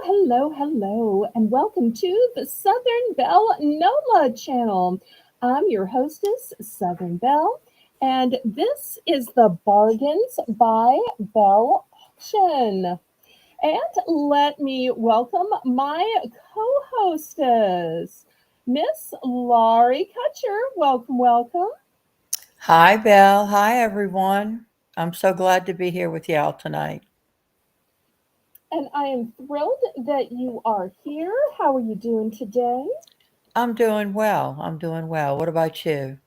hello, and welcome to the Southern Belle NOLA channel. I'm your hostess, Southern Belle, and this is the Bargains by Belle auction. And let me welcome my co hostess, Miss Laurie Kutcher. Welcome. Hi, Belle. Hi, everyone. I'm so glad to be here with y'all tonight. And I am thrilled that you are here. How are you doing today? I'm doing well. I'm doing well. What about you?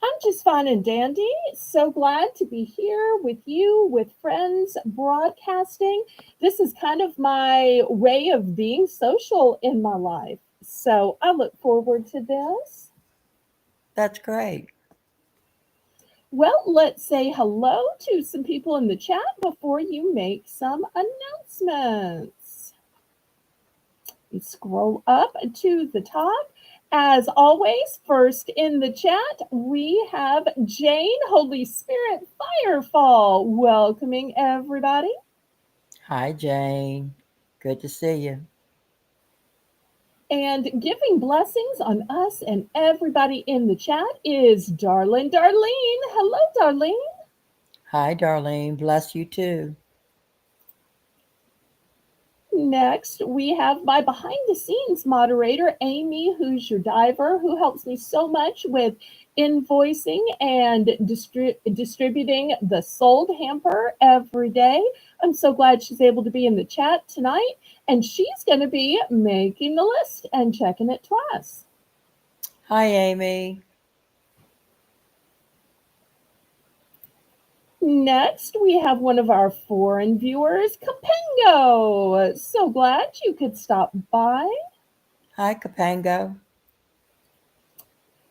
I'm just fine and dandy. So glad to be here with you, with friends, broadcasting. This is kind of my way of being social in my life. So I look forward to this. That's great. Well, let's say hello to some people in the chat before you make some announcements. You scroll up to the top. As always, first in the chat, we have Jane, Holy Spirit Firefall, welcoming everybody. Hi, Jane. Good to see you. And giving blessings on us and everybody in the chat is Darlene. Hello, Darlene. Hi, Darlene. Bless you too. Next, we have my behind the scenes moderator, Amy, who's your diver, who helps me so much with invoicing and distributing the sold hamper every day. I'm so glad she's able to be in the chat tonight, and she's going to be making the list and checking it twice. Hi, Amy. Next, we have one of our foreign viewers, Capengo. So glad you could stop by. Hi, Capango.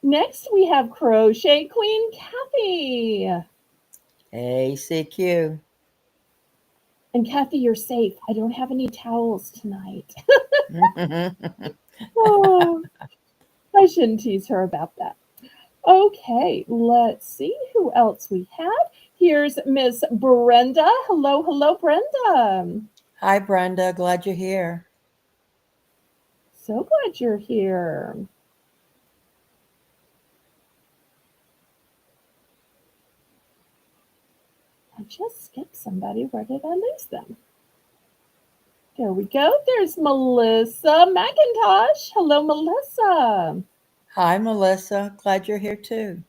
Next, we have Crochet Queen Kathy. Hey, CQ. And Kathy, you're safe. I don't have any towels tonight. Oh, I shouldn't tease her about that. Okay, let's see who else we have. Here's Miss Brenda. Hello, Brenda. Hi, Brenda. Glad you're here. So glad you're here. I just skipped somebody. Where did I lose them? There we go. There's Melissa McIntosh. Hello, Melissa. Hi, Melissa. Glad you're here too.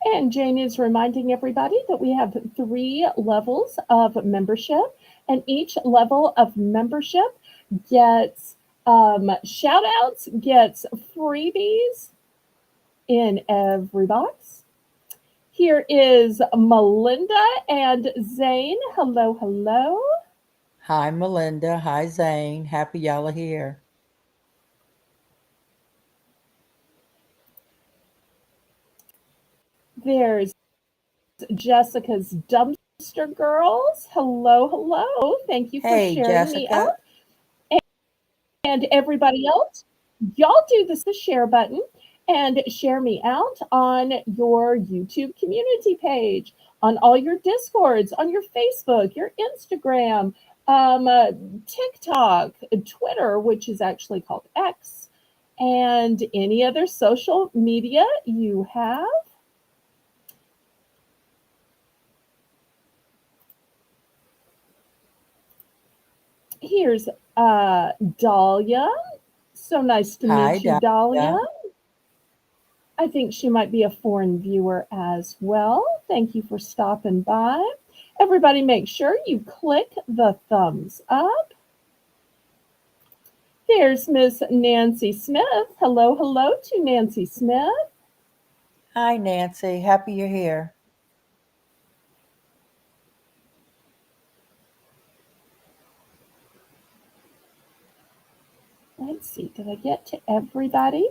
And Jane is reminding everybody that we have 3 levels of membership, and each level of membership gets shout outs, gets freebies in every box. Here is Melinda and Zane. Hello. Hi, Melinda. Hi, Zane. Happy y'all are here. There's Jessica's Dumpster Girls. Hello. Thank you for Hey, sharing me Jessica. out. And everybody else, y'all do the share button and share me out on your YouTube community page, on all your Discords, on your Facebook, your Instagram, TikTok, Twitter, which is actually called X, and any other social media you have. Here's Dahlia. So nice to Hi, meet you, Dahlia. Dahlia. I think she might be a foreign viewer as well. Thank you for stopping by. Everybody, make sure you click the thumbs up. There's Miss Nancy Smith. Hello to Nancy Smith. Hi, Nancy. Happy you're here. Let's see, did I get to everybody?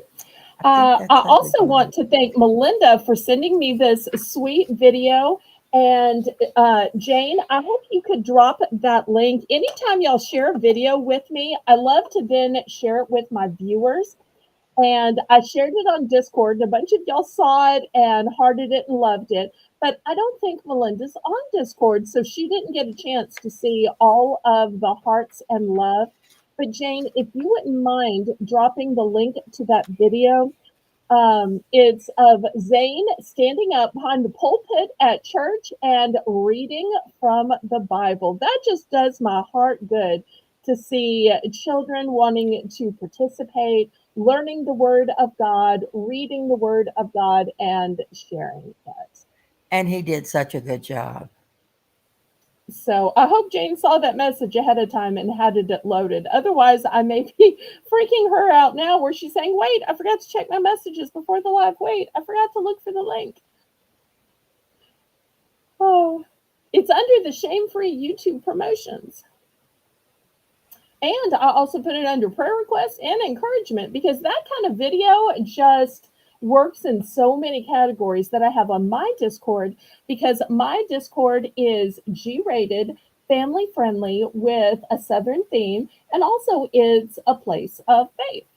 I think I that's also everybody. want to thank Melinda for sending me this sweet video And Jane, I hope you could drop that link. Anytime y'all share a video with me, I love to then share it with my viewers. And I shared it on Discord. A bunch of y'all saw it and hearted it and loved it. But I don't think Melinda's on Discord, so she didn't get a chance to see all of the hearts and love. But Jane, if you wouldn't mind dropping the link to that video, it's of Zane standing up behind the pulpit at church and reading from the Bible. That just does my heart good to see children wanting to participate, learning the Word of God, reading the Word of God, and sharing it. And he did such a good job. So I hope Jane saw that message ahead of time and had it loaded. Otherwise, I may be freaking her out now where she's saying, wait, I forgot to check my messages before the live. Wait, I forgot to look for the link. Oh, it's under the shame free YouTube promotions. And I also put it under prayer requests and encouragement because that kind of video just works in so many categories that I have on my Discord because my Discord is G rated, family friendly with a Southern theme, and also it's a place of faith.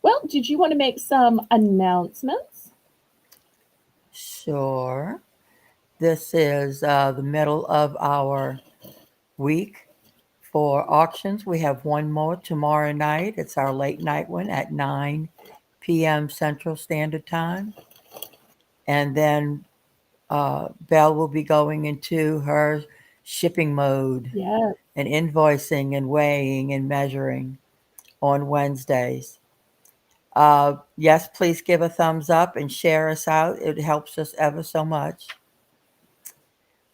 Well, did you want to make some announcements? Sure. This is the middle of our week for auctions. We have one more tomorrow night. It's our late night one at 9 p.m. Central Standard Time. And then Belle will be going into her shipping mode Yes. and invoicing and weighing and measuring on Wednesdays. Yes, please give a thumbs up and share us out. It helps us ever so much.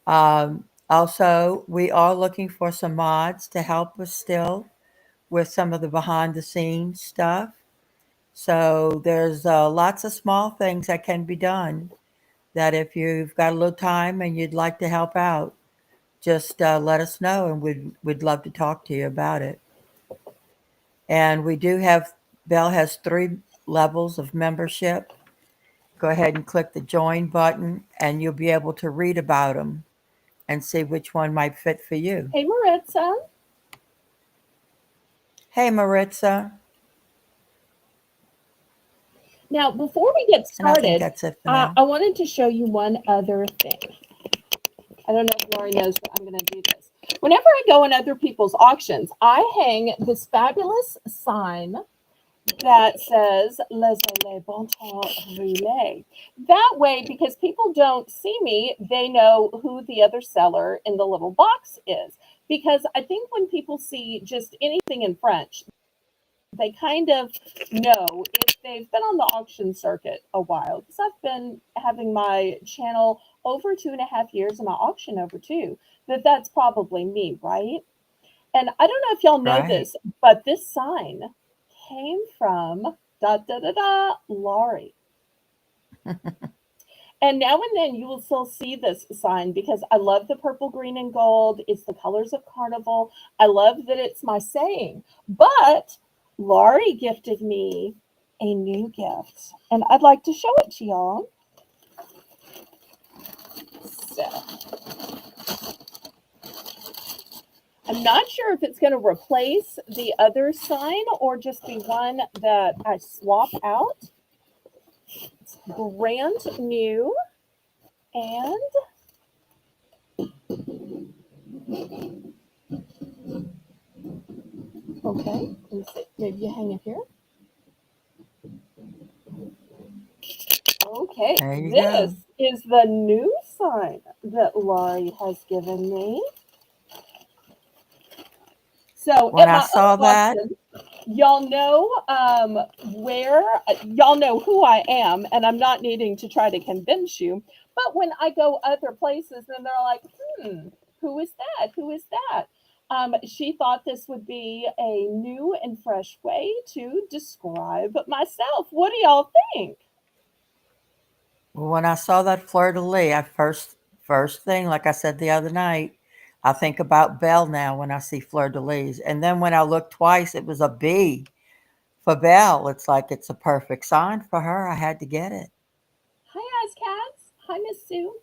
Also, we are looking for some mods to help us still with some of the behind the scenes stuff. So there's lots of small things that can be done that if you've got a little time and you'd like to help out, just let us know and we'd love to talk to you about it. And we do have, Bell has 3 levels of membership. Go ahead and click the join button and you'll be able to read about them and see which one might fit for you. Hey, Maritza. Hey, Maritza. Now, before we get And I think started, that's it for now. I wanted to show you one other thing. I don't know if Lori knows that I'm going to do this. Whenever I go in other people's auctions, I hang this fabulous sign that says Les bon temps relais. That way, because people don't see me, they know who the other seller in the little box is. Because I think when people see just anything in French, they kind of know if they've been on the auction circuit a while. Because I've been having my channel over 2.5 years and my auction over 2, that's probably me, right? And I don't know if y'all know Right. this, but this sign came from da da da da Laurie. And now and then you will still see this sign because I love the purple, green, and gold. It's the colors of Carnival. I love that it's my saying. But Laurie gifted me a new gift, and I'd like to show it to y'all. So I'm not sure if it's going to replace the other sign or just be one that I swap out. It's brand new and okay. Let's see. Maybe you hang it here. Okay, There you this go. is the new sign that Laurie has given me. So When at I my other saw that, auction, y'all know where y'all know who I am, and I'm not needing to try to convince you. But when I go other places, then they're like, who is that? Who is that? She thought this would be a new and fresh way to describe myself. What do y'all think? when I saw that fleur de lis, I first thing, like I said the other night, I think about Belle now when I see fleur de lis. And then when I looked twice, it was a B for Belle. It's like it's a perfect sign for her. I had to get it. Hi, Eyes Cats. Hi, Miss Sue.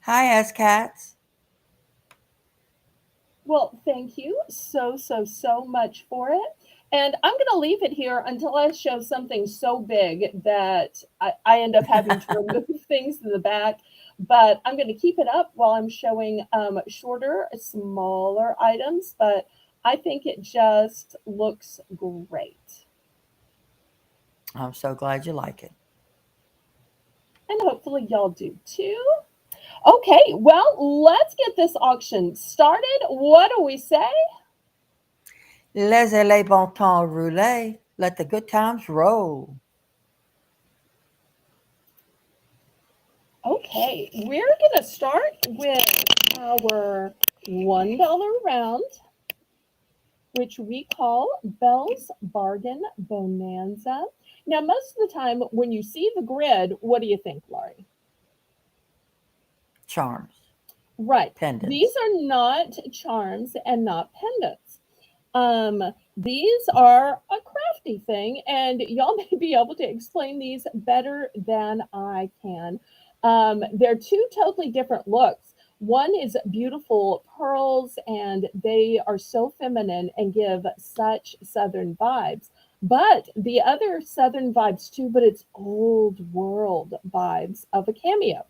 Hi, S Cats. Well, thank you so much for it. And I'm going to leave it here until I show something so big that I end up having to remove things in the back. But I'm going to keep it up while I'm showing shorter, smaller items. But I think it just looks great. I'm so glad you like it. And hopefully y'all do too. Okay, well, let's get this auction started. What do we say? Laissez les bon temps rouler. Let the good times roll. Okay, we're going to start with our $1 round, which we call Belle's Bargain Bonanza. Now, most of the time when you see the grid, what do you think, Laurie? Charms. Right. These Pendants. are not charms and not pendants. Um, these are a crafty thing, and y'all may be able to explain these better than I can. They're two totally different looks. One is beautiful pearls, and they are so feminine and give such southern vibes. But the other southern vibes too, but it's old world vibes of a cameo.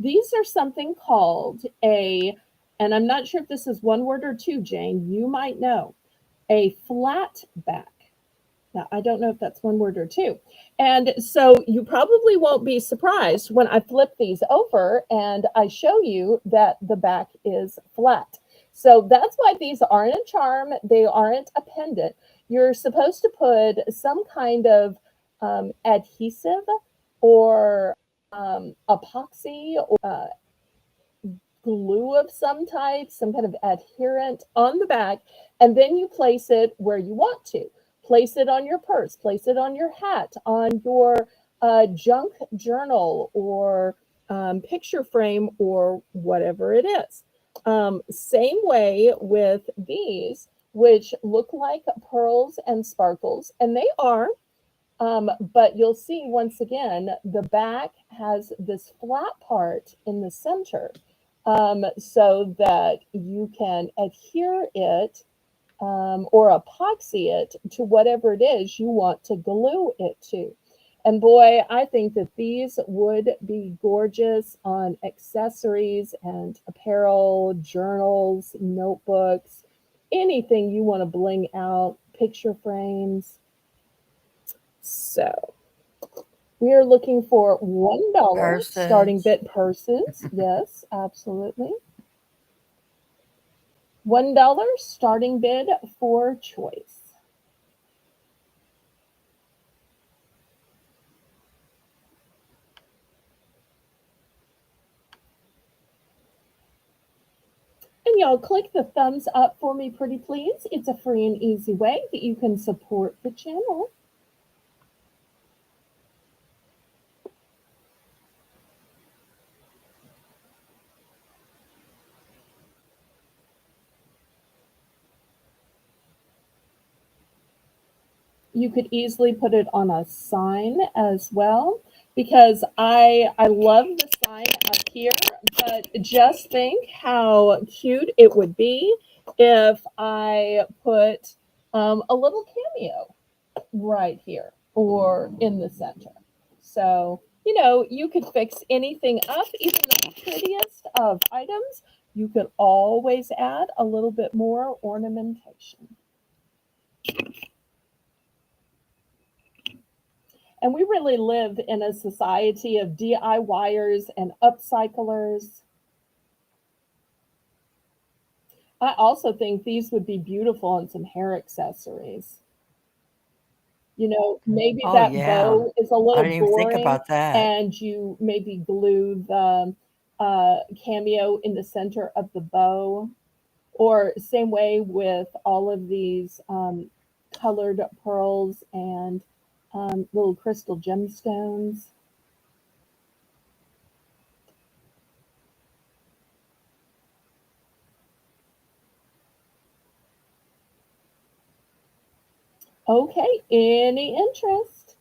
These are something called and I'm not sure if this is one word or two, Jane, you might know a flat back. Now, I don't know if that's one word or two. And so you probably won't be surprised when I flip these over and I show you that the back is flat. So that's why these aren't a charm, they aren't a pendant. You're supposed to put some kind of adhesive or epoxy or glue of some type, some kind of adherent on the back, and then you place it where you want to. Place it on your purse, place it on your hat, on your junk journal or picture frame or whatever it is. Same way with these, which look like pearls and sparkles, and they are. But you'll see once again, the back has this flat part in the center so that you can adhere it or epoxy it to whatever it is you want to glue it to. And boy, I think that these would be gorgeous on accessories and apparel, journals, notebooks, anything you want to bling out, picture frames. So we are looking for $1 starting Purses. bit purses. Yes, absolutely. $1 starting bid for choice. And y'all click the thumbs up for me, pretty please. It's a free and easy way that you can support the channel. You could easily put it on a sign as well because I love the sign up here, but just think how cute it would be if I put a little cameo right here or in the center. So, you could fix anything up, even the prettiest of items. You could always add a little bit more ornamentation. And we really live in a society of DIYers and upcyclers. I also think these would be beautiful on some hair accessories. Maybe Oh, that yeah. bow is a I little didn't even think boring about that. and you maybe glue the cameo in the center of the bow. Or same way with all of these colored pearls and little crystal gemstones. Okay, any interest?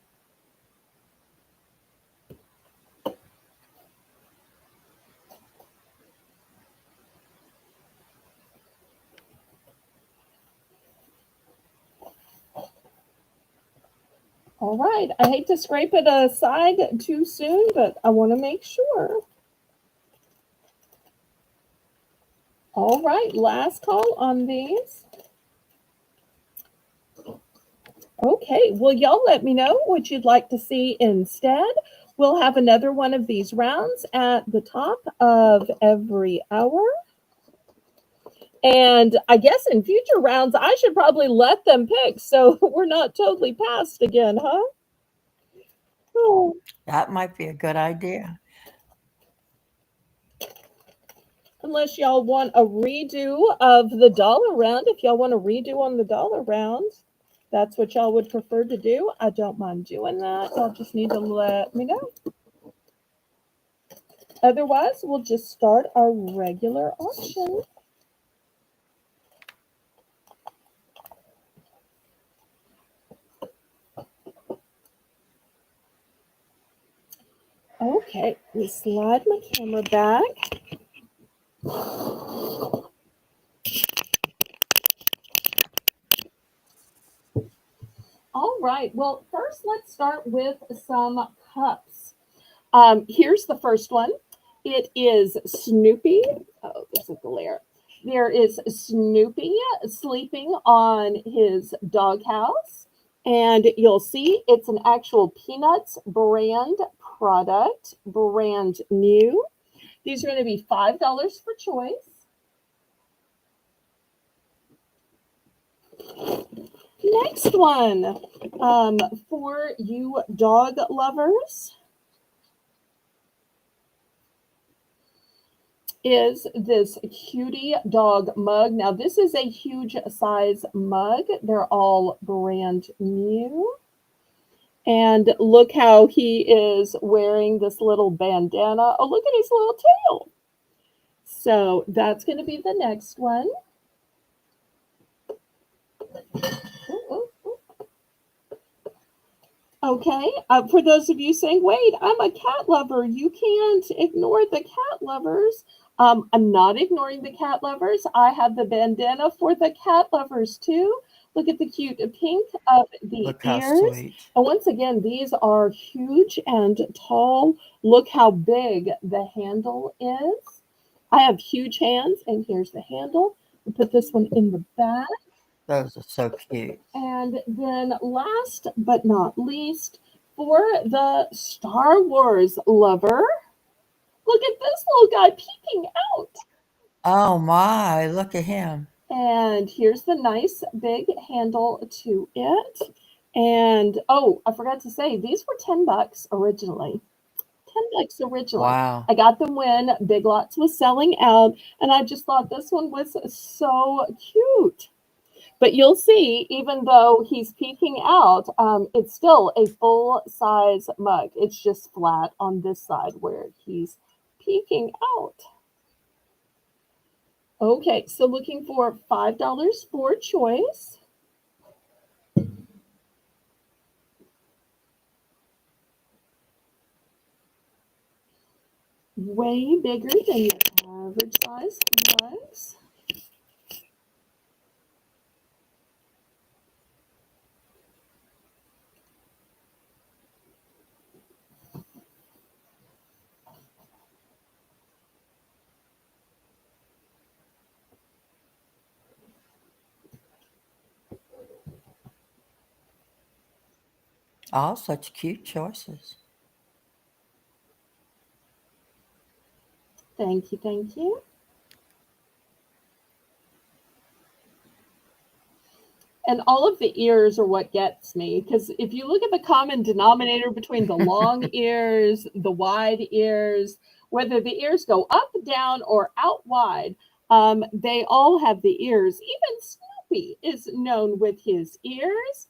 All right. I hate to scrape it aside too soon, but I want to make sure. All right. Last call on these. Okay. Well, y'all let me know what you'd like to see instead. We'll have another one of these rounds at the top of every hour. And I guess in future rounds, I should probably let them pick so we're not totally passed again, huh? Oh. That might be a good idea. Unless y'all want a redo of the dollar round. If y'all want a redo on the dollar round, that's what y'all would prefer to do. I don't mind doing that. Y'all just need to let me know. Otherwise, we'll just start our regular auction. Okay, let me slide my camera back. All right, well, first let's start with some cups. Here's the first one. It is Snoopy. Oh, there's a glare. There is Snoopy sleeping on his doghouse. And you'll see it's an actual Peanuts brand product, brand new. These are going to be $5 for choice. Next one, for you dog lovers, is this cutie dog mug. Now, this is a huge size mug. They're all brand new. And look how he is wearing this little bandana. Oh, look at his little tail. So that's going to be the next one. Okay, for those of you saying, wait, I'm a cat lover. You can't ignore the cat lovers. I'm not ignoring the cat lovers. I have the bandana for the cat lovers too. Look at the cute pink of the Look how ears. sweet. And once again, these are huge and tall. Look how big the handle is. I have huge hands, and here's the handle. We'll put this one in the back. Those are so cute. And then last but not least, for the Star Wars lover, look at this little guy peeking out. Oh my, look at him. And here's the nice big handle to it. And oh, I forgot to say, these were $10 originally. $10 originally. Wow. I got them when Big Lots was selling out, and I just thought this one was so cute. But you'll see, even though he's peeking out, it's still a full-size mug. It's just flat on this side where he's peeking out. Okay, so looking for $5 for choice. Way bigger than your average size mugs. All such cute choices. Thank you, thank you. And all of the ears are what gets me, because if you look at the common denominator between the long ears, the wide ears, whether the ears go up, down, or out wide, they all have the ears. Even Snoopy is known with his ears.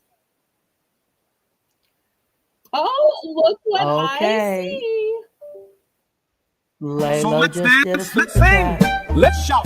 Oh, look what I Okay. see. So Laylo let's just did a dance, let's super sing, chat. let's shout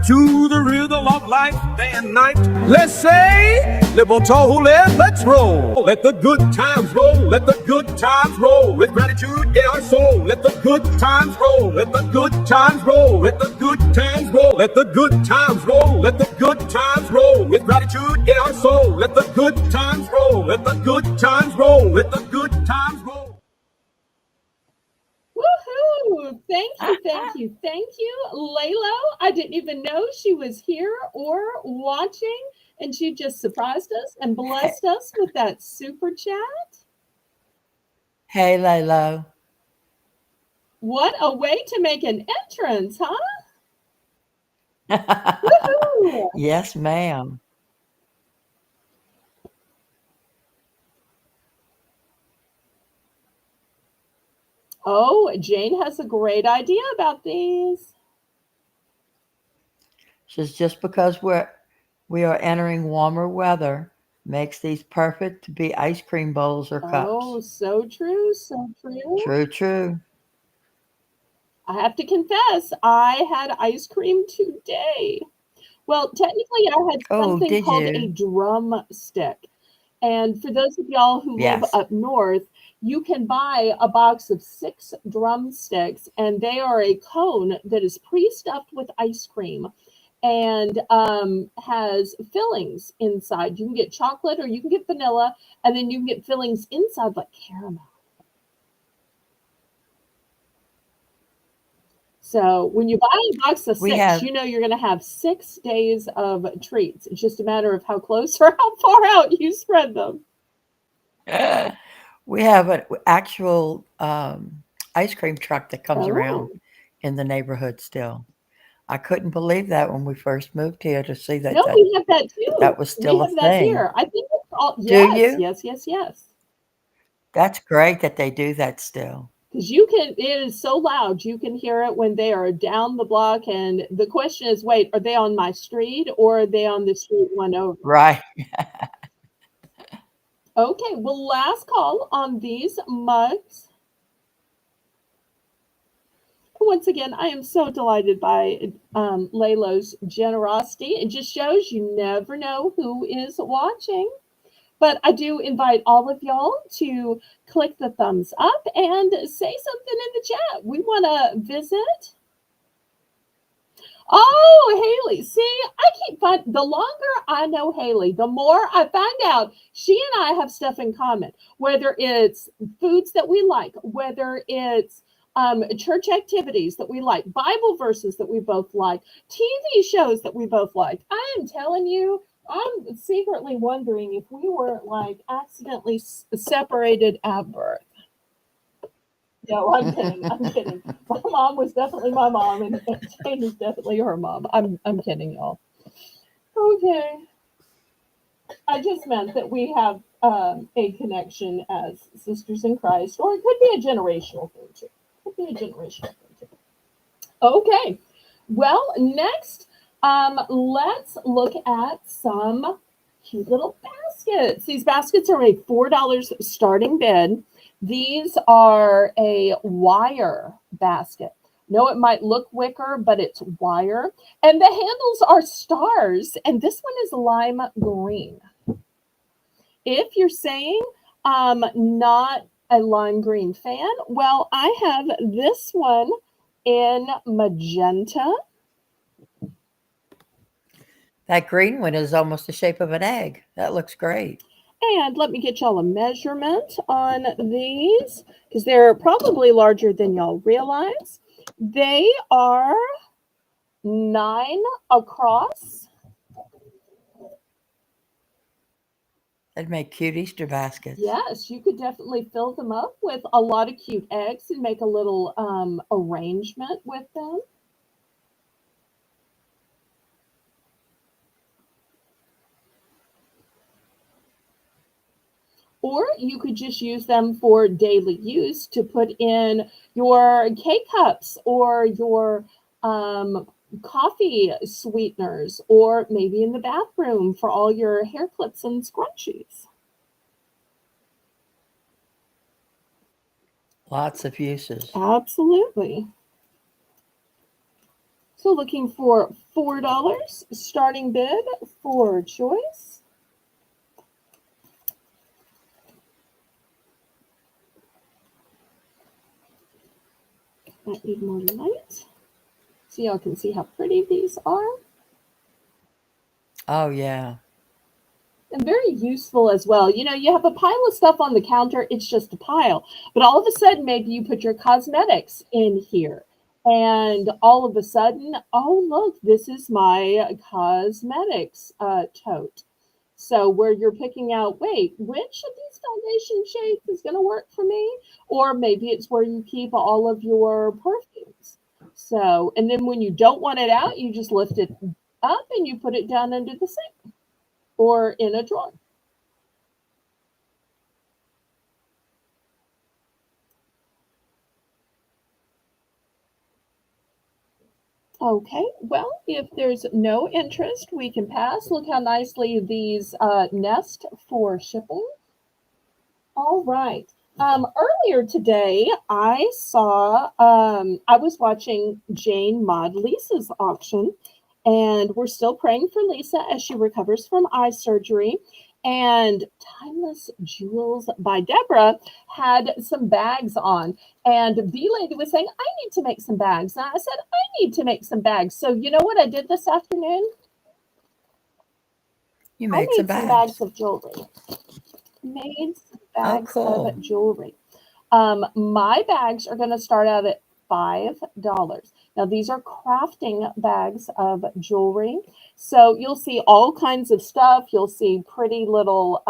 to the rhythm of life, day and night. Let's say, Liboto, let's roll. Let the good times roll, let the good times roll. With gratitude in our soul, let the good times roll. Let the good times roll, let the good times roll. Let the good times roll, let the good times roll. With gratitude in our soul, let the good times roll. let the good times roll, let the good times roll. Woohoo! Thank you, thank you, thank you, Laylo. I didn't even know she was here or watching, and she just surprised us and blessed us with that super chat. Hey, Laylo. What a way to make an entrance, huh? Woohoo! Yes, ma'am. Oh, Jane has a great idea about these. Says just because we are entering warmer weather makes these perfect to be ice cream bowls or Oh, cups. so true, so true. True, true. I have to confess, I had ice cream today. Well, technically, I had Oh, something did called a you? drumstick. And for those of y'all who live Yes. up north, you can buy a box of 6 drumsticks, and they are a cone that is pre-stuffed with ice cream and has fillings inside. You can get chocolate or you can get vanilla, and then you can get fillings inside like caramel. So when you buy a box of We 6, have you know you're going to have 6 days of treats. It's just a matter of how close or how far out you spread them. we have an actual ice cream truck that comes around Oh, in the neighborhood still. I couldn't believe that when we first moved here to see that no, we have that too. that was We still a have that thing. here. I think it's all, Do yes, you? yes, yes, yes. That's great that they do that still. Because you can, it is so loud, you can hear it when they are down the block. And the question is, wait, are they on my street or are they on the street one over? Right. Okay, well, last call on these mugs. Once again, I am so delighted by Laylo's generosity. It just shows you never know who is watching. But I do invite all of y'all to click the thumbs up and say something in the chat. We want to visit. Oh, Haley. See, I keep finding the longer I know Haley, the more I find out she and I have stuff in common, whether it's foods that we like, whether it's church activities that we like, Bible verses that we both like, TV shows that we both like. I am telling you, I'm secretly wondering if we were like accidentally separated at birth. No, I'm kidding. I'm kidding. My mom was definitely my mom, and Jane is definitely her mom. I'm kidding, y'all. Okay. I just meant that we have a connection as sisters in Christ, or it could be a generational thing too. Could be a generational thing too. Okay. Well, next, let's look at some cute little baskets. These baskets are a $4 starting bid. These are a wire basket. No, it might look wicker, but it's wire. And the handles are stars, and this one is lime green. If you're saying not a lime green fan, well, I have this one in magenta. That green one is almost the shape of an egg. That looks great. And let me get y'all a measurement on these because they're probably larger than y'all realize. They are 9 across. That'd make cute Easter baskets. Yes, you could definitely fill them up with a lot of cute eggs and make a little arrangement with them. Or you could just use them for daily use to put in your K-cups or your coffee sweeteners, or maybe in the bathroom for all your hair clips and scrunchies. Lots of uses. Absolutely. So looking for $4 starting bid for choice. Might need more light so y'all can see how pretty these are. Oh, yeah. and very useful as well. You know, you have a pile of stuff on the counter, it's just a pile. But all of a sudden, maybe you put your cosmetics in here. And all of a sudden, oh, look, this is my cosmetics tote. So where you're picking out, wait, which of these foundation shades is going to work for me? Or maybe it's where you keep all of your perfumes. So, and then when you don't want it out, you just lift it up and you put it down under the sink or in a drawer. Okay, well, if there's no interest, we can pass. Look how nicely these nest for shipping. All right. Earlier today, I saw, I was watching Jane Maud Lisa's auction, and we're still praying for Lisa as she recovers from eye surgery. And Timeless Jewels by Deborah had some bags on. And the lady was saying, I need to make some bags. And I said, I need to make some bags. So, you know what I did this afternoon? You I made some made some bags. bags of jewelry. Made some Oh, bags cool. of jewelry. My bags are going to start out at $5. Now, these are crafting bags of jewelry. So you'll see all kinds of stuff. You'll see pretty little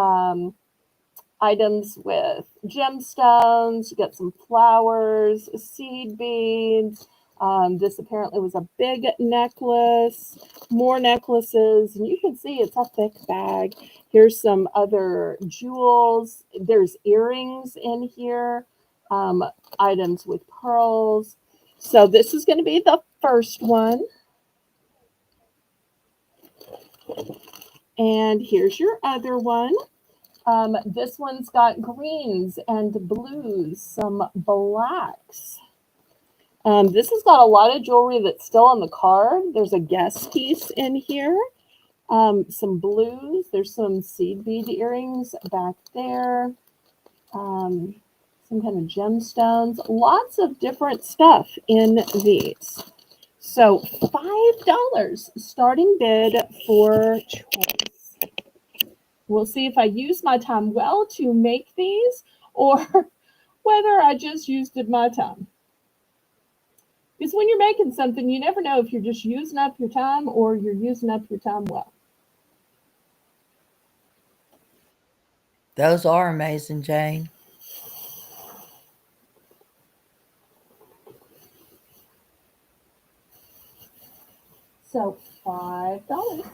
items with gemstones. You get some flowers, seed beads. This apparently was a big necklace, more necklaces, and you can see it's a thick bag. Here's some other jewels. There's earrings in here, items with pearls. So this is going to be the first one. And here's your other one. This one's got greens and blues, some blacks. This has got a lot of jewelry that's still on the card. There's a guest piece in here. Some blues. There's some seed bead earrings back there. Some kind of gemstones. Lots of different stuff in these. So $5 starting bid for choice. We'll see if I use my time well to make these or whether I just used my time. Because when you're making something, you never know if you're just using up your time or you're using up your time well. Those are amazing, Jane. So $5.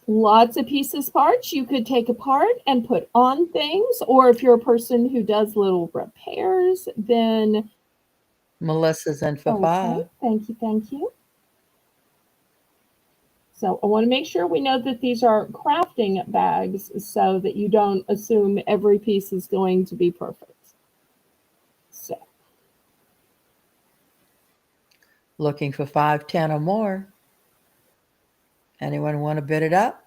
Lots of pieces, parts you could take apart and put on things, or if you're a person who does little repairs, then Melissa's in for okay, $5. thank you. So I want to make sure we know that these are crafting bags so that you don't assume every piece is going to be perfect. So Looking for 5, 10, or more. Anyone want to bid it up?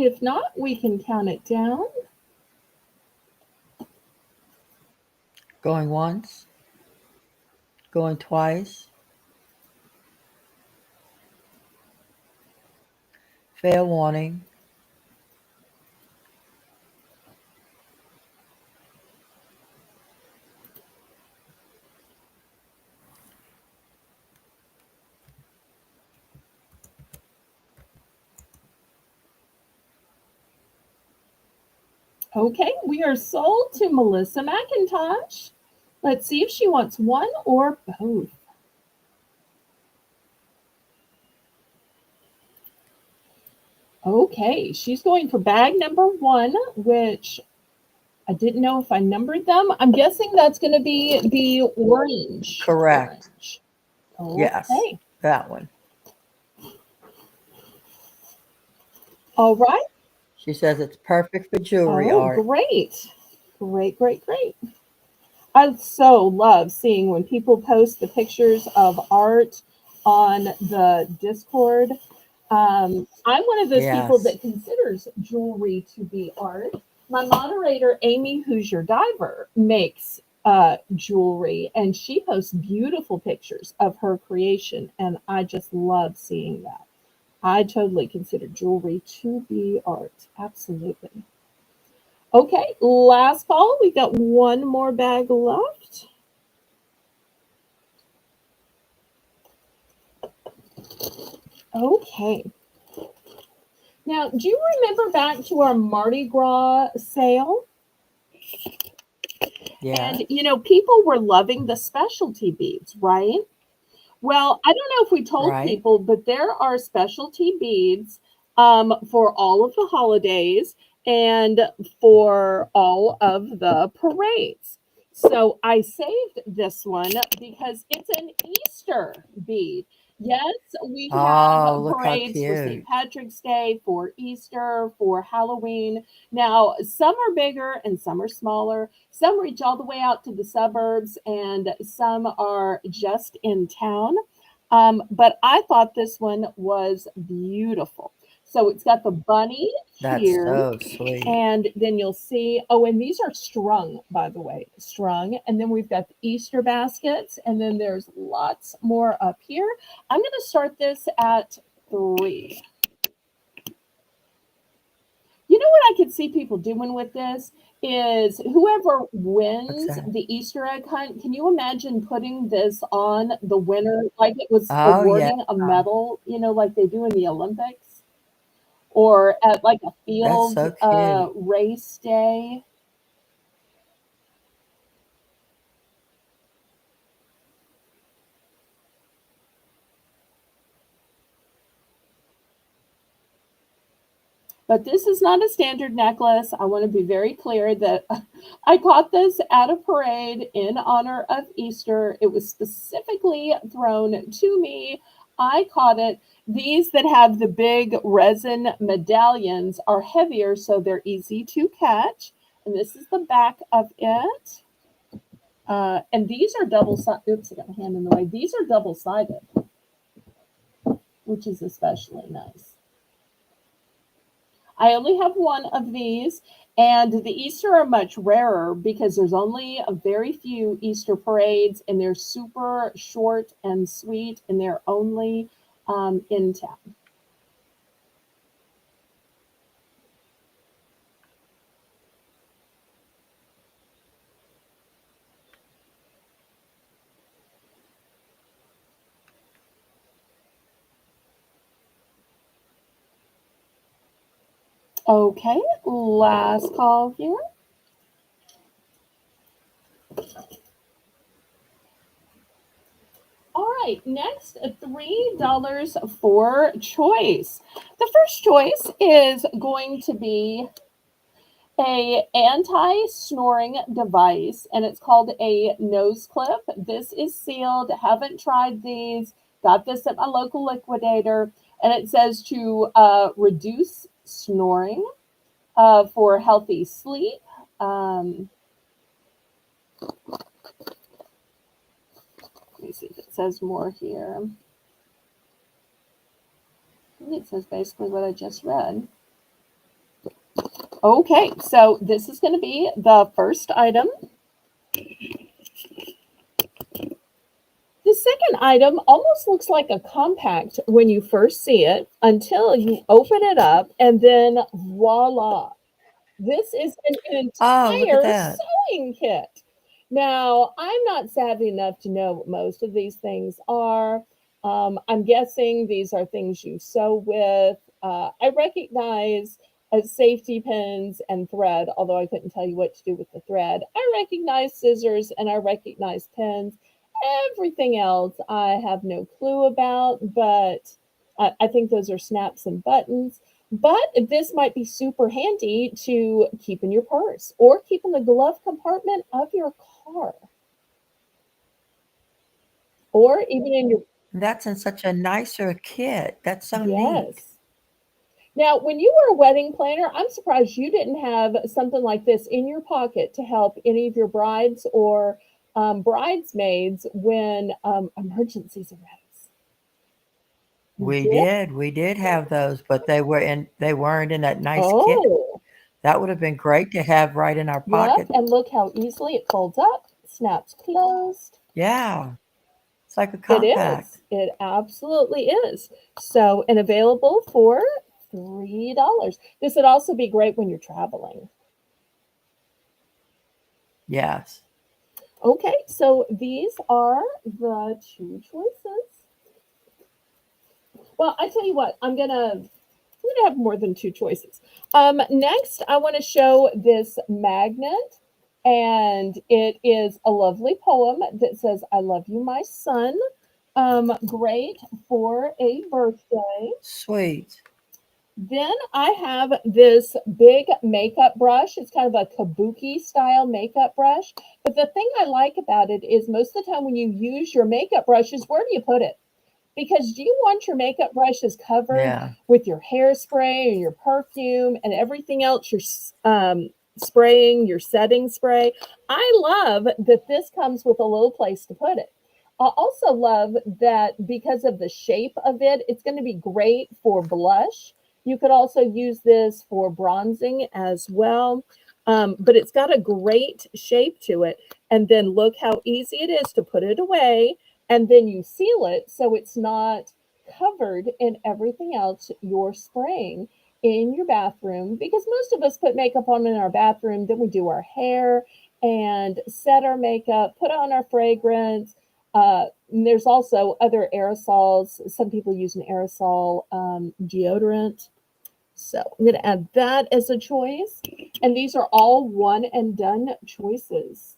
if not, we can count it down. Going once. Going twice. Fair warning. Okay, we are sold to Melissa McIntosh. Let's see if she wants one or both. Okay, she's going for bag number 1, which I didn't know if I numbered them. I'm guessing that's going to be the orange. Correct. Orange. Okay. Yes, that one. All right. She says it's perfect for jewelry Oh, art. great. Great, great, great. I so love seeing when people post the pictures of art on the Discord. I'm one of those people Yes. that considers jewelry to be art. My moderator, Amy, who's your diver, makes jewelry and she posts beautiful pictures of her creation. And I just love seeing that. I totally consider jewelry to be art. Absolutely. Okay, last call. We got one more bag left. Okay. Now, do you remember back to our Mardi Gras sale? Yes. And, people were loving the specialty beads, right? Well, I don't know if we told Right. people, but there are specialty beads for all of the holidays and for all of the parades. So I saved this one because it's an Easter bead. Yes, we have Oh, look how parades for St. cute. Patrick's Day, for Easter, for Halloween. Now, some are bigger and some are smaller. Some reach all the way out to the suburbs, and some are just in town. But I thought this one was beautiful. So it's got the bunny That's here, so sweet. and then you'll see, oh, and these are strung, by the way, strung. And then we've got the Easter baskets, and then there's lots more up here. I'm going to start this at 3. You know what I could see people doing with this is whoever What's wins that? the Easter egg hunt, can you imagine putting this on the winner like it was Oh, yeah. awarding a medal, like they do in the Olympics or at like a That's field so cute. race day? But this is not a standard necklace. I want to be very clear that I caught this at a parade in honor of Easter. It was specifically thrown to me. I caught it. These that have the big resin medallions are heavier, so they're easy to catch. And this is the back of it. And these are double sided. Oops, I got my hand in the way. These are double sided, which is especially nice. I only have one of these, and the Easter are much rarer because there's only a very few Easter parades, and they're super short and sweet, and they're only in town. Okay, last call here. All right, next $3 for choice. The first choice is going to be a anti-snoring device, and it's called a nose clip. This is sealed. Haven't tried these. Got this at my local liquidator, and it says to reduce snoring for healthy sleep. Um, Let me see if it says more here. I think it says basically what I just read. Okay, so this is going to be the first item. The second item almost looks like a compact when you first see it until you open it up, and then voila, this is an Oh, look at entire that. sewing kit. Now, I'm not savvy enough to know what most of these things are. I'm guessing these are things you sew with. I recognize safety pins and thread, although I couldn't tell you what to do with the thread. I recognize scissors and I recognize pins. Everything else I have no clue about, but I think those are snaps and buttons. But this might be super handy to keep in your purse or keep in the glove compartment of your car or even in your, That's in such a nicer kit. That's so neat. yes. Now, when you were a wedding planner, I'm surprised you didn't have something like this in your pocket to help any of your brides or bridesmaids when emergencies arise. You We did? did. We did have those, but they weren't in that nice kit. Oh, That would have been great to have right in our yep. pocket. And look how easily it folds up, snaps closed. Yeah. It's like a It compact. is. It absolutely is. So, and available for $3. This would also be great when you're traveling. Yes. Okay, so these are the two choices. Well, I tell you what, I'm gonna have more than two choices. Next, I want to show this magnet, and it is a lovely poem that says, "I love you, my son." Great for a birthday. Sweet. Then I have this big makeup brush. It's kind of a kabuki style makeup brush. But the thing I like about it is most of the time when you use your makeup brushes, where do you put it? Because do you want your makeup brushes covered Yeah. with your hairspray and your perfume and everything else you're spraying, your setting spray? I love that this comes with a little place to put it. I also love that because of the shape of it, it's going to be great for blush. You could also use this for bronzing as well. But it's got a great shape to it. And then look how easy it is to put it away, and then you seal it so it's not covered in everything else you're spraying in your bathroom, because most of us put makeup on in our bathroom, then we do our hair and set our makeup, put on our fragrance. There's also other aerosols. Some people use an aerosol deodorant. So I'm going to add that as a choice. And these are all one and done choices.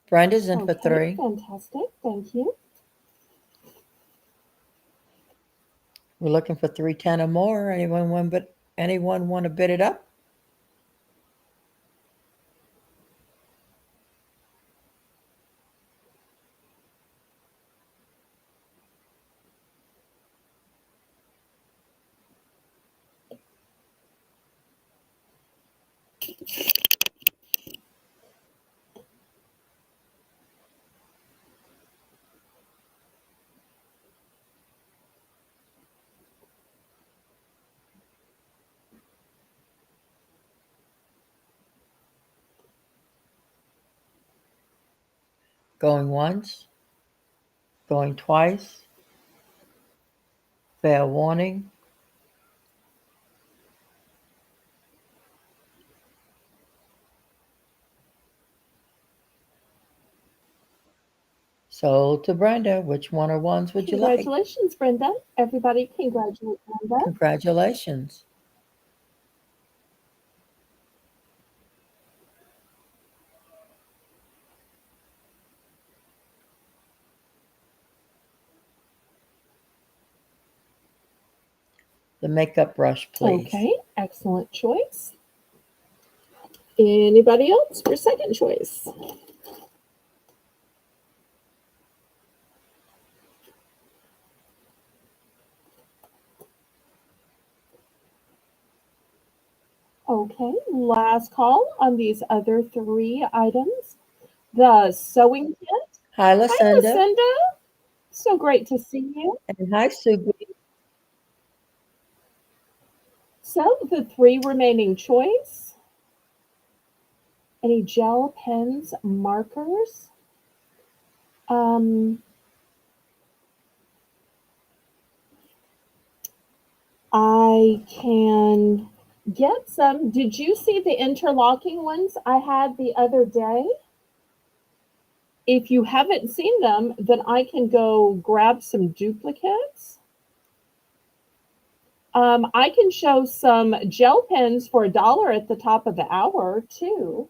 Brenda's in for Okay, 3. fantastic. Thank you. We're looking for 310 or more. Anyone want to bid it up? Going once, going twice, fair warning. Sold to Brenda. Which one or ones would you like? Congratulations, Brenda. Everybody congratulate Brenda. Congratulations. The makeup brush, please. Okay, excellent choice. Anybody else for second choice? Okay, last call on these other three items. The sewing kit. Hi, Hi, Lucinda. Lucinda. So great to see you. And hi, Sue. So the three remaining choice. Any gel pens, markers? I can get some. Did you see the interlocking ones I had the other day? If you haven't seen them, then I can go grab some duplicates. I can show some gel pens for $1 at the top of the hour too.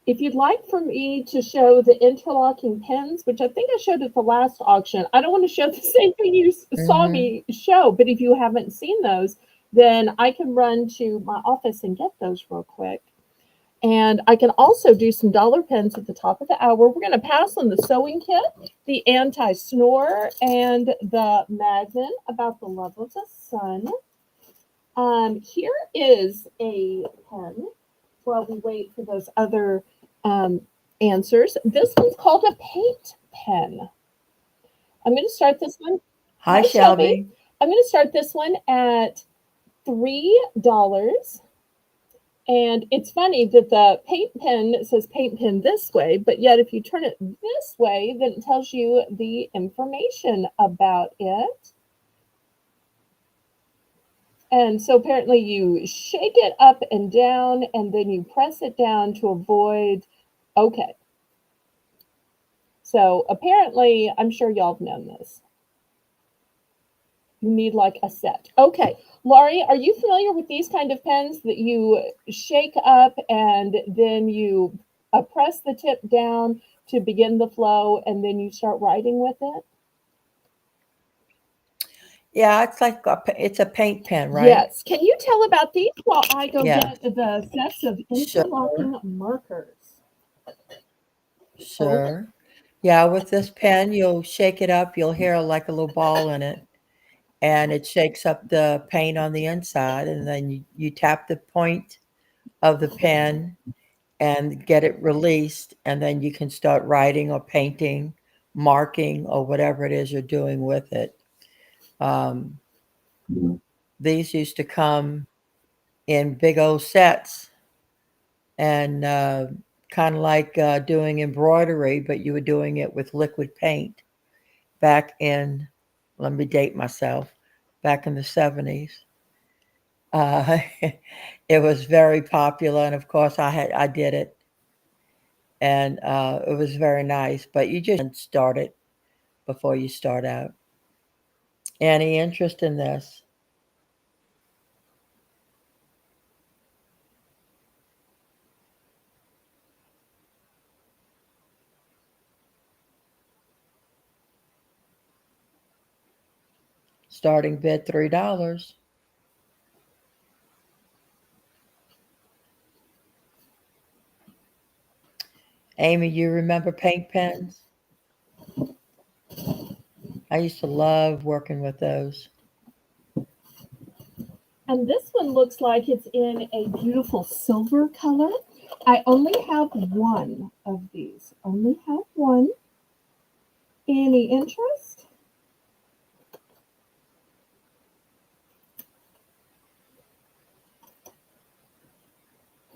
If you'd like for me to show the interlocking pens, which I think I showed at the last auction, I don't want to show the same thing you saw me show, but if you haven't seen those, then I can run to my office and get those real quick. And I can also do some dollar pins at the top of the hour. We're going to pass on the sewing kit, the anti-snore, and the magnet about the love of the sun. Here is a pen while we wait for those other answers. This one's called a paint pen. I'm going to start this one. Hi, Shelby. I'm going to start this one at $3. And it's funny that the paint pen says paint pen this way, but yet if you turn it this way, then it tells you the information about it. And so apparently you shake it up and down, and then you press it down to avoid, okay. So apparently, I'm sure y'all have known this. You need like a set. Okay, Laurie, are you familiar with these kind of pens that you shake up and then you press the tip down to begin the flow, and then you start writing with it? Yeah, it's like it's a paint pen, right? Yes. Can you tell about these while I go Yeah. get the sets of interlocking markers? Sure. Yeah, with this pen, you'll shake it up. You'll hear like a little ball in it, and it shakes up the paint on the inside. And then you tap the point of the pen and get it released. And then you can start writing or painting, marking, or whatever it is you're doing with it. These used to come in big old sets, and kind of like doing embroidery, but you were doing it with liquid paint back in, let me date myself, back in the 70s. It was very popular, and of course I did it, and it was very nice, but you just start it before you start out. Any interest in this? Starting bid $3. Amy, you remember paint pens? I used to love working with those. And this one looks like it's in a beautiful silver color. I only have one of these. Only have one. Any interest?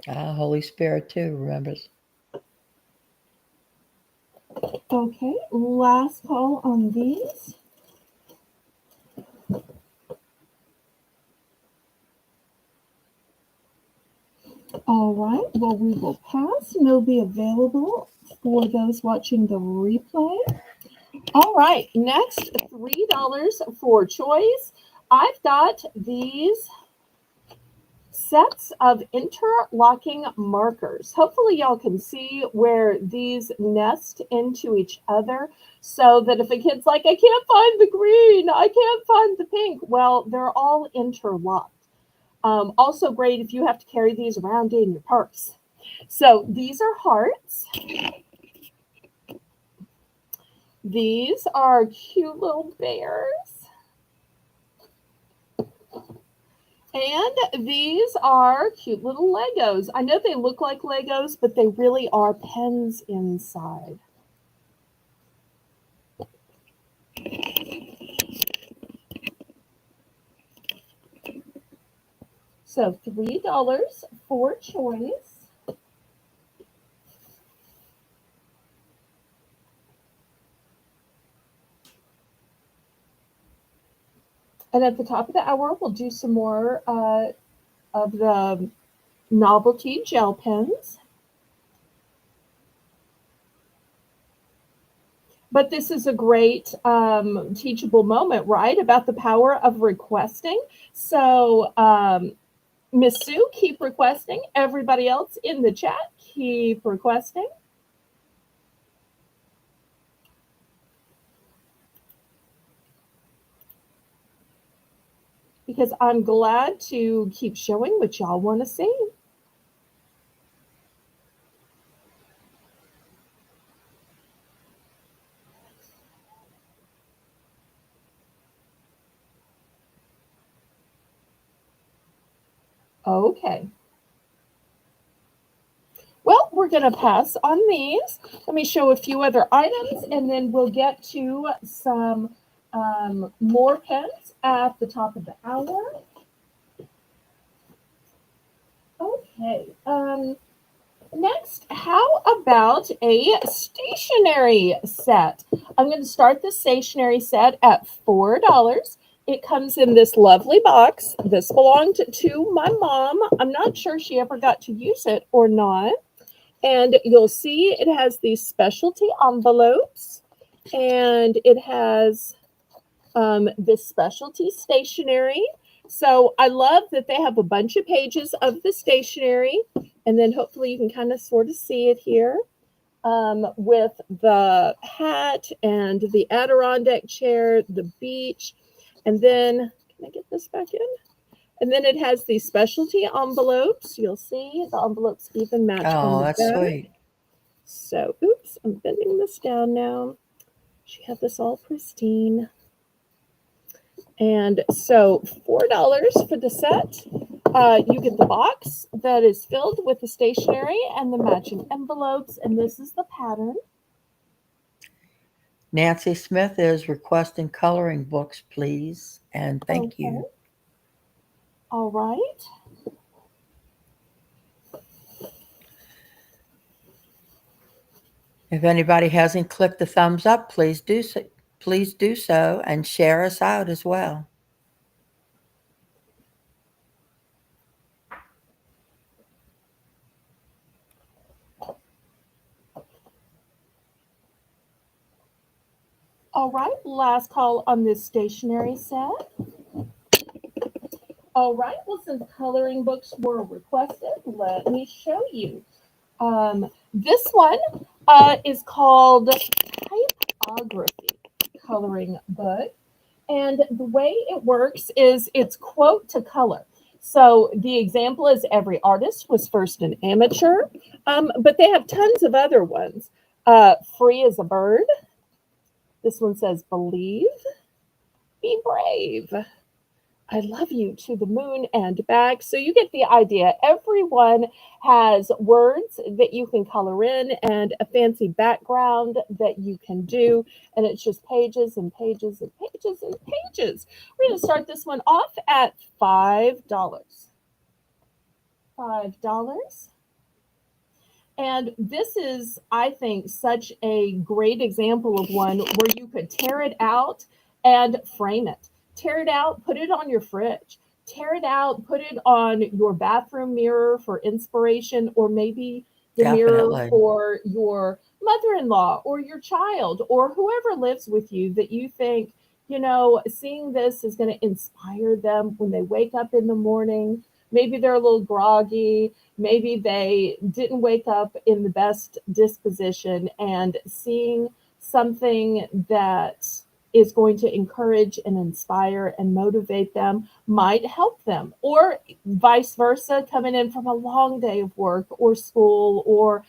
Holy Spirit too remembers. Okay, last call on these. All right, well, we will pass, and it'll be available for those watching the replay. All right, next, $3 for choice. I've got these sets of interlocking markers. Hopefully y'all can see where these nest into each other, so that if a kid's like, I can't find the green, I can't find the pink, well, they're all interlocked. Also great if you have to carry these around in your purse. So these are hearts. These are cute little bears. And these are cute little Legos. I know they look like Legos, but they really are pens inside. So $3 for choice. And at the top of the hour, we'll do some more of the novelty gel pens. But this is a great teachable moment, right? About the power of requesting. So Miss Sue, keep requesting. Everybody else in the chat, keep requesting. because I'm glad to keep showing what y'all want to see. Okay. Well, we're going to pass on these. Let me show a few other items, and then we'll get to some more pens at the top of the hour. Okay. Next, how about a stationery set? I'm going to start the stationery set at $4. It comes in this lovely box. This belonged to my mom. I'm not sure she ever got to use it or not. And you'll see it has these specialty envelopes, and it has this specialty stationery. So I love that they have a bunch of pages of the stationery, and then hopefully you can kind of sort of see it here with the hat and the Adirondack chair, the beach, and then can I get this back in? And then it has these specialty envelopes. You'll see the envelopes even match on Oh, the that's back. sweet. So, oops, I'm bending this down now. She had this all pristine. And so $4 for the set. You get the box that is filled with the stationery and the matching envelopes. And this is the pattern. Nancy Smith is requesting coloring books, please, and thank you. All right. If anybody hasn't clicked the thumbs up, please do so. Please do so and share us out as well. All right. Last call on this stationery set. All right. Well, since coloring books were requested, let me show you. This one is called Typography Coloring Book. And the way it works is it's quote to color. So the example is every artist was first an amateur, but they have tons of other ones. Free as a bird. This one says believe, be brave. I love you to the moon and back. So you get the idea. Everyone has words that you can color in and a fancy background that you can do. And it's just pages and pages and pages and pages. We're going to start this one off at $5. $5. And this is, I think, such a great example of one where you could tear it out and frame it. Tear it out, put it on your fridge. Tear it out, put it on your bathroom mirror for inspiration, or maybe the mirror Definitely. for your mother-in-law or your child or whoever lives with you that you think, you know, seeing this is going to inspire them when they wake up in the morning. Maybe they're a little groggy. Maybe they didn't wake up in the best disposition, and seeing something that is going to encourage and inspire and motivate them might help them, or vice versa, coming in from a long day of work or school or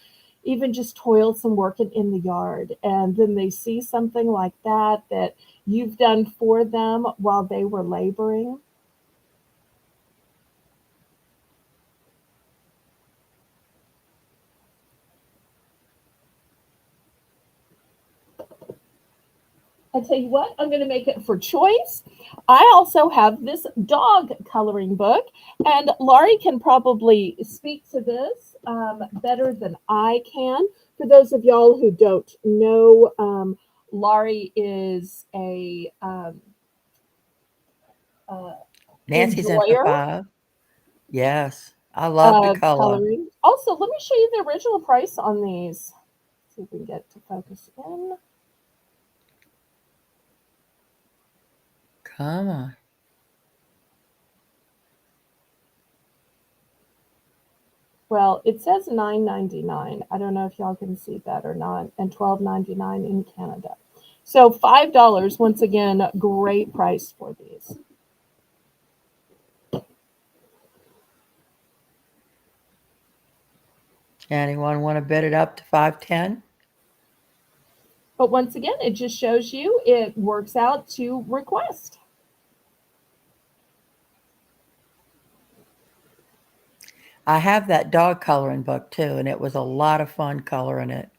even just toilsome work in the yard, and then they see something like that that you've done for them while they were laboring. I tell you what, I'm going to make it for choice. I also have this dog coloring book, and Laurie can probably speak to this better than I can. For those of y'all who don't know, Laurie is a Nancy's in for enjoyer 5. Yes, I love to of color. coloring. Also, let me show you the original price on these. See if we can get to focus in. Come on. Well, it says $9.99. I don't know if y'all can see that or not, and $12.99 in Canada. So $5, once again, great price for these. Anyone want to bid it up to 510? But once again, it just shows you it works out to request. I have that dog coloring book too, and it was a lot of fun coloring it.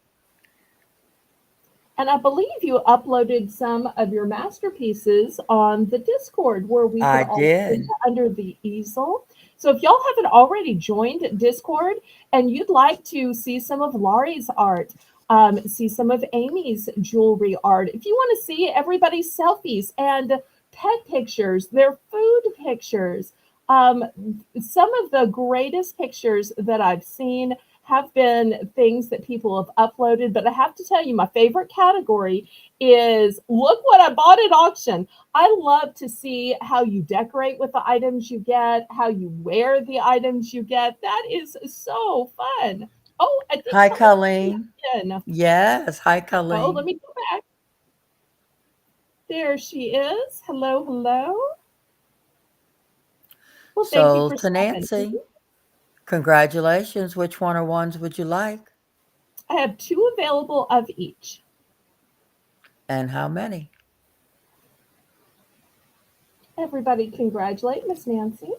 And I believe you uploaded some of your masterpieces on the Discord where we could I all see did. under the easel. So if y'all haven't already joined Discord and you'd like to see some of Laurie's art, see some of Amy's jewelry art, if you want to see everybody's selfies and pet pictures, their food pictures, um, some of the greatest pictures that I've seen have been things that people have uploaded, but I have to tell you, my favorite category is look what I bought at auction. I love to see how you decorate with the items you get, how you wear the items you get. That is so fun. Oh, I think Hi, Colleen Colleen. in. Yes. Hi, Oh, let Colleen. me go back. There she is. Hello, hello. Well, thank you Sold for to stopping. Nancy. Congratulations. Which one or ones would you like? I have two available of each. And how many? Everybody congratulate Miss Nancy.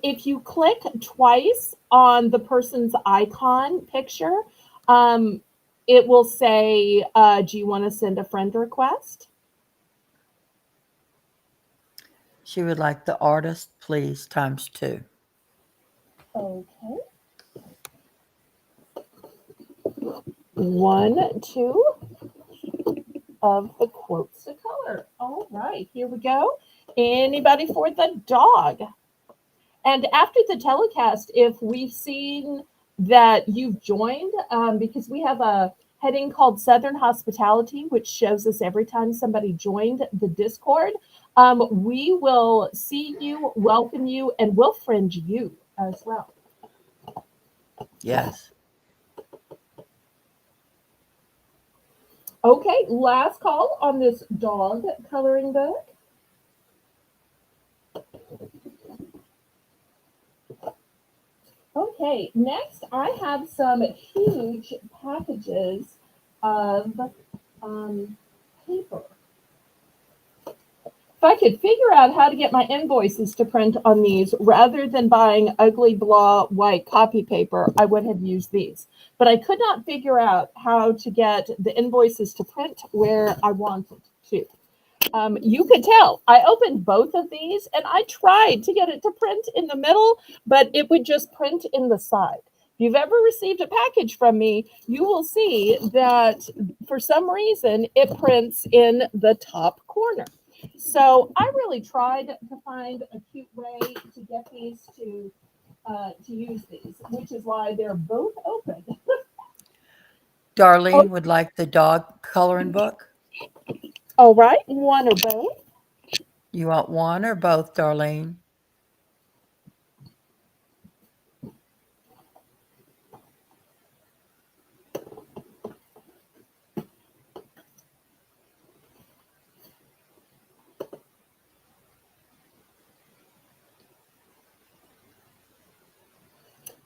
If you click twice on the person's icon picture, um, it will say, do you want to send a friend request? She would like the artist, please, times 2. Okay. 1, 2 of the quotes of color. All right, here we go. Anybody for the dog? And after the telecast, if we've seen that you've joined, because we have a heading called Southern Hospitality, which shows us every time somebody joined the Discord, we will see you, welcome you, and we'll friend you as well. Yes. Okay, last call on this dog coloring book. Okay, next I have some huge packages of paper. If I could figure out how to get my invoices to print on these rather than buying ugly blah white copy paper, I would have used these. But I could not figure out how to get the invoices to print where I wanted to. You could tell I opened both of these and I tried to get it to print in the middle, but it would just print in the side. If you've ever received a package from me, you will see that for some reason it prints in the top corner. So I really tried to find a cute way to get these to use these, which is why they're both open. Darlene would like the dog coloring book. All right, one or both. You want one or both, Darlene?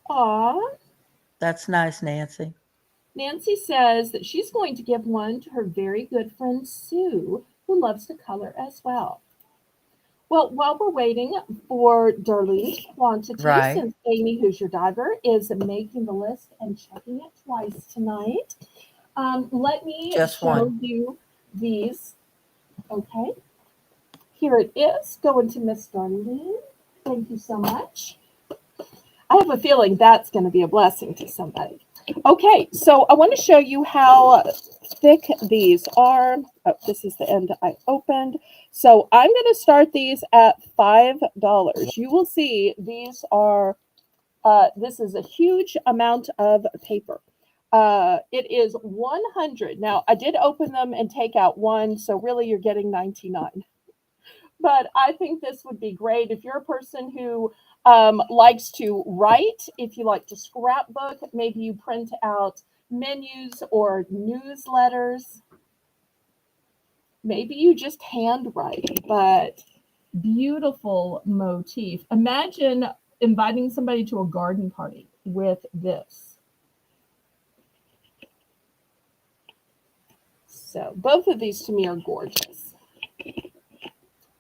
Aw. That's nice, Nancy. Nancy says that she's going to give one to her very good friend Sue, who loves to color as well. Well, while we're waiting for Darlene's quantity, Right. since Amy, who's your diver, is making the list and checking it twice tonight, let me Just show one. you these. Okay, here it is, going to Miss Darlene. Thank you so much. I have a feeling that's going to be a blessing to somebody. Okay, so I want to show you how thick these are. Oh, this is the end I opened. So I'm going to start these at $5. You will see these are, this is a huge amount of paper. It is 100. Now, I did open them and take out one, so really you're getting 99. But I think this would be great if you're a person who likes to write. If you like to scrapbook, maybe you print out menus or newsletters. Maybe you just handwrite, but beautiful motif. Imagine inviting somebody to a garden party with this. So both of these to me are gorgeous.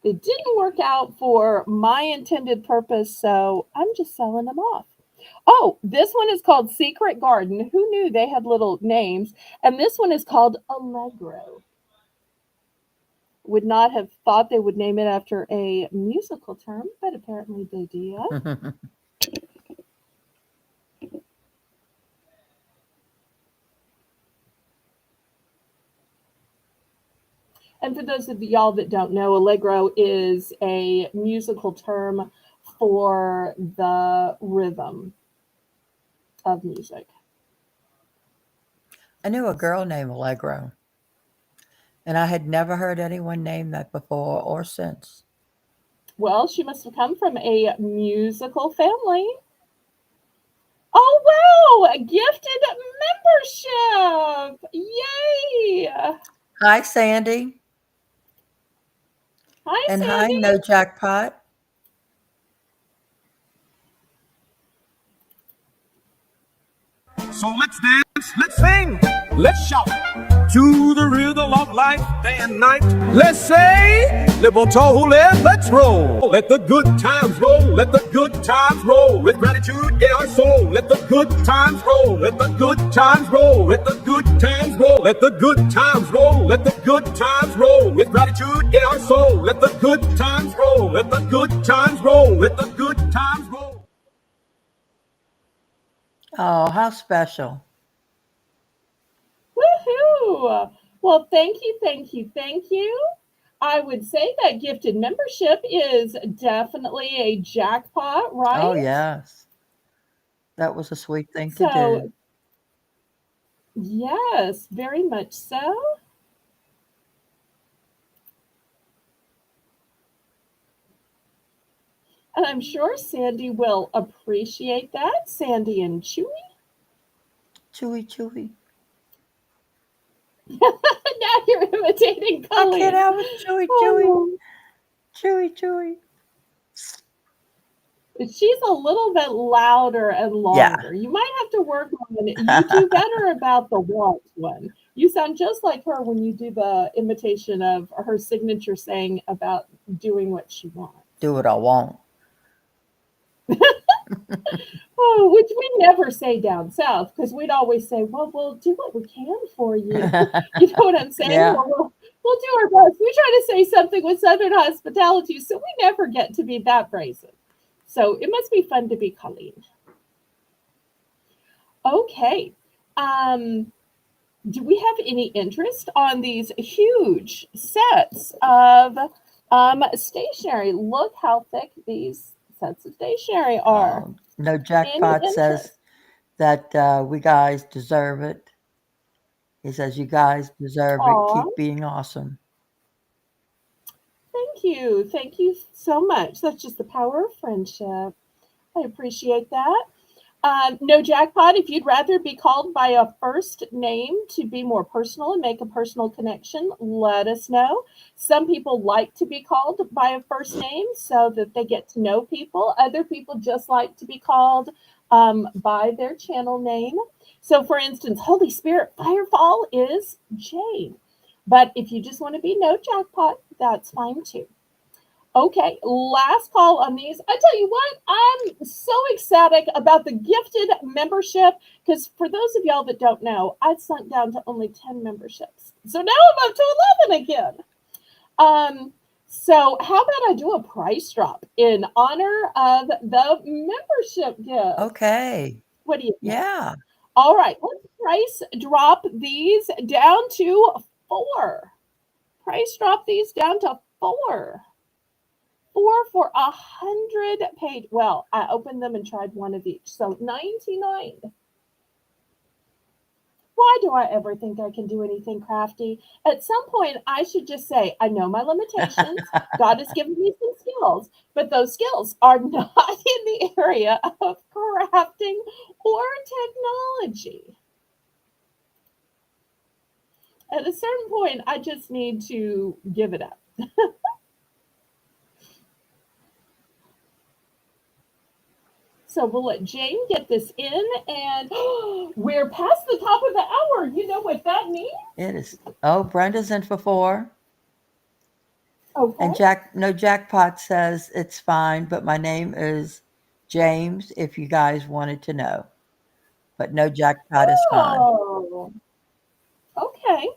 They didn't work out for my intended purpose, so I'm just selling them off. Oh, this one is called Secret Garden. Who knew they had little names? And this one is called Allegro. Would not have thought they would name it after a musical term, but apparently they did. And for those of y'all that don't know, Allegro is a musical term for the rhythm of music. I knew a girl named Allegro, and I had never heard anyone name that before or since. Well, she must have come from a musical family. Oh, wow! A gifted membership! Yay! Hi, Sandy. Hi, And hi, Sandy. No Jackpot. So let's dance, let's sing, let's shout to the rhythm of life day and night. Let's say, Liverpool, let's roll. Let the good times roll, let the good times roll. With gratitude in our soul, let the good times roll, let the good times roll, let the good times roll, let the good times roll, let the good times roll. With gratitude in our soul, let the good times roll, let the good times roll, let the good times roll. Oh, how special. Woohoo! Well, thank you, thank you, thank you. I would say that gifted membership is definitely a jackpot, right? Oh, yes. That was a sweet thing to So, do. yes, very much so. And I'm sure Sandy will appreciate that. Sandy and Chewy. Chewy, chewy. Now you're imitating I Colleen. can't help it. Chewy, chewy. Oh, Chewy, chewy. she's a little bit louder and Yeah. longer. You might have to work on it. You do better about the want one. You sound just like her when you do the imitation of her signature saying about doing what she wants. Do what I want. Oh, which we never say down south because we'd always say, well, we'll do what we can for you. You know what I'm saying? Yeah. Well, we'll do our best. We try to say something with Southern hospitality, so we never get to be that brazen. So it must be fun to be Colleen. Okay. Do we have any interest on these huge sets of stationery? Look how thick these sets of stationery are. No Any Jackpot says interest? that we guys deserve it. He says, you guys deserve it. Aw, Keep being awesome. thank you. Thank you so much. That's just the power of friendship. I appreciate that. No jackpot. If you'd rather be called by a first name to be more personal and make a personal connection, let us know. Some people like to be called by a first name so that they get to know people. Other people just like to be called by their channel name. So, for instance, Holy Spirit Firefall is Jane. But if you just want to be no jackpot, that's fine too. Okay, last call on these. I tell you what, I'm so ecstatic about the gifted membership because for those of y'all that don't know, I sunk down to only 10 memberships. So now I'm up to 11 again. So how about I do a price drop in honor of the membership gift? Okay. What do you think? Yeah. All right, let's price drop these down to 4. Price drop these down to 4. 4 for 100 page. Well, I opened them and tried one of each. So 99. Why do I ever think I can do anything crafty? At some point, I should just say, I know my limitations. God has given me some skills, but those skills are not in the area of crafting or technology. At a certain point, I just need to give it up. So we'll let Jane get this in, and we're past the top of the hour. You know what that means? It is. Oh, Brenda's in for 4. Okay. And no Jackpot says it's fine, but my name is James, if you guys wanted to know. But no Jackpot is fine. Oh, okay.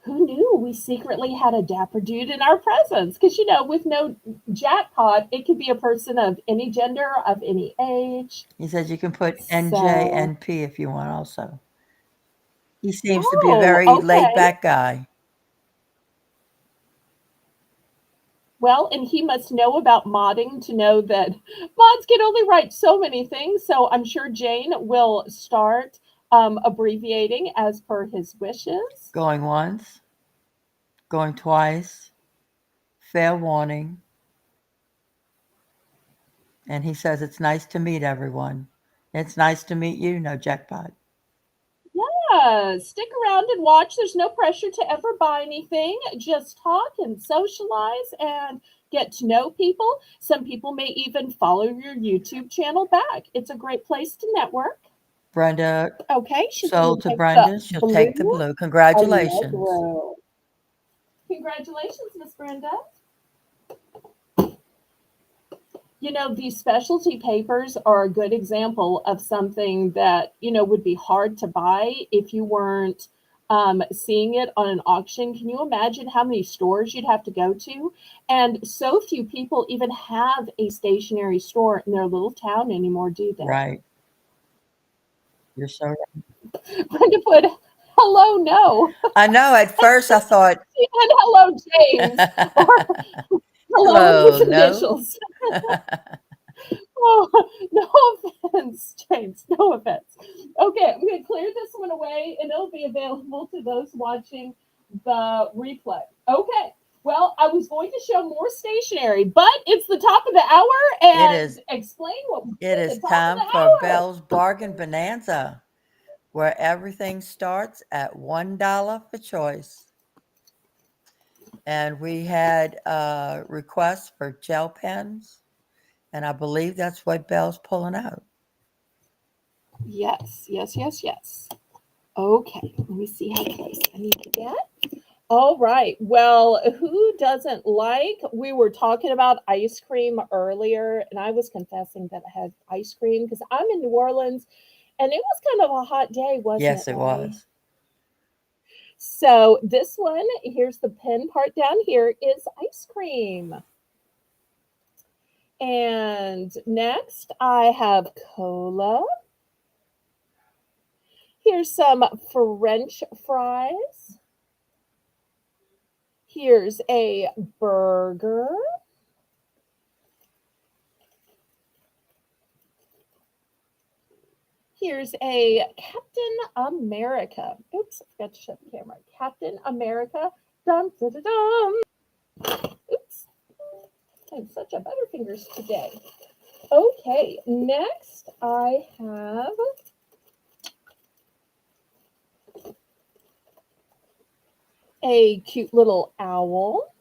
Who knew we secretly had a dapper dude in our presence? Because, with no jackpot, it could be a person of any gender, of any age. He says you can put NJ So, and P if you want also. He seems to be a oh, very laid okay. back guy. Well, and he must know about modding to know that mods can only write so many things. So I'm sure Jane will start abbreviating as per his wishes. Going once, going twice, fair warning. And he says it's nice to meet everyone. It's nice to meet you, no Jackpot. Yeah, stick around and watch. There's no pressure to ever buy anything. Just talk and socialize and get to know people. Some people may even follow your YouTube channel back. It's a great place to network. Brenda Okay, she's going sold to to take the Brenda. She'll take the blue blue. Congratulations. Allegro. Congratulations, Miss Brenda. These specialty papers are a good example of something that, would be hard to buy if you weren't seeing it on an auction. Can you imagine how many stores you'd have to go to? And so few people even have a stationery store in their little town anymore, do they? Right. You're so right. Brenda put, hello, no. I know. At first, I thought, She had hello, James, or hello in hello, with no. initials. Oh, no offense, James. No offense. Okay, I'm going to clear this one away and it'll be available to those watching the replay. Okay, well, I was going to show more stationery, but it's the top of the hour It and is. explain what we It did is at the top of time the for hour. Belle's Bargain Bonanza, where everything starts at $1 for choice. And we had requests for gel pens, and I believe that's what Belle's pulling out. Yes, yes, yes, yes. Okay, let me see how close I need to get. All right. Well, who doesn't like? We were talking about ice cream earlier, and I was confessing that I had ice cream because I'm in New Orleans, and it was kind of a hot day, wasn't Yes, it, it Bonnie? was. So this one, here's the pen part down here, is ice cream. And next, I have cola. Here's some French fries. Here's a burger. Here's a Captain America. Oops, I forgot to shut the camera. Captain America. Dum, da, da, dum. Oops. I have such a butterfingers today. Okay, next I have a cute little owl.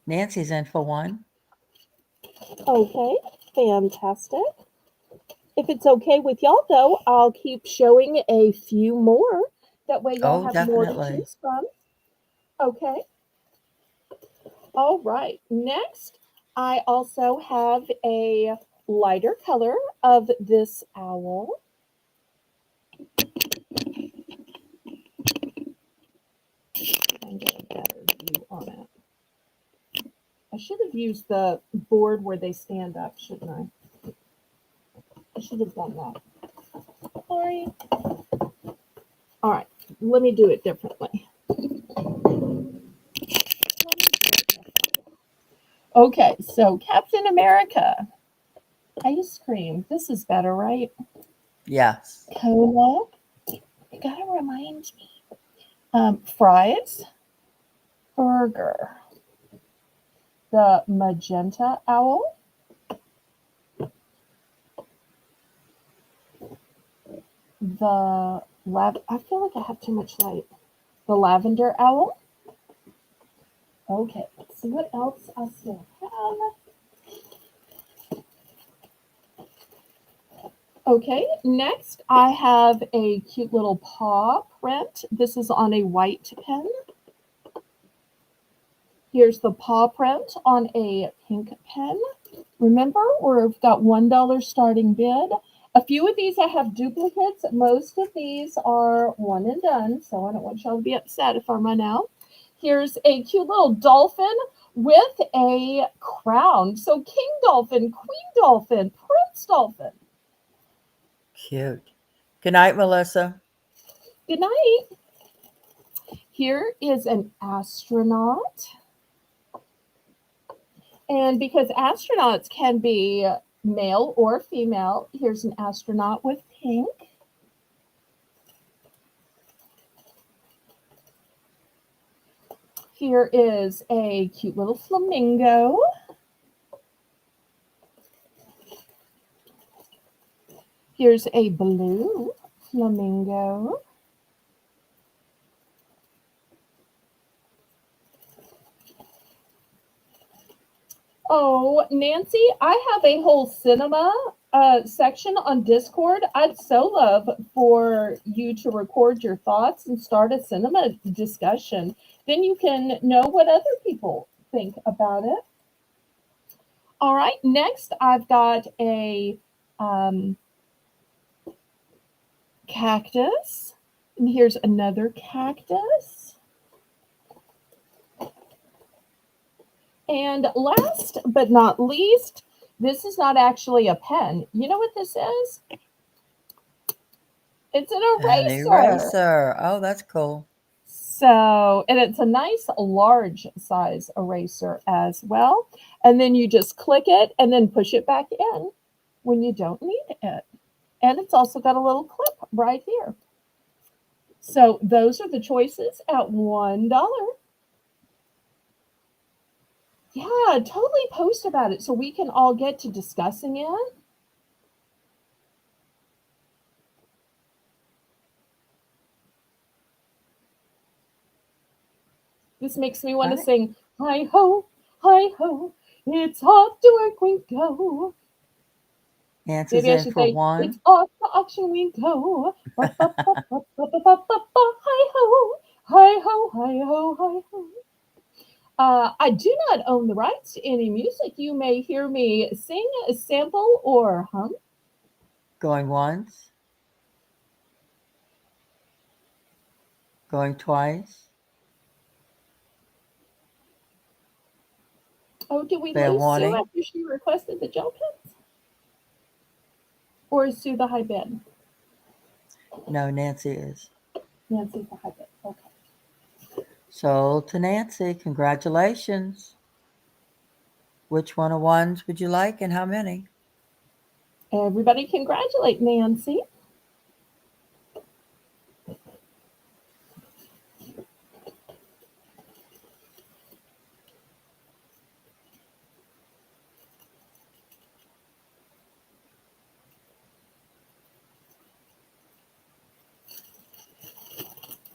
Nancy's in for one. Okay, fantastic. If it's okay with y'all, though, I'll keep showing a few more. That way, y'all Oh, have more to definitely. choose from. Okay. All right. Next, I also have a lighter color of this owl. And get a better view on it. I should have used the board where they stand up, shouldn't I? I should have done that. Sorry. All right. Let me do it differently. Okay, so Captain America, ice cream. This is better, right? Yes. Cola. You gotta remind me. Fries. Burger. The magenta owl. I feel like I have too much light. The lavender owl. Okay, let's see what else I still have. Okay, next I have a cute little paw print. This is on a white pen. Here's the paw print on a pink pen. Remember, we've got $1 starting bid. A few of these I have duplicates. Most of these are one and done, so I don't want y'all to be upset if I run out. Here's a cute little dolphin with a crown. So king dolphin, queen dolphin, prince dolphin. Cute. Good night, Melissa. Good night. Here is an astronaut. And because astronauts can be male or female, here's an astronaut with pink. Here is a cute little flamingo. Here's a blue flamingo. Oh, Nancy, I have a whole cinema section on Discord. I'd so love for you to record your thoughts and start a cinema discussion. Then you can know what other people think about it. All right, next I've got a cactus. And here's another cactus. And last but not least, this is not actually a pen. You know what this is? It's an An eraser. eraser. Oh, that's cool. So, and it's a nice large size eraser as well. And then you just click it and then push it back in when you don't need it. And it's also got a little clip right here. So those are the choices at $1. Yeah, totally post about it so we can all get to discussing it. This makes me want to sing, hi ho, it's off to work we go. Nancy's Maybe I in should for say, one. it's off to auction we go. Hi ho, hi ho, hi ho, hi ho. I do not own the rights to any music. You may hear me sing, sample, or hum. Going once. Going twice. Oh, did we Fair lose Sue warning. after she requested the gel pens? Or is Sue the high bid? No, Nancy is. Nancy's the high bid. Okay. Sold to Nancy. Congratulations. Which one of ones would you like and how many? Everybody congratulate Nancy.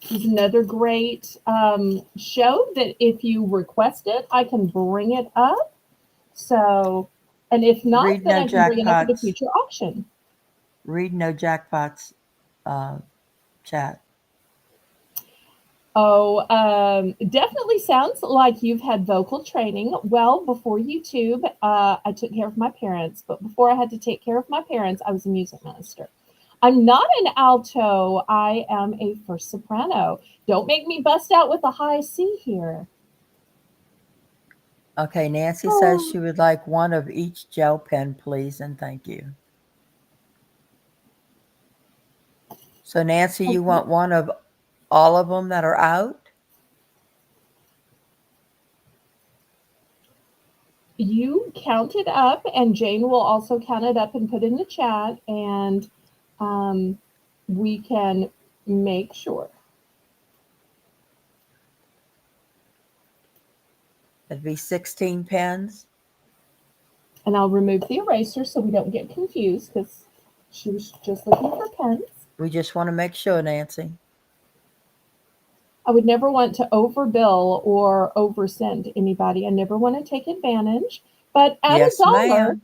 Is another great show that if you request it, I can bring it up. So, and if not, Read then no I can bring it up at a jackpots. future auction. Read no jackpots chat. Oh, definitely sounds like you've had vocal training. Well, before YouTube, I took care of my parents, but before I had to take care of my parents, I was a music minister. I'm not an alto. I am a first soprano. Don't make me bust out with a high C here. Okay, Nancy says she would like one of each gel pen, please, and thank you. So, Nancy, you want one of all of them that are out? you count it up, and Jane will also count it up and put in the chat, and um, we can make sure. It'd be 16 pens. And I'll remove the eraser so we don't get confused because she was just looking for pens. We just want to make sure, Nancy. I would never want to overbill or oversend anybody. I never want to take advantage. But at Yes, $1, ma'am.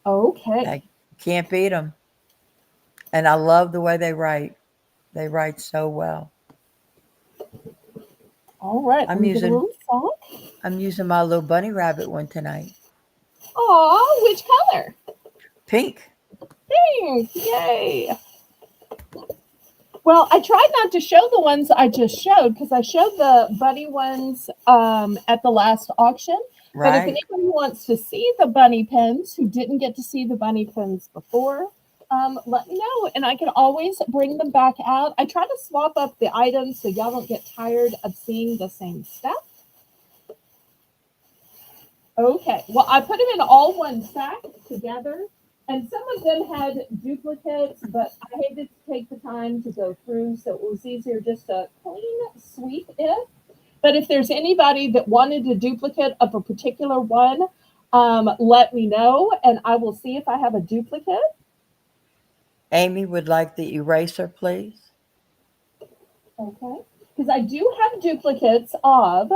okay. I can't beat them. And I love the way they write. They write so well. All right, let I'm me get a using little salt. my little bunny rabbit one tonight. Aw, which color? Pink. Pink, yay. Well, I tried not to show the ones I just showed because I showed the bunny ones at the last auction. But if Right. anybody wants to see the bunny pins who didn't get to see the bunny pins before, let me know, and I can always bring them back out. I try to swap up the items so y'all don't get tired of seeing the same stuff. Okay, well, I put them in all one sack together, and some of them had duplicates, but I hated to take the time to go through, so it was easier just to clean sweep it. But if there's anybody that wanted a duplicate of a particular one, let me know, and I will see if I have a duplicate. Amy would like the eraser, please. Okay, because I do have duplicates of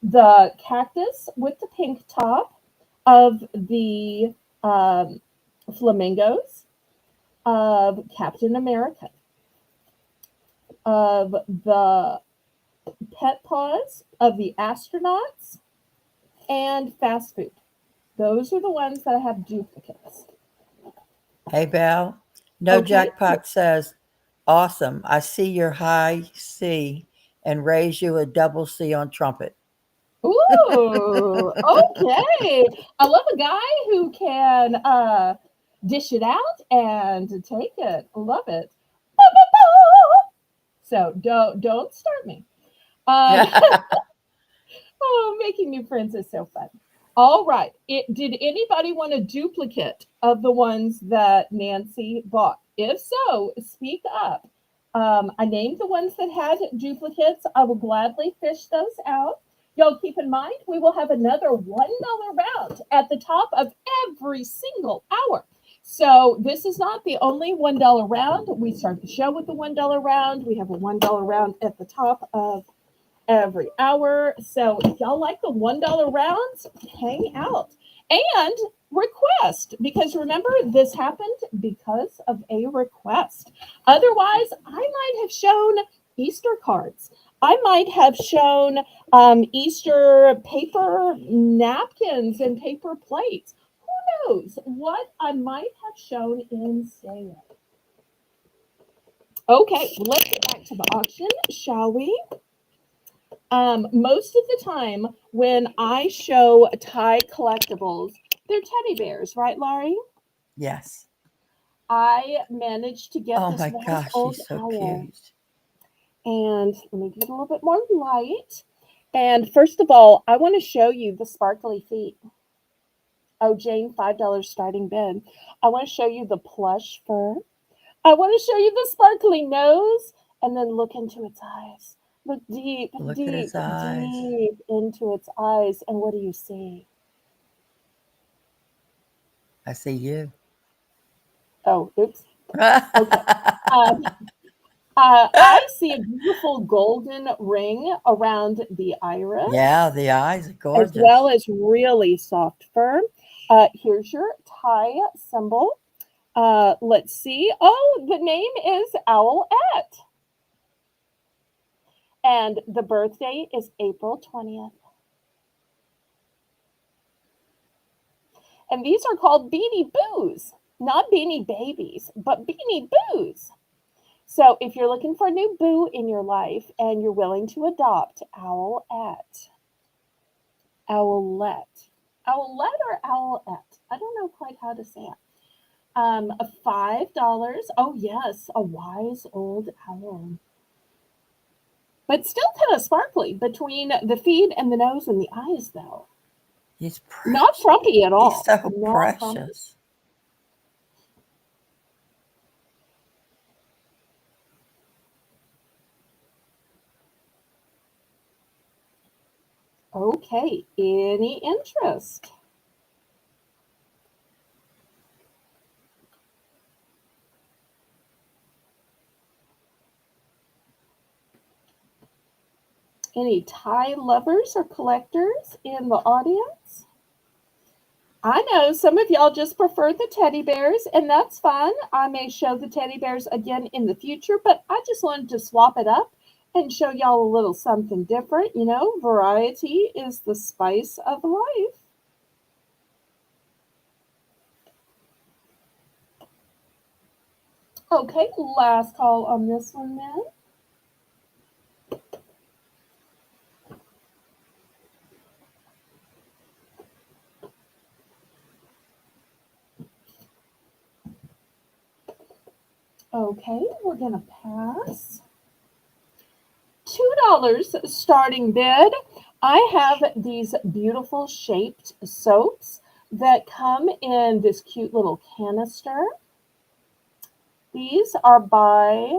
the cactus with the pink top, of the flamingos, of Captain America, of the pet paws, of the astronauts, and fast food. Those are the ones that I have duplicates. Hey, Belle. No Okay. Jackpot says, awesome. I see your high C and raise you a double C on trumpet. Ooh, okay. I love a guy who can dish it out and take it. Love it. So don't start me. Um, oh, making new friends is so fun. All right. Did anybody want a duplicate of the ones that Nancy bought? If so, speak up. I named the ones that had duplicates. I will gladly fish those out. Y'all keep in mind, we will have another $1 round at the top of every single hour. So this is not the only $1 round. We start the show with the $1 round. We have a $1 round at the top of every hour. So if y'all like the $1 rounds, hang out and request, because remember, this happened because of a request. Otherwise, I might have shown Easter cards. I might have shown Easter paper napkins and paper plates. Who knows what I might have shown instead? Okay, let's get back to the auction, shall we? Most of the time when I show Thai collectibles, they're teddy bears, right, Laurie? Yes. I managed to get Oh this my wise gosh, old she's so owl. cute. And let me get a little bit more light. And first of all, I want to show you the sparkly feet. Oh, Jane, $5 starting bid. I want to show you the plush fur. I want to show you the sparkly nose, and then look into its eyes. Look deep, Look at deep, his eyes. deep into its eyes. And what do you see? I see you. Oh, oops. Okay. Um, I see a beautiful golden ring around the iris, Yeah, the eyes are as gorgeous. well as really soft fur. Here's your Thai symbol. Let's see. Oh, the name is Owlette. And the birthday is April 20th. And these are called Beanie Boos, not Beanie Babies, but Beanie Boos. So if you're looking for a new boo in your life and you're willing to adopt, Owlette. Owlette. Owlette or Owlette? I don't know quite how to say it. $5. Oh, yes, a wise old owl. but still kind of sparkly between the feet and the nose and the eyes, though. He's Not precious. frumpy at all. He's so Not frumpy. precious. Okay, any interest? Any tie lovers or collectors in the audience? I know some of y'all just prefer the teddy bears, and that's fine. I may show the teddy bears again in the future, but I just wanted to swap it up and show y'all a little something different. You know, variety is the spice of life. Okay, last call on this one then. Okay, we're going to pass. $2 starting bid. I have these beautiful shaped soaps that come in this cute little canister. These are by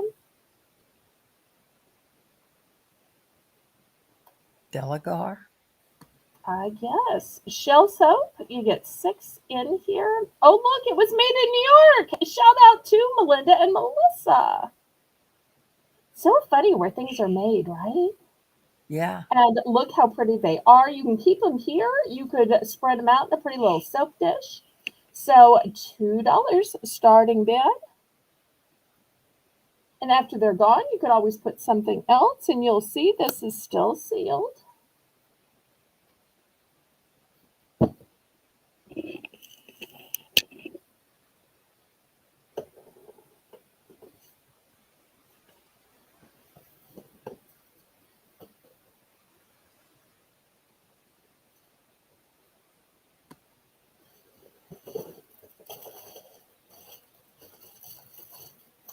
Delagar. I guess Shell Soap. You get 6 in here. Oh, look, it was made in New York. Shout out to Melinda and Melissa. So funny where things are made, right? Yeah. And look how pretty they are. You can keep them here. You could spread them out in a pretty little soap dish. So $2 starting bid. And after they're gone, you could always put something else, and you'll see this is still sealed.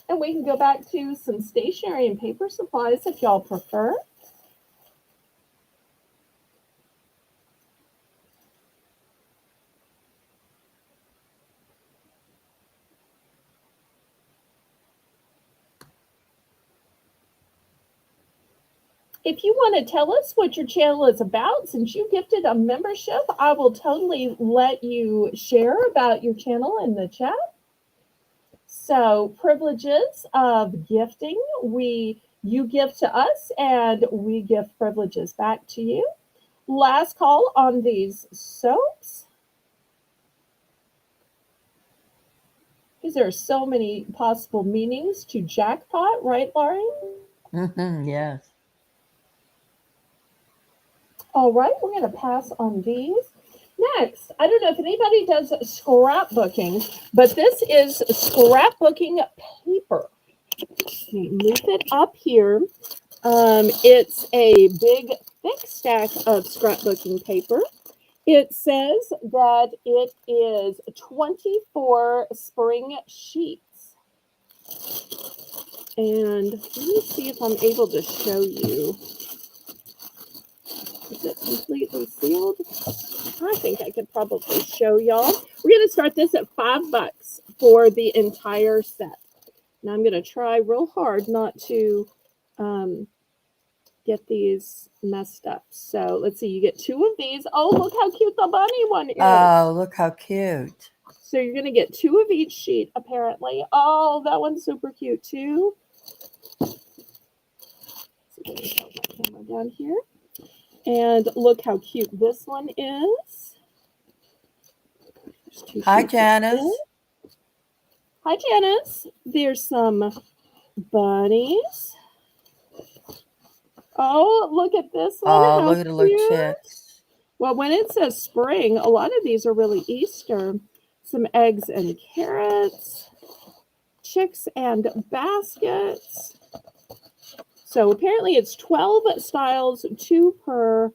And we can go back to some stationery and paper supplies if y'all prefer. If you want to tell us what your channel is about, since you gifted a membership, I will totally let you share about your channel in the chat. So, privileges of gifting, you give to us and we give privileges back to you. Last call on these soaps. Because there are so many possible meanings to jackpot, right, Laurie? Yes. All right, we're going to pass on these. Next, I don't know if anybody does scrapbooking, but this is scrapbooking paper. Let me move it up here. It's a big, thick stack of scrapbooking paper. It says that it is 24 spring sheets. And let me see if I'm able to show you. Is it completely sealed? I think I could probably show y'all. We're going to start this at $5 for the entire set. Now I'm going to try real hard not to get these messed up. So let's see, you get 2 of these. Oh, look how cute the bunny one is. Oh, look how cute. So you're going to get 2 of each sheet, apparently. Oh, that one's super cute, too. So let me put my camera down here. And look how cute this one is. Hi, Janice. Hi, Janice. There's some bunnies. Oh, look at this one. Oh, look at the little chicks. Well, when it says spring, a lot of these are really Easter. Some eggs and carrots, chicks and baskets. So apparently it's 12 styles, 2 per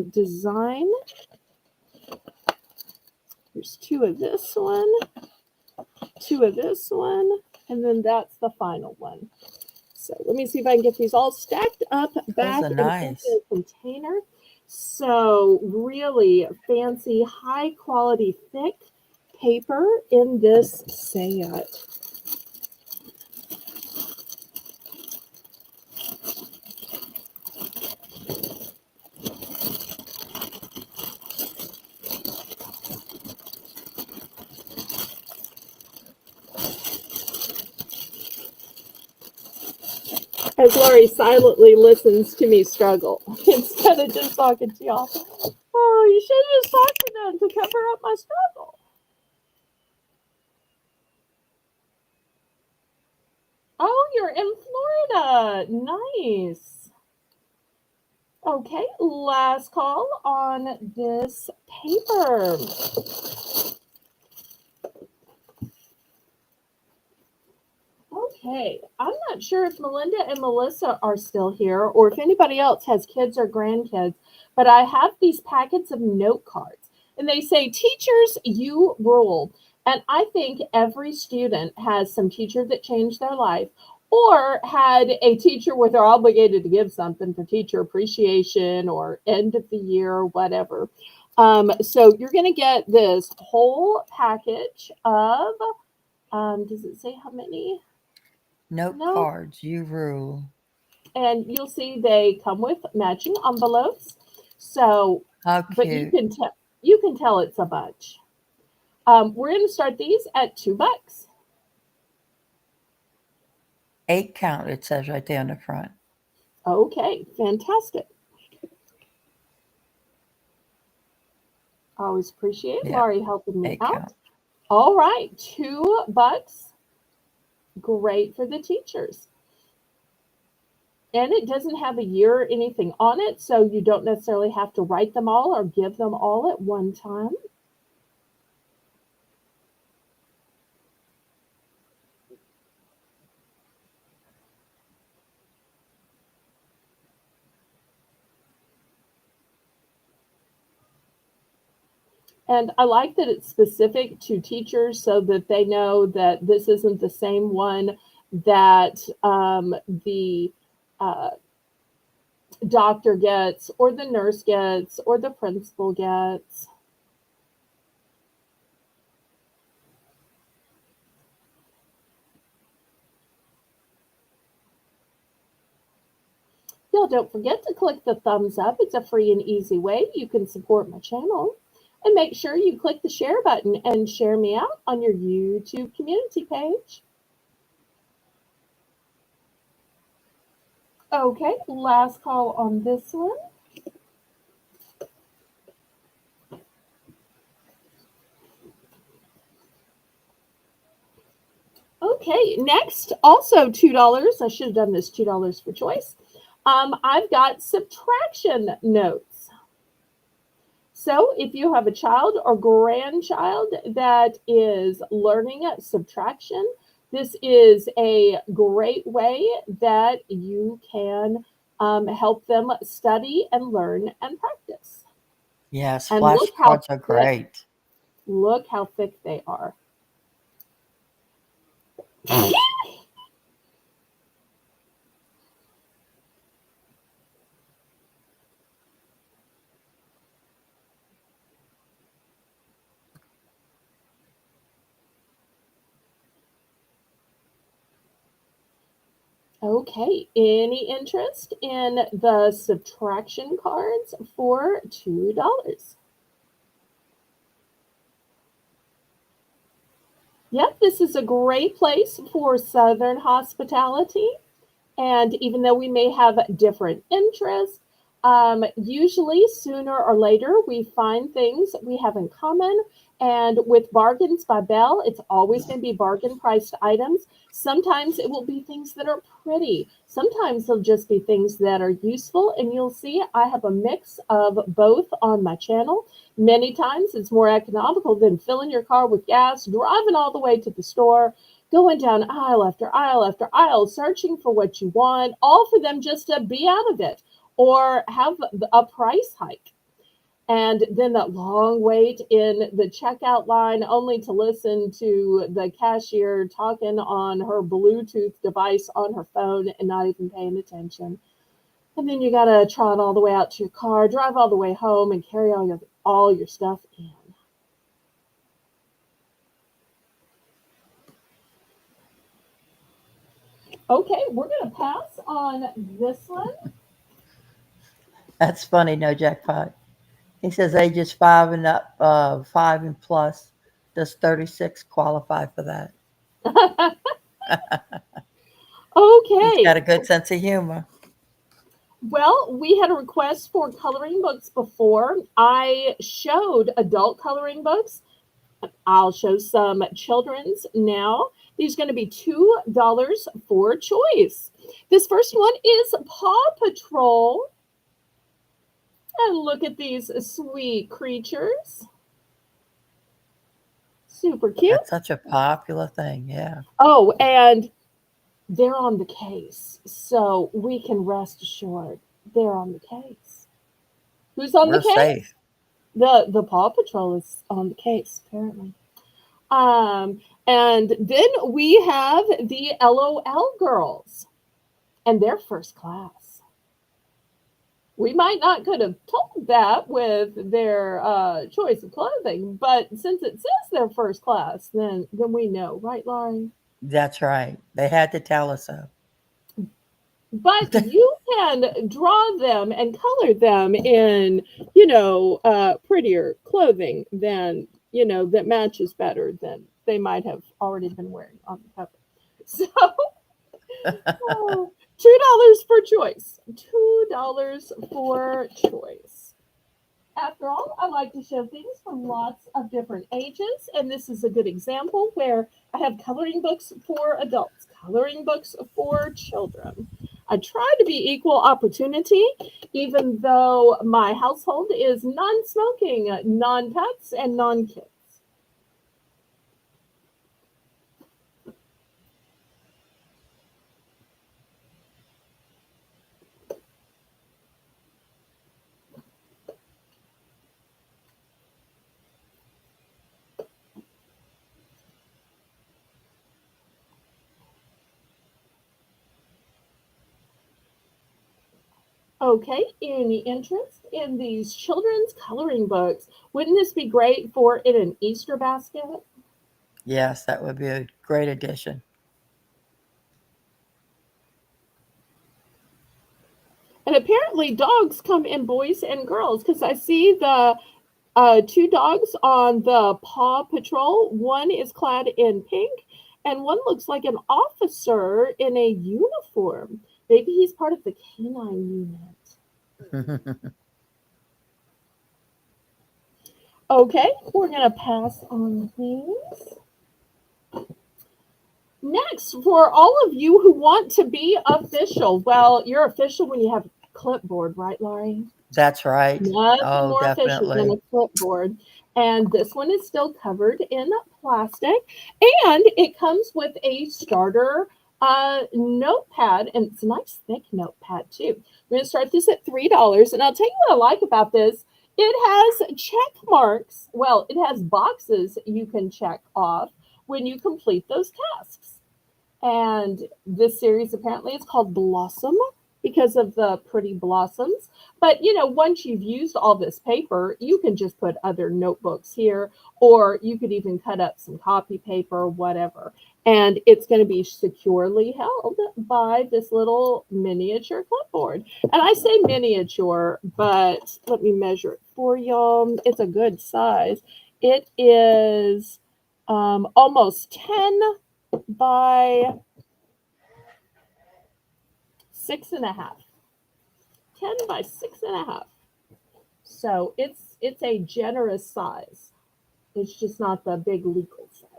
design. There's 2 of this one, 2 of this one, and then that's the final one. So let me see if I can get these all stacked up back Those are into nice. the container. So really fancy, high quality, thick paper in this set. As Lori silently listens to me struggle instead of just talking to y'all. Oh, you should have just talked to them to cover up my struggle. Oh, you're in Florida. Nice. Okay, last call on this paper. Okay, I'm not sure if Melinda and Melissa are still here or if anybody else has kids or grandkids, but I have these packets of note cards and they say, Teachers, you rule. And I think every student has some teacher that changed their life or had a teacher where they're obligated to give something for teacher appreciation or end of the year or whatever. So you're going to get this whole package of, does it say how many? Note No. cards, you rule. And you'll see they come with matching envelopes. So, How but you cute. can tell it's a bunch. We're going to start these at $2. 8 count, it says right there on the front. Okay, fantastic. Always appreciate Yeah, Laurie helping me 8 out. count. All right, $2. Great for the teachers. And it doesn't have a year or anything on it, so you don't necessarily have to write them all or give them all at one time. And I like that it's specific to teachers so that they know that this isn't the same one that the uh, doctor gets, or the nurse gets, or the principal gets. Y'all don't forget to click the thumbs up. It's a free and easy way you can support my channel. And make sure you click the share button and share me out on your YouTube community page. Okay, last call on this one. Okay, next, also $2. I should have done this $2 for choice. I've got subtraction notes. So if you have a child or grandchild that is learning subtraction, this is a great way that you can help them study and learn and practice. Yes, And flashcards are great. look how thick they are. Okay, any interest in the subtraction cards for $2? Yep, this is a great place for Southern hospitality. And even though we may have different interests, usually sooner or later we find things we have in common. And with Bargains by Belle, it's always going to be bargain priced items. Sometimes it will be things that are pretty. Sometimes they'll just be things that are useful. And you'll see I have a mix of both on my channel. Many times it's more economical than filling your car with gas, driving all the way to the store, going down aisle after aisle after aisle, searching for what you want, all for them just to be out of it or have a price hike. And then that long wait in the checkout line only to listen to the cashier talking on her Bluetooth device on her phone and not even paying attention. And then you gotta trot all the way out to your car, drive all the way home, and carry all your stuff in. Okay, we're gonna pass on this one. That's funny, no jackpot. He says ages 5 and up, 5 and plus. Does 36 qualify for that? He's Okay, got a good sense of humor. well, we had a request for coloring books before. I showed adult coloring books. I'll show some children's now. These are going to be $2 for choice. This first one is Paw Patrol. And look at these sweet creatures. Super cute. That's such a popular thing. Yeah. Oh, and they're on the case. So we can rest assured they're on the case. Who's on the We're case? safe. The Paw Patrol is on the case, apparently. And then we have the LOL girls, and they're first class. We might not could have told that with their choice of clothing, but since it says they're first class, then we know, right, Laurie? That's right. They had to tell us so. But you can draw them and color them in, prettier clothing than, that matches better than they might have already been wearing on the cover. So, $2 for choice. $2 for choice. After all, I like to show things from lots of different ages, and this is a good example where I have coloring books for adults, coloring books for children. I try to be equal opportunity, even though my household is non smoking, non pets, and non kids. Okay, any interest in these children's coloring books? Wouldn't this be great for in an Easter basket? Yes, that would be a great addition. And apparently, dogs come in boys and girls because I see the two dogs on the Paw Patrol. One is clad in pink, and one looks like an officer in a uniform. Maybe he's part of the canine unit. Okay, we're going to pass on these. Next, for all of you who want to be official, well, you're official when you have a clipboard, right, Laurie? That's right. Nothing Oh, more efficient than definitely. a clipboard. And this one is still covered in plastic. And it comes with a starter notepad. And it's a nice thick notepad, too. We're going to start this at $3. And I'll tell you what I like about this. It has check marks. Well, it has boxes you can check off when you complete those tasks. And this series apparently is called Blossom because of the pretty blossoms. But once you've used all this paper, you can just put other notebooks here, or you could even cut up some copy paper, whatever. And it's going to be securely held by this little miniature clipboard. And I say miniature, but let me measure it for y'all. It's a good size. It is almost 10 by 6.5. 10 by 6.5. So it's a generous size. It's just not the big legal size.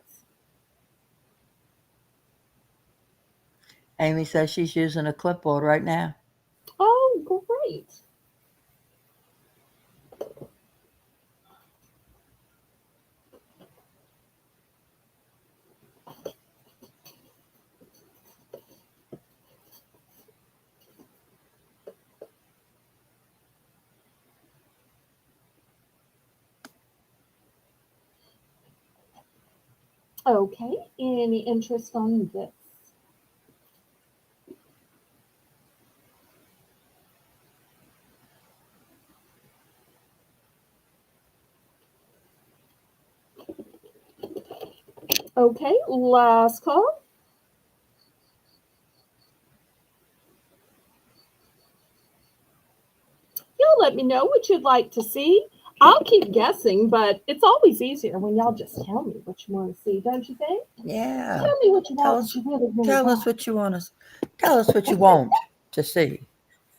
Amy says she's using a clipboard right now. Oh, great. Okay, any interest on this? Okay, last call. Y'all let me know what you'd like to see. I'll keep guessing, but it's always easier when y'all just tell me what you want to see, don't you think? Yeah. Tell me what you Tell want, us what you really, really tell us want. what you want us tell us what you want to see.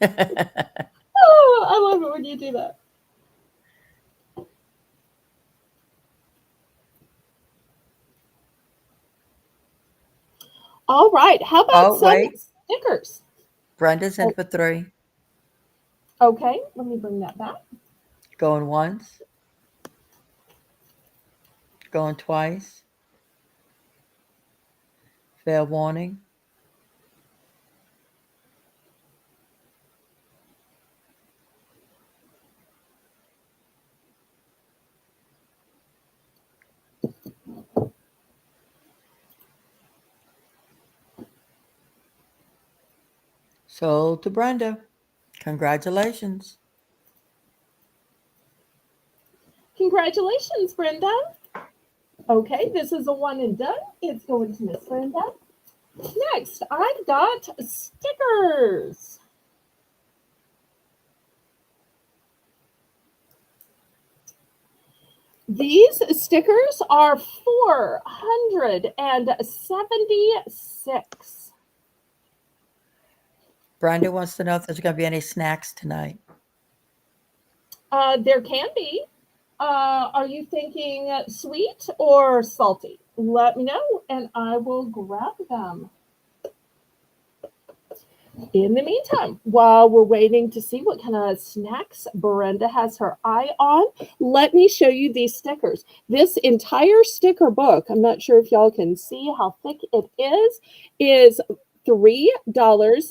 Oh, I love it when you do that. All right, how about Oh, some wait. stickers? Brenda's in Oh, for 3. okay, let me bring that back. Going once, going twice. Fair warning. Sold to Brenda. Congratulations. Congratulations, Brenda. Okay, this is a one and done. It's going to Miss Brenda. Next, I've got stickers. These stickers are 476. Brenda wants to know if there's going to be any snacks tonight. There can be. Are you thinking sweet or salty? Let me know and I will grab them. In the meantime, while we're waiting to see what kind of snacks Brenda has her eye on, let me show you these stickers. This entire sticker book, I'm not sure if y'all can see how thick it is $3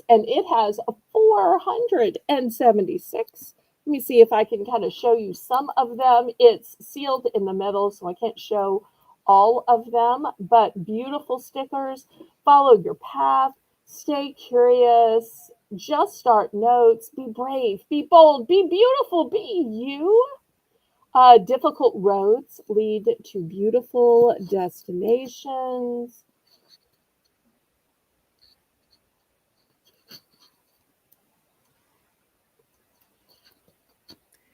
and it has 476. Let me see if I can kind of show you some of them. It's sealed in the middle, so I can't show all of them, but beautiful stickers. Follow your path. Stay curious. Just start notes. Be brave. Be bold. Be beautiful. Be you. Difficult roads lead to beautiful destinations.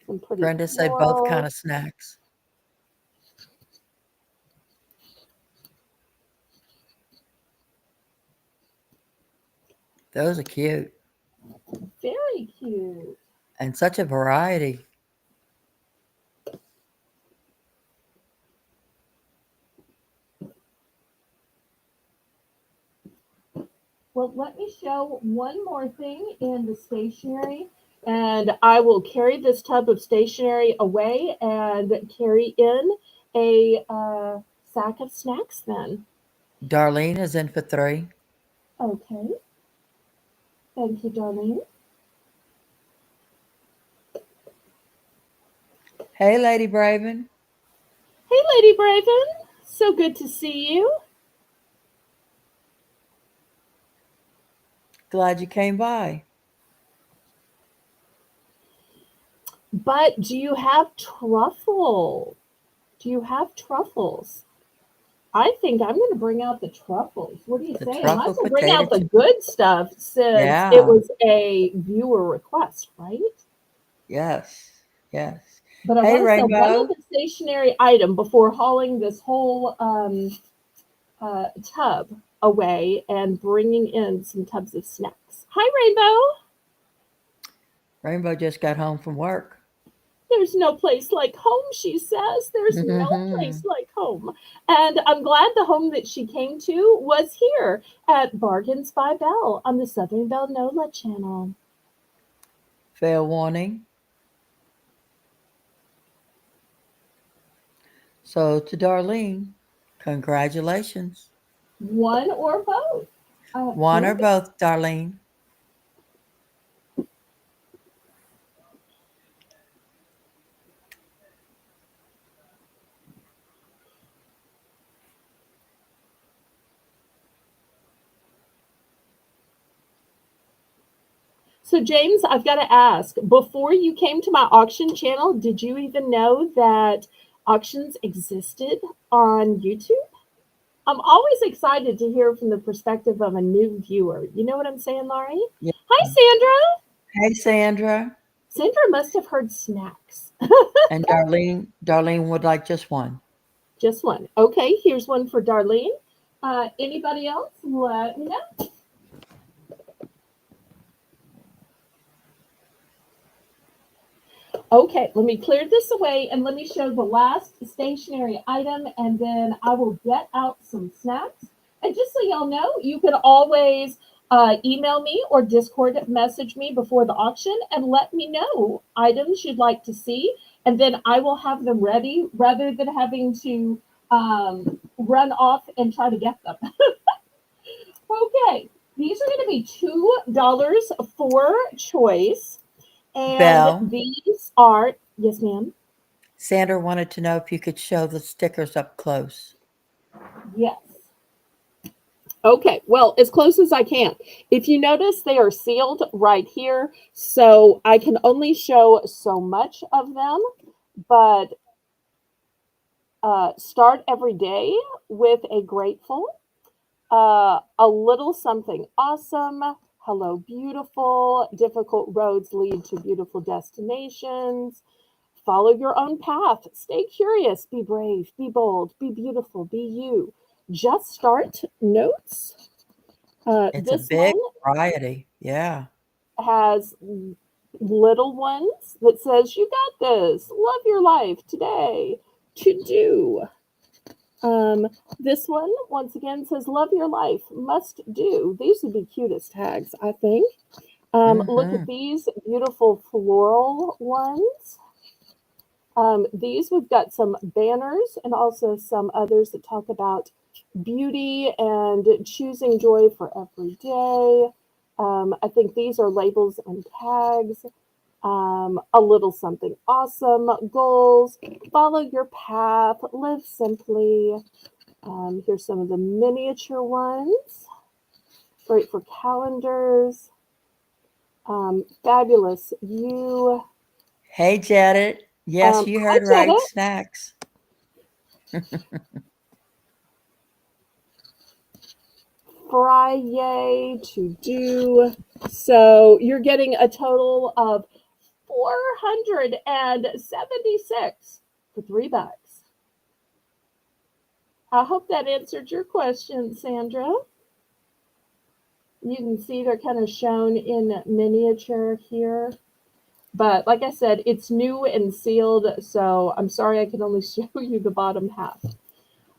Some pretty Brenda say both kind floral. of snacks. Those are cute. Very cute. And such a variety. Well, let me show one more thing in the stationery, and I will carry this tub of stationery away and carry in a sack of snacks then. Darlene is in for 3. Okay. Thank you, Darlene. Hey, Lady Braven. Hey, Lady Braven. So good to see you. Glad you came by. But do you have truffle? Do you have truffles? I think I'm going to bring out the truffles. What do you The say? I might truffle as well bring potato out the chip. good stuff since it Yeah. was a viewer request, right? Yes. Yes. But I Hey, want to sell one Rainbow. other stationary item before hauling this whole tub away and bringing in some tubs of snacks. Hi, Rainbow. Rainbow just got home from work. There's no place like home, she says. There's no place like home. And I'm glad the home that she came to was here at Bargains by Belle on the Southern Belle NOLA channel. Fair warning. So to Darlene, congratulations. One or both. One or Maybe. both, Darlene. So, James, I've got to ask, before you came to my auction channel, did you even know that auctions existed on YouTube? I'm always excited to hear from the perspective of a new viewer. You know what I'm saying, Laurie? Yeah. Hi, Sandra. Hey, Sandra. Sandra must have heard snacks. And Darlene would like just one. Just one. Okay, here's one for Darlene. Anybody else? Let me know. Okay, let me clear this away and let me show the last stationary item, and then I will get out some snacks. And just so y'all know, you can always email me or Discord message me before the auction and let me know items you'd like to see, and then I will have them ready rather than having to run off and try to get them. Okay, these are going to be $2 for choice. And Belle, these are, yes, ma'am. Sandra wanted to know if you could show the stickers up close. Yes. Okay, well, as close as I can. If you notice, they are sealed right here, so I can only show so much of them, but start every day with a grateful, a little something awesome, hello, beautiful, difficult roads lead to beautiful destinations. Follow your own path. Stay curious. Be brave. Be bold. Be beautiful. Be you. Just start notes. It's a This big one variety. Yeah. has little ones that says, "You got this. Love your life today. To do." This one once again says, "Love your life. Must do." These would be cutest tags, I think. Look Mm-hmm. at these beautiful floral ones. These we've got some banners and also some others that talk about beauty and choosing joy for every day. I think these are labels and tags. A little something awesome, goals, follow your path, live simply. Here's some of the miniature ones, great for calendars. Fabulous you. Hey, Janet. Yes, you Hi, heard right. Jetta. Snacks. Friday to do. So you're getting a total of 476 for $3. I hope that answered your question, Sandra. You can see they're kind of shown in miniature here. But like I said, it's new and sealed, so I'm sorry I can only show you the bottom half.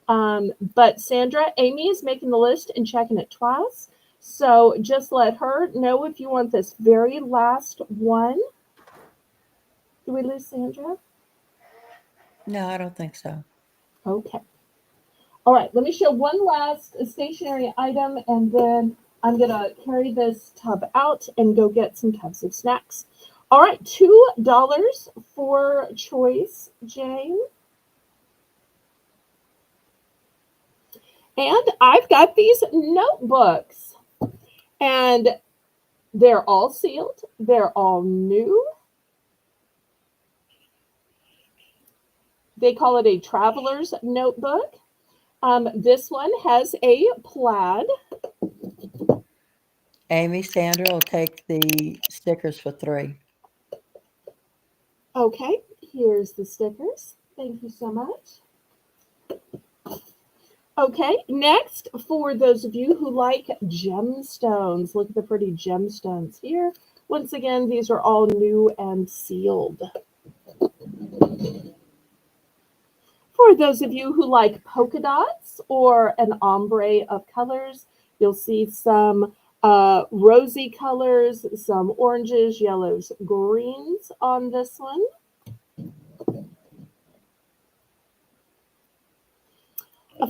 But Sandra, Amy is making the list and checking it twice. So just let her know if you want this very last one. Do we lose Sandra? No, I don't think so. Okay. All right, let me show one last stationary item, and then I'm going to carry this tub out and go get some tubs of snacks. All right, $2 for choice, Jane. And I've got these notebooks, and they're all sealed. They're all new. They call it a traveler's notebook. This one has a plaid. Amy, Sandra will take the stickers for $3. Okay, here's the stickers. Thank you so much. Okay, next, for those of you who like gemstones, look at the pretty gemstones here. Once again, these are all new and sealed. For those of you who like polka dots or an ombre of colors, you'll see some rosy colors, some oranges, yellows, greens on this one.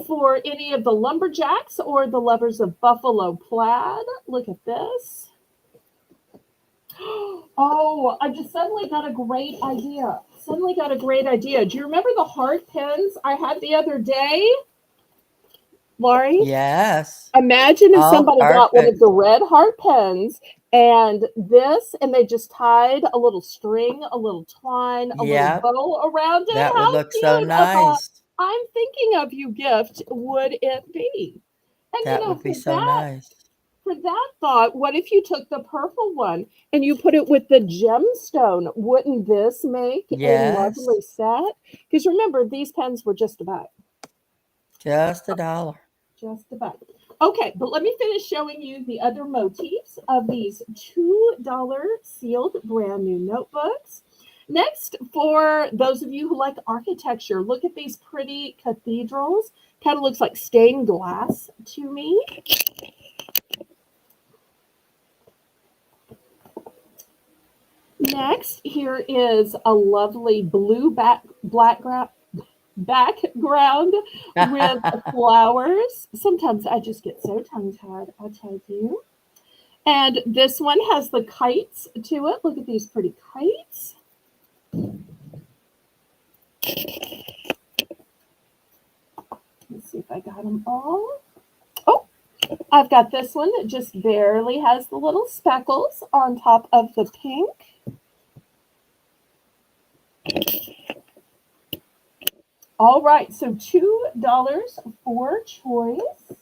For any of the lumberjacks or the lovers of buffalo plaid, look at this. Oh, I just suddenly got a great idea. Do you remember the heart pins I had the other day? Laurie, Yes. imagine if Oh, somebody got one of perfect. the red heart pens and this, and they just tied a little string, a little twine, a little Yep. bow around it. That would How look so cute of a nice. I'm thinking of you gift would it be? And That would be so nice. for that thought, what if you took the purple one and you put it with the gemstone? Wouldn't this make a lovely Yes. set? Because remember, these pens were just about. Just $1. Just about. Okay, but let me finish showing you the other motifs of these $2 sealed brand new notebooks. Next, for those of you who like architecture, look at these pretty cathedrals. Kind of looks like stained glass to me. Next, here is a lovely blue background with flowers. Sometimes I just get so tongue-tied, I'll tell you. And this one has the kites to it. Look at these pretty kites. Let's see if I got them all. Oh, I've got this one that just barely has the little speckles on top of the pink. All right, so $2 for choice.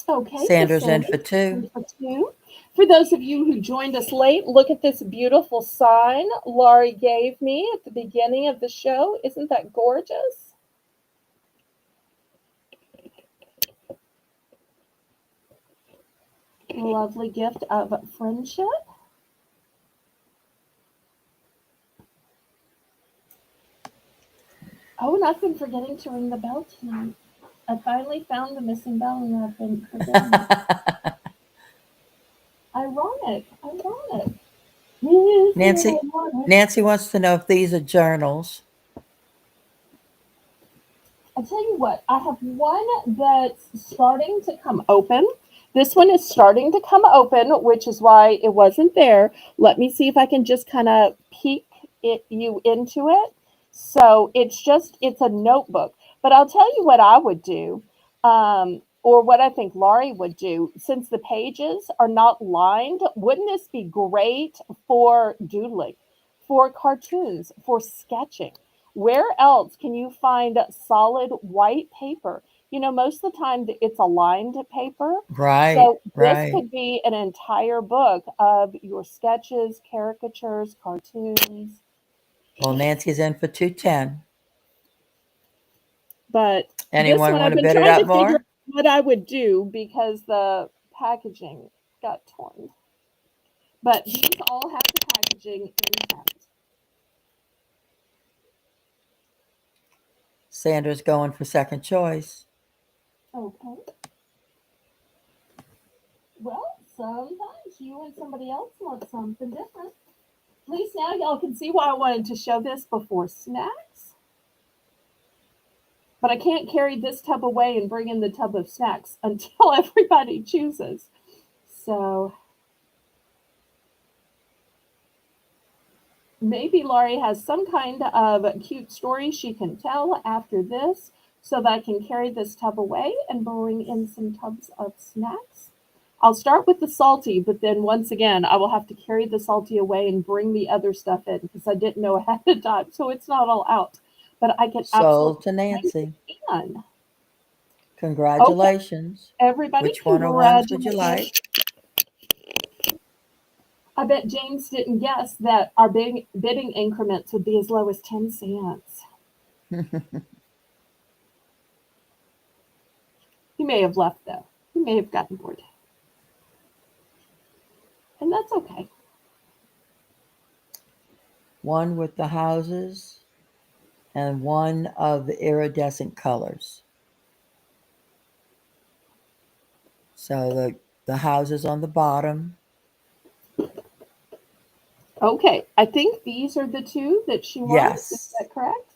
Okay, so Sanders in for Sanders two. in for two. For those of you who joined us late, look at this beautiful sign Laurie gave me at the beginning of the show. Isn't that gorgeous? Lovely gift of friendship. Oh, and I've been forgetting to ring the bell tonight. I finally found the missing bell and I've been forgetting it. Ironic, ironic. Isn't it Nancy ironic? Nancy wants to know if these are journals. I tell you what, I have one that's starting to come open. This one is starting to come open, which is why it wasn't there. Let me see if I can just kind of peek you into it. So it's a notebook. But I'll tell you what I would do, or what I think Laurie would do. Since the pages are not lined, wouldn't this be great for doodling, for cartoons, for sketching? Where else can you find solid white paper? You know, most of the time it's a lined paper. Right, So this right. could be an entire book of your sketches, caricatures, cartoons. Well, Nancy's in for 210. But this Anyone one, want I've to been bid it trying up to figure more? out what I would do because the packaging got torn. But these all have the packaging intact. Sanders going for second choice. Okay. Well, sometimes you and somebody else want something different. At least now y'all can see why I wanted to show this before snacks. But I can't carry this tub away and bring in the tub of snacks until everybody chooses. So maybe Laurie has some kind of cute story she can tell after this so that I can carry this tub away and bring in some tubs of snacks. I'll start with the salty, but then once again, I will have to carry the salty away and bring the other stuff in because I didn't know ahead of time. So it's not all out. But I can Sold absolutely to Nancy. can. Okay, Congratulations. everybody, Which one of ones would you congratulations. like? I bet James didn't guess that our bidding increments would be as low as 10 cents. He may have left, though. He may have gotten bored. And that's okay. One with the houses and one of the iridescent colors. So the houses on the bottom. Okay, I think these are the two that she wants. Is Yes. that correct?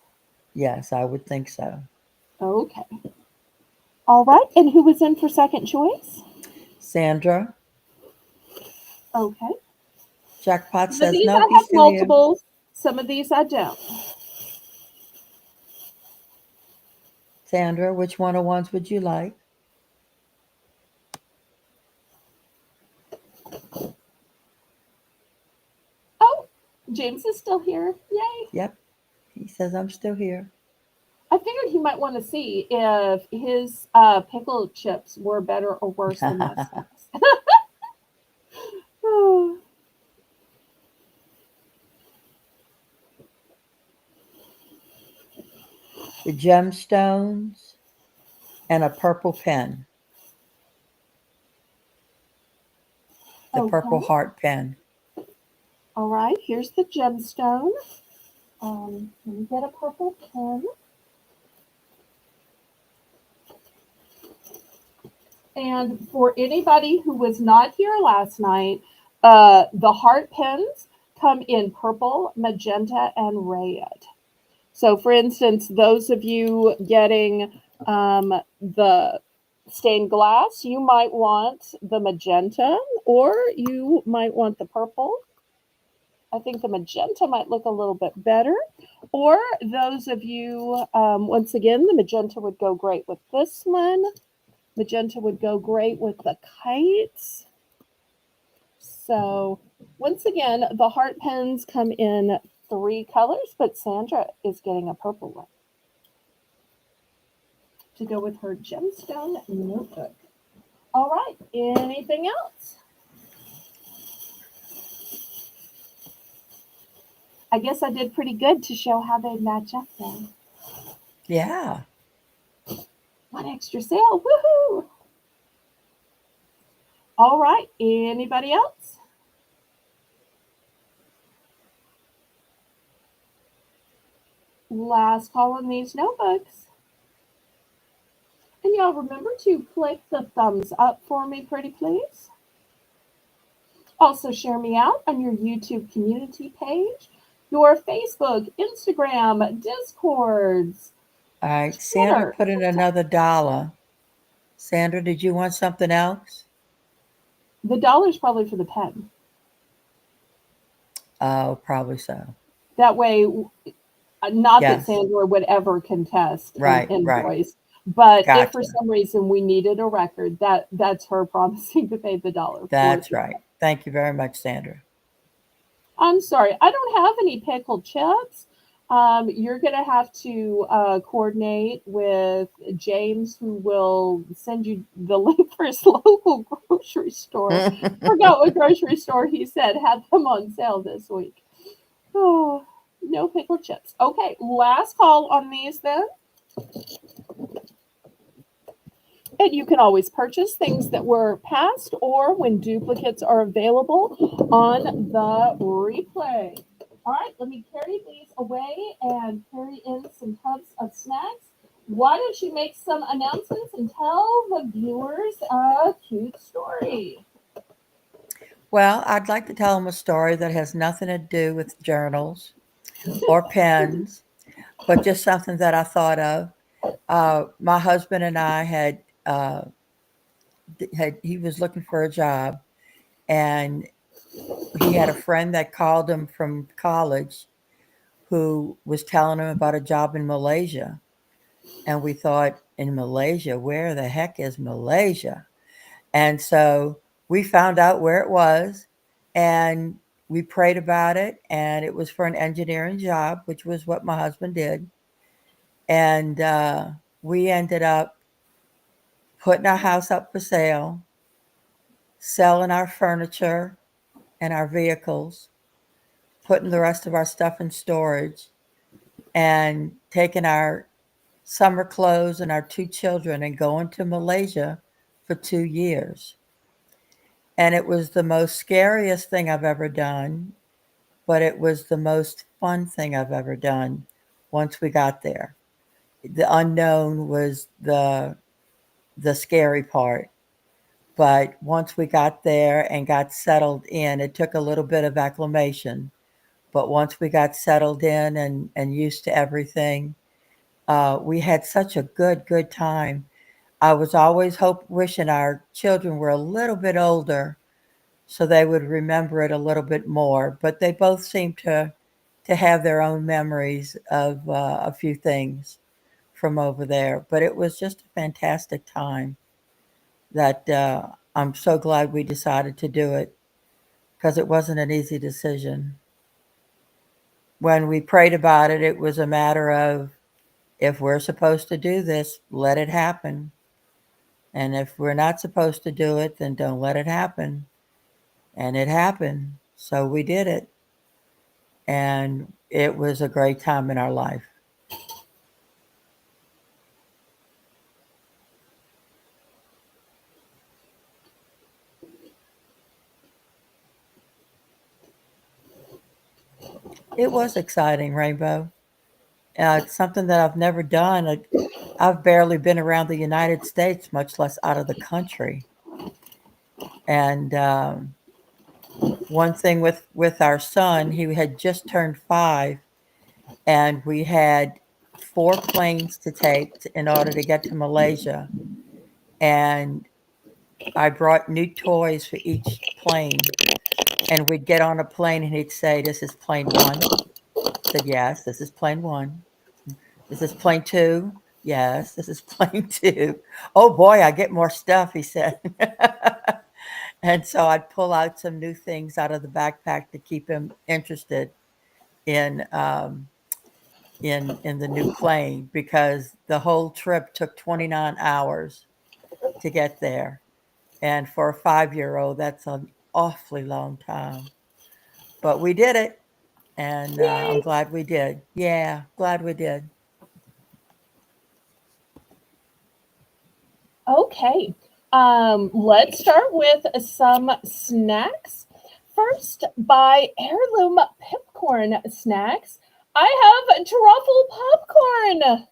Yes, I would think so. Okay. All right, and who was in for second choice? Sandra, Okay. Jackpot Some of says these no, I he's have still here. multiples, some of these I don't. Sandra, which one of ones would you like? Oh, James is still here. Yay. Yep, he says I'm still here. I figured he might want to see if his pickle chips were better or worse than my snacks. Oh, The gemstones and a purple pen, the purple okay. heart pen. All right. Here's the gemstone. Let me get a purple pen. And for anybody who was not here last night, the heart pens come in purple, magenta, and red. So, for instance, those of you getting the stained glass, you might want the magenta or you might want the purple. I think the magenta might look a little bit better. Or those of you, once again, the magenta would go great with this one. Magenta would go great with the kites. So once again, the heart pens come in 3 colors, but Sandra is getting a purple one to go with her gemstone notebook. All right, anything else? I guess I did pretty good to show how they match up then. Yeah. 1 extra sale, woohoo! All right, anybody else? Last call on these notebooks. And y'all remember to click the thumbs up for me, pretty please. Also, share me out on your YouTube community page, your Facebook, Instagram, Discords, All right. Sandra Twitter. put in another dollar. Sandra, did you want something else? The dollar's probably for the pen. Oh, probably so. That way, not that Yes. Sandra would ever contest an Right, right. invoice, but if for Gotcha. some reason we needed a record, that's her promising to pay the dollar for That's the right. Thank you very much, Sandra. I'm sorry, I don't have any pickled chips. You're going to have to coordinate with James, who will send you the link for his local grocery store. Forgot what grocery store he said had them on sale this week. Oh, no pickled chips. Okay, last call on these then. And you can always purchase things that were passed or when duplicates are available on the replay. All right, let me carry these away and carry in some tubs of snacks. Why don't you make some announcements and tell the viewers a cute story? Well, I'd like to tell them a story that has nothing to do with journals or pens, but just something that I thought of. My husband and I he was looking for a job, and he had a friend that called him from college who was telling him about a job in Malaysia. And we thought, in Malaysia, where the heck is Malaysia? And so we found out where it was, and we prayed about it, and it was for an engineering job, which was what my husband did. And we ended up putting our house up for sale, selling our furniture and our vehicles, putting the rest of our stuff in storage, and taking our summer clothes and our 2 children and going to Malaysia for 2 years. And it was the most scariest thing I've ever done, but it was the most fun thing I've ever done once we got there. The unknown was the scary part, But once we got there and got settled in, it took a little bit of acclimation. But once we got settled in and used to everything, we had such a good time. I was always wishing our children were a little bit older so they would remember it a little bit more. But they both seem to have their own memories of a few things from over there. But it was just a fantastic time that I'm so glad we decided to do it because it wasn't an easy decision. When we prayed about it, it was a matter of if we're supposed to do this, let it happen. And if we're not supposed to do it, then don't let it happen. And it happened. So we did it. And it was a great time in our life. It was exciting, Rainbow. It's something that I've never done. I've barely been around the United States, much less out of the country. And one thing with our son, he had just turned 5, and we had 4 planes to take in order to get to Malaysia. And I brought new toys for each plane. And we'd get on a plane and he'd say, "This is plane one." I said, "Yes, this is plane one." "This is plane two." "Yes, this is plane two." "Oh boy, I get more stuff," he said. And so I'd pull out some new things out of the backpack to keep him interested in in the new plane because the whole trip took 29 hours to get there. And for a 5-year-old, that's an awfully long time. But we did it, and I'm Yay! glad we did. Yeah, glad we did. Okay. Let's start with some snacks. First, by Heirloom Pipcorn Snacks, I have truffle popcorn.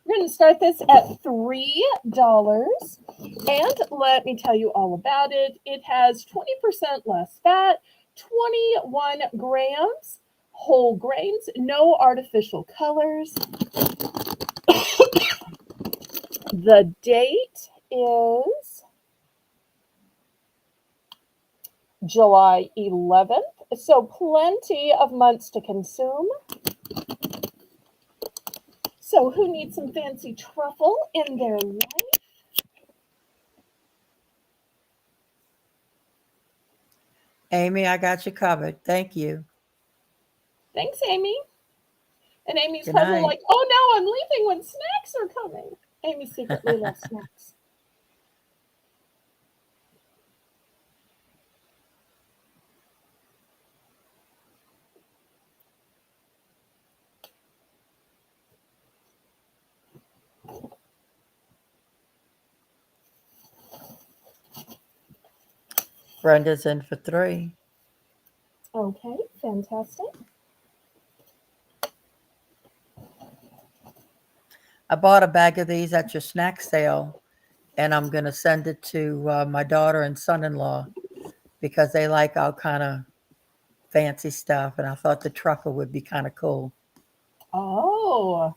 We're going to start this at $3. And let me tell you all about it. It has 20% less fat, 21 grams, whole grains, no artificial colors. The date is July 11th, so plenty of months to consume. So, who needs some fancy truffle in their life? Amy, I got you covered. Thank you. Thanks, Amy. And Amy's Good probably night. like, oh no, I'm leaving when snacks are coming. Amy secretly loves snacks. Brenda's in for 3. Okay, fantastic. I bought a bag of these at your snack sale, and I'm going to send it to my daughter and son in law because they like all kind of fancy stuff. And I thought the truffle would be kind of cool. Oh,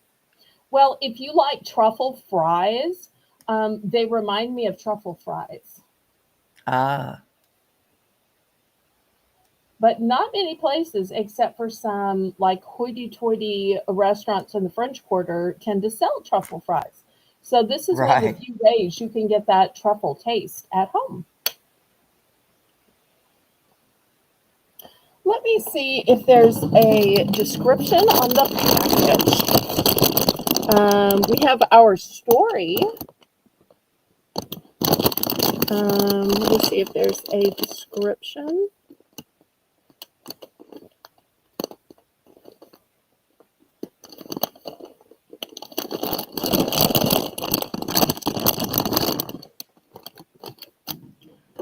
well, if you like truffle fries, they remind me of truffle fries. Ah, But not many places, except for some like hoity-toity restaurants in the French Quarter, tend to sell truffle fries. So this is one of the right. few ways you can get that truffle taste at home. Let me see if there's a description on the package. We have our story. Let me see if there's a description.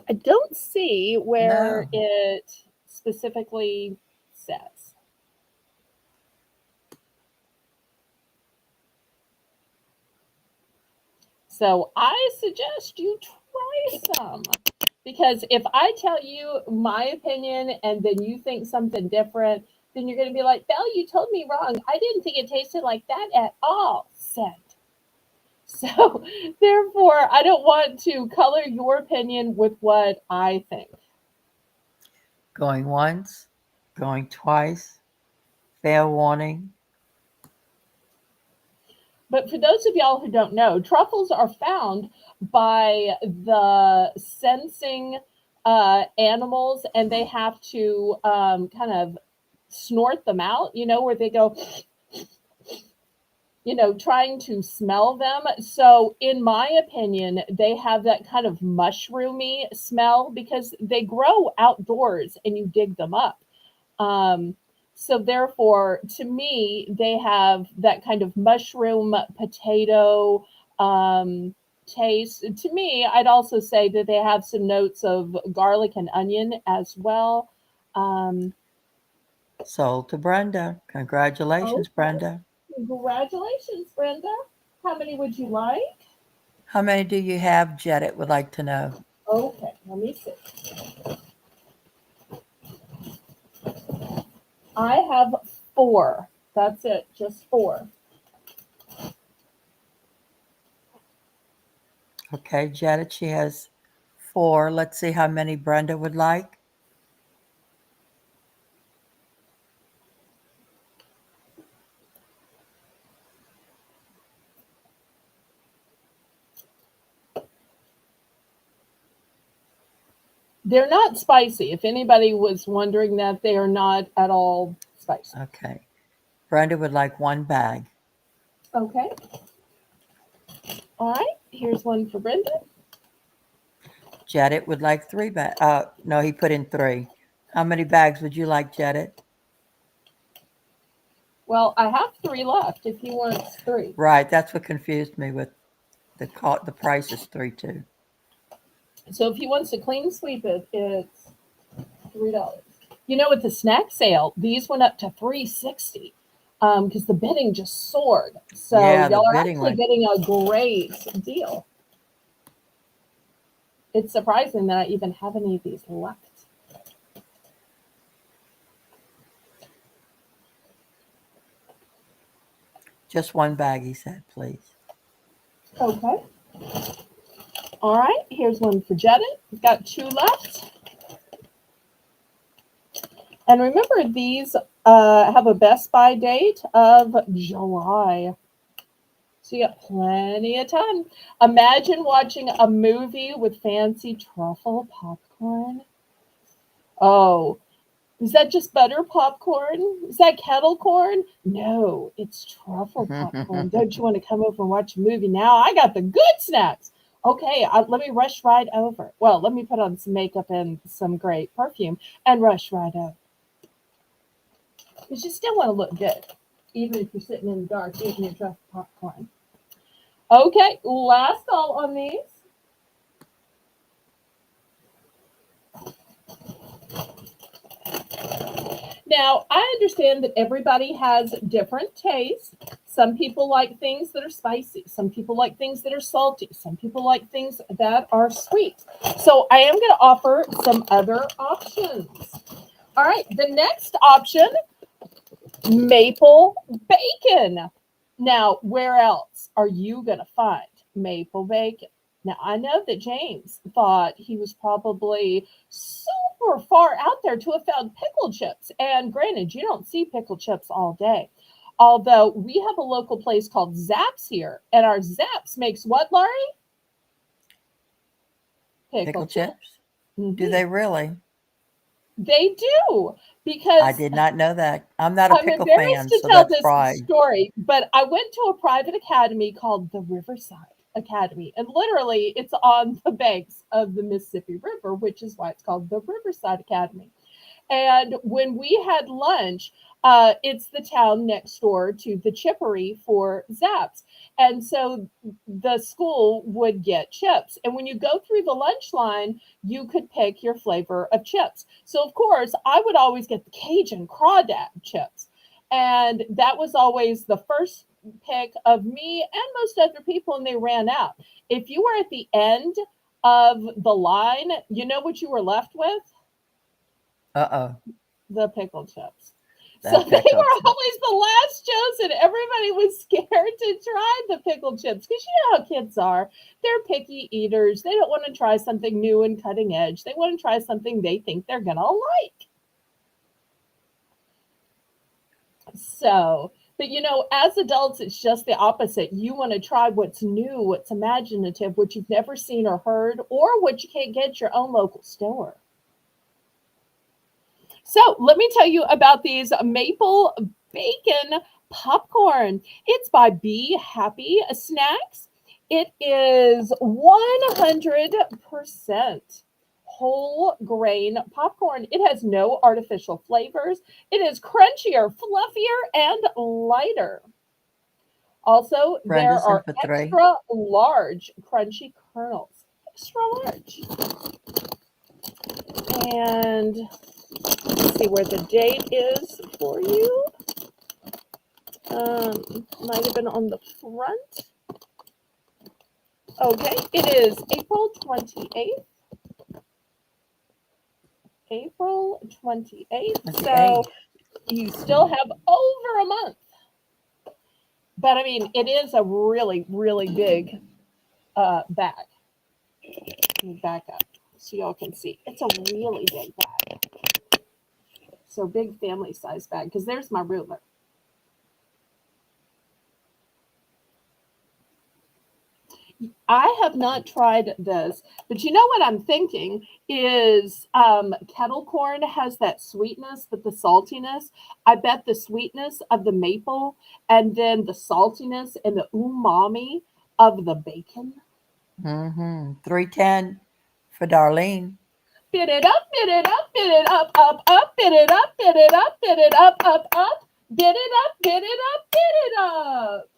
I don't see where No. it specifically says. So I suggest you try try some. Because if I tell you my opinion and then you think something different, then you're going to be like, Belle, you told me wrong. I didn't think it tasted like that at all. Scent. So, therefore, I don't want to color your opinion with what I think. Going once, going twice, fair warning. But for those of y'all who don't know, truffles are found by the sensing animals, and they have to kind of snort them out, where they go, trying to smell them. So, in my opinion, they have that kind of mushroomy smell because they grow outdoors and you dig them up. Um, so, therefore, to me, they have that kind of mushroom potato taste. To me, I'd also say that they have some notes of garlic and onion as well. Um, Sold to Brenda. Congratulations, okay. Brenda. Congratulations, Brenda. How many would you like? How many do you have? Jedit would like to know. Okay, let me see. I have 4. That's it, just 4. Okay, Jedit, she has 4. Let's see how many Brenda would like. They're not spicy. If anybody was wondering that, they are not at all spicy. Okay. Brenda would like 1 bag. Okay. All right, here's one for Brenda. Jedit would like 3 bags. No, he put in 3. How many bags would you like, Jedit? Well, I have 3 left if he wants 3. Right, that's what confused me with the price is 3 too. So if he wants to clean sweep it, it's $3. With the snack sale, these went up to $3.60 because the bidding just soared. So Yeah, the y'all are bidding actually went. getting a great deal. It's surprising that I even have any of these left. Just 1 bag, he said, please. Okay. All right, here's one for Jedit. We've got 2 left. And remember, these have a Best By date of July. So you got plenty of time. Imagine watching a movie with fancy truffle popcorn. Oh, is that just butter popcorn? Is that kettle corn? No, it's truffle popcorn. Don't you want to come over and watch a movie now? I got the good snacks. Okay, let me rush right over. Well, let me put on some makeup and some great perfume and rush right over. Because you still want to look good, even if you're sitting in the dark eating your truffle popcorn. Okay, last call on these. Now, I understand that everybody has different tastes. Some people like things that are spicy. Some people like things that are salty. Some people like things that are sweet. So I am going to offer some other options. All right, the next option, maple bacon. Now, where else are you going to find maple bacon? Now, I know that James thought he was probably super far out there to have found pickle chips. And granted, you don't see pickle chips all day. Although we have a local place called Zapp's here, and our Zapp's makes what, Laurie? Pickle chips? Mm-hmm. Do they really? They do, because I did not know that. I'm not a I'm pickle embarrassed fan, to so tell that's this pride. story, but I went to a private academy called the Riverside Academy, and literally it's on the banks of the Mississippi River, which is why it's called the Riverside Academy. And when we had lunch, it's the town next door to the chippery for Zapp's. And so the school would get chips. And when you go through the lunch line, you could pick your flavor of chips. So, of course, I would always get the Cajun crawdad chips. And that was always the first pick of me and most other people, and they ran out. If you were at the end of the line, you know what you were left with? Uh-oh. The pickle chips. So That they pickle were chip. always the last chosen. Everybody was scared to try the pickle chips because you know how kids are. They're picky eaters. They don't want to try something new and cutting edge. They want to try something they think they're going to like. So, but you know, as adults, it's just the opposite. You want to try what's new, what's imaginative, what you've never seen or heard, or what you can't get at your own local store. So, let me tell you about these maple bacon popcorn. It's by Be Happy Snacks. It is 100% whole grain popcorn. It has no artificial flavors. It is crunchier, fluffier, and lighter. Also, there Brenda's in are for 3. extra large crunchy kernels. Extra large. And let's see where the date is for you. Might have been on the front. Okay, it is April 28th. April 28th. So you still have over a month. But I mean, it is a really, really big bag. Let me back up so y'all can see. It's a really big bag. So big family size bag because there's my ruler. I have not tried this, but you know what I'm thinking is kettle corn has that sweetness, but the saltiness. I bet the sweetness of the maple and then the saltiness and the umami of the bacon. 310 for Darlene. Bit it up, bit it up, bit it up, bit it up, bit it up, bit it up, bit it up, bit it up, bit it up.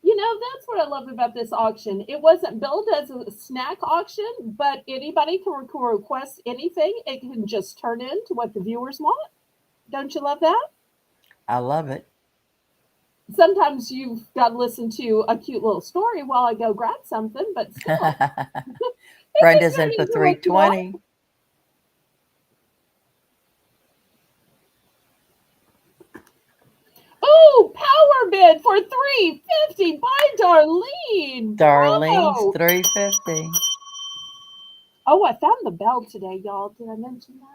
You know, that's what I love about this auction. It wasn't billed as a snack auction, but anybody can request anything. It can just turn into what the viewers want. Don't you love that? I love it. Sometimes you've got to listen to a cute little story while I go grab something, but still, it can Brenda's turn in for into what you want. 320. Ooh, power bid for 350 by Darlene. Darlene's Bravo. 350. Oh, I found the bell today, y'all. Did I mention that?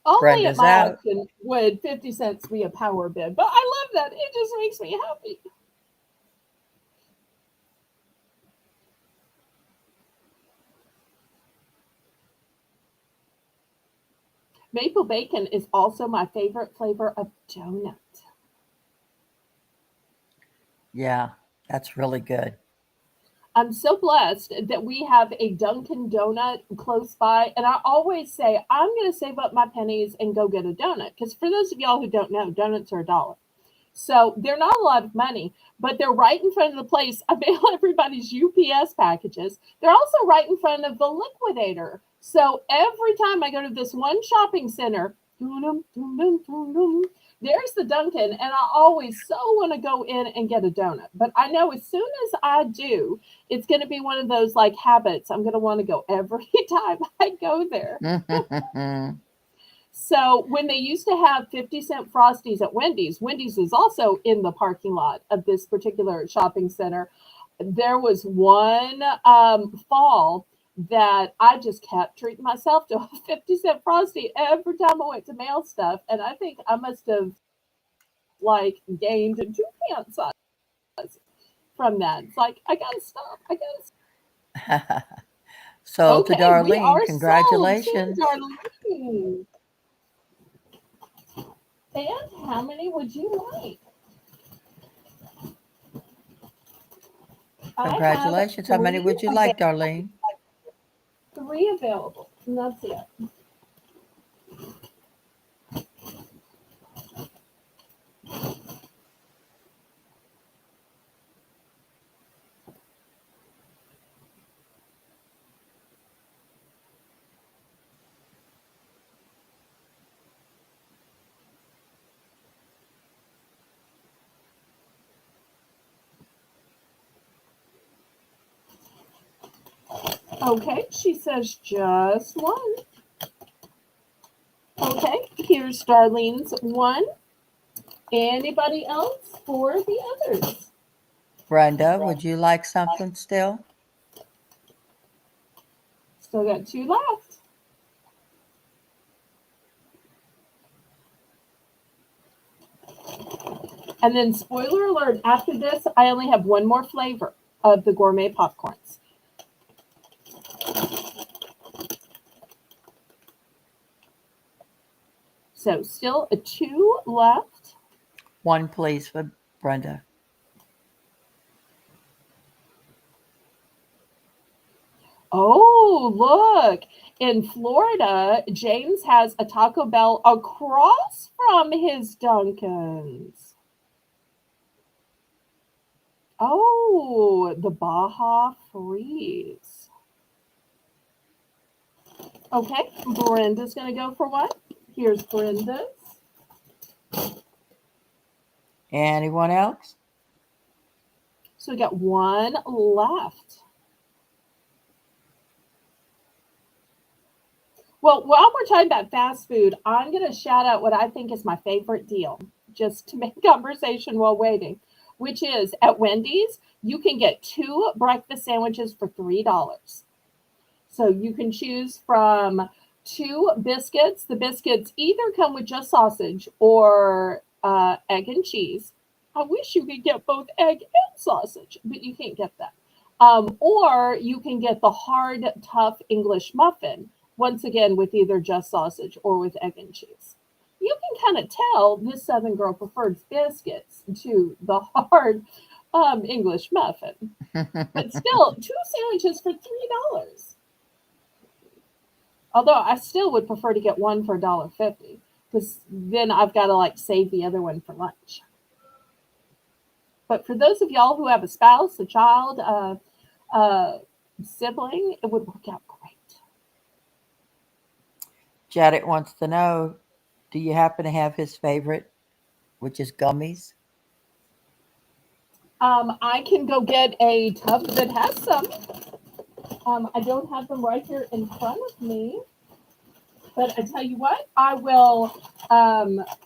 Only at Brenda's my out. auction would 50 cents be a power bid, but I love that. It just makes me happy. Maple bacon is also my favorite flavor of donut. Yeah, that's really good. I'm so blessed that we have a Dunkin' Donut close by. And I always say, I'm going to save up my pennies and go get a donut. Because for those of y'all who don't know, donuts are $1. So they're not a lot of money, but they're right in front of the place. I mail everybody's UPS packages. They're also right in front of the liquidator. So every time I go to this one shopping center, there's the Dunkin', and I always so want to go in and get a donut. But I know as soon as I do, it's going to be one of those like habits. I'm going to want to go every time I go there. So when they used to have 50-cent Frosties at Wendy's, Wendy's is also in the parking lot of this particular shopping center. There was one fall that I just kept treating myself to a 50-cent Frosty every time I went to mail stuff. And I think I must have like gained 2 pant size from that. It's like, I got to stop. I got to stop. Sold to Okay, we Darlene. are sold to Congratulations. Darlene. And how many would you like? I have Congratulations. How many three would you like, Darlene? available. And that's it. Okay, she says just one. Okay, here's Darlene's one. Anybody else for the others? Brenda, would you like something still? Still got two left. And then, spoiler alert, after this, I only have one more flavor of the gourmet popcorns. So, still a two left. One, please, for Brenda. Oh, look. In Florida, James has a Taco Bell across from his Dunkin's. Oh, the Baja Freeze. Okay, Brenda's going to go for one. Here's Brenda's. Anyone else? So we got one left. Well, while we're talking about fast food, I'm going to shout out what I think is my favorite deal, just to make conversation while waiting, which is at Wendy's, you can get two breakfast sandwiches for $3. So you can choose from two biscuits. The biscuits either come with just sausage or egg and cheese. I wish you could get both egg and sausage, but you can't get that. Or you can get the hard, tough English muffin, once again with either just sausage or with egg and cheese. You can kind of tell this Southern girl prefers biscuits to the hard English muffin. But still, two sandwiches for $3. Although I still would prefer to get one for $1.50 because then I've got to like save the other one for lunch. But for those of y'all who have a spouse, a child, sibling, it would work out great. Janet wants to know, do you happen to have his favorite, which is gummies? I can go get a tub that has some. I don't have them right here in front of me. But I tell you what, I will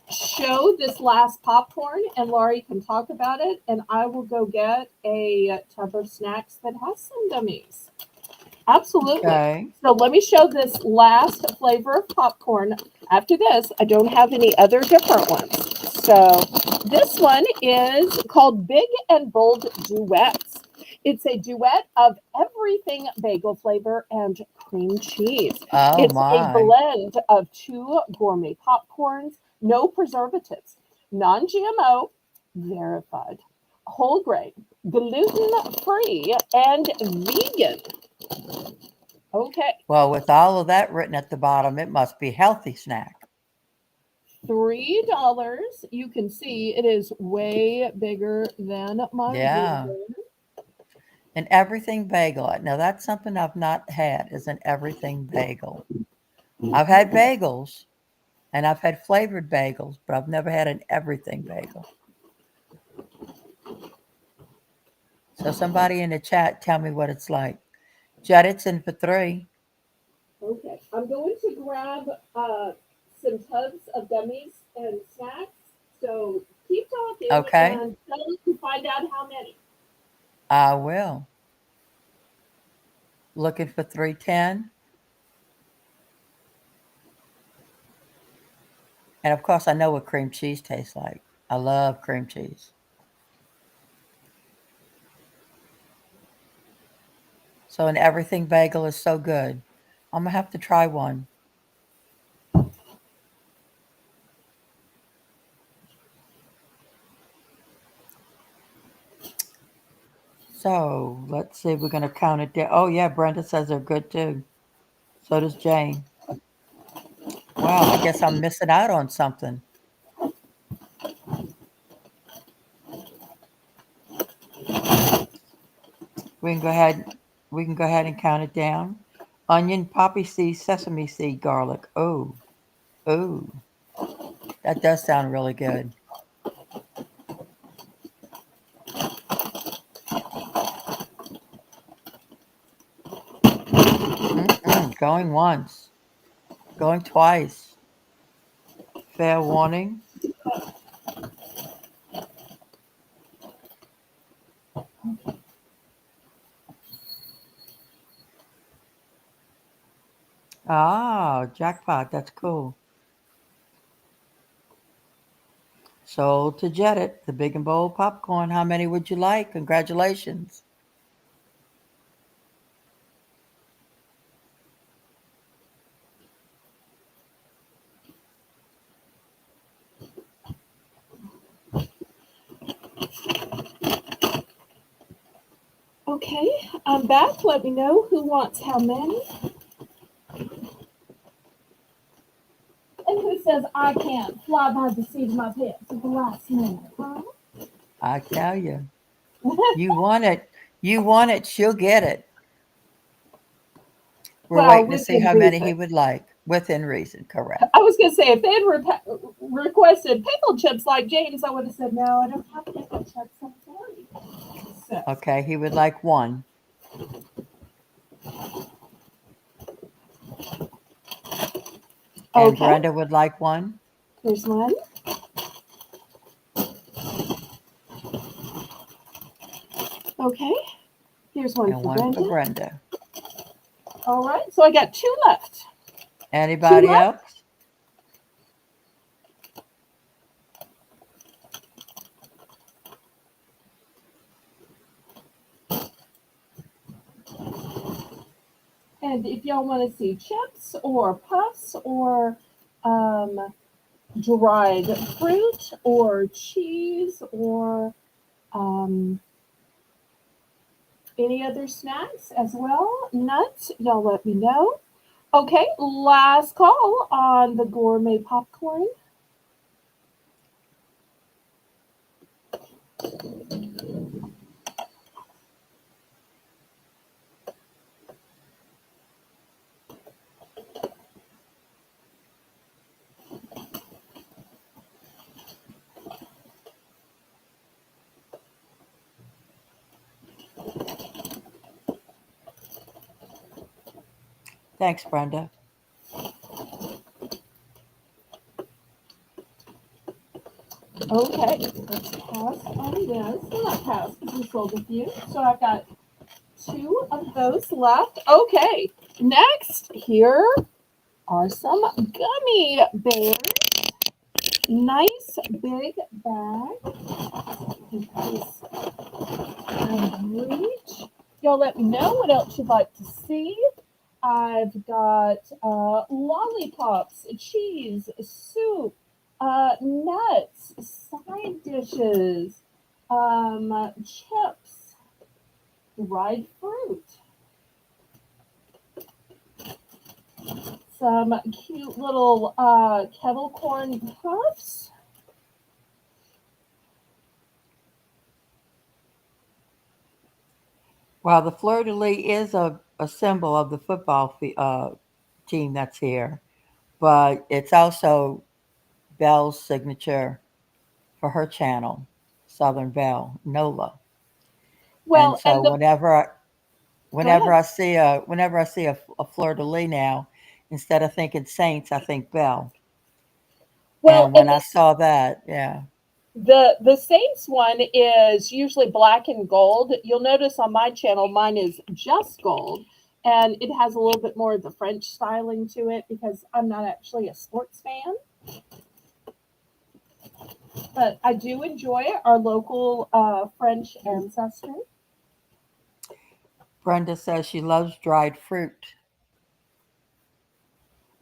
show this last popcorn and Laurie can talk about it. And I will go get a tub of snacks that has some gummies. Absolutely. Okay. So let me show this last flavor of popcorn. After this, I don't have any other different ones. So this one is called Big and Bold Duets. It's a duet of everything bagel flavor and cream cheese. Oh, It's a my. blend of two gourmet popcorns, no preservatives, non-GMO, verified, whole grain, gluten-free, and vegan. Okay, Well, with all of that written at the bottom, it must be healthy snack. $3. You can see it is way bigger than my Yeah. burger. An everything bagel. Now, that's something I've not had, is an everything bagel. I've had bagels, and I've had flavored bagels, but I've never had an everything bagel. So somebody in the chat, tell me what it's like. Judd, it's in for $3. Okay, I'm going to grab some tubs of gummies and snacks. So keep talking Okay. and tell us to find out how many. I will. Looking for 310. And of course, I know what cream cheese tastes like. I love cream cheese. So an everything bagel is so good. I'm going to have to try one. So let's see. We're going to count it down. Oh, yeah. Brenda says they're good too. So does Jane. Wow. I guess I'm missing out on something. We can go ahead and count it down. Onion, poppy seed, sesame seed, garlic. Oh, that does sound really good. Going once. Going twice. Fair warning. Ah, jackpot. That's cool. Sold to Jet It, the big and bold popcorn. How many would you like? Congratulations. Okay, I'm back. Let me know who wants how many. And who says I can't fly by the seat of my pants at the last minute, huh? I tell you. You want it. You want it. She'll get it. We're Well, waiting to see within how many he reason. would like. Within reason, correct. I was going to say, if they had requested pickle chips like James, I would have said, no, I don't have pickle chips. I'm sorry. So, Okay, he would like one. And okay, Brenda would like one. here's one. Okay, here's one And for one for Brenda. Brenda. All right, so I got two left. Two Anybody left. else? And if y'all want to see chips or puffs or dried fruit or cheese or um, any other snacks as well, nuts, y'all let me know. Okay, last call on the gourmet popcorn. Thanks, Brenda. Okay, let's pass on this. Well, not pass because we sold a few. So I've got two of those left. Okay, next here are some gummy bears. Nice big bag. In case I reach. Y'all let me know what else you'd like to see. I've got lollipops, cheese, soup, nuts, side dishes, chips, dried fruit, some cute little kettle corn puffs. Well, the fleur de lis is a symbol of the football team that's here, but it's also Belle's signature for her channel, Southern Belle, NOLA. And Well, so and the go whenever ahead. I see a fleur de lis now, instead of thinking Saints, I think Belle. Well, And when and I saw that, yeah, the Saints one is usually black and gold. You'll notice on my channel, mine is just gold, and it has a little bit more of the French styling to it because I'm not actually a sports fan, but I do enjoy our local French ancestry. Brenda says she loves dried fruit.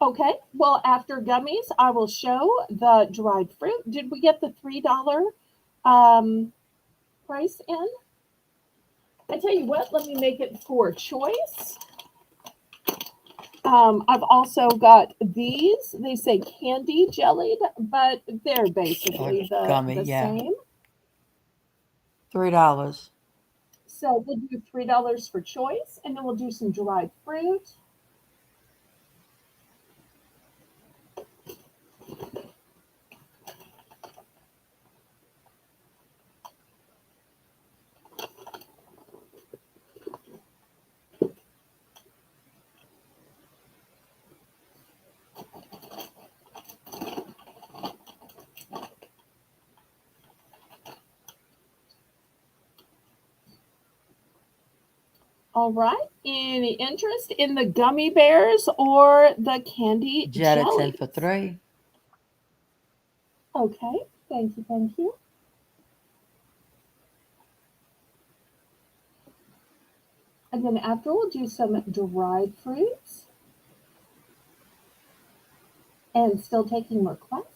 Okay, well, after gummies, I will show the dried fruit. Did we get the $3 price in? I tell you what, let me make it for choice. I've also got these. They say candy jellied, but they're Or basically gummy, the yeah. same. $3. So we'll do $3 for choice, and then we'll do some dried fruit. All right. Any interest in the gummy bears or the candy Jet's in jellies? for 3. Okay. Thank you. Thank you. And then after we'll do some dried fruits and still taking requests.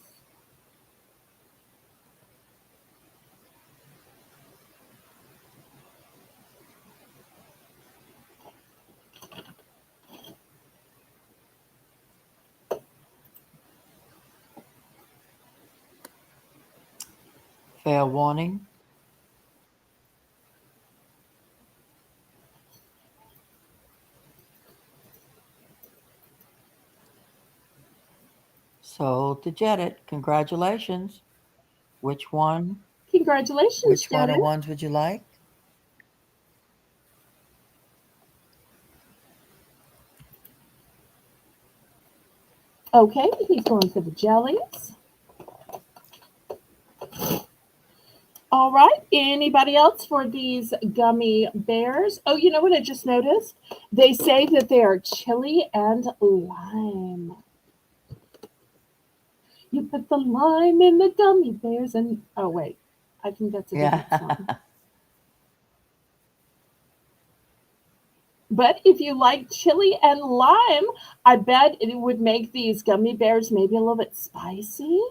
Fair warning. Sold to Jet. Congratulations. Which one? Congratulations, Which one of Janet. ones would you like? Okay, he's going for the jellies. All right. Anybody else for these gummy bears? Oh, you know what I just noticed? They say that they are chili and lime. You put the lime in the gummy bears and oh wait, I think that's a different Yeah. song. But if you like chili and lime, I bet it would make these gummy bears maybe a little bit spicy.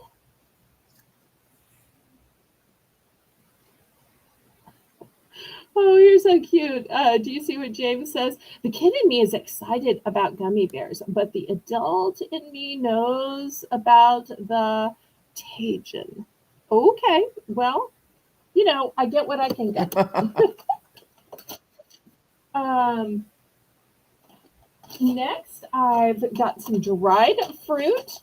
Oh, you're so cute. Do you see what James says? The kid in me is excited about gummy bears, but the adult in me knows about the Tajin. Okay, well, I get what I can get. Um, Next, I've got some dried fruit.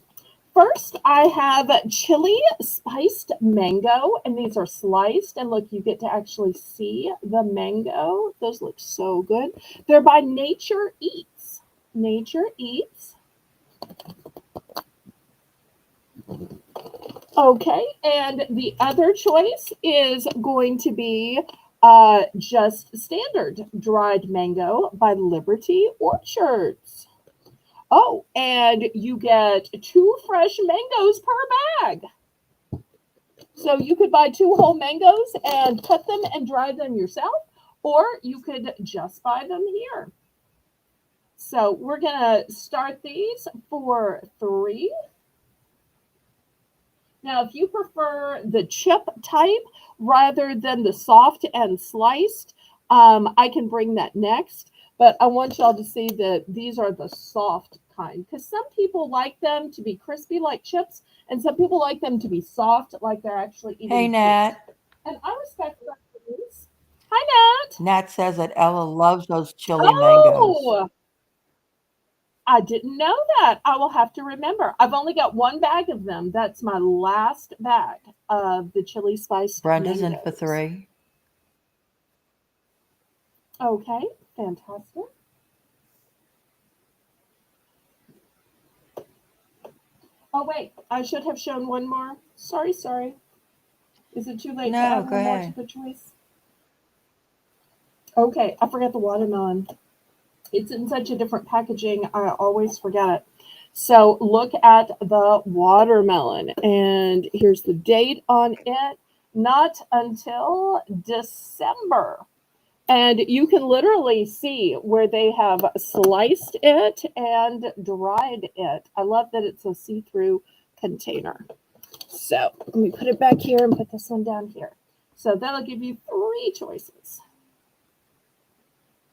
First, I have chili spiced mango, and these are sliced. And look, you get to actually see the mango. Those look so good. They're by Nature Eats. Nature Eats. Okay, and the other choice is going to be just standard dried mango by Liberty Orchards. Oh, and you get 2 fresh mangoes per bag. So you could buy 2 whole mangoes and cut them and dry them yourself, or you could just buy them here. So we're going to start these for 3. Now, if you prefer the chip type rather than the soft and sliced, I can bring that next. But I want y'all to see that these are the soft kind because some people like them to be crispy like chips, and some people like them to be soft like they're actually Hey, eating Nat. fruit. And I respect that. Hi, Nat. Nat says that Ella loves those chili mangoes. Oh, I didn't know that. I will have to remember. I've only got 1 bag of them. That's my last bag of the chili spiced Brenda's in for mangoes. 3. Okay, fantastic. Oh, wait, I should have shown one more. Sorry, sorry. Is it too late to No, add go one more to ahead. the choice? Okay, I forgot the watermelon. It's in such a different packaging, I always forget it. So look at the watermelon, and here's the date on it. Not until December. And you can literally see where they have sliced it and dried it. I love that it's a see through container. So let me put it back here and put this one down here. So that'll give you 3 choices.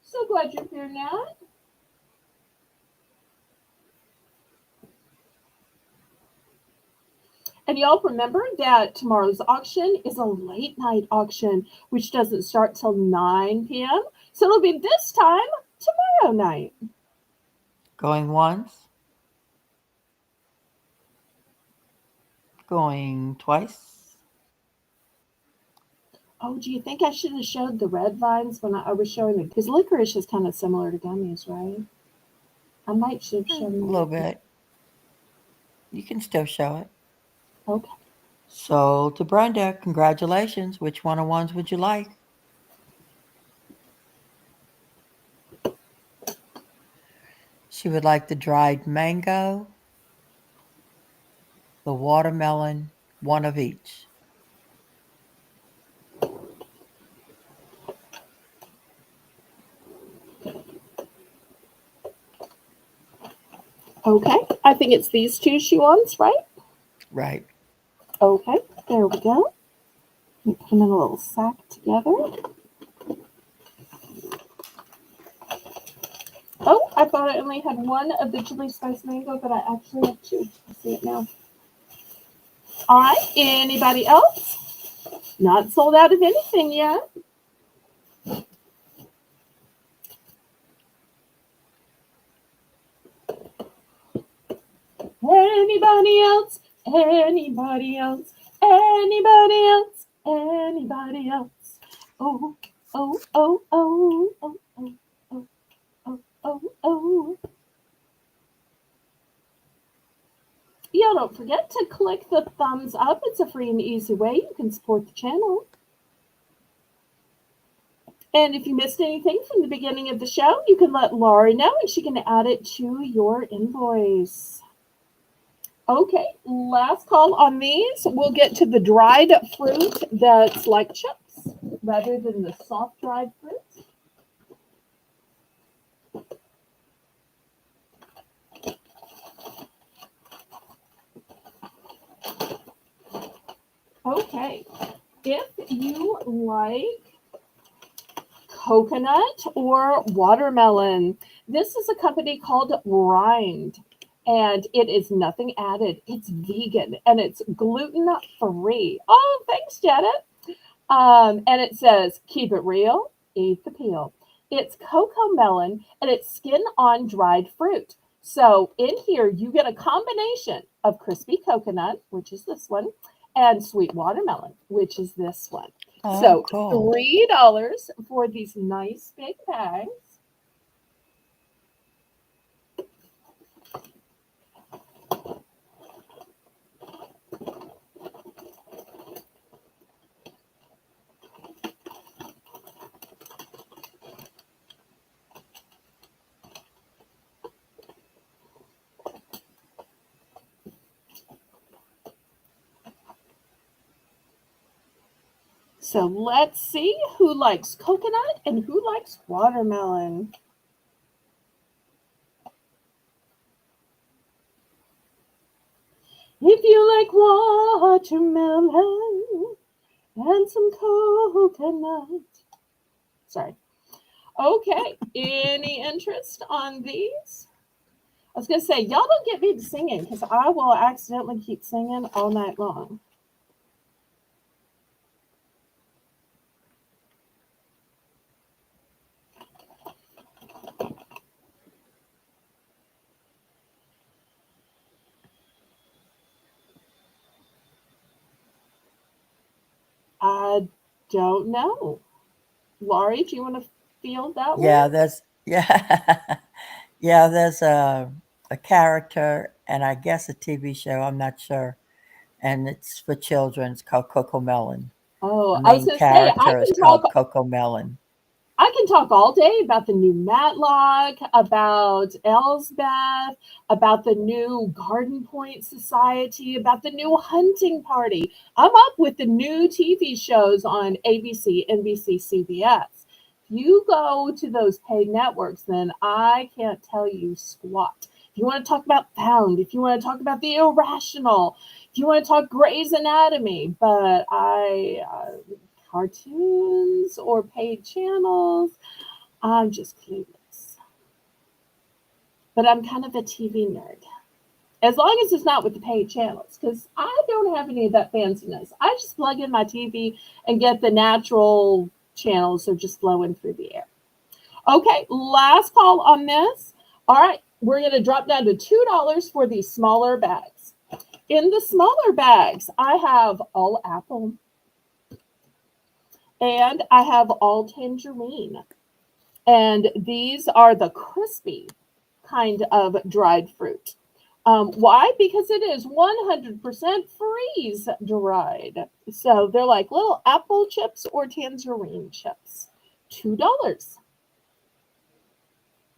So glad you're here, Nat. And y'all remember that tomorrow's auction is a late night auction, which doesn't start till 9 p.m. So it'll be this time tomorrow night. Going once. Going twice. Oh, do you think I should have showed the red vines when I was showing it? Because licorice is kind of similar to gummies, right? I might should have A shown little that. bit. You can still show it. Okay. Sold to Brenda. Congratulations. Which one of ones would you like? She would like the dried mango, the watermelon, one of each. Okay, I think it's these two she wants, right? Right. Okay, there we go. We put them in a little sack together. Oh, I thought I only had one of the chili spice mango, but I actually have two. I see it now. All right, anybody else? Not sold out of anything yet. Anybody else? Anybody else? Anybody else? Anybody else? Oh, oh, oh, oh, oh, oh, oh, oh, oh, oh. Yeah, don't forget to click the thumbs up. It's a free and easy way you can support the channel. And if you missed anything from the beginning of the show, you can let Laurie know and she can add it to your invoice. Okay, last call on these. We'll get to the dried fruit that's like chips rather than the soft dried fruit. Okay, if you like coconut or watermelon, this is a company called Rind, and it is nothing added. It's vegan and it's gluten free. Oh, thanks, Janet. And it says, keep it real, eat the peel. It's cocoa melon and it's skin on dried fruit. So in here, you get a combination of crispy coconut, which is this one, and sweet watermelon, which is this one. Oh, So cool. $3 for these nice big bags. So let's see who likes coconut and who likes watermelon. If you like watermelon and some coconut. Sorry. Okay. Any interest on these? I was going to say, y'all don't get me to singing because I will accidentally keep singing all night long. I don't know. Laurie, do you want to field that Yeah, one? there's yeah, there's a character and I guess a TV show, I'm not sure. And it's for children. It's called Coco Melon. The Oh, I was main going to say, character is called Coco Melon. I can talk all day about the new Matlock, about Elsbeth, about the new Garden Point Society, about the new Hunting Party. I'm up with the new TV shows on ABC, NBC, CBS. If you go to those paid networks, then I can't tell you squat. If you want to talk about Found, if you want to talk about The Irrational, if you want to talk Grey's Anatomy, but cartoons or paid channels, I'm just clueless. But I'm kind of a TV nerd. As long as it's not with the paid channels, because I don't have any of that fanciness. I just plug in my TV and get the natural channels that are just flowing through the air. Okay, last call on this. All right, we're going to drop down to $2 for these smaller bags. In the smaller bags, I have all apple, and I have all tangerine. And these are the crispy kind of dried fruit. Why? Because it is 100% freeze dried. So they're like little apple chips or tangerine chips. $2.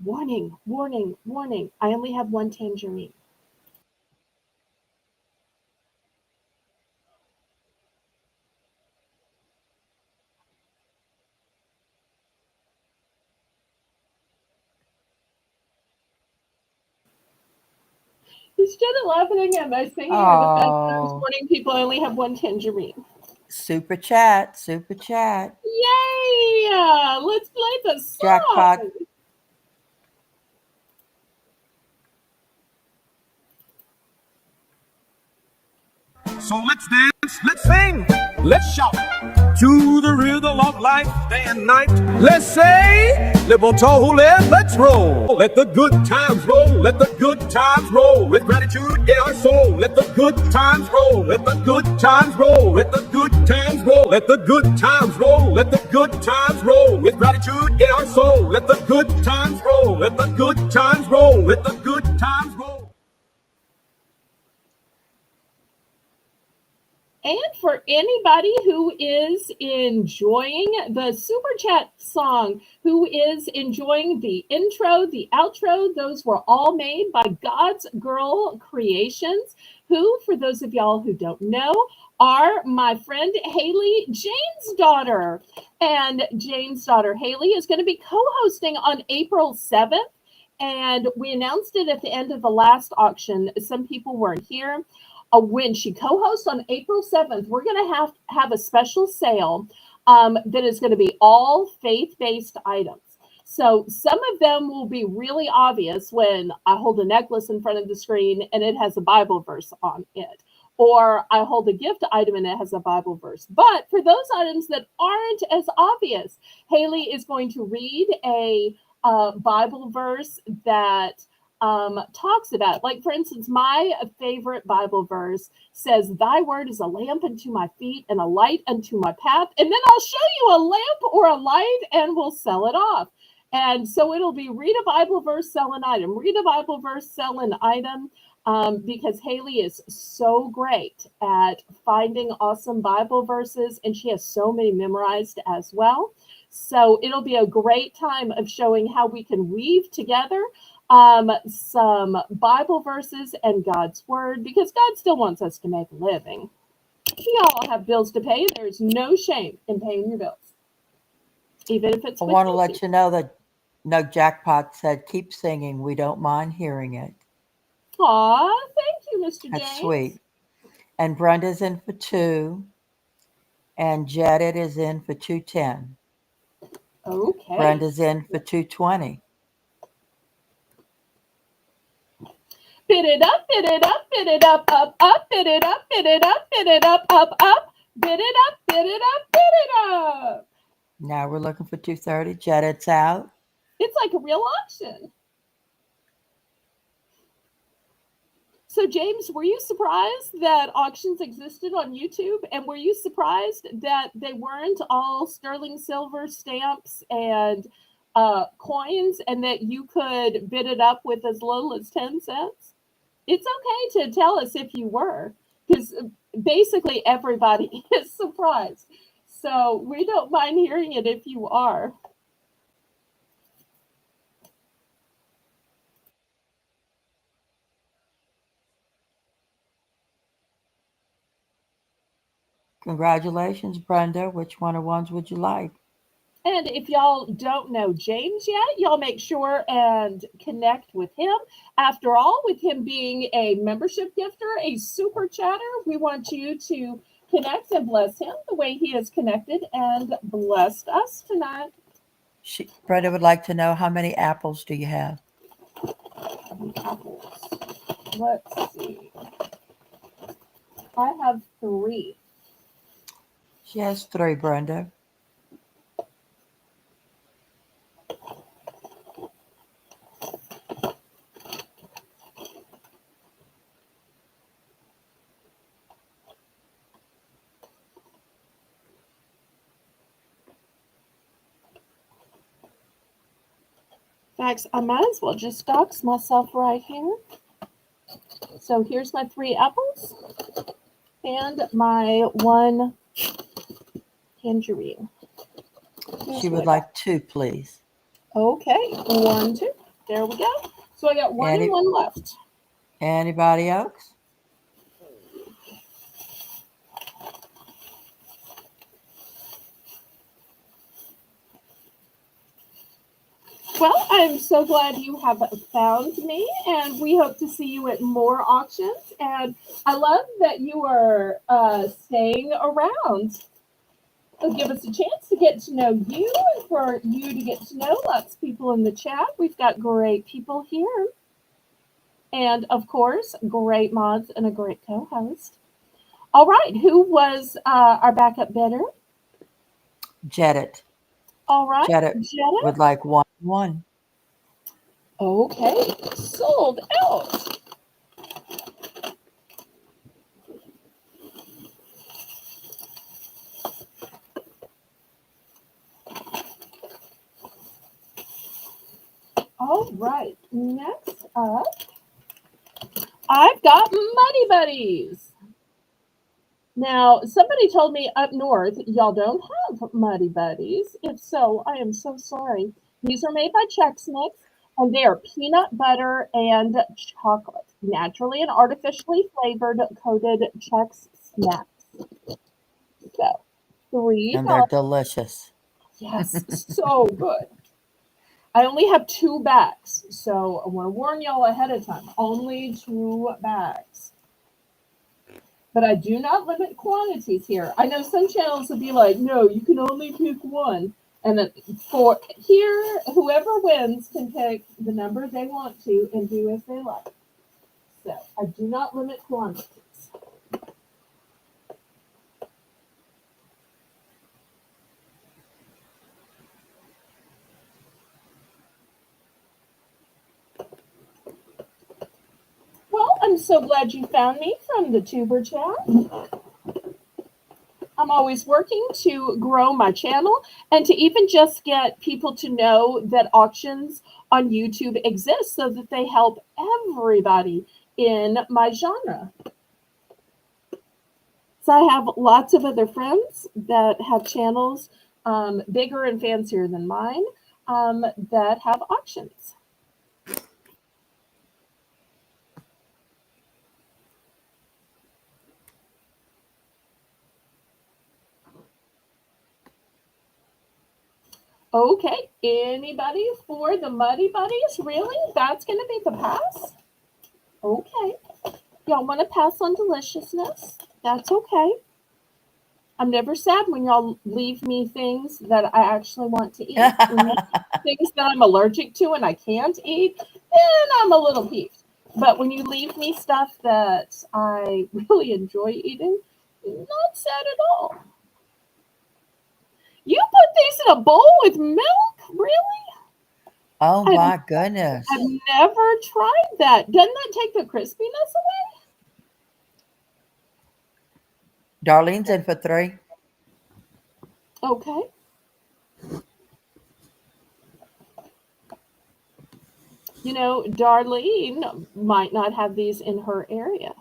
Warning, warning, warning. I only have one tangerine. Instead of laughing at my singing or the fact that I was Oh, warning people I only have one tangerine. super chat, super chat. Yay! Let's play the Jackpot. song. So let's dance, let's sing, let's shout to the rhythm of life day and night. Let's say, Liverpool, let's roll. Let the good times roll, let the good times roll. With gratitude in our soul, let the good times roll, let the good times roll, let the good times roll, let the good times roll, let the good times roll. With gratitude in our soul, let the good times roll, let the good times roll, let the good times roll. And for anybody who is enjoying the super chat song, who is enjoying the intro, the outro, those were all made by God's Girl Creations, who, for those of y'all who don't know, are my friend Haley, Jane's daughter. And Jane's daughter Haley is going to be co-hosting on April 7th. And we announced it at the end of the last auction. Some people weren't here. When she co-hosts on April 7th, we're going to have a special sale that is going to be all faith-based items. So some of them will be really obvious when I hold a necklace in front of the screen and it has a Bible verse on it, or I hold a gift item and it has a Bible verse. But for those items that aren't as obvious, Haley is going to read a Bible verse that talks about, like, for instance, my favorite Bible verse says, "Thy word is a lamp unto my feet and a light unto my path." And then I'll show you a lamp or a light and we'll sell it off. And so it'll be read a Bible verse, sell an item, read a Bible verse, sell an item. Because Haley is so great at finding awesome Bible verses, and she has so many memorized as well. So it'll be a great time of showing how we can weave together some Bible verses and God's word, because God still wants us to make a living. We all have bills to pay. There's no shame in paying your bills, even if it's I with want to YouTube. let you know that No Jackpot said, keep singing. We don't mind hearing it. Aw, thank you, Mr. That's James. sweet. And Brenda's in for 2, and Janet is in for 210. Okay. Brenda's in for 220. Bid it up, bid it up, bid it up, up, bid it up, bid it up, bid it up, up, bid it up, bid it up, bid it up. Now we're looking for 230. Janet's out. It's like a real auction. So, James, were you surprised that auctions existed on YouTube? And were you surprised that they weren't all sterling silver stamps and coins, and that you could bid it up with as little as 10 cents? It's okay to tell us if you were, because basically everybody is surprised. So we don't mind hearing it if you are. Congratulations, Brenda. Which one of ones would you like? And if y'all don't know James yet, y'all make sure and connect with him. After all, with him being a membership gifter, a super chatter, we want you to connect and bless him the way he has connected and blessed us tonight. Brenda would like to know, how many apples do you have? Apples. Let's see. I have 3. She has 3, Brenda. In fact, I might as well just dox myself right here. So here's my 3 apples and my 1 tangerine. She would like 2, please. Okay, 1, 2. There we go. So I got one and Any, one left. anybody else? Well, I'm so glad you have found me, and we hope to see you at more auctions. And I love that you are staying around. It'll give us a chance to get to know you and for you to get to know lots of people in the chat. We've got great people here. And of course, great mods and a great co host. All right, who was our backup bidder? Jedit. All right, Jedit Jenna. would like 1-1. Okay, sold out. All right, next up, I've got Muddy Buddies. Now, somebody told me up north, y'all don't have Muddy Buddies. If so, I am so sorry. These are made by Chex Mix, and they are peanut butter and chocolate, naturally and artificially flavored coated Chex snacks. So, And they're $3. delicious. Yes, so good. I only have 2 bags, so I want to warn y'all ahead of time. Only 2 bags. But I do not limit quantities here. I know some channels will be like, no, you can only pick one. And then for here, whoever wins can pick the number they want to and do as they like. So I do not limit quantities. Well, I'm so glad you found me from the Tuber chat. I'm always working to grow my channel and to even just get people to know that auctions on YouTube exist so that they help everybody in my genre. So I have lots of other friends that have channels bigger and fancier than mine that have auctions. Okay, anybody for the Muddy Buddies? Really? That's going to be the pass? Okay. Y'all want to pass on deliciousness? That's okay. I'm never sad when y'all leave me things that I actually want to eat. Things that I'm allergic to and I can't eat, then I'm a little peeved. But when you leave me stuff that I really enjoy eating, not sad at all. You put these in a bowl with milk? Really? Oh my goodness. I've never tried that. Doesn't that take the crispiness away? Darlene's in for 3. Okay. You know, Darlene might not have these in her area.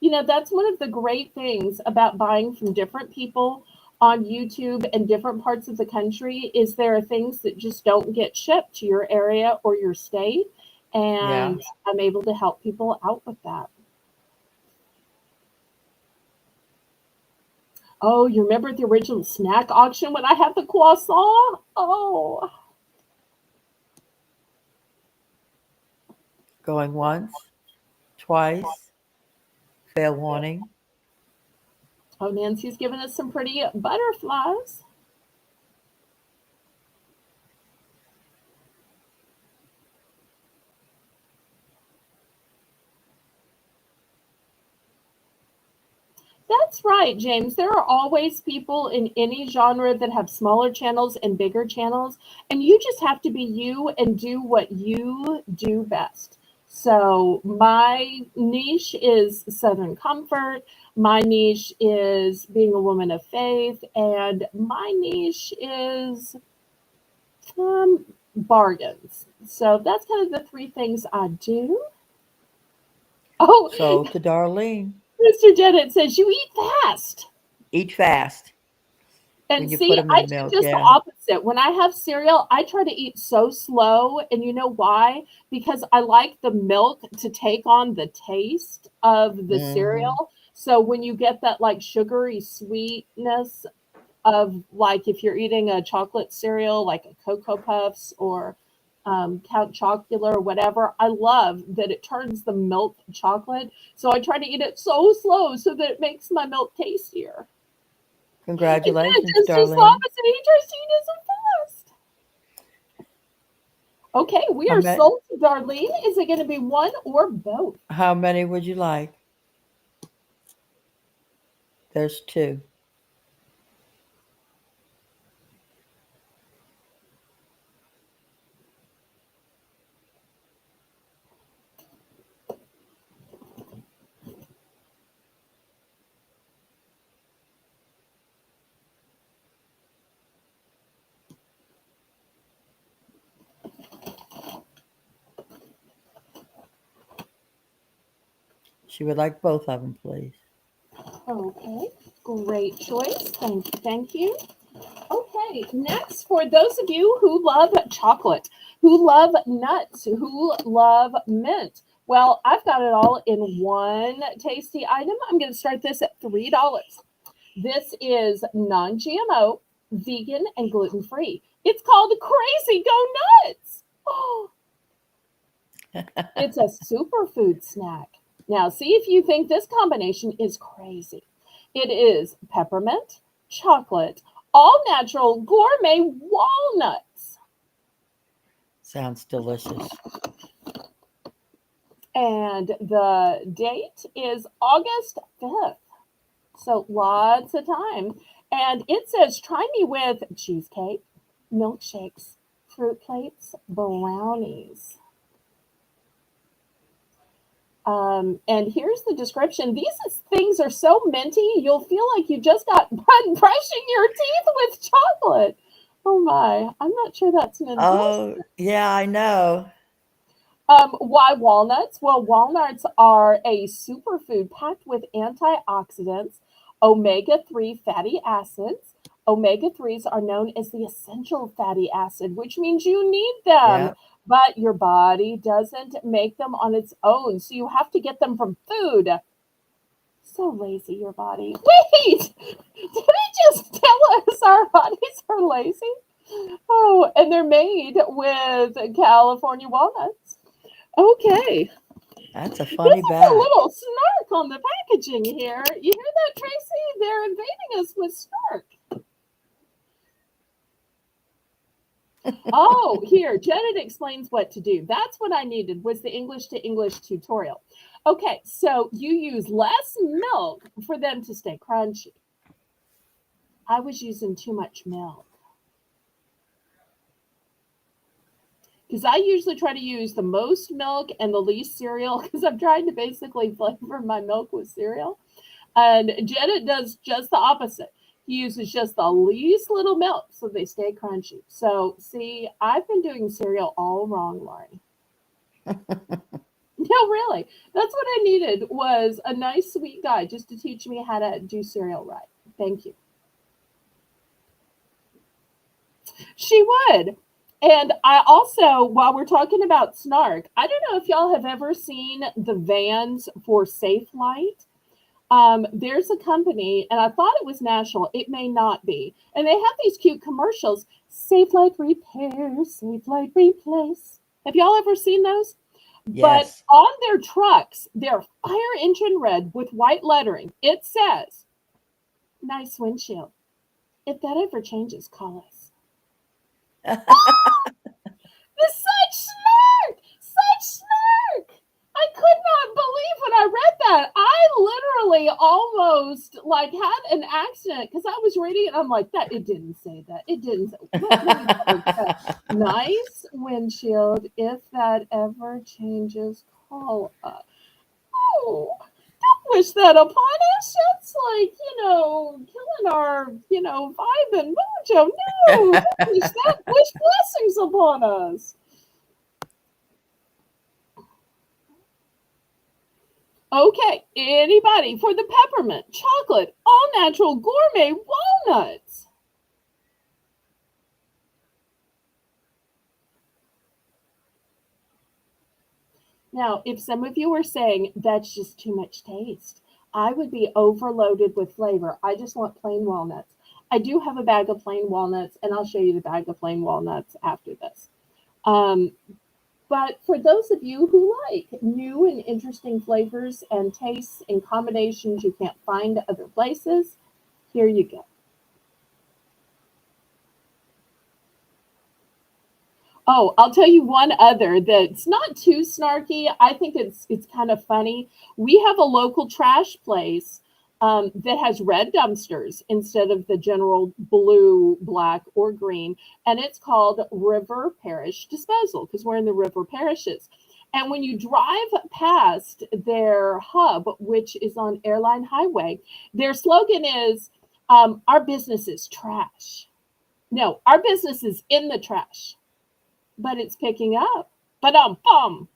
You know, that's one of the great things about buying from different people on YouTube and different parts of the country is there are things that just don't get shipped to your area or your state. And I'm able to help people out with that. Oh, you remember the original snack auction when I had the croissant? Oh. Going once, twice, fair warning. Oh, Nancy's giving us some pretty butterflies. That's right, James. There are always people in any genre that have smaller channels and bigger channels, and you just have to be you and do what you do best. So my niche is Southern comfort. My niche is being a woman of faith, and my niche is bargains. So that's kind of the 3 things I do. Oh, So to Darlene. Mr. Jennett says you eat fast. Eat fast. And when you put see, them in I the do milk. just the Yeah. opposite. When I have cereal, I try to eat so slow. And you know why? Because I like the milk to take on the taste of the Hmm. cereal. So when you get that like sugary sweetness of like if you're eating a chocolate cereal, like a Cocoa Puffs or Count Chocula or whatever, I love that it turns the milk chocolate. So I try to eat it so slow so that it makes my milk tastier. And then it Congratulations, just as long Darlene. as it interesting isn't fast. Okay, we How are many? sold to Darlene. Is it going to be one or both? How many would you like? There's two. She would like both of them, please. Okay, great choice. Thank you. Thank you. Okay, next, for those of you who love chocolate, who love nuts, who love mint, well, I've got it all in one tasty item. I'm going to start this at $3. This is non GMO, vegan, and gluten free. It's called Crazy Go Nuts. Oh, it's a superfood snack. Now, see if you think this combination is crazy. It is peppermint, chocolate, all natural gourmet walnuts. Sounds delicious. And the date is August 5th. So lots of time. And it says, try me with cheesecake, milkshakes, fruit plates, brownies. And here's the description. Things are so minty, you'll feel like you just got done brushing your teeth with chocolate. Oh my, I'm not sure that's an Oh, endorsement. yeah, I know. Why walnuts? Well, walnuts are a superfood packed with antioxidants, omega 3 fatty acids. Omega 3s are known as the essential fatty acid, which means you need them, Yeah. but your body doesn't make them on its own. So you have to get them from food. So lazy, your body. Wait! Did it just tell us our bodies are lazy? Oh, and they're made with California walnuts. Okay. That's a This funny is a bat. little snark on the packaging here. You hear that, Tracy? They're invading us with snark. Oh, here, Janet explains what to do. That's what I needed was the English to English tutorial. Okay, so you use less milk for them to stay crunchy. I was using too much milk. Because I usually try to use the most milk and the least cereal because I'm trying to basically flavor my milk with cereal. And Janet does just the opposite. He uses just the least little milk so they stay crunchy. So, see, I've been doing cereal all wrong, Laurie. No, really. That's what I needed was a nice, sweet guy just to teach me how to do cereal right. Thank you. She would. And I also, while we're talking about snark, I don't know if y'all have ever seen the vans for Safe Light. There's a company, and I thought it was national. It may not be. And they have these cute commercials. Safe Light Repair, Safe Light Replace. Have y'all ever seen those? But Yes. on their trucks, they're fire engine red with white lettering. It says, nice windshield. If that ever changes, call us. Such snark! Such snark! I could not believe when I read that. I literally almost like had an accident because I was reading it. I'm like, that it didn't say that. It didn't say. Let me double check. Nice windshield. If that ever changes, call us. Oh, don't wish that upon us. That's like, killing our, vibe and mojo. No, don't wish that. Wish blessings upon us. Okay, anybody for the peppermint, chocolate, all natural gourmet walnuts? Now, if some of you are saying that's just too much taste, I would be overloaded with flavor. I just want plain walnuts. I do have a bag of plain walnuts, and I'll show you the bag of plain walnuts after this. Um, but for those of you who like new and interesting flavors and tastes and combinations you can't find other places, here you go. Oh, I'll tell you one other that's not too snarky. I think it's kind of funny. We have a local trash place that has red dumpsters instead of the general blue, black, or green, and it's called River Parish Disposal because we're in the river parishes. And when you drive past their hub, which is on Airline Highway, their slogan is "Our business is trash." No, our business is in the trash, but it's picking up. But bum.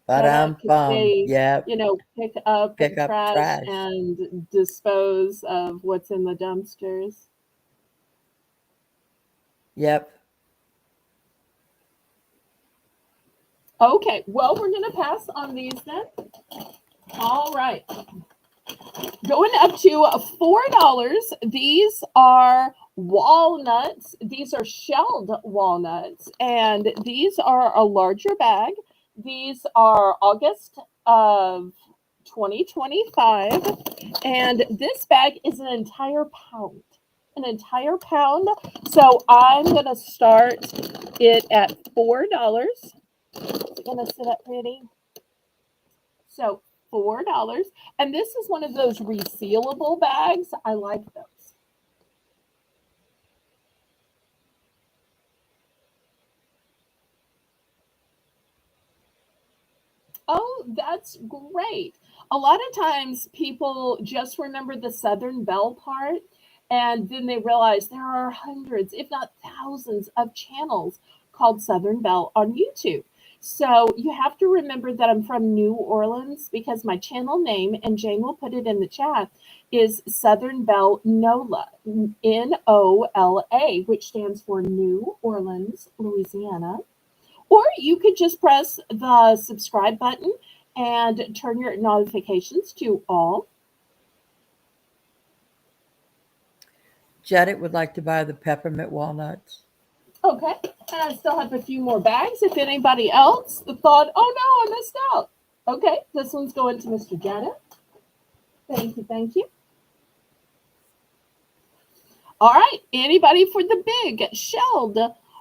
Because Bum. they, Yep. pick up Pick up trash trash. and dispose of what's in the dumpsters. Yep. Okay, well, we're going to pass on these then. All right. Going up to $4. These are walnuts. These are shelled walnuts, and these are a larger bag. These are August of 2025, and this bag is an entire pound. An entire pound. So I'm going to start it at $4. Is it going to sit up pretty? So $4. And this is one of those resealable bags. I like those. Oh, that's great. A lot of times people just remember the Southern Belle part, and then they realize there are hundreds, if not thousands, of channels called Southern Belle on YouTube. So you have to remember that I'm from New Orleans because my channel name, and Jane will put it in the chat, is Southern Belle NOLA, NOLA, which stands for New Orleans, Louisiana. Or you could just press the subscribe button and turn your notifications to all. Janet would like to buy the peppermint walnuts. Okay. And I still have a few more bags if anybody else thought, oh no, I missed out. Okay. This one's going to Mr. Janet. Thank you. Thank you. All right. Anybody for the big shelled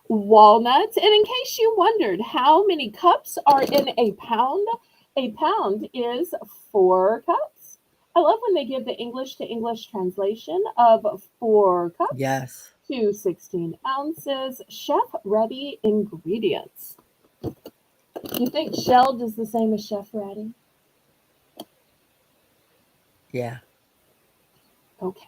walnuts? And in case you wondered how many cups are in a pound is 4 cups. I love when they give the English to English translation of 4 cups Yes. to 16 ounces. Chef ready ingredients. You think shelled is the same as chef ready? Yeah. Okay.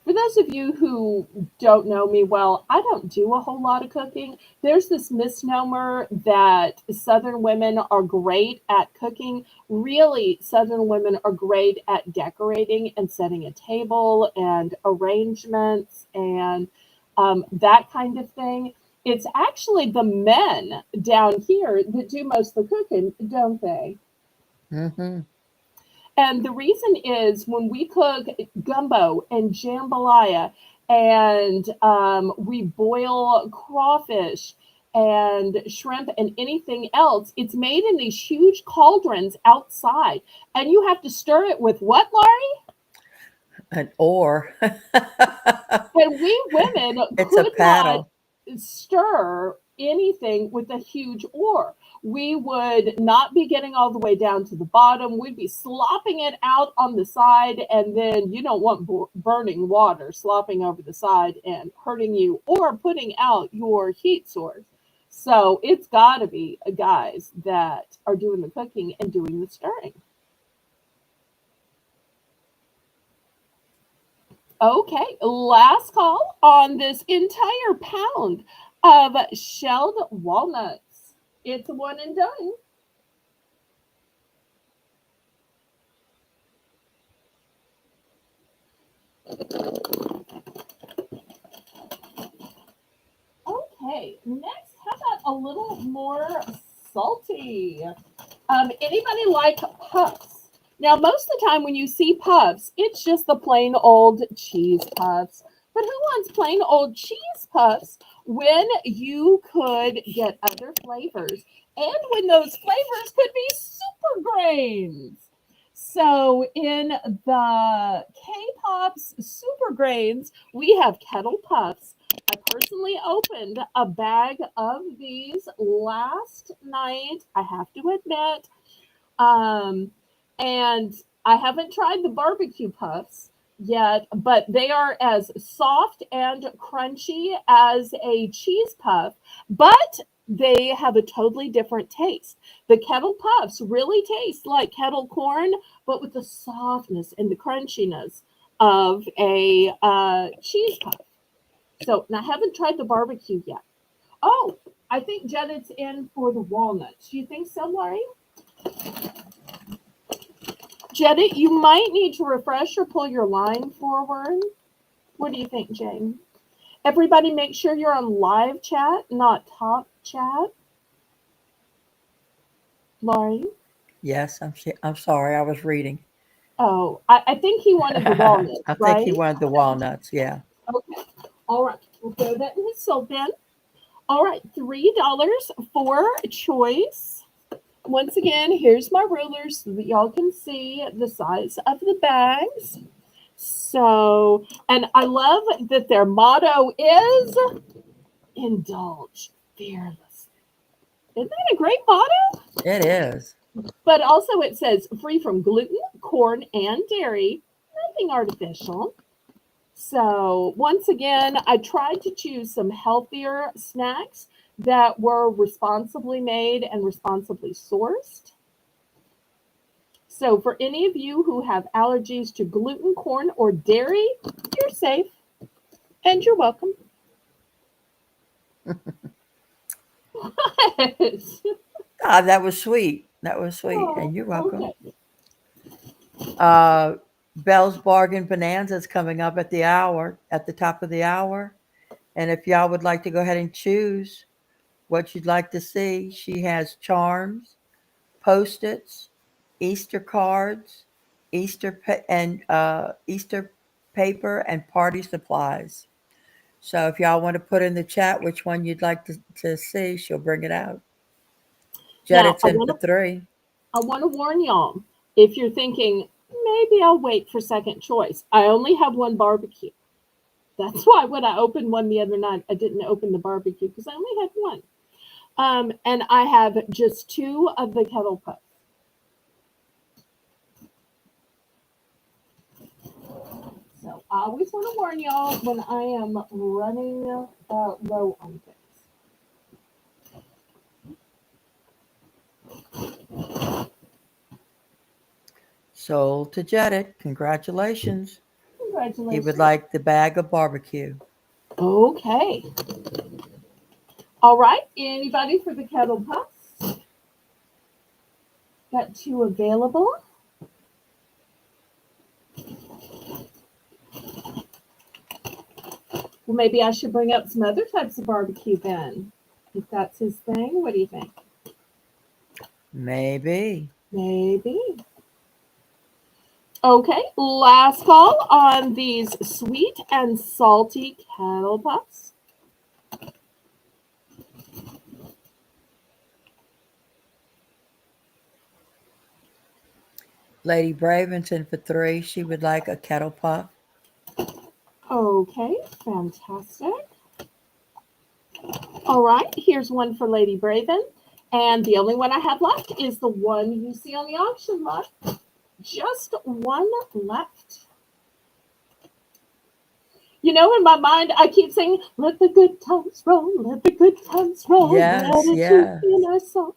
For those of you who don't know me well, I don't do a whole lot of cooking. There's this misnomer that Southern women are great at cooking. Really, Southern women are great at decorating and setting a table and arrangements and that kind of thing. It's actually the men down here that do most of the cooking, don't they? Mm-hmm. And the reason is when we cook gumbo and jambalaya and we boil crawfish and shrimp and anything else, it's made in these huge cauldrons outside. And you have to stir it with what, Laurie? An oar. And we women It's a could not paddle. stir anything with a huge oar. We would not be getting all the way down to the bottom. We'd be slopping it out on the side, and then you don't want burning water slopping over the side and hurting you or putting out your heat source. So it's got to be guys that are doing the cooking and doing the stirring. Okay, last call on this entire pound of shelled walnuts. It's one and done. Okay, next, how How about a little more salty? Anybody like puffs? Now, most of the time when you see puffs, it's just the plain old cheese puffs. But who wants plain old cheese puffs when you could get other flavors? And when those flavors could be super grains. So in the K-Pop's super grains, we have kettle puffs. I personally opened a bag of these last night, I have to admit. Um, and I haven't tried the barbecue puffs yet, but they are as soft and crunchy as a cheese puff, but they have a totally different taste. The kettle puffs really taste like kettle corn, but with the softness and the crunchiness of a cheese puff. So, and I haven't tried the barbecue yet. Oh, I think Janet's in for the walnuts. Do you think so, Laurie? Janet, you might need to refresh or pull your line forward. What do you think, Jane? Everybody make sure you're on live chat, not top chat. Laurie? Yes, I'm sorry. I was reading. Oh, I think he wanted the walnuts, I think right? he wanted the walnuts. Yeah. Okay. All right. We'll throw that in his soap bin. All right. $3 for choice. Once again, here's my rulers so that y'all can see the size of the bags. So, and I love that their motto is indulge fearlessly. Isn't that a great motto? It is. But also it says free from gluten, corn, and dairy, nothing artificial. So, once again, I tried to choose some healthier snacks that were responsibly made and responsibly sourced. So, for any of you who have allergies to gluten, corn, or dairy, you're safe and you're welcome. Ah, that was sweet. That was sweet. Oh, And you're welcome. okay. Bell's Bargain Bonanza is coming up at the top of the hour. And if y'all would like to go ahead and choose what you'd like to see, she has charms, post-its, Easter cards, Easter paper, and party supplies. So if y'all want to put in the chat which one you'd like to see, she'll bring it out. Now, Jedit's in for 3. I want to warn y'all, if you're thinking, maybe I'll wait for second choice, I only have one barbecue. That's why when I opened one the other night, I didn't open the barbecue because I only had one. And I have just 2 of the kettle puffs. So I always want to warn y'all when I am running low on things. Sold to Jedit. Congratulations. He Congratulations. would like the bag of barbecue. Okay. All right. Anybody for the kettle puffs? Got 2 available. Well, maybe I should bring up some other types of barbecue then, if that's his thing. What do you think? Maybe. Maybe. Okay, last call on these sweet and salty kettle puffs. Lady Braventon for 3. She would like a kettle puff. Okay, fantastic. All right, here's one for Lady Braven. And the only one I have left is the one you see on the auction lot. Just one left. You know, in my mind, I keep saying, let the good times roll, let the good times roll. Yes, Gratitude yes. in our soul.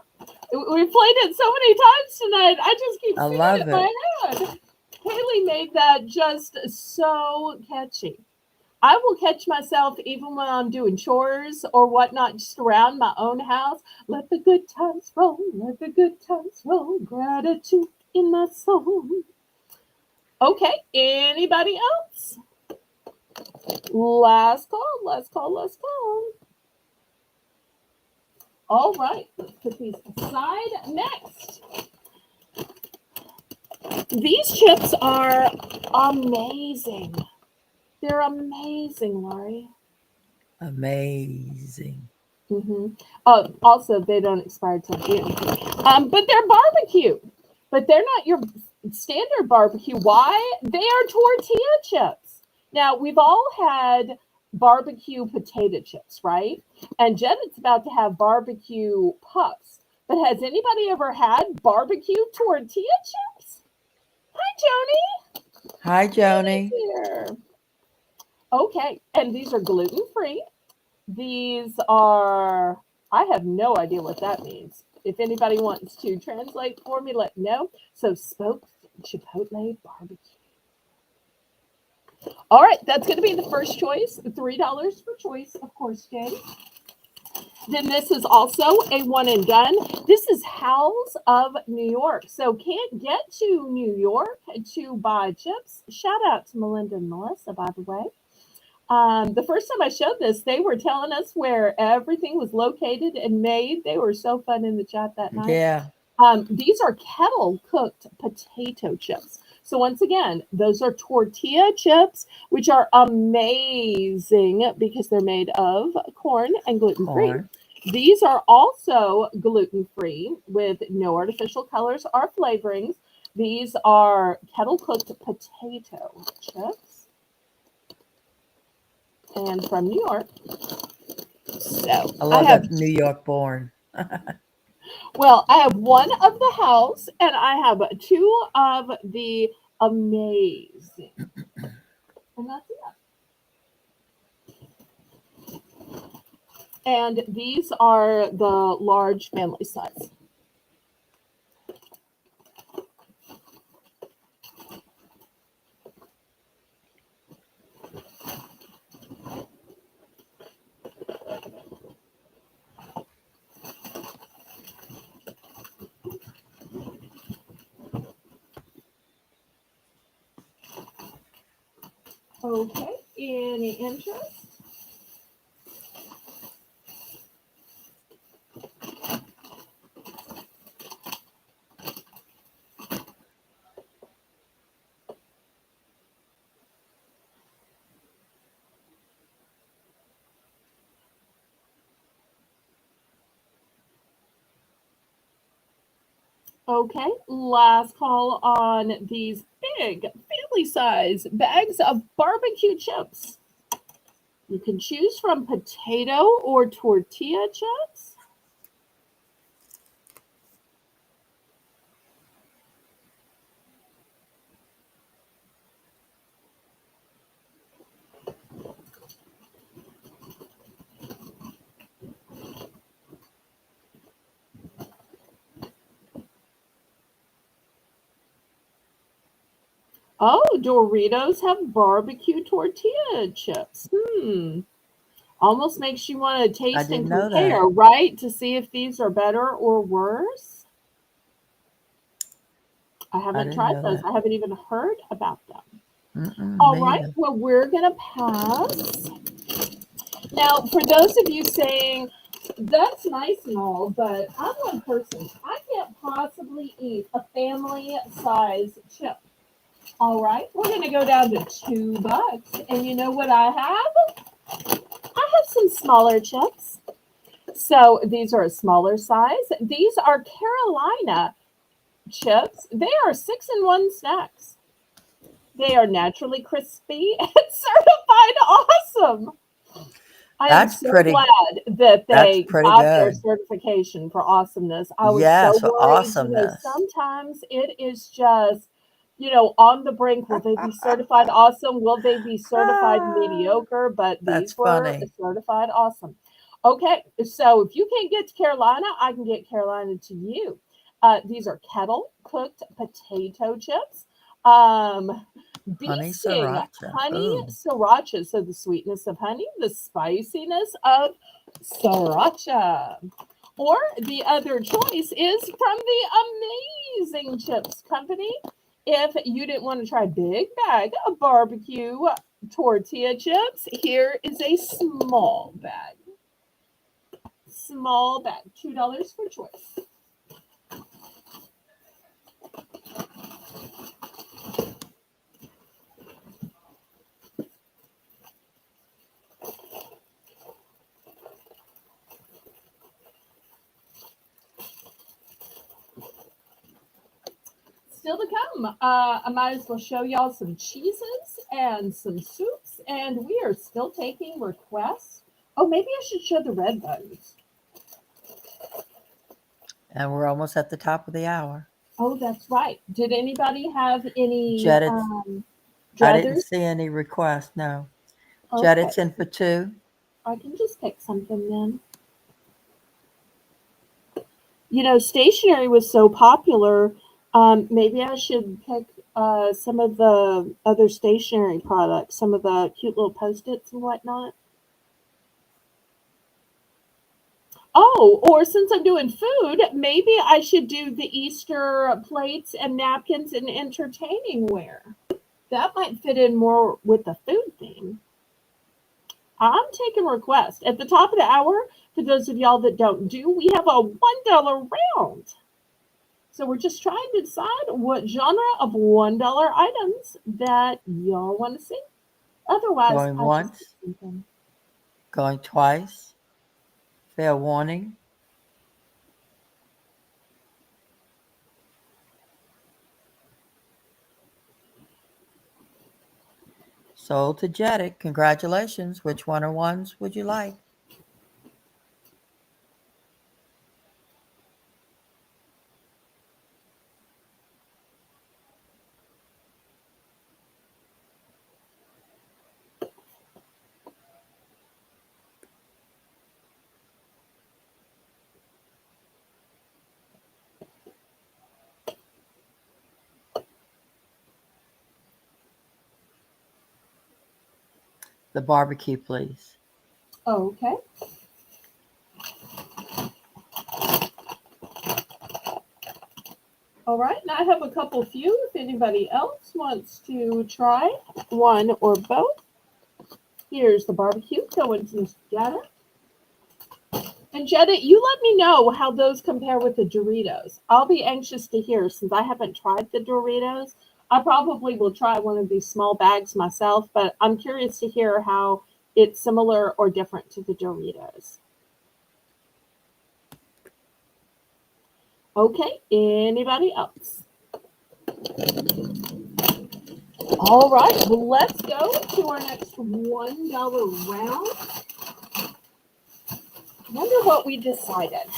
We played it so many times tonight. I just keep I singing love it in my it. head. Haley made that just so catchy. I will catch myself even when I'm doing chores or whatnot, just around my own house. Let the good times roll, let the good times roll. Gratitude in my soul. Okay, anybody else? Last call, last call, last call. All right, let's put these aside. Next, these chips are amazing. They're amazing, Laurie. Amazing. Mm-hmm. Also, they don't expire till June. But they're barbecue. But they're not your standard barbecue. Why? They are tortilla chips. Now, we've all had barbecue potato chips, right? And Janet's about to have barbecue puffs. But has anybody ever had barbecue tortilla chips? Hi, Hi, Joni. Joni. Here. Okay, and these are gluten free. These are, I have no idea what that means. If anybody wants to translate for me, let me know. So, smoked chipotle barbecue. All right, that's going to be the first choice. $3 per choice, of course, Jay. Then this is also a one and done. This is Howell's of New York. So can't get to New York to buy chips. Shout out to Melinda and Melissa, by the way. The first time I showed this, they were telling us where everything was located and made. They were so fun in the chat that night. Yeah. These are kettle cooked potato chips. So once again, those are tortilla chips, which are amazing because they're made of corn and gluten free. Corn. These are also gluten free with no artificial colors or flavorings. These are kettle cooked potato chips. And from New York. So I love that New York born. Well, I have one of the house and I have two of the amazing. And that's it. And these are the large family size. Okay, any interest? Okay, last call on these big family size bags of barbecue chips. You can choose from potato or tortilla chips. Oh, Doritos have barbecue tortilla chips. Almost makes you want to taste and didn't know compare, that. right? To see if these are better or worse. I haven't didn't tried know those. that. I haven't even heard about them. All Me right, either. well, we're going to pass. Now, for those of you saying, that's nice and all, but I'm one person. I can't possibly eat a family size chip. All right, we're going to go down to $2. And you know what I have? I have some smaller chips. So these are a smaller size. These are Carolina chips. They are 6-in-1 snacks. They are naturally crispy and certified awesome. I am That's so pretty. glad that That's they pretty got their good. certification for awesomeness. I was Yes, so for worried. awesomeness. Sometimes it is just, on the brink. Will they be certified awesome? Will they be certified mediocre? But That's these were funny. certified awesome. Okay, so if you can't get to Carolina, I can get Carolina to you. These are kettle cooked potato chips. Bee Honey sting sriracha. honey Ooh. sriracha. So the sweetness of honey, the spiciness of sriracha. Or the other choice is from the Amazing Chips Company. If you didn't want to try a big bag of barbecue tortilla chips, here is a small bag. small bag, $2 for choice. Still to come, I might as well show y'all some cheeses and some soups, and we are still taking requests. Oh, maybe I should show the red buns. And we're almost at the top of the hour. Oh, that's right. Did anybody have any Jedit's, I didn't druthers? see any requests, no. Okay. Jedit's in for 2. I can just pick something then. You know, stationery was so popular. Maybe I should pick some of the other stationery products, some of the cute little Post-its and whatnot. Oh, or since I'm doing food, maybe I should do the Easter plates and napkins and entertaining wear. That might fit in more with the food theme. I'm taking requests. At the top of the hour, for those of y'all that don't do, we have a $1 round. So we're just trying to decide what genre of $1 items that y'all want to see. Otherwise, Going once, going twice. Fair warning. Sold to Jedit. Congratulations. Which one or ones would you like? The barbecue, please. Okay. All right, and I have a couple few if anybody else wants to try one or both. Here's the barbecue going to Miss Jetta. And Jetta, you let me know how those compare with the Doritos. I'll be anxious to hear since I haven't tried the Doritos. I probably will try one of these small bags myself, but I'm curious to hear how it's similar or different to the Doritos. Okay, anybody else? All right, well, let's go to our next $1 round. Wonder what we decided.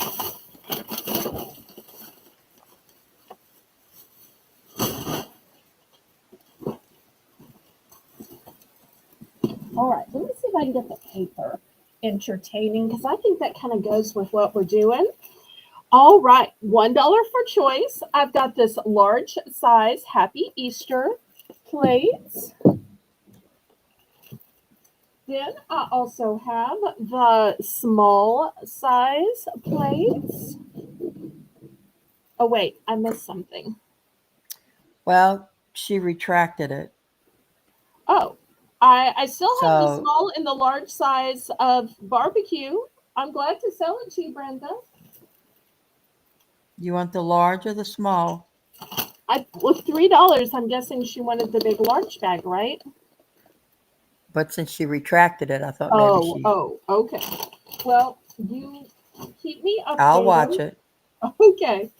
All right, let me see if I can get the paper entertaining because I think that kind of goes with what we're doing. All right, $1 for choice. I've got this large size Happy Easter plates. Then I also have the small size plates. Oh, wait, I missed something. Well, she retracted it. Oh, I still have the So small and the large size of barbecue. I'm glad to sell it to you, Brenda. you want the large or the small? With $3, I'm guessing she wanted the big large bag, right? But since she retracted it, I thought maybe she... Oh, okay. Well, you keep me updated. I'll watch it. Okay.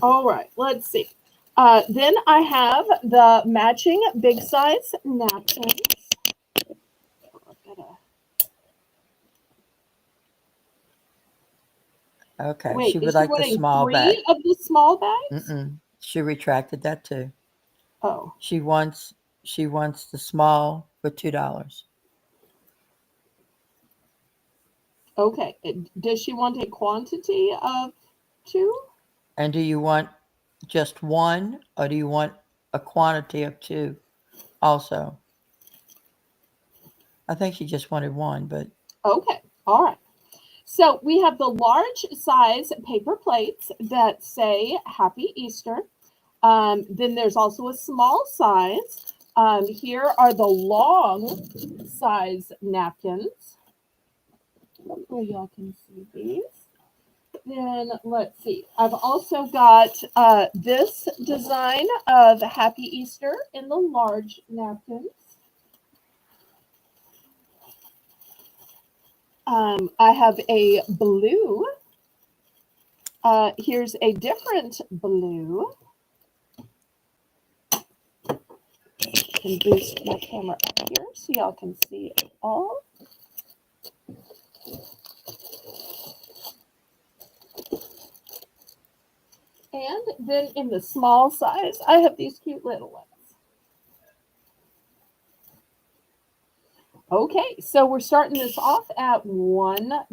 All right. Let's see. Then I have the matching big size napkins. Okay. Wait, She is would she like the wanting small bag. 3 of the small bags? She retracted that too. Oh. She wants the small for $2. Okay. Does she want a quantity of 2? And do you want just one, or do you want a quantity of 2 also? I think she just wanted one, but... Okay. All right. So we have the large size paper plates that say Happy Easter. Then there's also a small size. Here are the long size napkins. Hopefully y'all can see these. Then let's see. I've also got this design of Happy Easter in the large napkins. I have a blue. Here's a different blue. I can boost my camera up here so y'all can see it all. And then in the small size, I have these cute little ones. Okay, so we're starting this off at $1.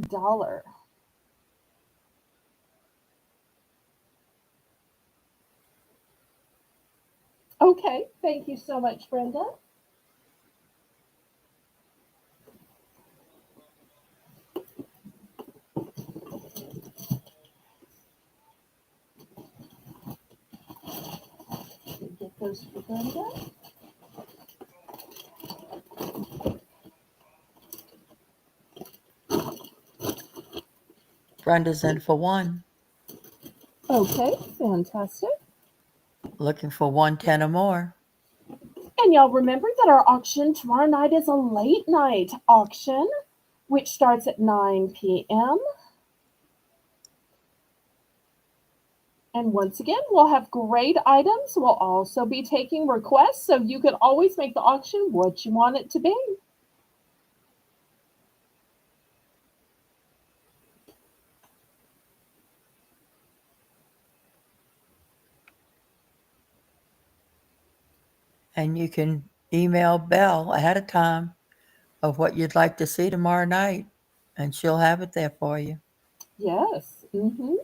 Okay, thank you so much, Brenda. Get those for Brenda. Brenda's in for one, Okay, fantastic. looking for 110 or more. And y'all remember that our auction tomorrow night is a late night auction, which starts at 9 p.m. And once again, we'll have great items. We'll also be taking requests, so you can always make the auction what you want it to be. And you can email Belle ahead of time of what you'd like to see tomorrow night, and she'll have it there for you. Yes. Mm-hmm.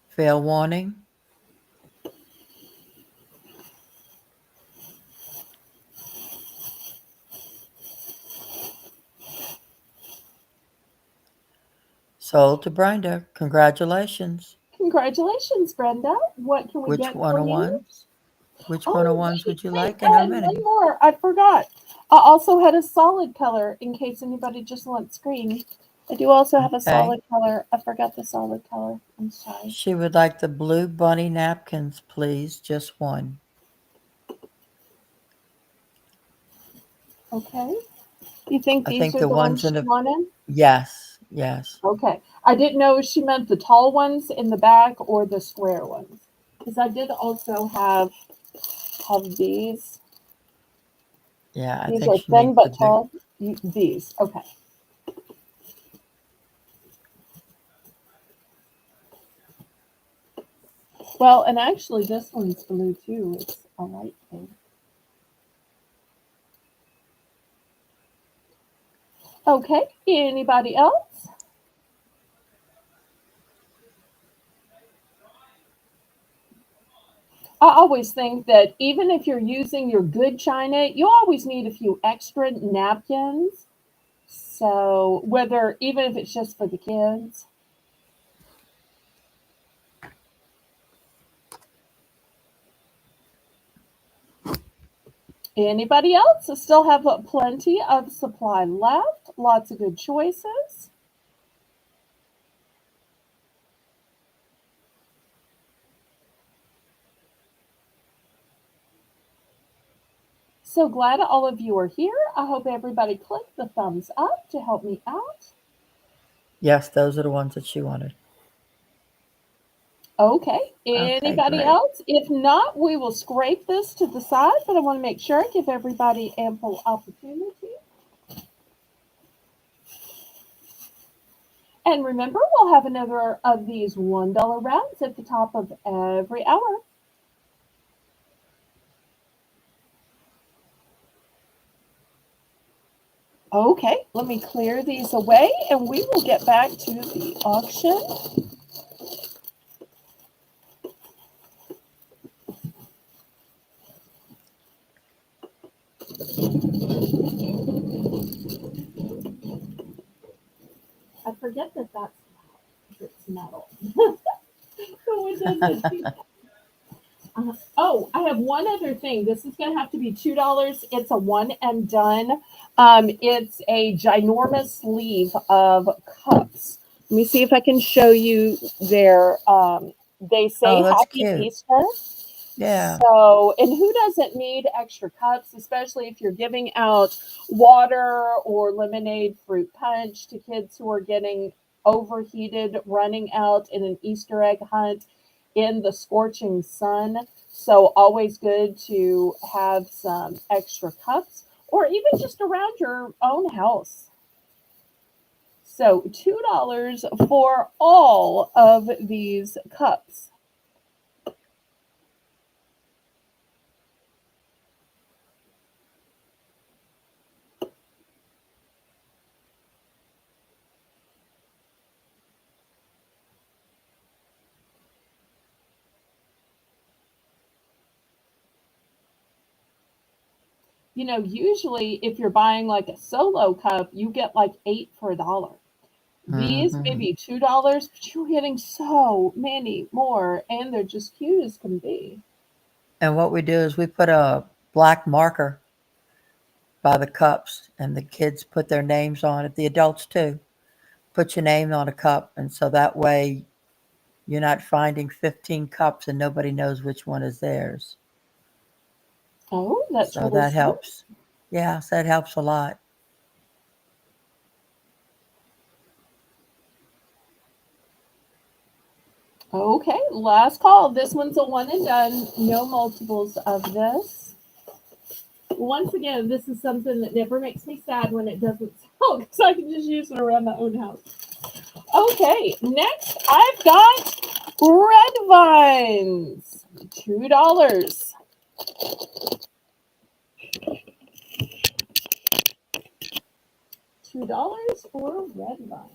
Fair warning. Sold to Brenda. Congratulations. Congratulations, Brenda. What can we Which get for you? one-on-ones? Which Oh, one-on-ones would you wait, like, and how and one many? more. I forgot. I also had a solid color in case anybody just wants green. I do also have a Okay. solid color. I forgot the solid color. I'm sorry. She would like the blue bunny napkins, please. Just one. Okay. You think I these think are the the ones ones in she the wanted? yes, yes. Okay. I didn't know if she meant the tall ones in the back or the square ones. Because I did also have these. Yeah, I These think are she thin means the but big. tall. These. Okay. Well, and actually this one's blue too. It's a light pink. Okay. Anybody else? I always think that even if you're using your good china, you always need a few extra napkins. So whether even if it's just for the kids. Anybody else? I still have plenty of supply left. Lots of good choices. So glad all of you are here. I hope everybody clicked the thumbs up to help me out. Yes, those are the ones that she wanted. Okay. Okay, Anybody great. else? If not, we will scrape this to the side, but I want to make sure I give everybody ample opportunity. And remember, we'll have another of these $1 rounds at the top of every hour. Okay, let me clear these away and we will get back to the auction. I forget that it's metal. So it doesn't. Oh, I have one other thing. This is going to have to be $2. It's a one and done. It's a ginormous sleeve of cups. Let me see if I can show you their. They say Oh, that's Happy cute. Easter. Yeah. So, and who doesn't need extra cups, especially if you're giving out water or lemonade, fruit punch to kids who are getting overheated, running out in an Easter egg hunt in the scorching sun. So, always good to have some extra cups or even just around your own house. So, $2 for all of these cups. Usually if you're buying like a solo cup, you get like eight for a dollar. These Hmm. maybe $2, but you're getting so many more, and they're just cute as can be. And what we do is we put a black marker by the cups, and the kids put their names on it. The adults too. Put your name on a cup, and so that way you're not finding 15 cups and nobody knows which one is theirs. Oh, that's So really that smart. helps. Yeah, so that helps a lot. Okay, last call. This one's a one and done. No multiples of this. Once again, this is something that never makes me sad when it doesn't sell because I can just use it around my own house. Okay, next I've got red vines. $2. $2 for red vine.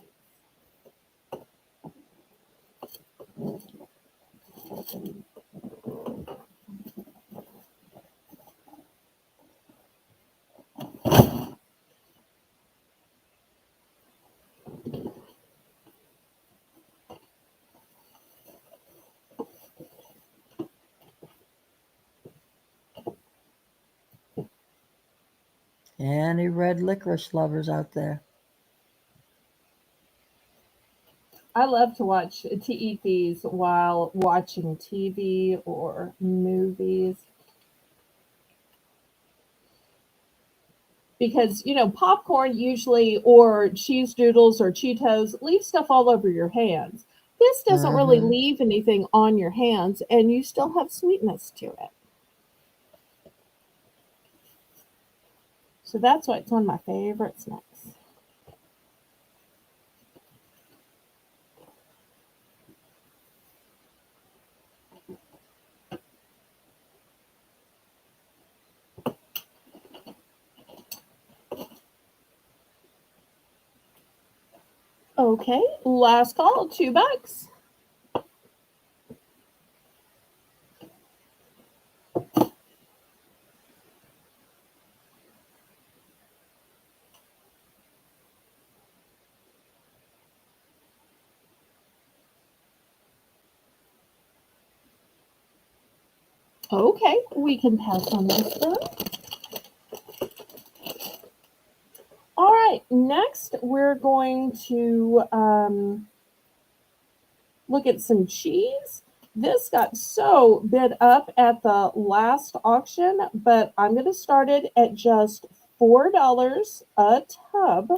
Any red licorice lovers out there? I love to eat these while watching TV or movies because popcorn usually or cheese doodles or Cheetos leave stuff all over your hands. This doesn't really Hmm. leave anything on your hands, and you still have sweetness to it. So that's why it's one of my favorite snacks. Okay, last call, $2. Okay, we can pass on this one. All right, next we're going to look at some cheese. This got so bid up at the last auction, but I'm going to start it at just $4 a tub.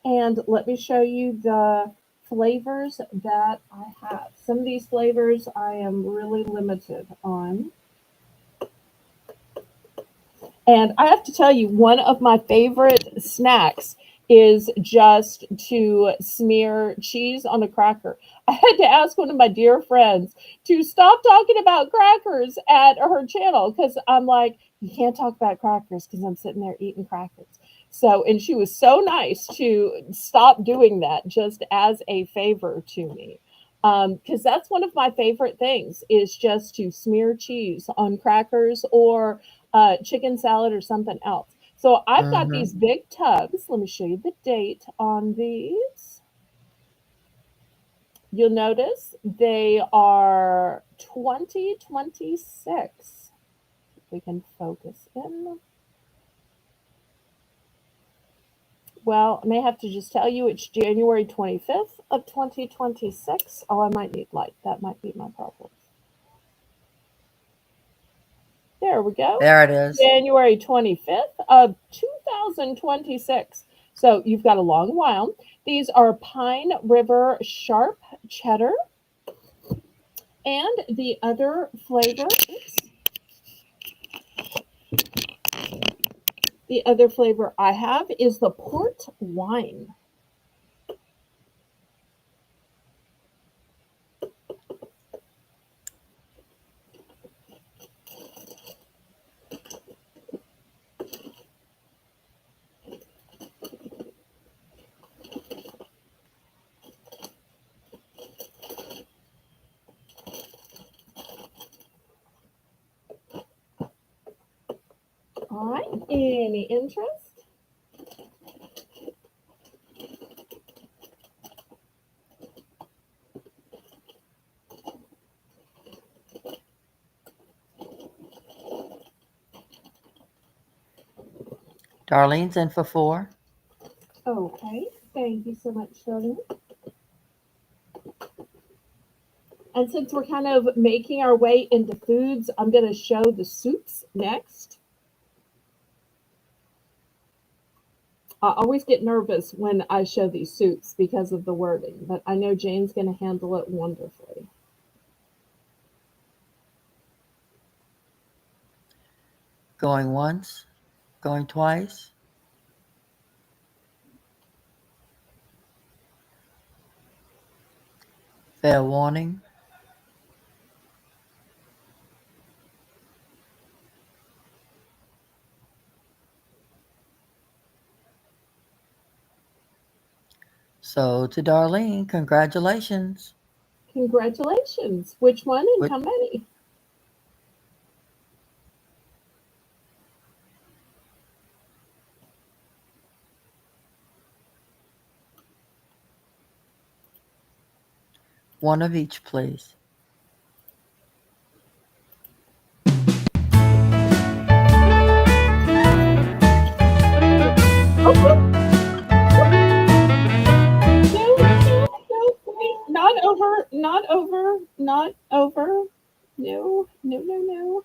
And let me show you the flavors that I have. Some of these flavors I am really limited on. And I have to tell you, one of my favorite snacks is just to smear cheese on a cracker. I had to ask one of my dear friends to stop talking about crackers at her channel because I'm like, you can't talk about crackers because I'm sitting there eating crackers. So, and she was so nice to stop doing that just as a favor to me. Because that's one of my favorite things is just to smear cheese on crackers or chicken salad or something else. So I've got these Hmm. big tubs. Let me show you the date on these. You'll notice they are 2026. We can focus in. Well, I may have to just tell you it's January 25th of 2026. Oh, I might need light. That might be my problem. There we go. There it is. January 25th of 2026. So you've got a long while. These are Pine River Sharp Cheddar. And the other flavor, oops, the other flavor I have is the port wine. All right, any interest? Darlene's in for 4. Okay, thank you so much, Shirley. And since we're kind of making our way into foods, I'm going to show the soups next. I always get nervous when I show these soups because of the wording, but I know Jane's going to handle it wonderfully. Going once, going twice. Fair warning. So to Darlene, congratulations. Congratulations. Which one and With how many? one of each, please. No, no, no, wait, not over, not over, not over. No, no, no, no,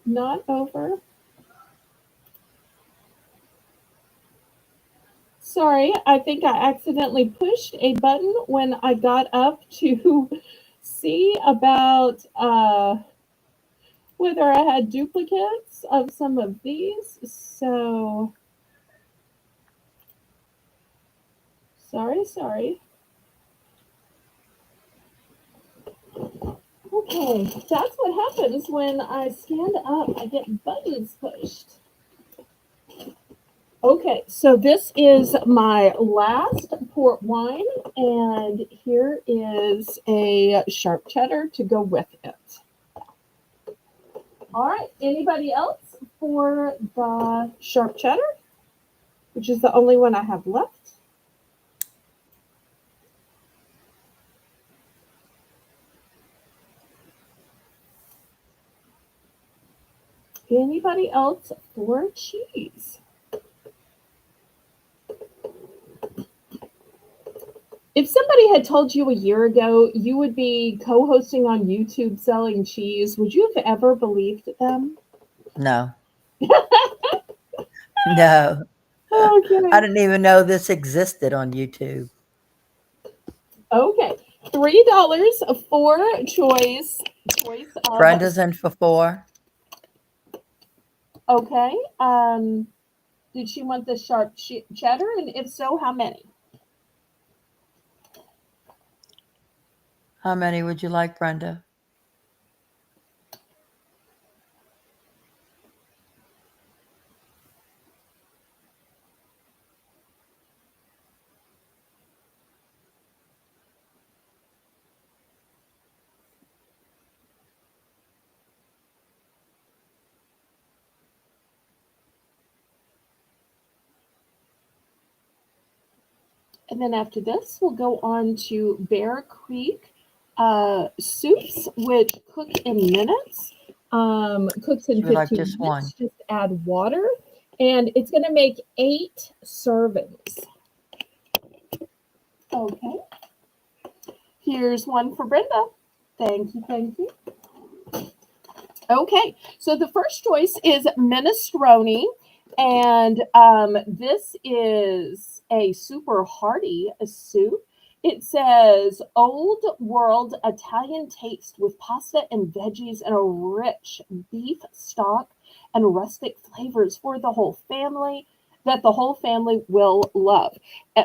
not over. Sorry, I think I accidentally pushed a button when I got up to see about whether I had duplicates of some of these. So, sorry, sorry. Okay, that's what happens when I stand up. I get buttons pushed. Okay, so this is my last port wine, and here is a sharp cheddar to go with it. All right, anybody else for the sharp cheddar, which is the only one I have left? Anybody else for cheese? If somebody had told you a year ago you would be co-hosting on YouTube selling cheese, would you have ever believed them? No. No. I Okay. didn't even know this existed on YouTube. Okay. $3 for choice of. Brenda's in for 4. Okay. Did she want the sharp cheddar? And if so, how many? How many would you like, Brenda? And then after this, we'll go on to Bear Creek soups, which cook in minutes. Cooks in You would like 15 just one. minutes. Just add water, and it's going to make 8 servings. Okay. Here's one for Brenda. Thank you, thank you. Okay, so the first choice is minestrone, and this is a super hearty soup. It says old world Italian taste with pasta and veggies and a rich beef stock and rustic flavors for the whole family that the whole family will love.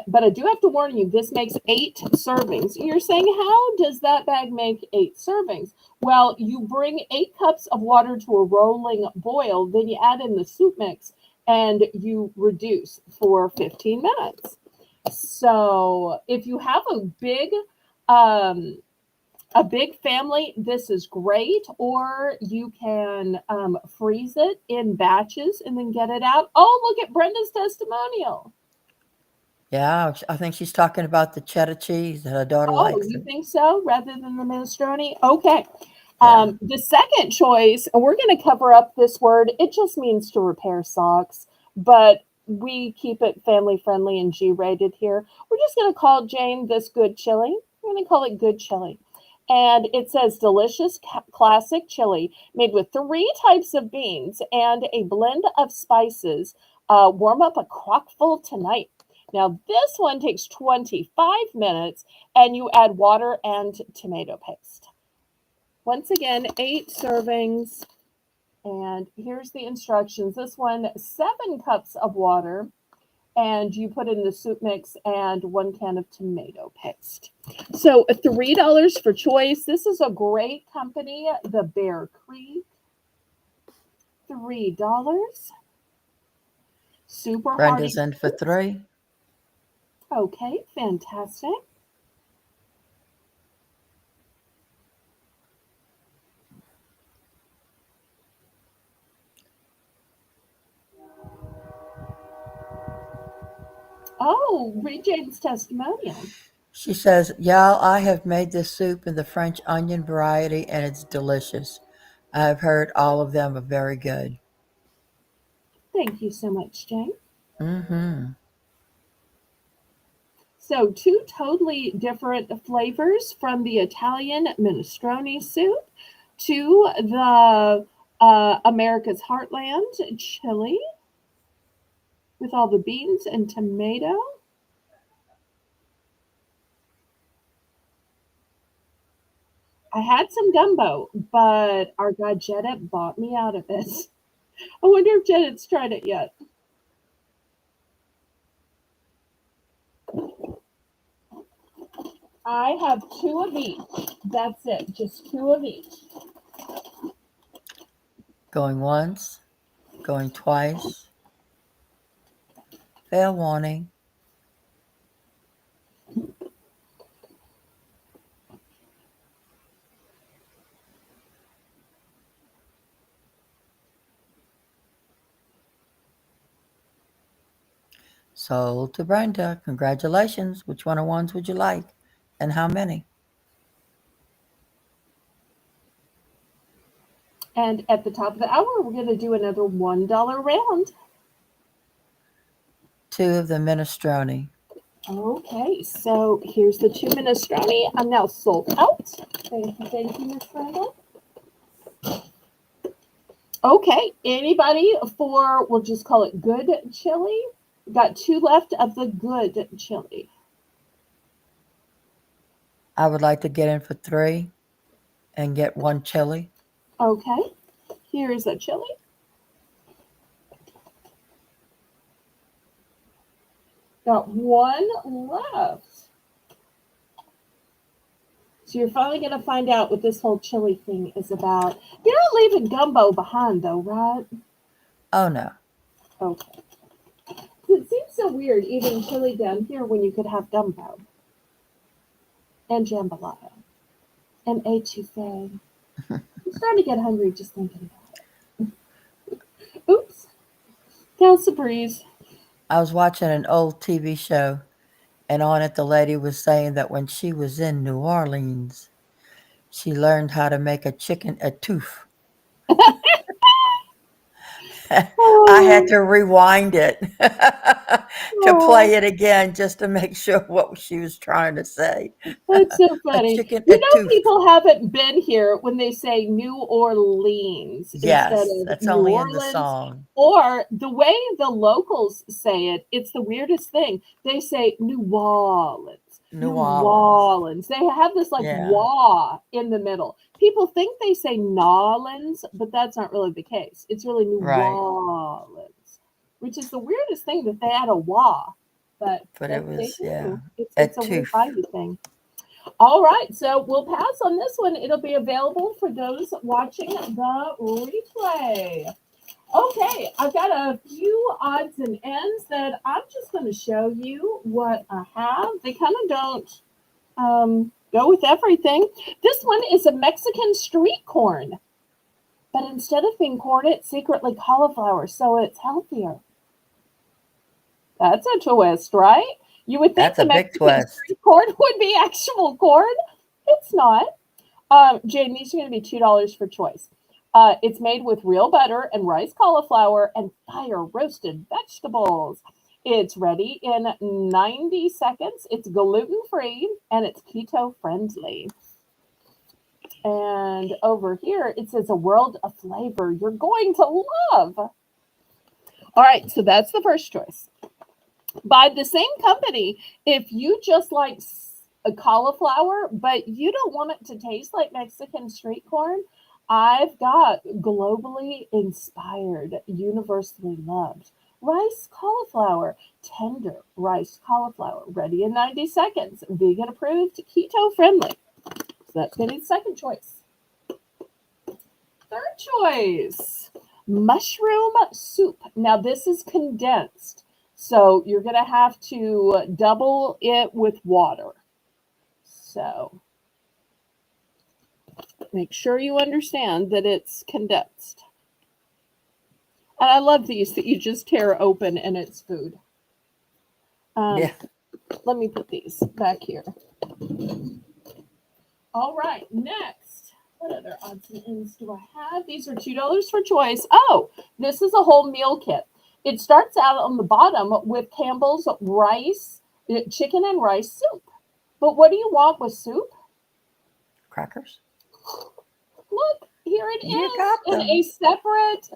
But I do have to warn you, this makes 8 servings. And you're saying, how does that bag make 8 servings? Well, you bring 8 cups of water to a rolling boil, then you add in the soup mix and you reduce for 15 minutes. So if you have a big family, this is great. Or you can freeze it in batches and then get it out. Oh, look at Brenda's testimonial. Yeah, I think she's talking about the cheddar cheese that her daughter Oh, likes. you think so? Rather than the minestrone? Okay. Yeah. The second choice, and we're going to cover up this word. It just means to repair socks, but we keep it family friendly and G rated here. We're just going to call Jane this good chili. We're going to call it good chili. And it says delicious classic chili made with 3 types of beans and a blend of spices. Warm up a crockful tonight. Now, this one takes 25 minutes and you add water and tomato paste. Once again, 8 servings. And here's the instructions. This one, 7 cups of water, and you put in the soup mix and 1 can of tomato paste. So $3 for choice. This is a great company, the Bear Creek. $3. Super Brenda's hearty. in for 3. Okay, fantastic. Oh, read Jane's testimonial. She says, y'all, I have made this soup in the French onion variety and it's delicious. I have heard all of them are very good. Thank you so much, Jane. Mm-hmm. So, 2 totally different flavors from the Italian minestrone soup to the America's Heartland chili with all the beans and tomato. I had some gumbo, but our guy Jedit bought me out of it. I wonder if Jedit's tried it yet. I have 2 of each. That's it, just 2 of each. Going once, going twice. Fair warning. Sold to Brenda. Congratulations. Which one of ones would you like? And how many? And at the top of the hour, we're going to do another $1 round. 2 of the minestrone. Okay, so here's the 2 minestrone. I'm now sold out. Thank you, Miss Brenda. Okay, anybody for, we'll just call it good chili? Got 2 left of the good chili. I would like to get in for 3 and get 1 chili. Okay, here's a chili. Got 1 left. So you're finally going to find out what this whole chili thing is about. You're not leaving gumbo behind, though, right? Oh, no. Okay. It seems so weird eating chili down here when you could have gumbo and jambalaya and etouffee. I'm starting to get hungry just thinking about it. Oops. That's a breeze. I was watching an old TV show, And on it, the lady was saying that when she was in New Orleans, she learned how to make a chicken étouffe. I had Oh, to rewind it to oh, play it again just to make sure what she was trying to say. that's so A funny. chicken You know, étouffe. people haven't been here when they say New Orleans instead Yes, of that's New only in the Orleans, song. or the way the locals say it, it's the weirdest thing. They say New Orleans. New New Orleans. Orleans. They have this like Yeah, wah in the middle. People think they say Nolans, but that's not really the case. It's really New right. Orleans, which is the weirdest thing that they add a wah, but But it that they was, yeah, do. It's a weird étouffe. Bayou thing. All right, so we'll pass on this one. It'll be available for those watching the replay. Okay, I've got a few odds and ends that I'm just going to show you what I have. They kind of don't go with everything. This one is a Mexican street corn, but instead of being corn, it's secretly cauliflower, so it's healthier. That's a twist, right? You would think That's the a big Mexican twist. street corn would be actual corn. It's not. Jane, these are going to be $2 for choice. It's made with real butter and rice cauliflower and fire roasted vegetables. It's ready in 90 seconds. It's gluten free and it's keto friendly. And over here, it says a world of flavor you're going to love. All right, so that's the first choice. By the same company, if you just like a cauliflower, but you don't want it to taste like Mexican street corn, I've got globally inspired, universally loved rice cauliflower, tender rice cauliflower, ready in 90 seconds, vegan approved, keto friendly. So that's going to be the second choice. Third choice, mushroom soup. Now, this is condensed, so you're going to have to double it with water. So make sure you understand that it's condensed. And I love these that you just tear open and it's food. Yeah. Let me put these back here. All right, next. What other odds and ends do I have? These are $2 for choice. Oh, this is a whole meal kit. It starts out on the bottom with Campbell's rice, chicken and rice soup. But what do you want with soup? Crackers. Look, here it You is got in a them. separate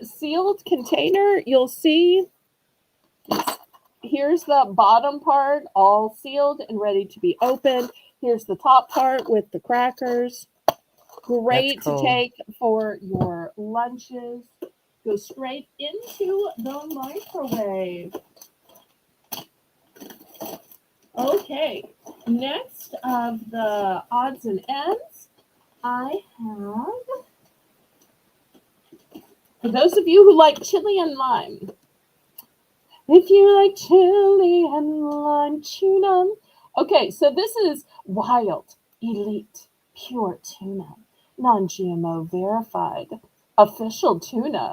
sealed container. You'll see here's the bottom part, all sealed and ready to be opened. Here's the top part with the crackers. That's Great to cool. take for your lunches. Go straight into the microwave. Okay, next of the odds and ends, I have, for those of you who like chili and lime, if you like chili and lime tuna. Okay, so this is wild, elite, pure tuna, non GMO verified, official tuna.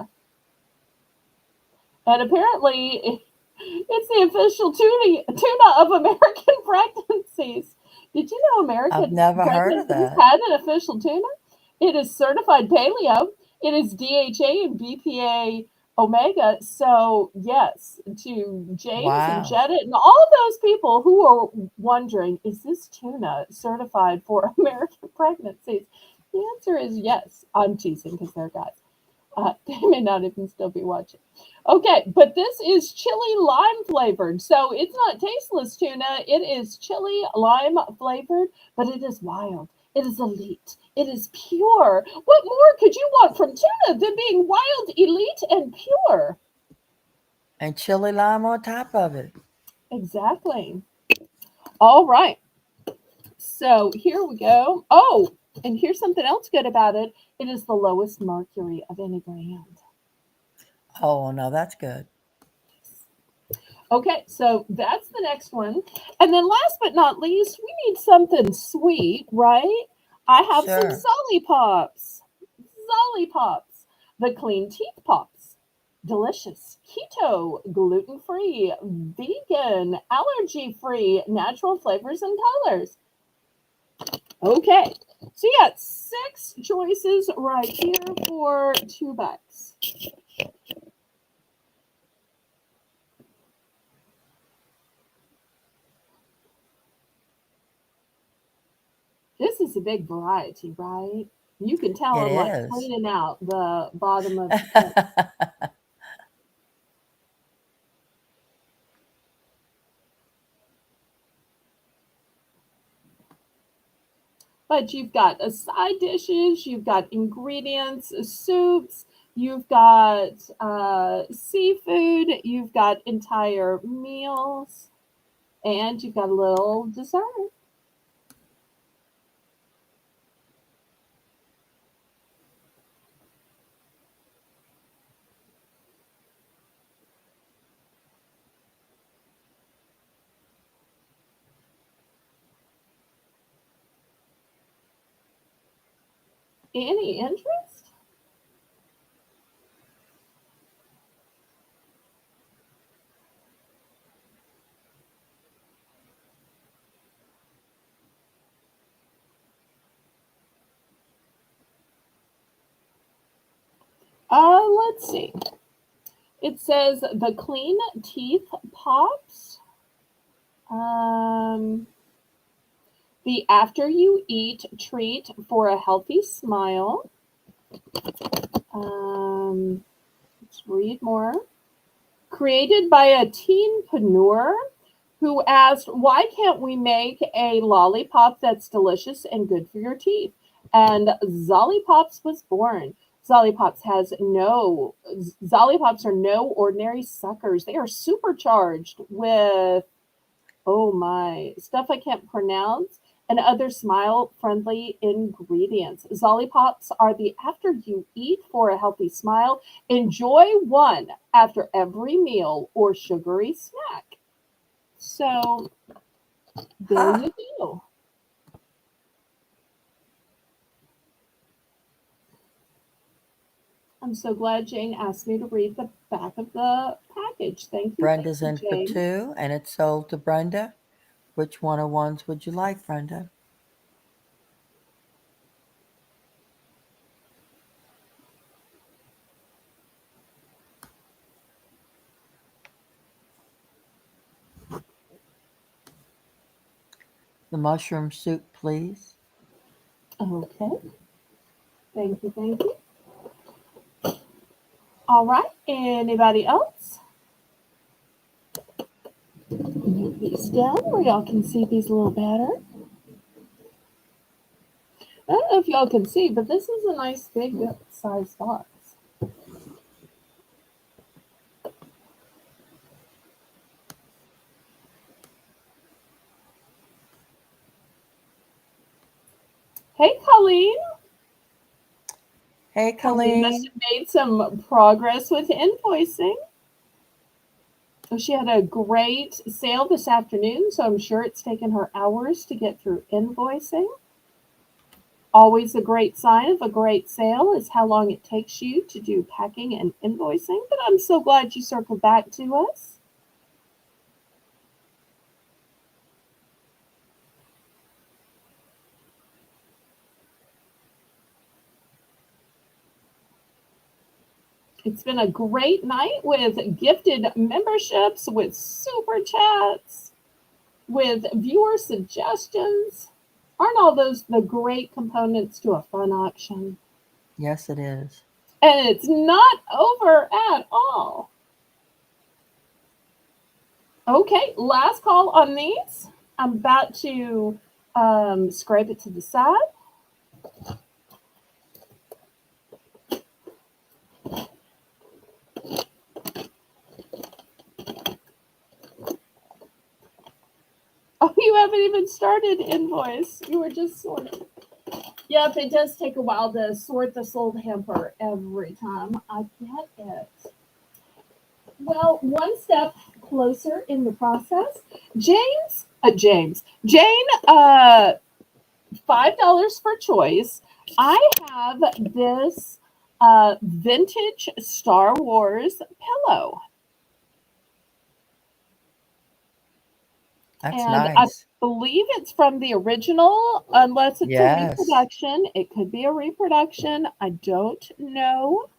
And apparently, it's the official tuna of American pregnancies. Did you know I've American never heard of pregnancies that. had an official tuna? It is certified paleo. It is DHA and BPA omega. So, yes, to James and Wow. Jetta and all those people who are wondering, is this tuna certified for American pregnancies? The answer is yes. I'm teasing because they're guys. They may not even still be watching. Okay, but this is chili lime flavored. So it's not tasteless tuna. It is chili lime flavored, but it is wild. It is elite. It is pure. What more could you want from tuna than being wild, elite, and pure? And chili lime on top of it. Exactly. All right. So here we go. Oh, and here's something else good about it. It is the lowest mercury of any brand. Oh, no, that's good. Okay, so that's the next one. And then last but not least, we need something sweet, right? I have some Sure. Zolly Pops. Zolly Pops. The clean teeth pops. delicious, keto, gluten-free, vegan, allergy-free, natural flavors and colors. Okay, so you got 6 choices right here for $2. This is a big variety, right? You can tell It I'm like is. cleaning out the bottom of the cup. But you've got side dishes, you've got ingredients, soups, you've got seafood, you've got entire meals, and you've got a little dessert. Any interest? Let's see. It says the clean teeth pops. The after you eat treat for a healthy smile. Let's read more. Created by a teenpreneur who asked, why can't we make a lollipop that's delicious and good for your teeth? And Zollipops was born. Zollipops are no ordinary suckers. They are supercharged with, oh my, stuff I can't pronounce, and other smile-friendly ingredients. Zollipops are the after you eat for a healthy smile. Enjoy one after every meal or sugary snack. So there you go. I'm so glad Jane asked me to read the back of the package. Thank you, Brenda's in for Jane. 2, and it's sold to Brenda. Which one of ones would you like, Brenda? The mushroom soup, please. Okay. Thank you, thank you. All right. Anybody else? Move these down where y'all can see these a little better. I don't know if y'all can see, but this is a nice big size box. Hey, Colleen. Hey, Colleen must Colleen. have made some progress with invoicing. She had a great sale this afternoon, so I'm sure it's taken her hours to get through invoicing. Always a great sign of a great sale is how long it takes you to do packing and invoicing, but I'm so glad you circled back to us. It's been a great night with gifted memberships, with super chats, with viewer suggestions. Aren't all those the great components to a fun auction? Yes, it is. And it's not over at all. Okay, last call on these. I'm about to scrape it to the side. Oh, you haven't even started invoice. You were just sorting. Yep, it does take a while to sort the sold hamper every time. I get it. Well, one step closer in the process. Jane, $5 for choice. I have this Vintage Star Wars pillow. That's And I nice. believe it's from the original, unless it's a Yes. reproduction. It could be a reproduction. I don't know.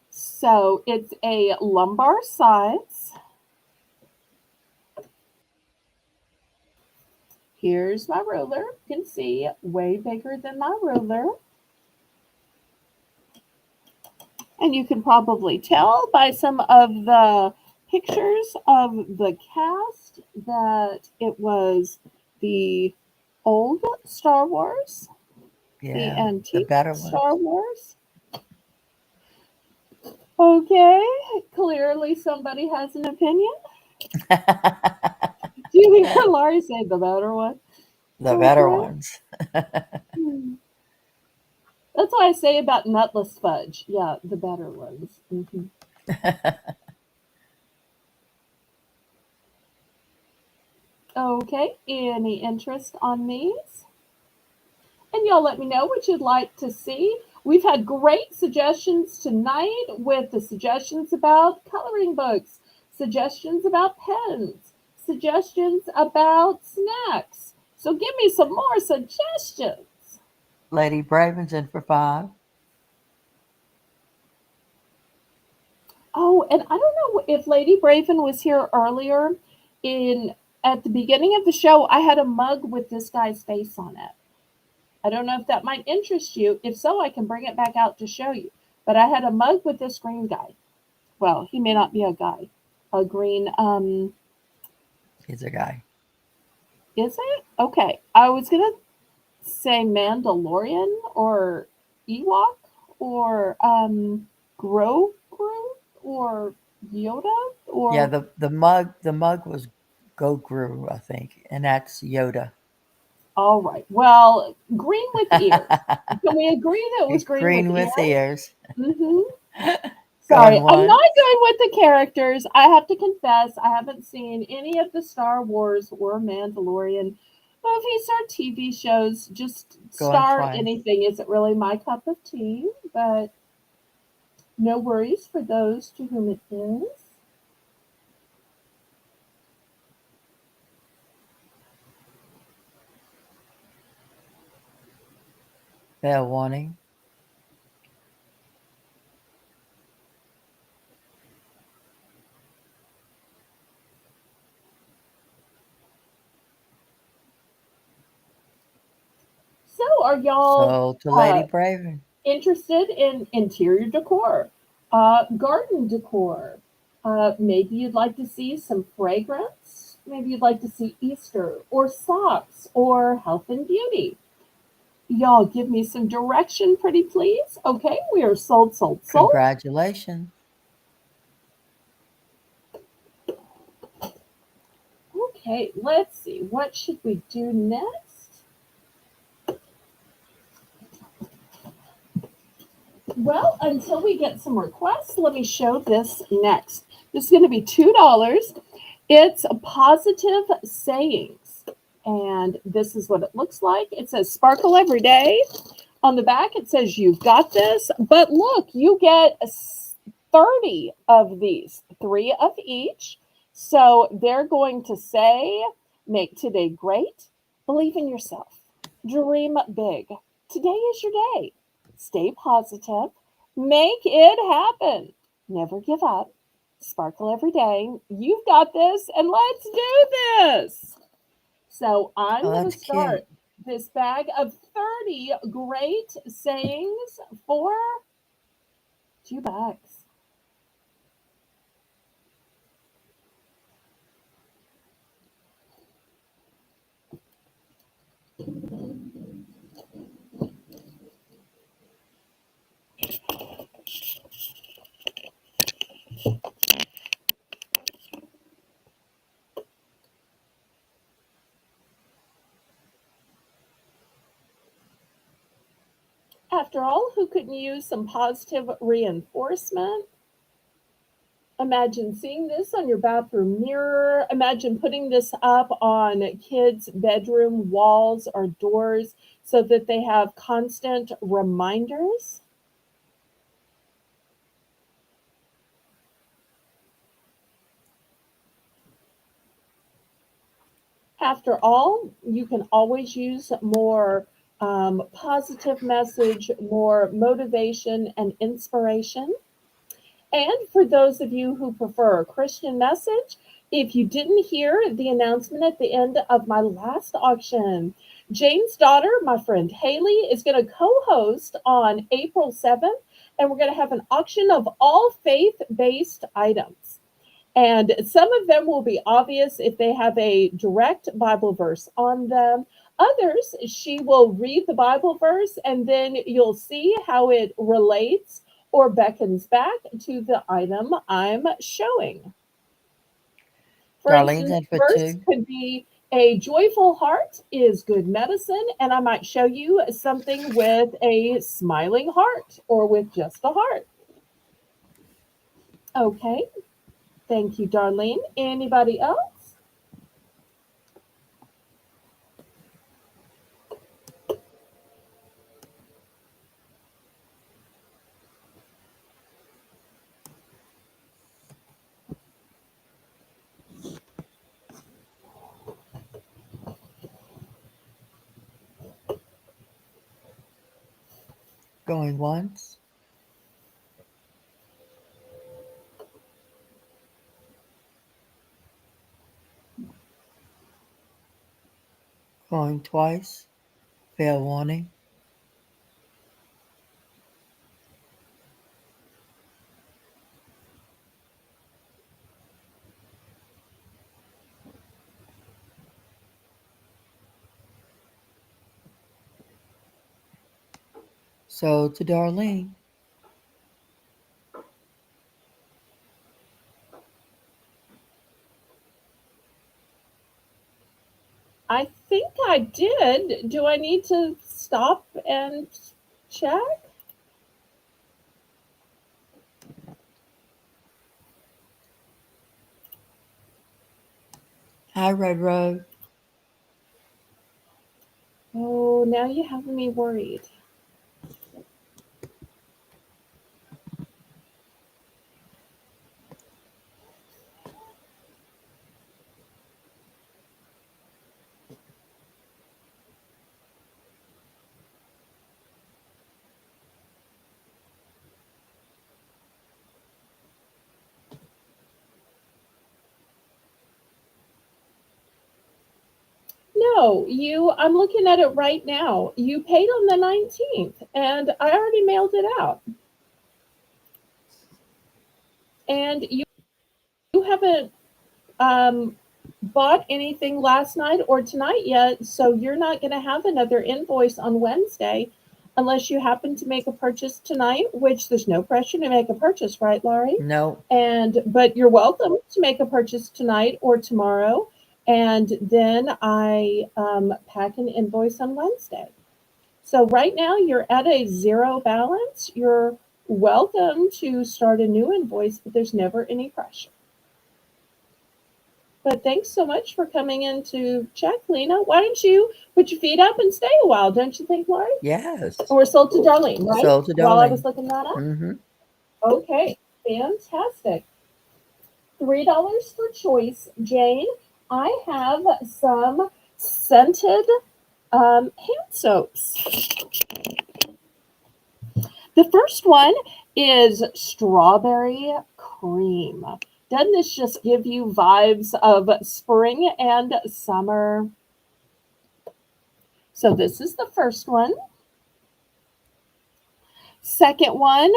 So it's a lumbar size. Here's my ruler. You can see way bigger than my ruler. And you can probably tell by some of the pictures of the cast that it was the old Star Wars, the Yeah. The antique better Star ones. Wars. Okay, clearly somebody has an opinion. Do you hear Laurie say the better one? The better Okay. ones. Hmm. That's what I say about nutless fudge. Yeah, the better ones. Okay, any interest on these? And y'all let me know what you'd like to see. We've had great suggestions tonight with the suggestions about coloring books, suggestions about pens, suggestions about snacks. So give me some more suggestions. Lady Braven's in for 5. Oh, and I don't know if Lady Braven was here earlier. In At the beginning of the show, I had a mug with this guy's face on it. I don't know if that might interest you. If so, I can bring it back out to show you. But I had a mug with this green guy. Well, he may not be a guy. A green, He's a guy. is it? Okay. I was going to say Mandalorian or Ewok or Grogu or Yoda Yeah, or the mug was Goguru, I think, and that's Yoda. all right. Well, green with ears. Can we agree that it was green with Green with ears? ears. Mm-hmm. Sorry, Going I'm not once, good with the characters. I have to confess, I haven't seen any of the Star Wars or Mandalorian movies or TV shows. Just going star twice. anything isn't really my cup of tea, but no worries for those to whom it is. Fair warning. So, are y'all Sold to Lady uh, Braven. interested in interior decor, garden decor? Maybe you'd like to see some fragrance. Maybe you'd like to see Easter or socks or health and beauty. Y'all give me some direction, pretty please. Okay, we are sold, sold, sold. Congratulations. Okay, let's see. What should we do next? Well, until we get some requests, let me show this next. This is going to be $2. It's positive sayings. And this is what it looks like. It says sparkle every day. On the back, it says you've got this. But look, you get 30 of these, 3 of each. So they're going to say, make today great, believe in yourself, dream big. Today is your day. Stay positive, make it happen, never give up, sparkle every day. You've got this, and let's do this. So I'm Oh, going to that's cute. start this bag of 30 great sayings for $2. After all, who couldn't use some positive reinforcement? Imagine seeing this on your bathroom mirror. Imagine putting this up on kids' bedroom walls or doors so that they have constant reminders. After all, you can always use more positive message, more motivation and inspiration. And for those of you who prefer a Christian message, if you didn't hear the announcement at the end of my last auction, Jane's daughter, my friend Haley, is going to co host on April 7th, and we're going to have an auction of all faith based items. And some of them will be obvious if they have a direct Bible verse on them. Others, she will read the Bible verse and then you'll see how it relates or beckons back to the item I'm showing. For Darlene's instance, in for verse 2. could be a joyful heart is good medicine, and I might show you something with a smiling heart or with just a heart. Okay, thank you, Darlene. Anybody else? Going once. Going twice. Fair warning. So to Darlene. I think I did. Do I need to stop and check? Hi, Red Road. Oh, now you have me worried. No, I'm looking at it right now. You paid on the 19th, and I already mailed it out. And you haven't bought anything last night or tonight yet, so you're not going to have another invoice on Wednesday unless you happen to make a purchase tonight, which there's no pressure to make a purchase, right, Laurie? No. But you're welcome to make a purchase tonight or tomorrow, and then I pack an invoice on Wednesday. So right now you're at a zero balance. You're welcome to start a new invoice, but there's never any pressure. But thanks so much for coming in to check, Lena. Why don't you put your feet up and stay a while, don't you think, Laurie? Yes. Or sold to Darlene, right? Sold to While I was Darlene. looking that up? Mm-hmm. Okay, fantastic. $3 for choice, Jane. I have some scented hand soaps. The first one is strawberry cream. Doesn't this just give you vibes of spring and summer? So this is the first one. Second one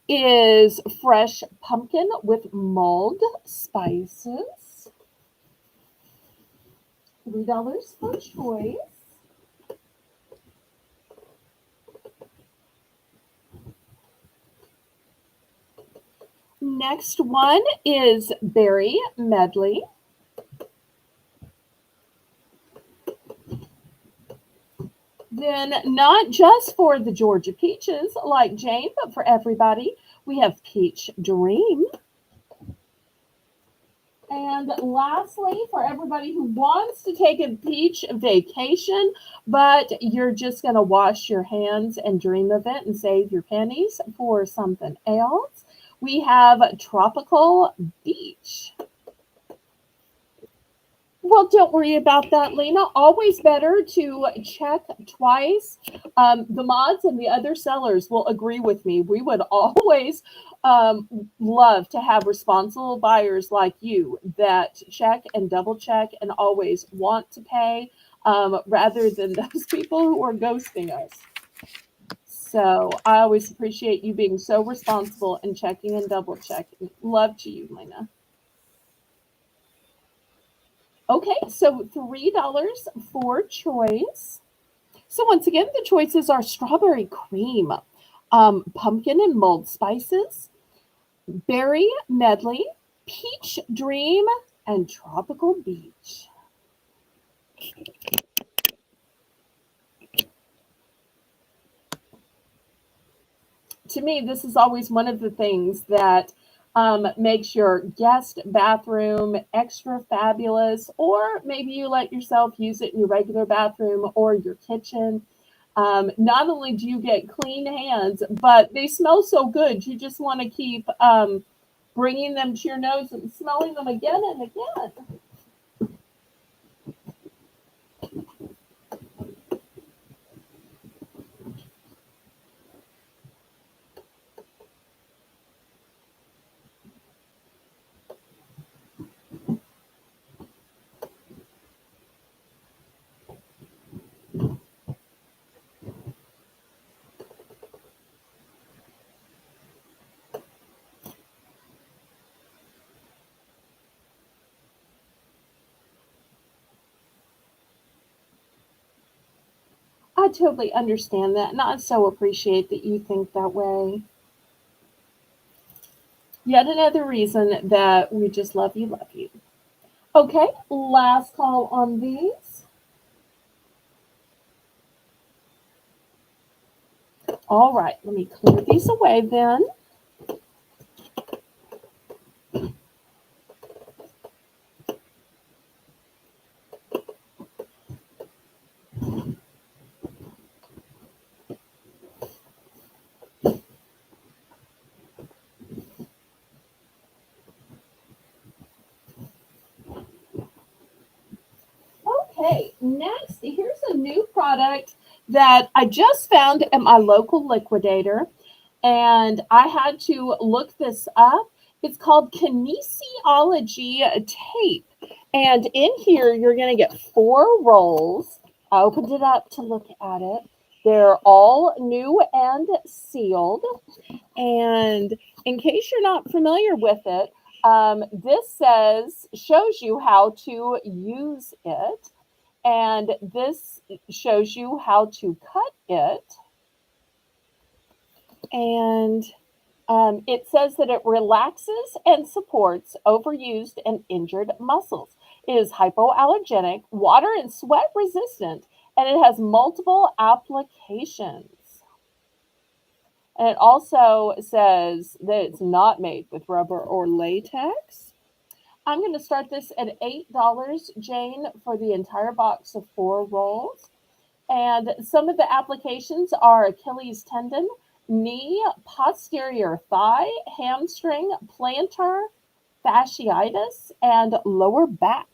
is fresh pumpkin with mulled spices. $3 for choice. Next one is berry medley. Then, not just for the Georgia peaches like Jane, but for everybody, we have peach dream. lastly, for everybody who wants to take a beach vacation, but you're just going to wash your hands and dream of it and save your pennies for something else, we have Tropical Beach. Well, don't worry about that, Lena. Always better to check twice. The mods and the other sellers will agree with me. We would always love to have responsible buyers like you that check and double check and always want to pay rather than those people who are ghosting us. So I always appreciate you being so responsible and checking and double checking. Love to you, Lena. Okay, so $3 for choice. So once again, the choices are strawberry cream, pumpkin and mulled spices, berry medley, peach dream, and tropical beach. To me, this is always one of the things that makes your guest bathroom extra fabulous, or maybe you let yourself use it in your regular bathroom or your kitchen. Not only do you get clean hands, but they smell so good. You just want to keep bringing them to your nose and smelling them again and again. I totally understand that, and I so appreciate that you think that way. Yet another reason that we just love you, love you. Okay, last call on these. All right, let me clear these away then. Okay, next, here's a new product that I just found at my local liquidator, and I had to look this up. It's called kinesiology tape. And in here, you're going to get 4 rolls. I opened it up to look at it. They're all new and sealed. And in case you're not familiar with it, this shows you how to use it. And this shows you how to cut it. And it says that it relaxes and supports overused and injured muscles. It is hypoallergenic, water and sweat resistant, and it has multiple applications. And it also says that it's not made with rubber or latex. I'm going to start this at $8, Jane, for the entire box of 4 rolls. And some of the applications are Achilles tendon, knee, posterior thigh, hamstring, plantar, fasciitis, and lower back.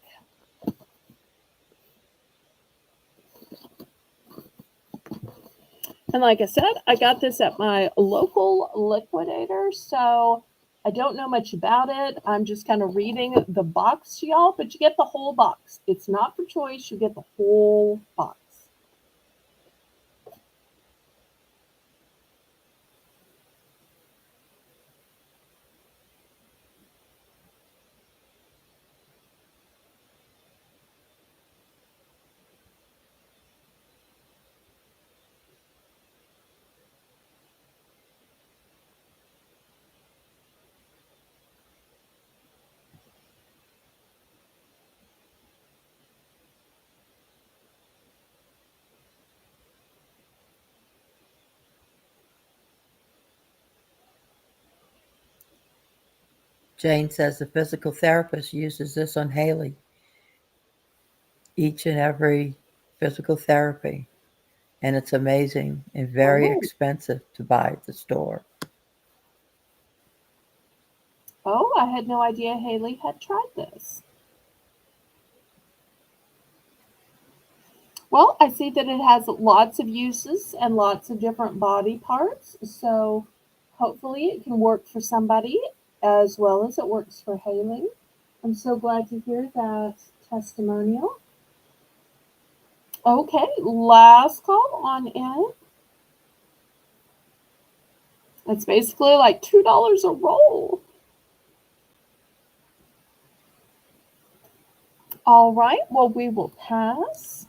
And like I said, I got this at my local liquidator, so I don't know much about it. I'm just kind of reading the box to y'all, but you get the whole box. It's not for choice, you get the whole box. Jane says the physical therapist uses this on Haley each and every physical therapy, and it's amazing and very Oh, expensive to buy at the store. oh, I had no idea Haley had tried this. Well, I see that it has lots of uses and lots of different body parts. So hopefully it can work for somebody as well as it works for Haley. I'm so glad to hear that testimonial. Okay, last call on it. It's basically like $2 a roll. All right, well, we will pass.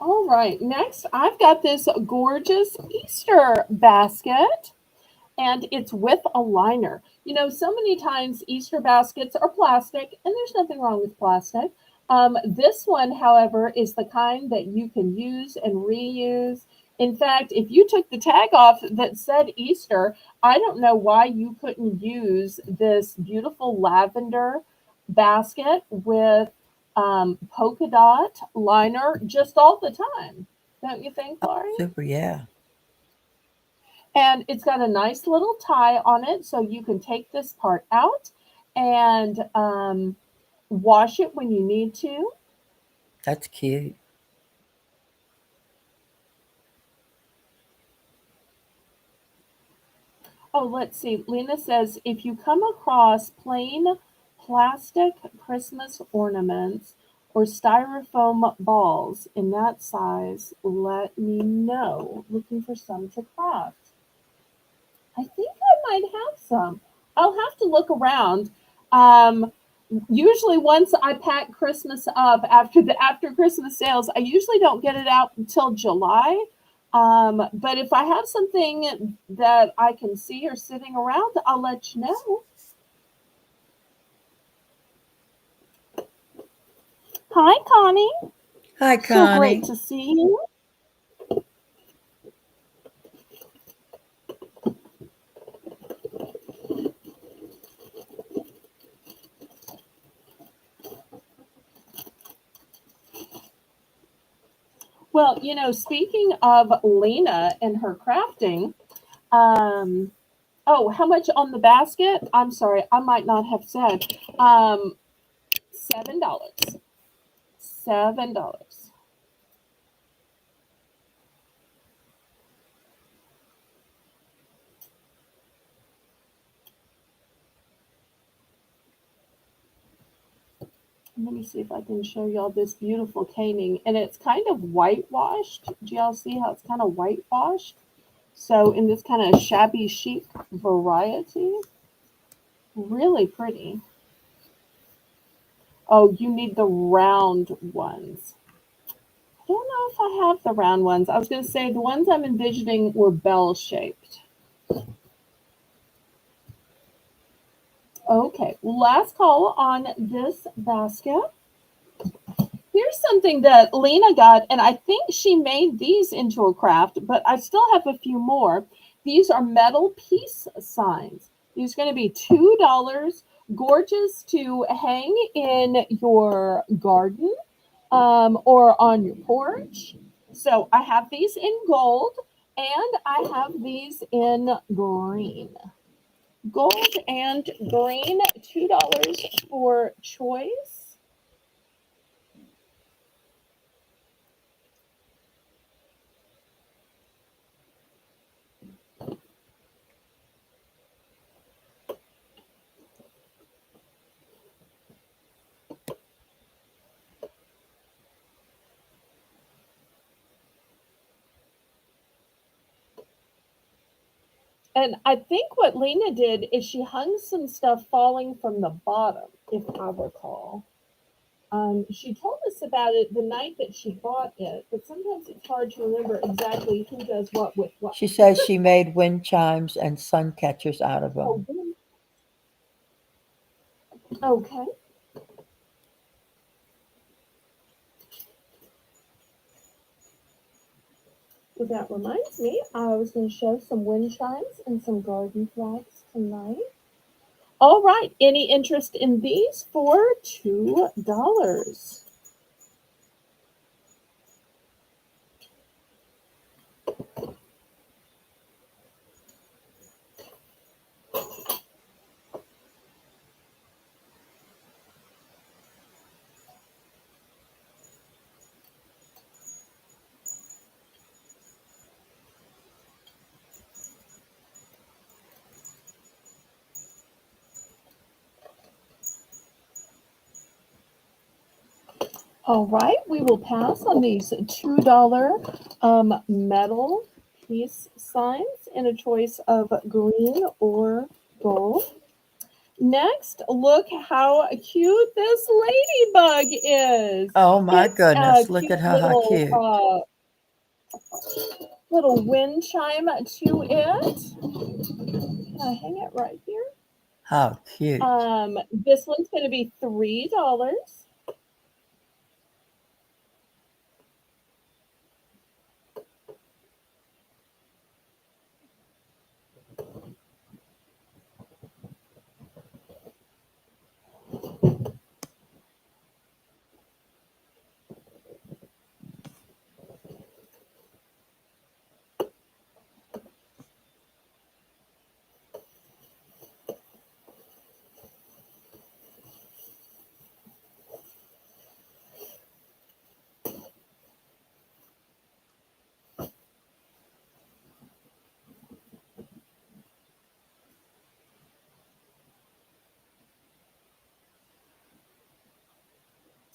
All right, next I've got this gorgeous Easter basket, and it's with a liner. You know, so many times Easter baskets are plastic, and there's nothing wrong with plastic. This one, however, is the kind that you can use and reuse. In fact, if you took the tag off that said Easter, I don't know why you couldn't use this beautiful lavender basket with polka dot liner just all the time. Don't you think, Laurie? Super, yeah. And it's got a nice little tie on it, so you can take this part out and wash it when you need to. That's cute. Oh, let's see. Lena says if you come across plain plastic Christmas ornaments or styrofoam balls in that size, let me know. Looking for some to craft. I think I might have some. I'll have to look around. Um, Usually, once I pack Christmas up after the after Christmas sales, I usually don't get it out until July. But if I have something that I can see or sitting around, I'll let you know. Hi, Connie. Hi, So great Connie. to see you. Well, you know, speaking of Lena and her crafting, um, oh, how much on the basket? I'm sorry, I might not have said. $7. $7. Let me see if I can show y'all this beautiful caning. And it's kind of whitewashed. Do y'all see how it's kind of whitewashed? So in this kind of shabby chic variety, really pretty. Oh, you need the round ones. I don't know if I have the round ones. I was going to say the ones I'm envisioning were bell shaped. Okay, last call on this basket. Here's something that Lena got, and I think she made these into a craft, but I still have a few more. These are metal peace signs. These are going to be $2. Gorgeous to hang in your garden or on your porch. So I have these in gold and I have these in green. Gold and green, $2 for choice. And I think what Lena did is she hung some stuff falling from the bottom, if I recall. She told us about it the night that she bought it, but sometimes it's hard to remember exactly who does what with what. She says she made wind chimes and sun catchers out of Oh, them. okay. that reminds me, I was going to show some wind chimes and some garden flags tonight. All right, any interest in these for $2? All right, we will pass on these $2 metal peace signs in a choice of green or gold. Next, look how cute this ladybug is. Oh my It's a goodness, look cute at her, how cute. Little wind chime to it. Can I hang it right here? How cute. This one's going to be $3.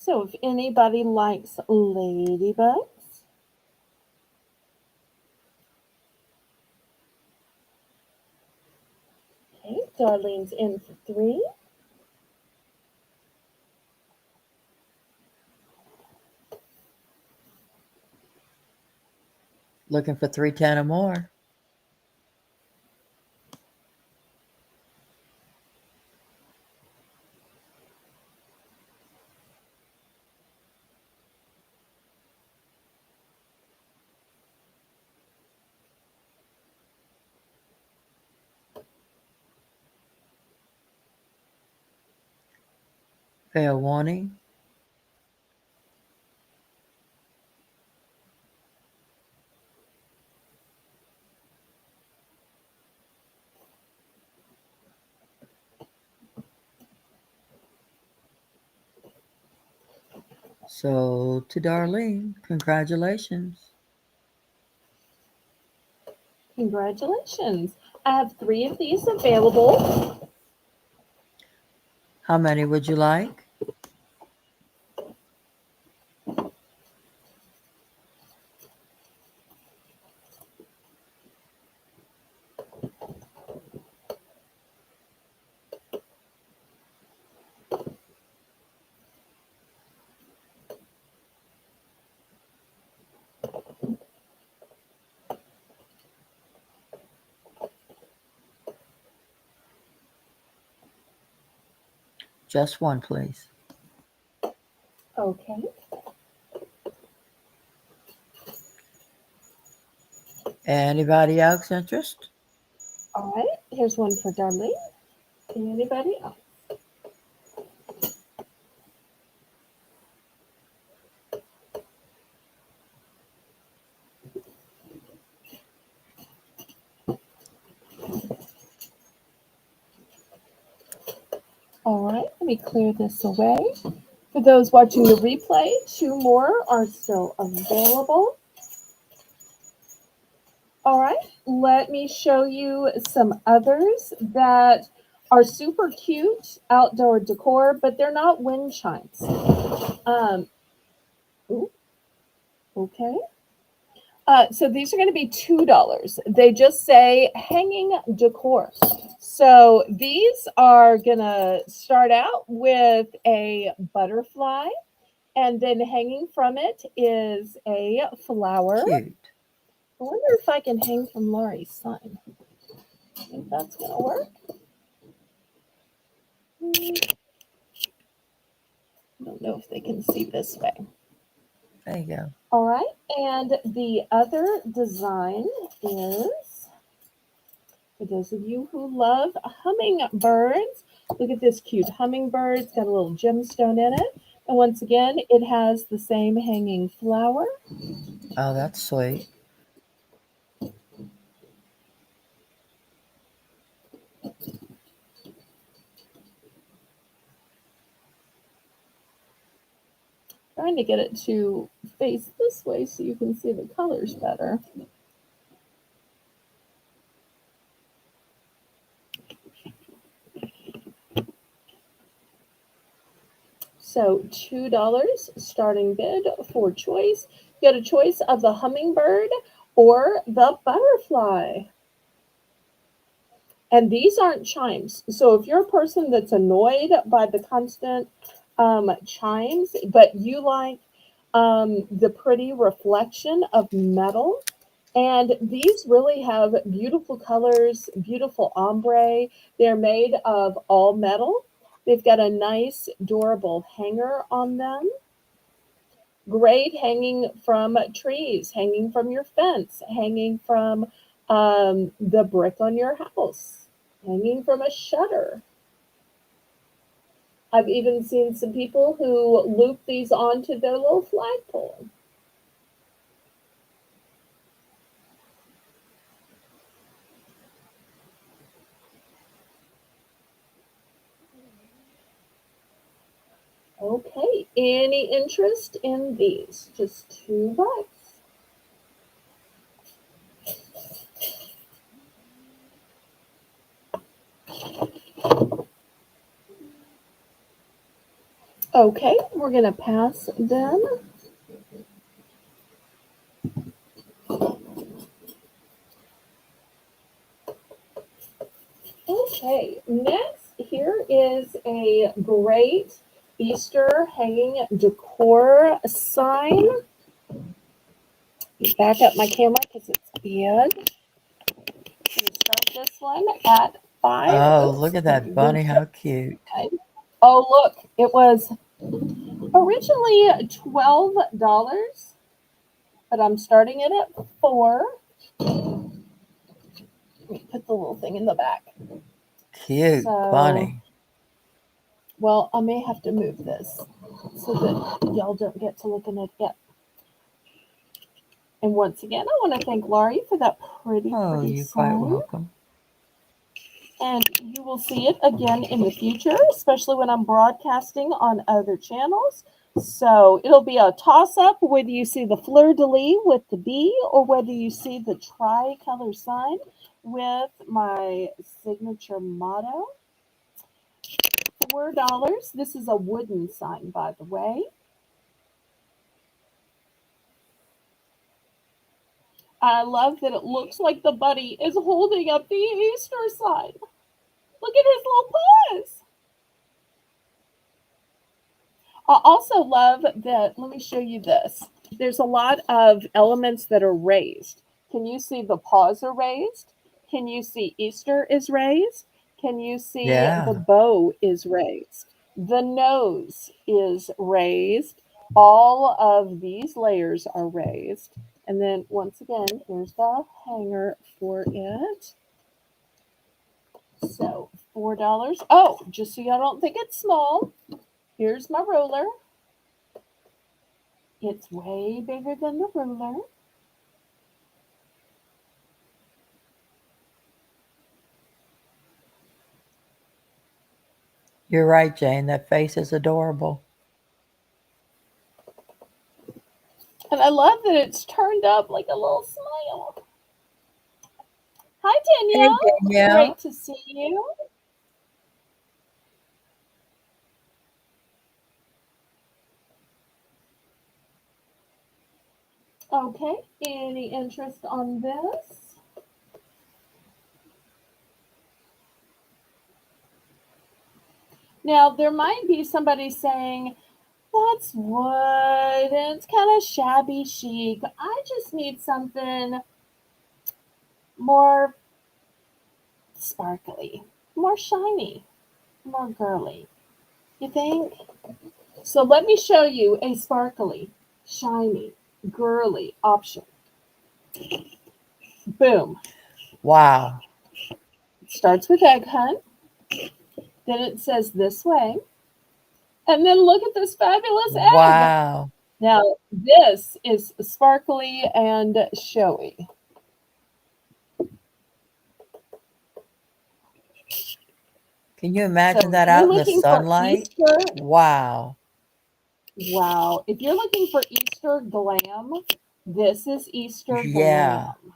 So if anybody likes ladybugs, okay, Darlene's in for 3. Looking for 310 or more. Fair warning. So to Darlene, congratulations. Congratulations. I have 3 of these available. How many would you like? Just one, please. Okay. Anybody else interest? All right. Here's one for Darlene. Anybody else? All right. Let me clear this away. For those watching the replay, 2 more are still available. All right, let me show you some others that are super cute outdoor decor, but they're not wind chimes. Okay. So these are going to be $2. They just say hanging decor. So these are going to start out with a butterfly, and then hanging from it is a flower. Cute. I wonder if I can hang from Laurie's sign. I think that's going to work. I don't know if they can see this way. There you go. All right, and the other design is, for those of you who love hummingbirds, look at this cute hummingbird. It's got a little gemstone in it. And once again, it has the same hanging flower. Oh, that's sweet. Trying to get it to face this way so you can see the colors better. So $2 starting bid for choice. You got a choice of the hummingbird or the butterfly. And these aren't chimes. So if you're a person that's annoyed by the constant chimes, but you like the pretty reflection of metal, and these really have beautiful colors, beautiful ombre. They're made of all metal. They've got a nice, durable hanger on them. Great hanging from trees, hanging from your fence, hanging from the brick on your house, hanging from a shutter. I've even seen some people who loop these onto their little flagpole. Okay, any interest in these? Just $2. Okay, we're going to pass them. Okay, next here is a great Easter hanging decor sign. Back up my camera because it's big. I'm going to start this one at 5. Oh, Oops, look at let me that move bunny. How that cute. side. Oh, look, it was originally $12, but I'm starting it at 4. Let me put the little thing in the back. Cute So, bunny. well, I may have to move this so that y'all don't get to looking at it. And once again, I want to thank Laurie for that pretty, Oh, pretty you're quite sign. welcome. And you will see it again in the future, especially when I'm broadcasting on other channels. So it'll be a toss-up whether you see the fleur-de-lis with the B or whether you see the tricolor sign with my signature motto. $4. This is a wooden sign, by the way. I love that it looks like the bunny is holding up the Easter sign. Look at his little paws. I also love that. Let me show you this. There's a lot of elements that are raised. Can you see the paws are raised? Can you see Easter is raised? Can you see the Yeah. bow is raised? The nose is raised. All of these layers are raised. And then once again, here's the hanger for it. So $4. Oh, just so y'all don't think it's small, here's my ruler. It's way bigger than the ruler. You're right, Jane. That face is adorable. And I love that it's turned up like a little smile. Hi, Hey, Danielle. Danielle. Great to see you. Okay, any interest on this? Now, there might be somebody saying, that's wood and it's kind of shabby chic. I just need something more sparkly, more shiny, more girly. You think? So let me show you a sparkly, shiny, girly option. Boom. Wow. It starts with egg hunt. Then it says this way. And then look at this fabulous egg. Wow. Now, this is sparkly and showy. Can you imagine So if that you're out in the looking for sunlight? Easter, Wow. wow. If you're looking for Easter glam, this is Easter Yeah. glam.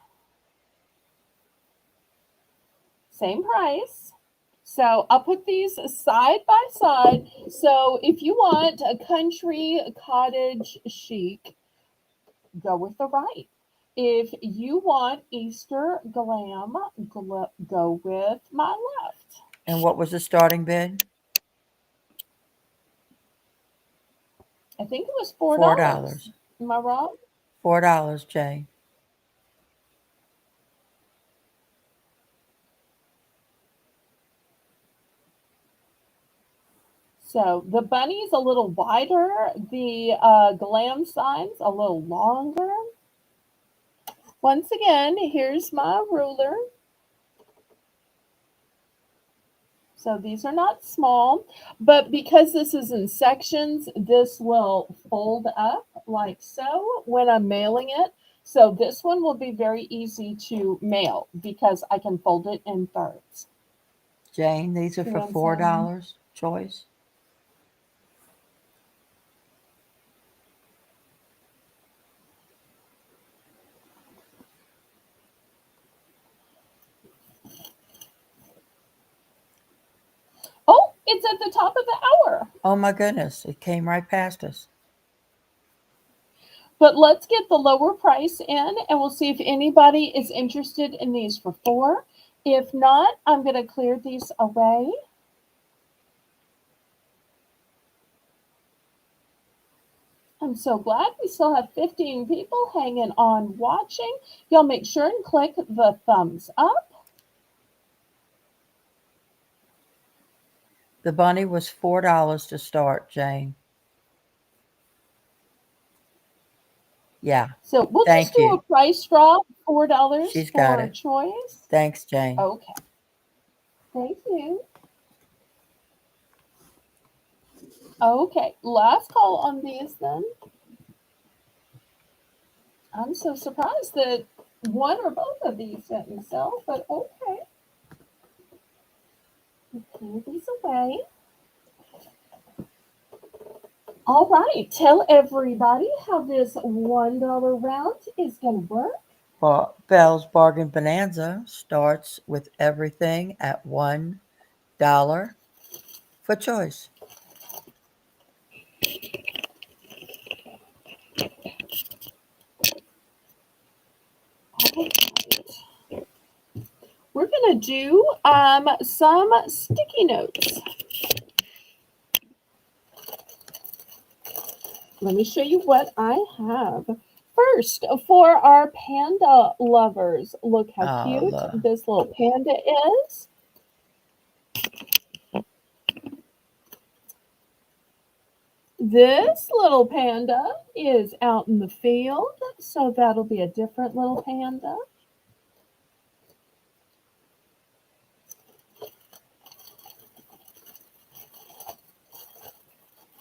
Same price. So I'll put these side by side. So if you want a country cottage chic, go with the right. If you want Easter glam, go with my left. And what was the starting bid? I think it was $4. $4. Am I wrong? $4, Jay. So the bunny's a little wider, the glam sign's a little longer. Once again, here's my ruler. So these are not small, but because this is in sections, this will fold up like so when I'm mailing it. So this one will be very easy to mail because I can fold it in thirds. Jane, these are See for what I'm saying? $4 choice. Oh, it's at the top of the hour. Oh my goodness, it came right past us. But let's get the lower price in and we'll see if anybody is interested in these for $4. If not, I'm going to clear these away. I'm so glad we still have 15 people hanging on watching. Y'all make sure and click the thumbs up. The bunny was $4 to start, Jane. Yeah. So we'll just Thank do a you. price drop, $4 She's got for it. choice. Thanks, Jane. Okay, thank you. Okay, last call on these then. I'm so surprised that one or both of these didn't sell, but okay. Clear these away. All right, tell everybody how this $1 round is going to work. Belle's Bargain Bonanza starts with everything at $1 for choice. All right. We're going to do some sticky notes. Let me show you what I have. First, for our panda lovers, look how cute this little panda is. This little panda is out in the field, so that'll be a different little panda.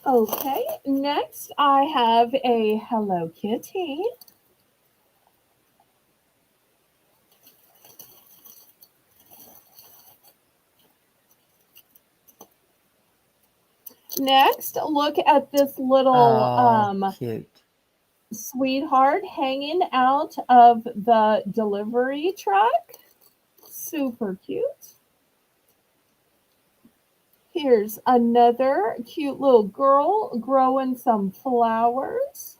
Okay, next I have a Hello Kitty. Next, look at this little cute sweetheart hanging out of the delivery truck. Super cute. Here's another cute little girl growing some flowers.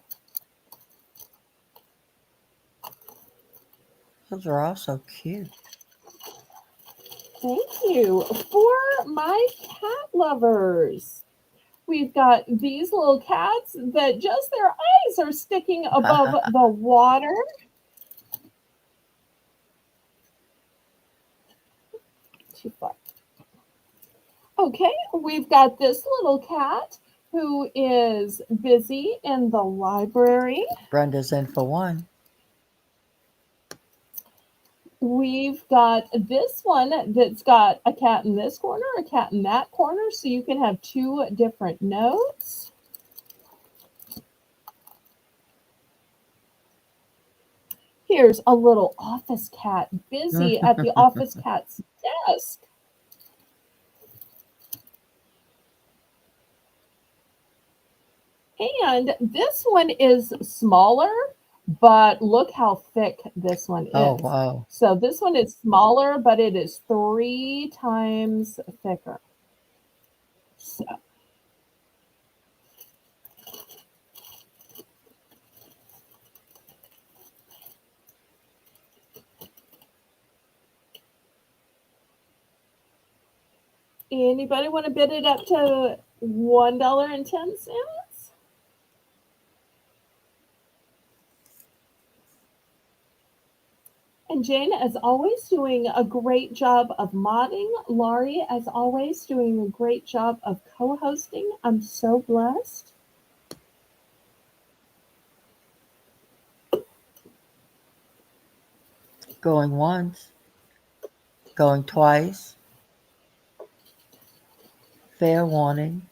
Those are all so cute. Thank you. For my cat lovers, we've got these little cats that just their eyes are sticking above the water. Too far. Okay, we've got this little cat who is busy in the library. Brenda's in for one. We've got this one that's got a cat in this corner, a cat in that corner, so you can have two different notes. Here's a little office cat busy at the office cat's desk. And this one is smaller, but look how thick this one is. Oh, wow. So this one is smaller, but it is 3 times thicker. So. Anybody want to bid it up to $1.10? And Jane, as always, doing a great job of modding. Laurie, as always, doing a great job of co-hosting. I'm so blessed. Going once. Going twice. Fair warning.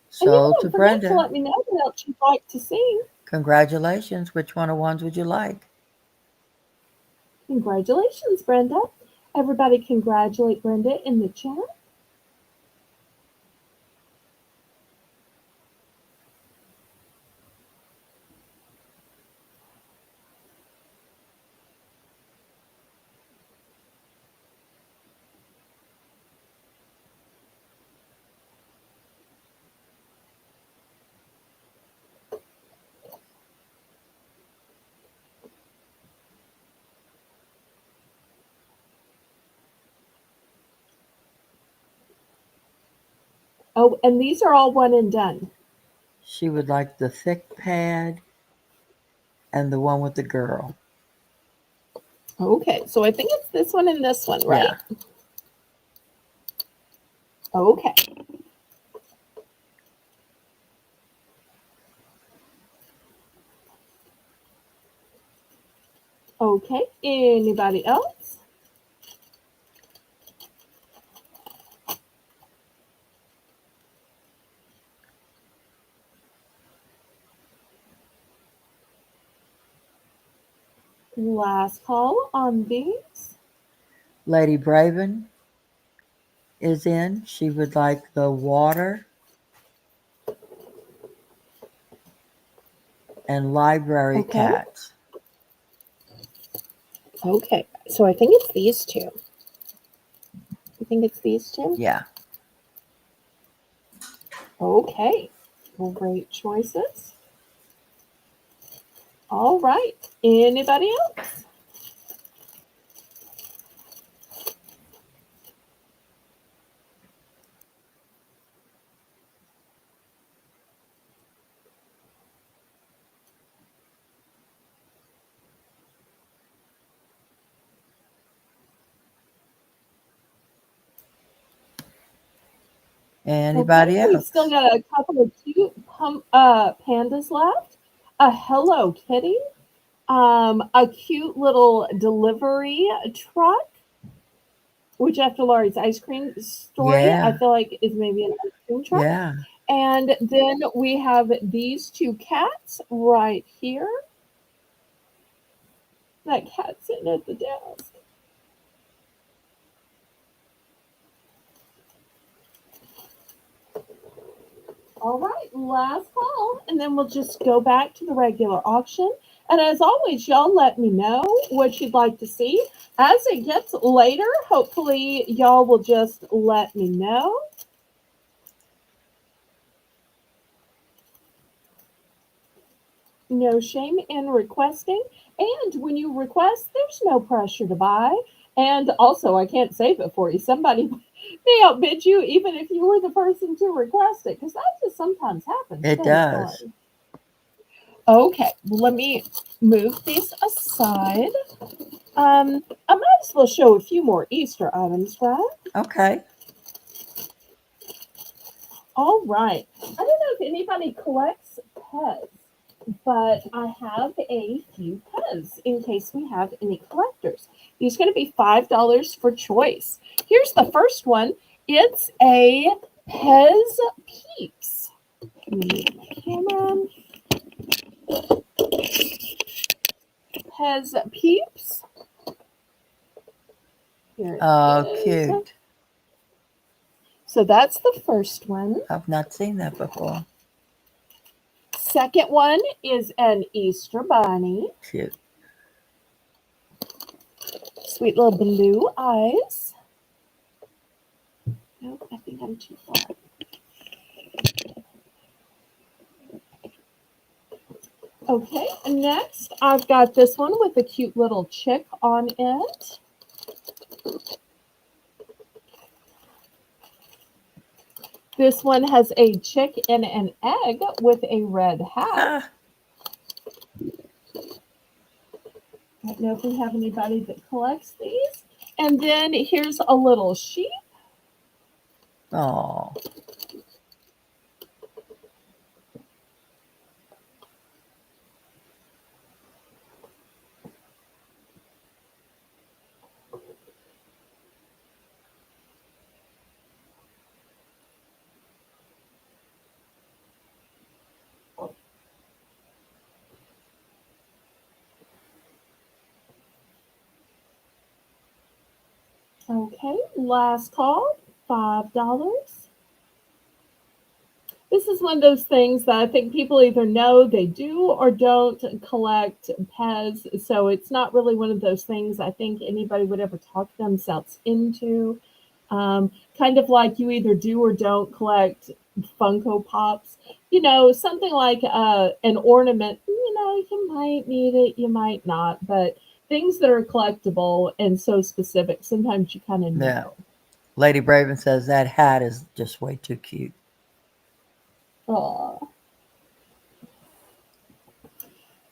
So to forget Brenda. to let me know what else you'd like to see. Congratulations. Which one of ones would you like? Congratulations, Brenda. Everybody congratulate Brenda in the chat. Oh, and these are all one and done. She would like the thick pad and the one with the girl. Okay, so I think it's this one and this one, right? Yeah. Okay. Okay, anybody else? Last call on these. Lady Braven is in. She would like the water and library cats. Okay, so I think it's these two. You think it's these two? Yeah. Okay, great choices. All right, anybody else? Anybody else? We've still got a couple of cute pandas left. A Hello Kitty. A cute little delivery truck, which after Laurie's ice cream story, Yeah. I feel like is maybe an ice cream truck. Yeah. And then we have these two cats right here. That cat sitting at the desk. All right, last call, and then we'll just go back to the regular auction. And as always, y'all let me know what you'd like to see. As it gets later, hopefully y'all will just let me know. No shame in requesting. And when you request, there's no pressure to buy. And also, I can't save it for you. Somebody may outbid you, even if you were the person to request it, because that just sometimes happens. It does. Okay, well, let me move these aside. I might as well show a few more Easter items, right? Okay. All right. I don't know if anybody collects Pez, but I have a few Pez in case we have any collectors. These are going to be $5 for choice. Here's the first one. It's a Pez Peeps. Let me move my camera. Pez Peeps. Here Oh, it is. cute. So that's the first one. I've not seen that before. Second one is an Easter bunny. Cute. Sweet little blue eyes. Nope, I think I'm too far. Okay, next I've got this one with a cute little chick on it. This one has a chick and an egg with a red hat. Ah, I don't know if we have anybody that collects these. And then here's a little sheep. oh. Okay, last call, $5. This is one of those things that I think people either know they do or don't collect Pez. So it's not really one of those things I think anybody would ever talk themselves into. Kind of like you either do or don't collect Funko Pops. You know, something like an ornament, you know, you might need it, you might not. But things that are collectible and so specific, sometimes you kind of Yeah. know. Lady Braven says that hat is just way too cute. Aw.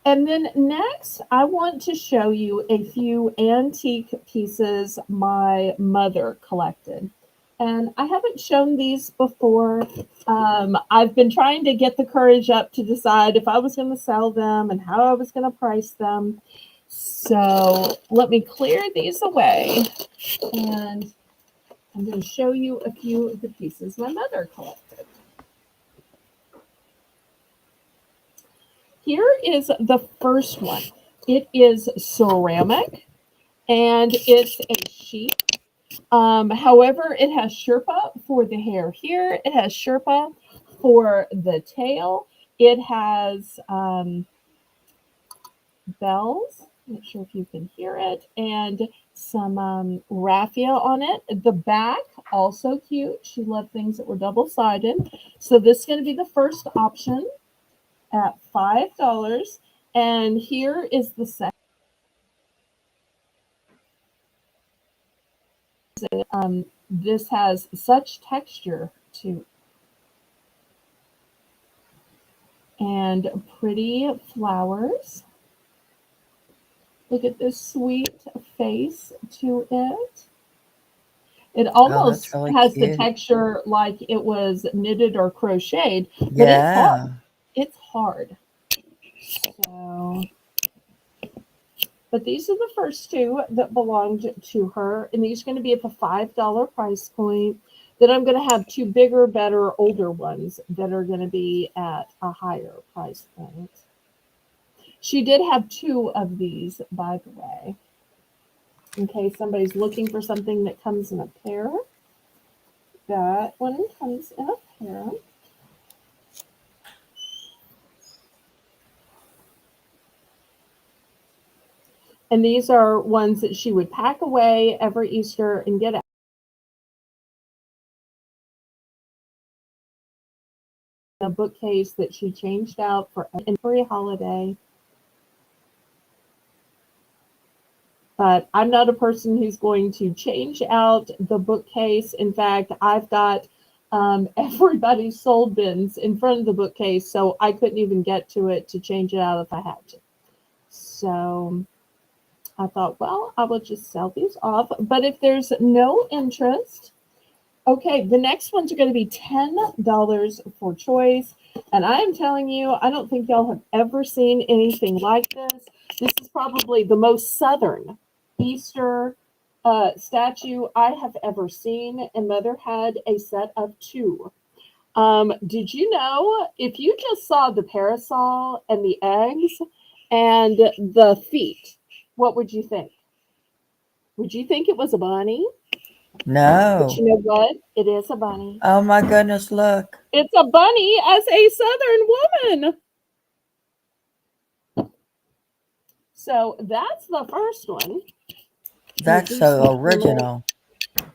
And then next, I want to show you a few antique pieces my mother collected. And I haven't shown these before. I've been trying to get the courage up to decide if I was going to sell them and how I was going to price them. So let me clear these away. And I'm going to show you a few of the pieces my mother collected. Here is the first one. It is ceramic and it's a sheep. However, it has Sherpa for the hair here. It has Sherpa for the tail. It has bells. Not sure if you can hear it. And some raffia on it. The back, also cute. She loved things that were double-sided. So this is going to be the first option at $5. And here is the second. This has such texture to and pretty flowers. Look at this sweet face to it. It Oh, that's almost really has the cute. texture like it was knitted or crocheted, but Yeah. it's hard. So, but these are the first two that belonged to her, and these are going to be at the $5 price point. Then I'm going to have two bigger, better, older ones that are going to be at a higher price point. She did have two of these, by the way, in case somebody's looking for something that comes in a pair. That one comes in a pair. And these are ones that she would pack away every Easter and get out. A bookcase that she changed out for every holiday. But I'm not a person who's going to change out the bookcase. In fact, I've got everybody's sold bins in front of the bookcase, so I couldn't even get to it to change it out if I had to. So I thought, well, I will just sell these off. But if there's no interest, okay, the next ones are going to be $10 for choice. And I am telling you, I don't think y'all have ever seen anything like this. This is probably the most southern Easter statue I have ever seen. And Mother had a set of two. Did you know if you just saw the parasol and the eggs and the feet, what would you think? Would you think it was a bunny? But No. you know what? It is a bunny. Oh my goodness, look. It's a bunny as a Southern woman. So that's the first one. That's so original.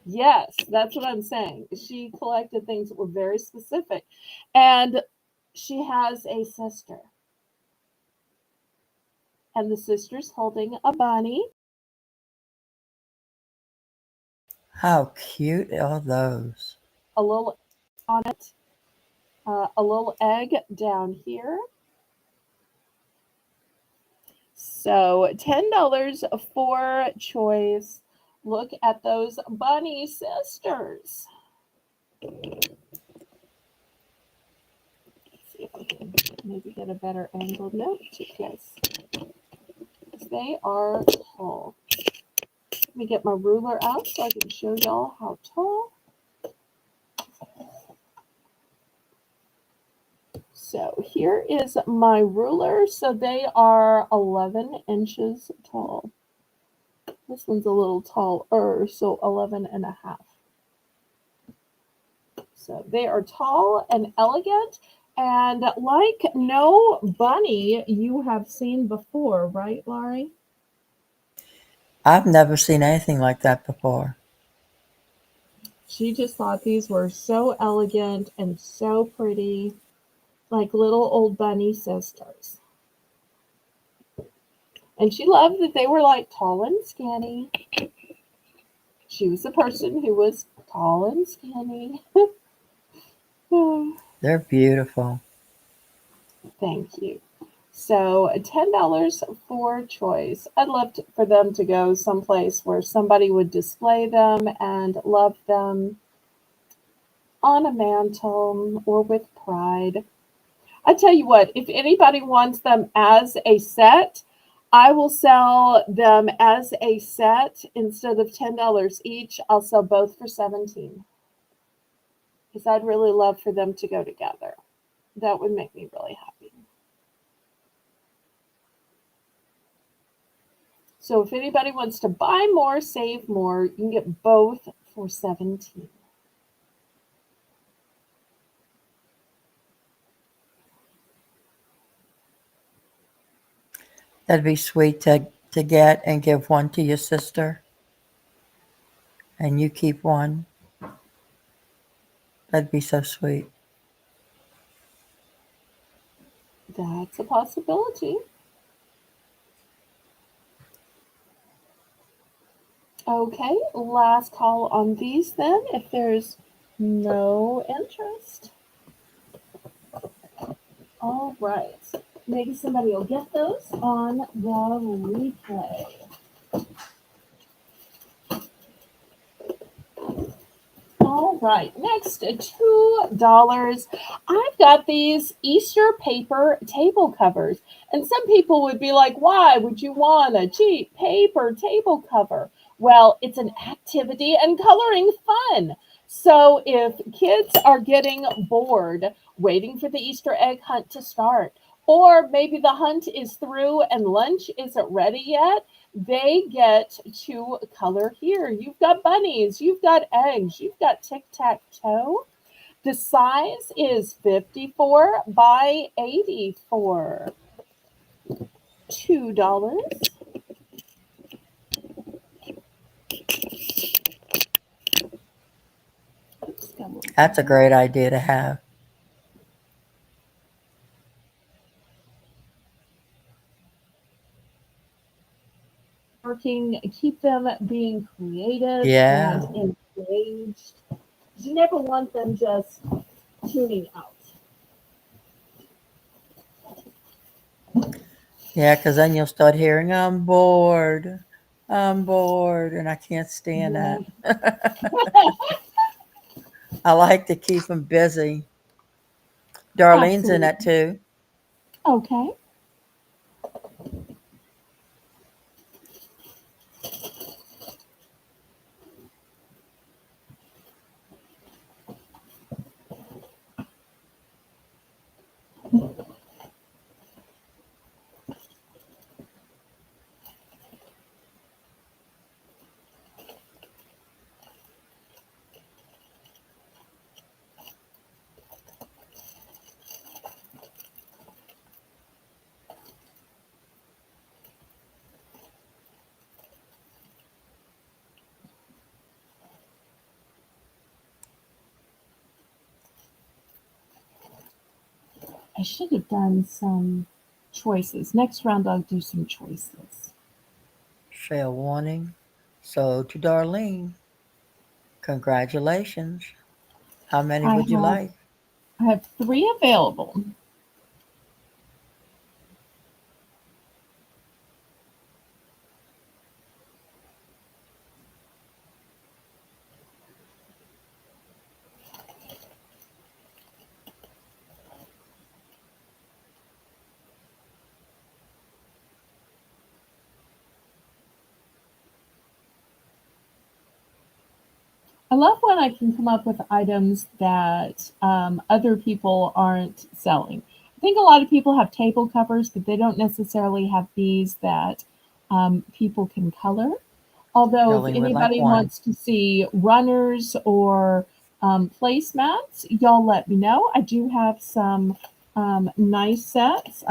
Yes, that's what I'm saying. She collected things that were very specific. And she has a sister. And the sister's holding a bunny. How cute are those? A little on it, a little egg down here. So $10 for choice. Look at those bunny sisters. Let's see if I can maybe get a better angle. No, yes. They are tall. Let me get my ruler out so I can show y'all how tall. So here is my ruler. So they are 11 inches tall. This one's a little taller, so 11 and a half. So they are tall and elegant and like no bunny you have seen before, right, Laurie? I've never seen anything like that before. She just thought these were so elegant and so pretty, like little old bunny sisters. And she loved that they were like tall and skinny. She was the person who was tall and skinny. They're beautiful. Thank you. So $10 for choice. I'd love for them to go someplace where somebody would display them and love them on a mantle or with pride. I tell you what, if anybody wants them as a set, I will sell them as a set instead of $10 each. I'll sell both for $17 because I'd really love for them to go together. That would make me really happy. So if anybody wants to buy more, save more, you can get both for $17. That'd be sweet to get and give one to your sister. And you keep one. That'd be so sweet. That's a possibility. Okay, last call on these then, if there's no interest. All right, maybe somebody will get those on the replay. All right, next $2. I've got these Easter paper table covers. And some people would be like, why would you want a cheap paper table cover? Well, it's an activity and coloring fun. So if kids are getting bored waiting for the Easter egg hunt to start, or maybe the hunt is through and lunch isn't ready yet, they get to color here. You've got bunnies, you've got eggs, you've got tic-tac-toe. The size is 54 by 84. $2. That's a great idea to have. Working, keep them being creative Yeah. and engaged. You never want them just tuning out. Yeah, because then you'll start hearing, I'm bored, and I can't stand Yeah. that. I like to keep them busy. Darlene's in that Absolutely. too. Okay. I should have done some choices. Next round, I'll do some choices. Fair warning. So to Darlene, congratulations. How many I would you have like? I have three available. I love when I can come up with items that other people aren't selling. I think a lot of people have table covers, but they don't necessarily have these that people can color. Although, if Darlene would like anybody one. wants to see runners or placemats, y'all let me know. I do have some nice sets.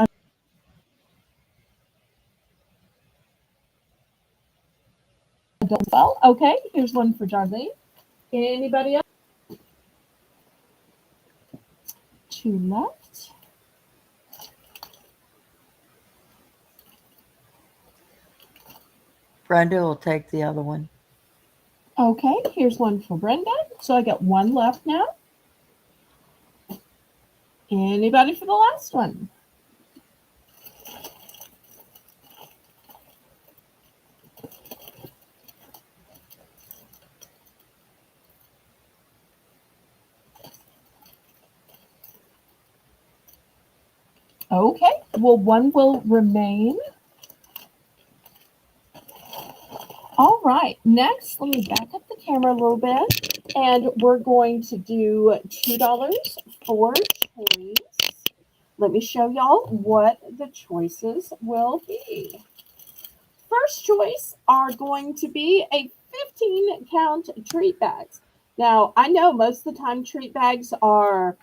Well, okay, here's one for Darlene. Anybody else? Two left. Brenda will take the other one. Okay, here's one for Brenda. So I got one left now. Anybody for the last one? Okay, well, one will remain. All right, next, let me back up the camera a little bit, and we're going to do $2 for choice. Let me show y'all what the choices will be. First choice are going to be a 15 count treat bags. Now, I know most of the time treat bags are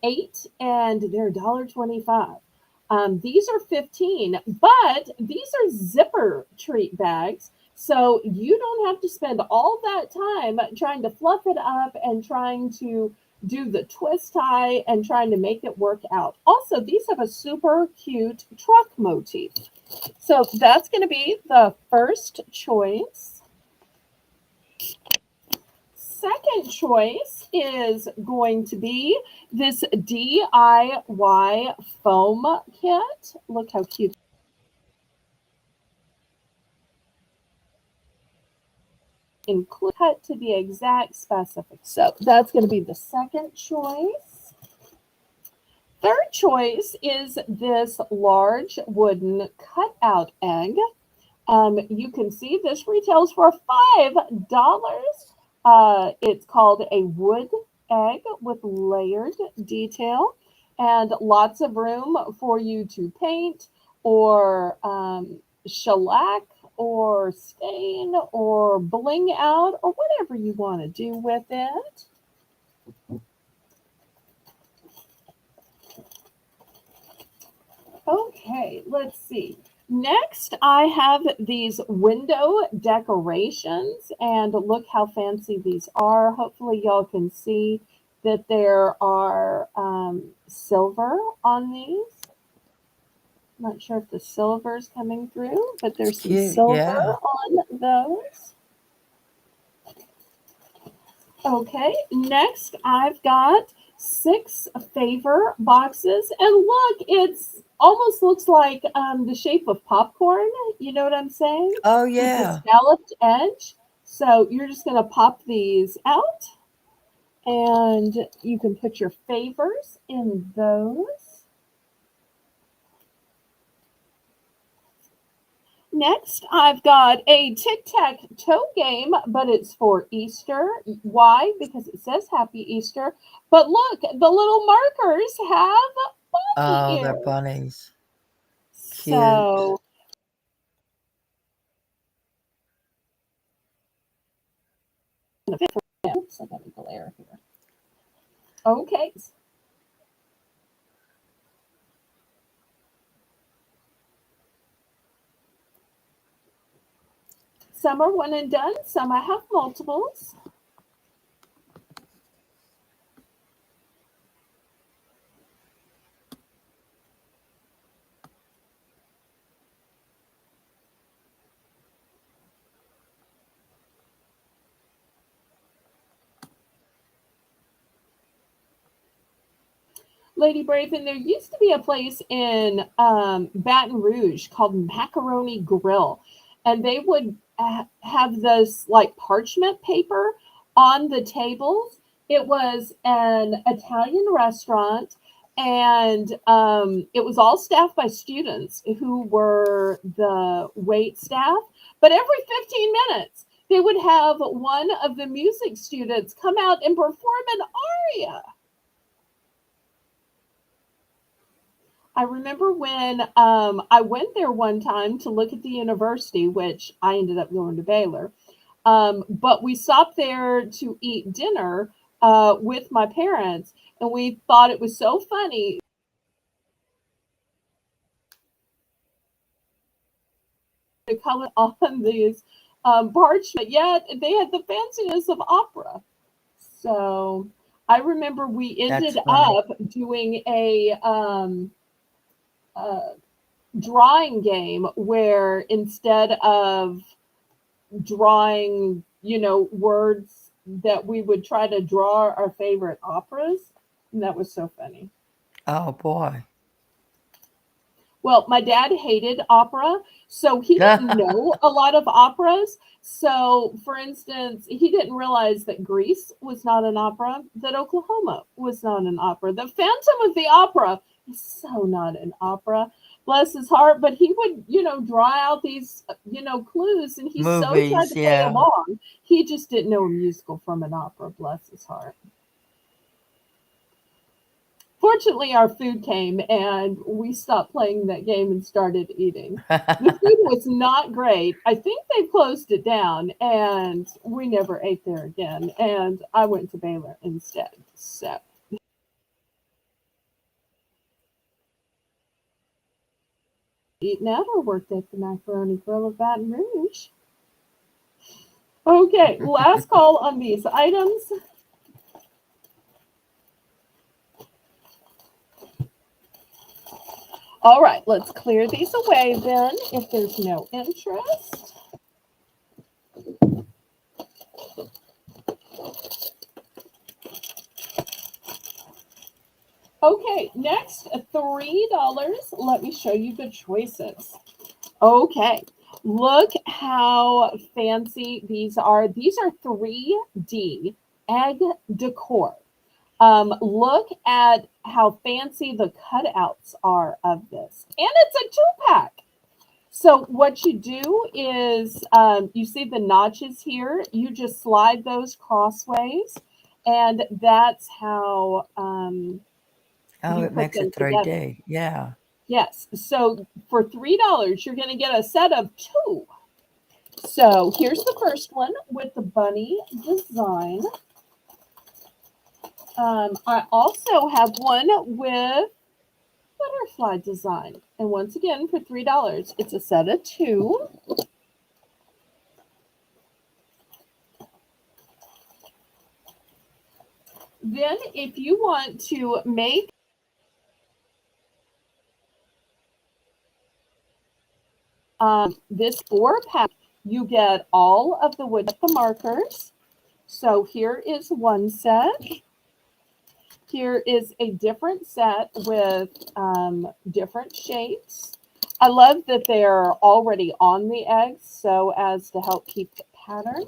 8 and they're $1.25. These are 15, but these are zipper treat bags. So you don't have to spend all that time trying to fluff it up and trying to do the twist tie and trying to make it work out. Also, these have a super cute truck motif. So that's going to be the first choice. Second choice is going to be this DIY foam kit. Look how cute. Include cut to the exact specifics. So that's going to be the second choice. Third choice is this large wooden cutout egg. You can see this retails for $5. It's called a wood egg with layered detail and lots of room for you to paint or shellac or stain or bling out or whatever you want to do with it. Okay, let's see. Next, I have these window decorations, and look how fancy these are. Hopefully, y'all can see that there are silver on these. Not sure if the silver is coming through, but It's there's some cute. silver Yeah. on those. Okay, next I've got 6 favor boxes. And look, it's almost looks like the shape of popcorn. You know what I'm saying? Oh, With the yeah. scalloped edge. So you're just going to pop these out and you can put your favors in those. Next, I've got a tic-tac-toe game, but it's for Easter. Why? Because it says Happy Easter. But look, the little markers have bunny Oh, they're ears. bunnies. Cute. So, oops, I got a glare here. Okay. Some are one and done, some I have multiples. Lady Brave, and there used to be a place in Baton Rouge called Macaroni Grill, and they would have this like parchment paper on the tables. It was an Italian restaurant, and it was all staffed by students who were the wait staff. But every 15 minutes, they would have one of the music students come out and perform an aria. I remember when I went there one time to look at the university, which I ended up going to Baylor. But we stopped there to eat dinner with my parents, and we thought it was so funny the color on these parchment, yet they had the fanciness of opera. So I remember we That's ended funny. up doing a drawing game where instead of drawing, words that we would try to draw our favorite operas. And that was so funny. Oh, boy. Well, my dad hated opera, so he didn't know a lot of operas. So, for instance, he didn't realize that Greece was not an opera, that Oklahoma was not an opera. The Phantom of the Opera is so not an opera. Bless his heart, but he would, draw out these, clues, and he so tried Movies, to play yeah. along. He just didn't know a musical from an opera. Bless his heart. Fortunately, our food came and we stopped playing that game and started eating. The food was not great. I think they closed it down and we never ate there again. And I went to Baylor instead. So, eaten out or worked at the Macaroni Grill of Baton Rouge. Okay, last call on these items. All right, let's clear these away then if there's no interest. Okay, next, $3. Let me show you the choices. Okay, look how fancy these are. These are 3D egg decor. Look at how fancy the cutouts are of this. And it's a 2-pack. So what you do is you see the notches here. You just slide those crossways. And that's how Oh, you it put makes them it together. 3D. Yeah. Yes. So for $3, you're going to get a set of 2. So here's the first one with the bunny design. I also have one with butterfly design. And once again, for $3, it's a set of 2. Then if you want to make this 4-pack, you get all of the wood markers. So here is one set. Here is a different set with different shapes. I love that they're already on the eggs so as to help keep the pattern.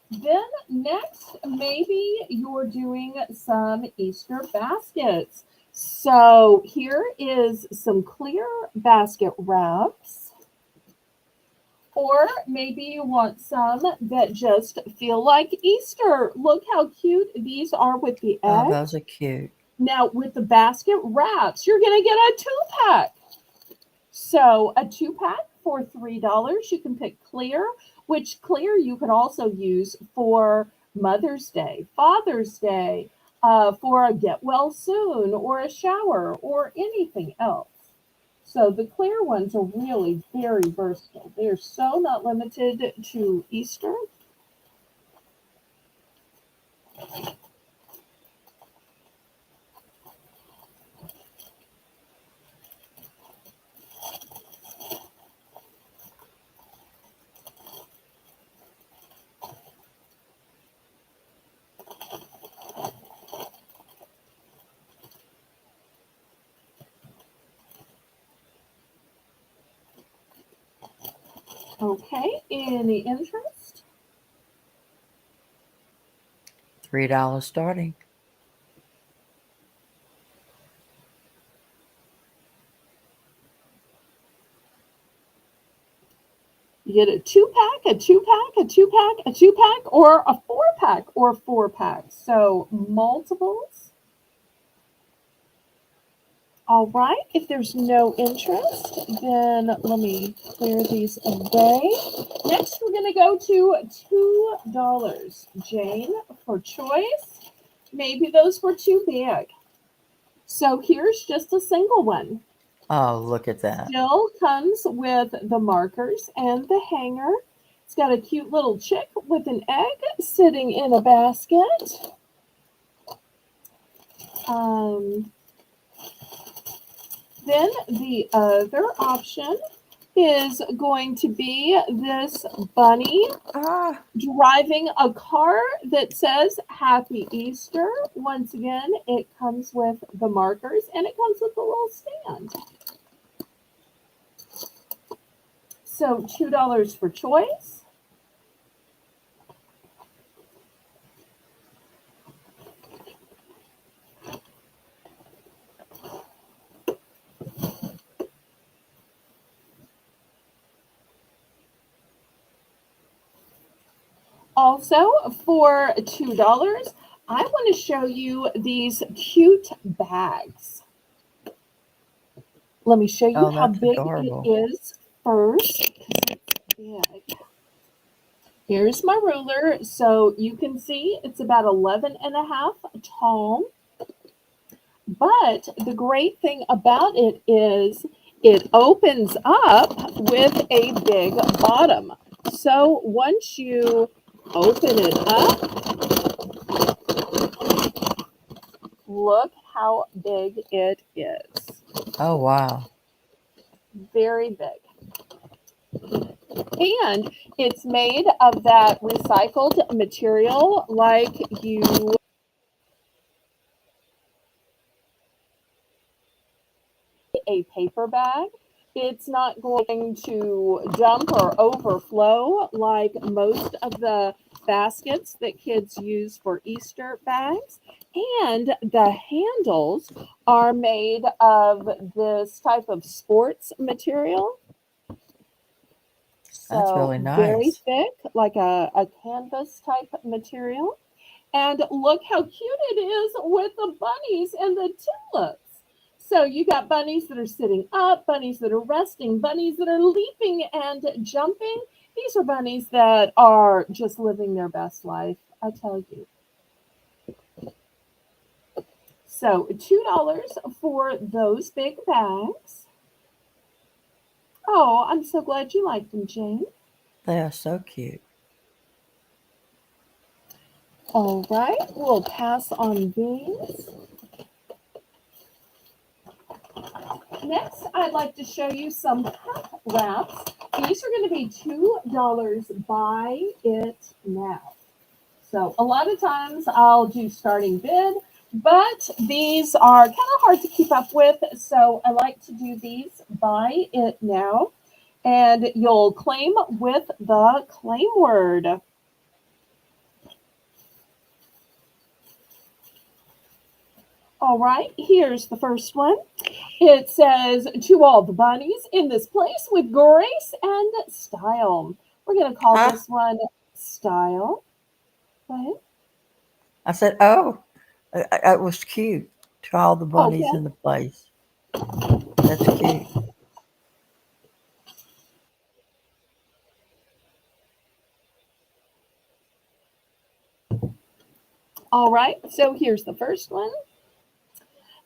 Then next, maybe you're doing some Easter baskets. So here is some clear basket wraps. Or maybe you want some that just feel like Easter. Look how cute these are with the eggs. Oh, those are cute. Now with the basket wraps, you're going to get a 2-pack. So a 2-pack for $3. You can pick clear, which clear you can also use for Mother's Day, Father's Day, for a get well soon or a shower or anything else. So the clear ones are really very versatile. They're so not limited to Easter. Okay, any interest? $3 starting. You get a 2-pack, a 2-pack, a 2-pack, a 2-pack, or a 4-pack or 4-pack. So multiples. All right, if there's no interest, then let me clear these away. Next, we're going to go to $2. Jane, for choice. Maybe those were too big. So here's just a single one. Oh, look at that. Still comes with the markers and the hanger. It's got a cute little chick with an egg sitting in a basket. Then the other option is going to be this bunny driving a car that says Happy Easter. Once again, it comes with the markers and it comes with a little stand. So $2 for choice. Also, for $2, I want to show you these cute bags. Let me show you how that's big adorable. it is first. It's big. Here's my ruler. So you can see it's about 11.5 tall. But the great thing about it is it opens up with a big bottom. So once you open it up, look how big it is. Oh, wow. Very big. And it's made of that recycled material like you a paper bag. It's not going to dump or overflow like most of the baskets that kids use for Easter bags. And the handles are made of this type of sports material. That's really So very nice. thick, like a canvas type material. And look how cute it is with the bunnies and the tulips. So you got bunnies that are sitting up, bunnies that are resting, bunnies that are leaping and jumping. These are bunnies that are just living their best life, I tell you. So $2 for those big bags. Oh, I'm so glad you liked them, Jane. They are so cute. All right, we'll pass on these. Next, I'd like to show you some cup wraps. These are going to be $2. Buy it now. So a lot of times I'll do starting bid, but these are kind of hard to keep up with. So I like to do these buy it now. And you'll claim with the claim word. All right, here's the first one. It says, to all the bunnies in this place with grace and style. We're going to call Huh? this one style. Go ahead. I said, oh, it was cute. To all the bunnies Okay. in the place. That's cute. All right, so here's the first one.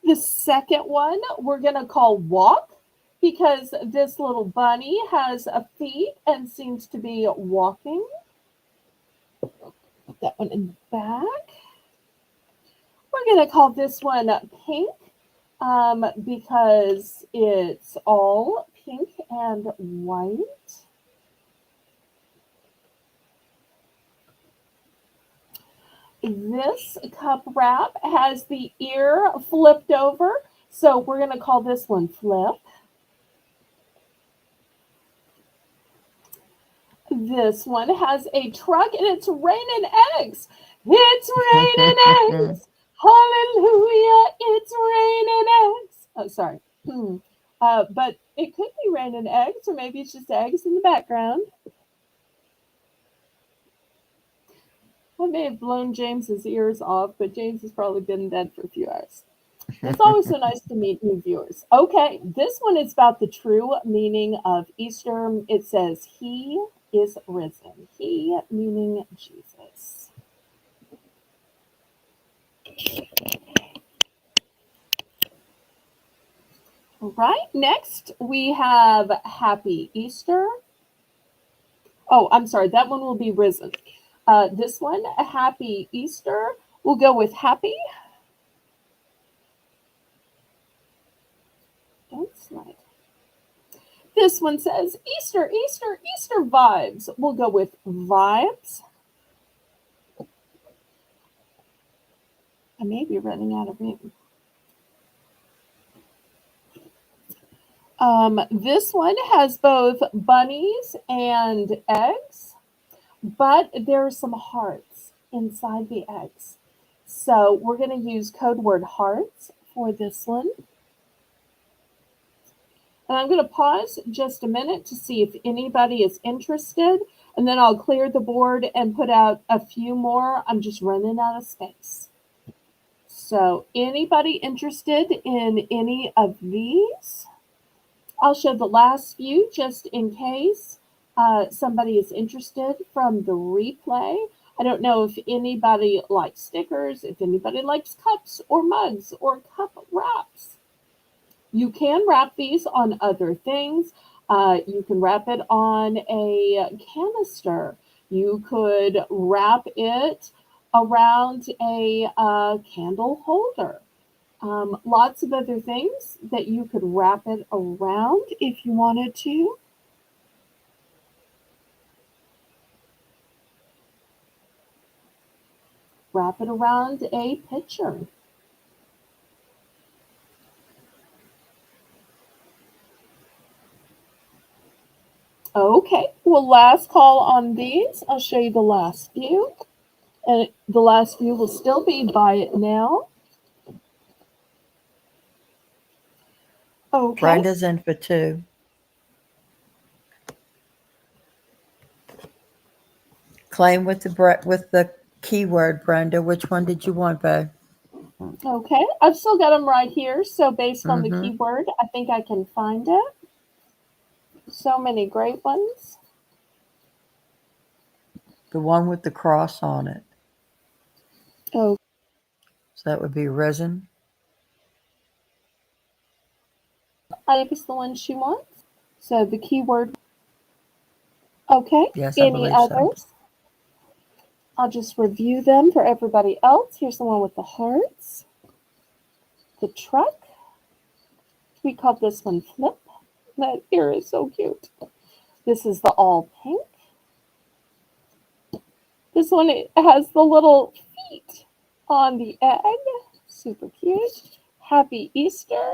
The second one we're going to call walk because this little bunny has a feet and seems to be walking. Put that one in the back. We're going to call this one pink because it's all pink and white. This cup wrap has the ear flipped over, so we're going to call this one flip. This one has a truck and it's raining eggs. It's raining eggs. Hallelujah. It's raining eggs. Oh, sorry. But it could be raining eggs, or maybe it's just eggs in the background. I may have blown James's ears off, but James has probably been in bed for a few hours. It's always so nice to meet new viewers. Okay, this one is about the true meaning of Easter. It says, He is risen. He meaning Jesus. All right, next we have Happy Easter. Oh, I'm sorry, that one will be risen. This one, a Happy Easter, we'll go with happy. Don't slide. This one says Easter, Easter, Easter vibes. We'll go with vibes. I may be running out of room. This one has both bunnies and eggs, but there are some hearts inside the eggs. So we're going to use code word hearts for this one. And I'm going to pause just a minute to see if anybody is interested, and then I'll clear the board and put out a few more. I'm just running out of space. So anybody interested in any of these? I'll show the last few just in case somebody is interested from the replay. I don't know if anybody likes stickers, if anybody likes cups or mugs or cup wraps. You can wrap these on other things. You can wrap it on a canister. You could wrap it around a candle holder. Lots of other things that you could wrap it around if you wanted to. Wrap it around a pitcher. Okay, well, last call on these. I'll show you the last few. And the last few will still be buy it now. Okay. Brenda's in for 2. Claim with the keyword, Brenda. Which one did you want, babe? Okay, I've still got them right here. So based on the Mm-hmm. keyword, I think I can find it. So many great ones. The one with the cross on it. Oh, So that would be risen. I think it's the one she wants. So the keyword. Okay, Yes, I any believe others? so. I'll just review them for everybody else. Here's the one with the hearts. The truck. We call this one flip. That ear is so cute. This is the all pink. This one it has the little feet on the egg. Super cute. Happy Easter.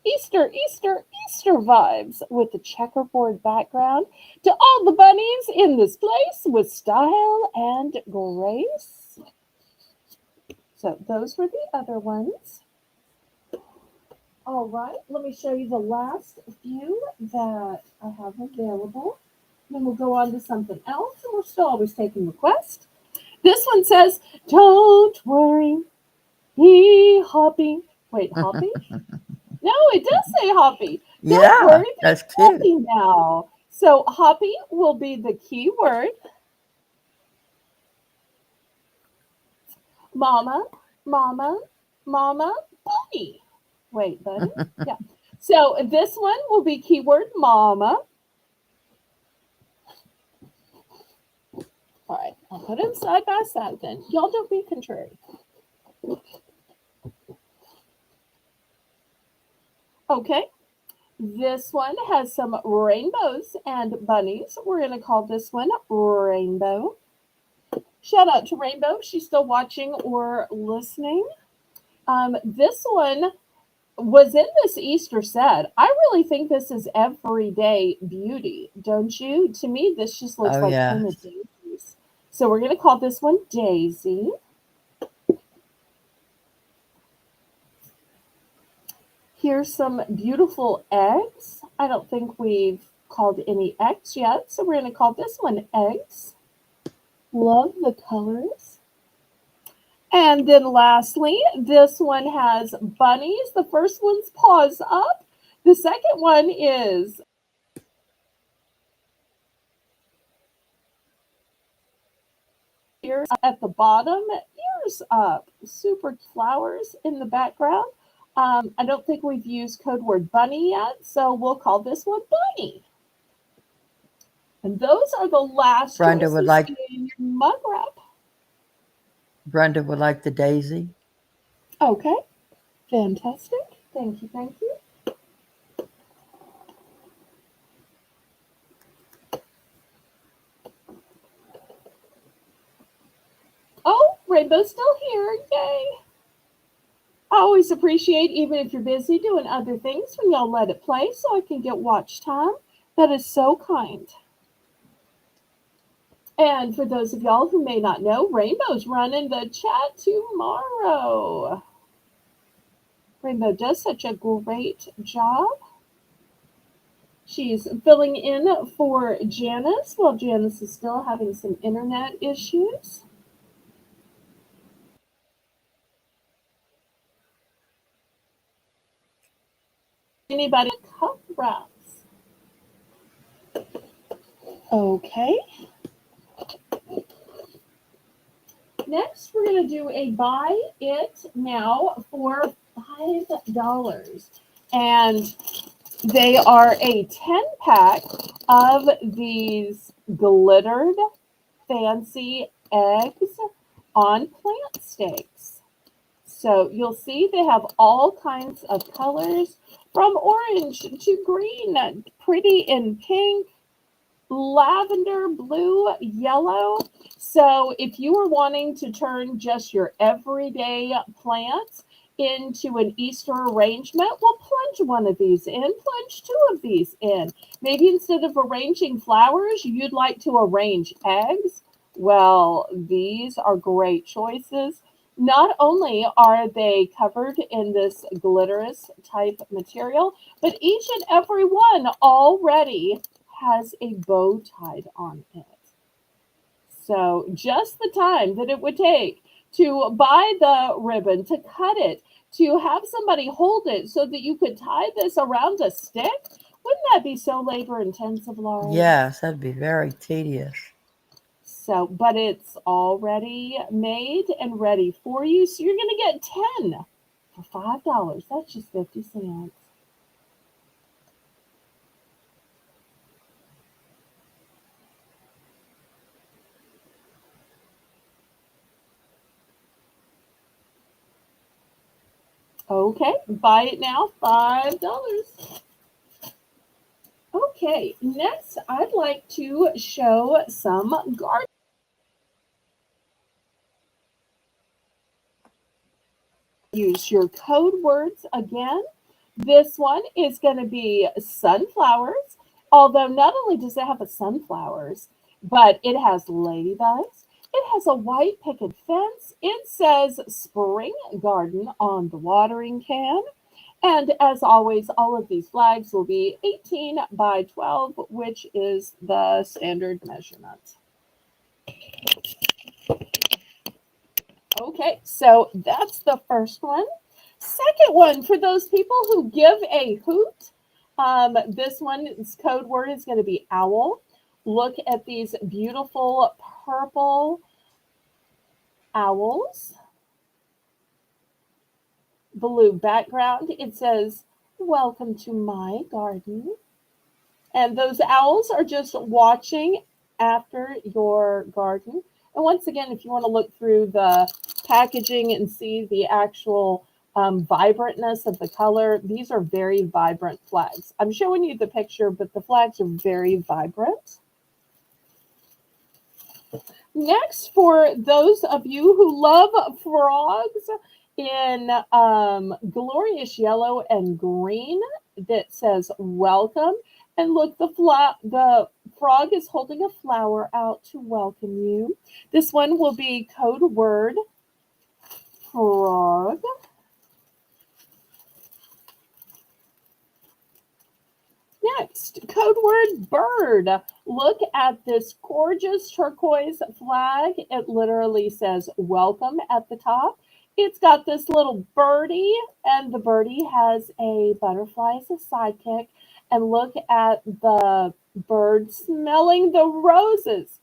Easter, Easter, Easter vibes with the checkerboard background. To all the bunnies in this place with style and grace. So those were the other ones. All right, let me show you the last few that I have available. Then we'll go on to something else, and we're still always taking requests. This one says, "Don't worry, be happy." Wait, Hoppy? No, it does say Hoppy. Don't Yeah, worry, be that's cute. happy now. So Hoppy will be the key word. Mama, mama, mama, bunny. Wait, bunny? Yeah. So this one will be keyword mama. All right, I'll put them side by side then. Y'all don't be contrary. Okay, this one has some rainbows and bunnies. We're going to call this one Rainbow. Shout out to Rainbow. She's still watching or listening. This one was in this Easter set. I really think this is everyday beauty, don't you? To me, this just looks Oh, like yeah. home of daisies. So we're going to call this one Daisy. Here's some beautiful eggs. I don't think we've called any eggs yet, so we're going to call this one Eggs. Love the colors. And then lastly, this one has bunnies. The first one's paws up. The second one is ears at the bottom, ears up. Super flowers in the background. I don't think we've used code word bunny yet, so we'll call this one Bunny. And those are the last Brenda would choices like in your mug wrap. Brenda would like the daisy. Okay, fantastic. Thank you, thank you. Oh, Rainbow's still here. Yay. I always appreciate, even if you're busy doing other things, when y'all let it play so I can get watch time. That is so kind. And for those of y'all who may not know, Rainbow's running the chat tomorrow. Rainbow does such a great job. She's filling in for Janice while Janice is still having some internet issues. Anybody cup wraps? Okay. Next, we're going to do a buy it now for $5. And they are a 10-pack of these glittered fancy eggs on plant stakes. So you'll see they have all kinds of colors from orange to green, pretty in pink, lavender, blue, yellow. So if you are wanting to turn just your everyday plants into an Easter arrangement, well, plunge one of these in, plunge two of these in. Maybe instead of arranging flowers, you'd like to arrange eggs. Well, these are great choices. Not only are they covered in this glitterous type material, but each and every one already has a bow tied on it. So just the time that it would take to buy the ribbon, to cut it, to have somebody hold it so that you could tie this around a stick, wouldn't that be so labor intensive, Laura? Yes, that'd be very tedious. So, but it's already made and ready for you. So you're going to get 10 for $5. That's just 50 cents. Okay, buy it now, $5. Okay, next I'd like to show some garden. use your code words again. This one is going to be sunflowers, although not only does it have a sunflowers, but it has ladybugs. It has a white picket fence. It says spring garden on the watering can. And as always, all of these flags will be 18 by 12, which is the standard measurement. Okay, so that's the first one. Second one, for those people who give a hoot, this one's code word is going to be owl. Look at these beautiful purple owls. Blue background. It says, "Welcome to my garden." And those owls are just watching after your garden. And once again, if you want to look through the packaging and see the actual vibrantness of the color, these are very vibrant flags. I'm showing you the picture, but the flags are very vibrant. Next, for those of you who love frogs in glorious yellow and green, that says welcome. And look, the frog is holding a flower out to welcome you. This one will be code word frog. Next, code word bird. Look at this gorgeous turquoise flag. It literally says welcome at the top. It's got this little birdie, and the birdie has a butterfly as a sidekick. And look at the bird smelling the roses.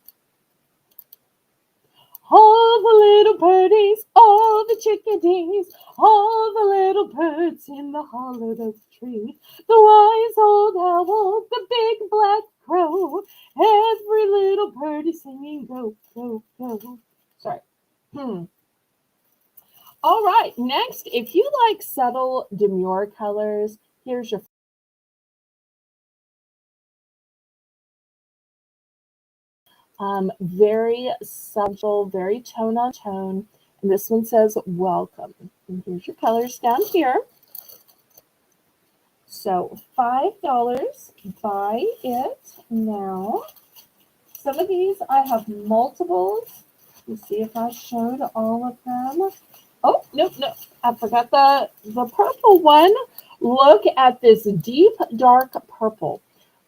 All the little birdies, all the chickadees, all the little birds in the hollow oak tree, the wise old owl, the big black crow, every little bird is singing go, go, go. Sorry. All right, next, if you like subtle demure colors, here's your very subtle, very tone on tone. And this one says welcome. And here's your colors down here. So $5, buy it now. Some of these I have multiples. Let's see if I showed all of them. Oh, no, I forgot the purple one. Look at this deep, dark purple.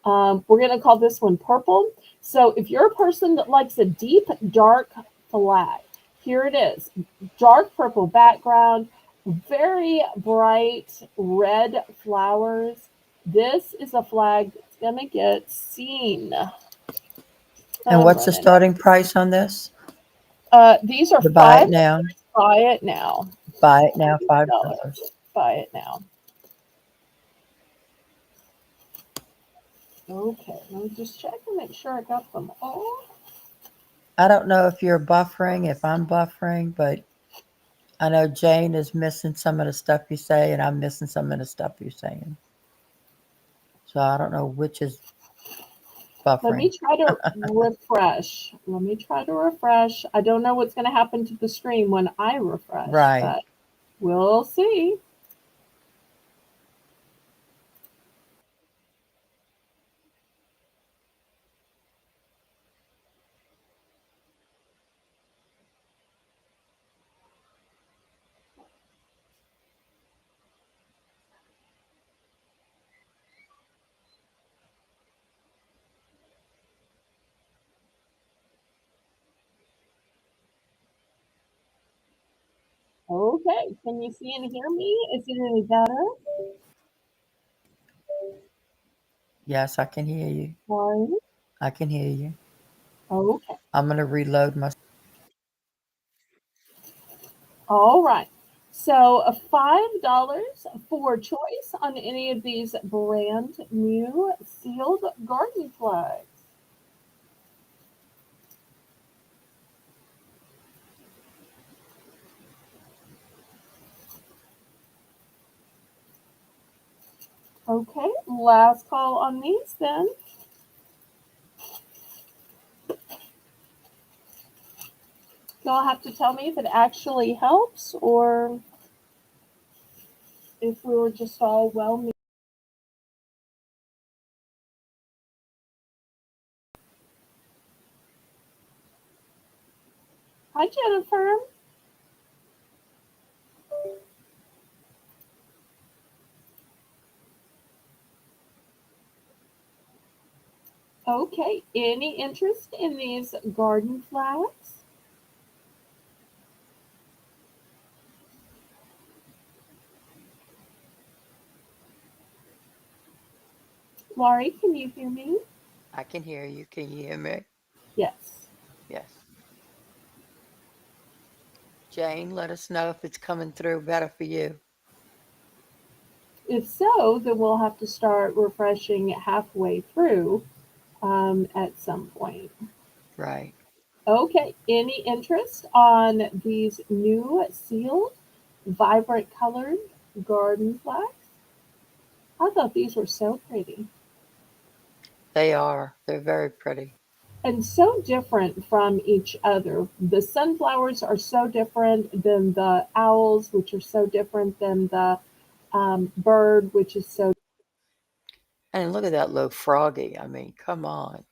We're going to call this one purple. So if you're a person that likes a deep, dark flag, here it is. Dark purple background, very bright red flowers. This is a flag that's going to get seen. And what's the starting price on this? These are to buy it now. Buy it now. Buy it now, $5. Buy it now. Okay, let me just check and make sure I got them all. I don't know if you're buffering, if I'm buffering, but I know Jane is missing some of the stuff you say, and I'm missing some of the stuff you're saying. So I don't know which is buffering. Let me try to refresh. Let me try to refresh. I don't know what's going to happen to the stream when I refresh. Right. But we'll see. Okay, can you see and hear me? Is it any better? Yes, I can hear you. Sorry. I can hear you. Okay. I'm going to reload my. All right. So $5 for choice on any of these brand new sealed garden flags. Okay, last call on these then. You'll have to tell me if it actually helps or if we were just all well. Hi, Jennifer. Okay, any interest in these garden flags? Laurie, can you hear me? I can hear you. Can you hear me? Yes. Yes. Jane, let us know if it's coming through better for you. If so, then we'll have to start refreshing halfway through at some point. Right. Okay, any interest on these new sealed, vibrant colored garden flags? I thought these were so pretty They are. They're very pretty. and so different from each other. The sunflowers are so different than the owls, which are so different than the bird, which is so. And look at that little froggy. I mean, come on.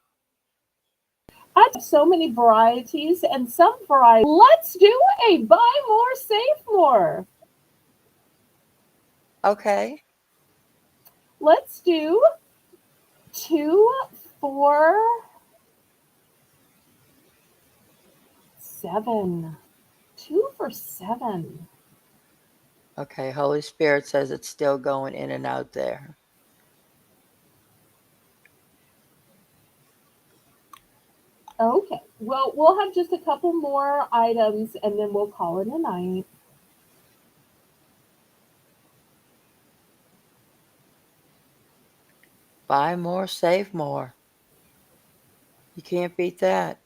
I have so many varieties and some varieties. Let's do a buy more, save more. Okay. Let's do 2 for 7. 2 for 7. Okay. Holy Spirit says it's still going in and out there. Okay. Well, we'll have just a couple more items and then we'll call it a night. Buy more, save more. You can't beat that.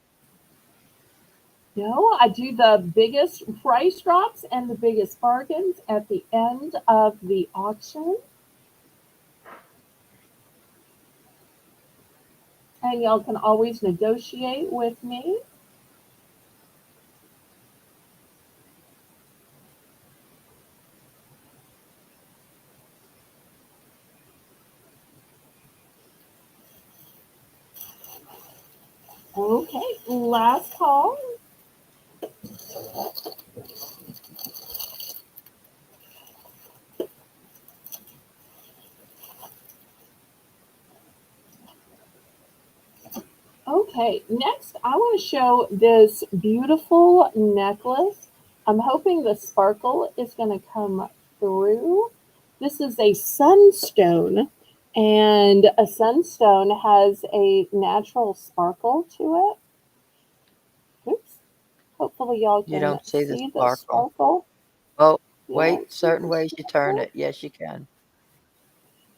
No, I do the biggest price drops and the biggest bargains at the end of the auction. And y'all can always negotiate with me. Okay, last call. Okay, next I want to show this beautiful necklace. I'm hoping the sparkle is going to come through. This is a sunstone, and a sunstone has a natural sparkle to it. Oops. Hopefully y'all You can don't see the see the sparkle. sparkle. Oh, You don't wait. see Certain the ways you turn sparkle? it. Yes, you can.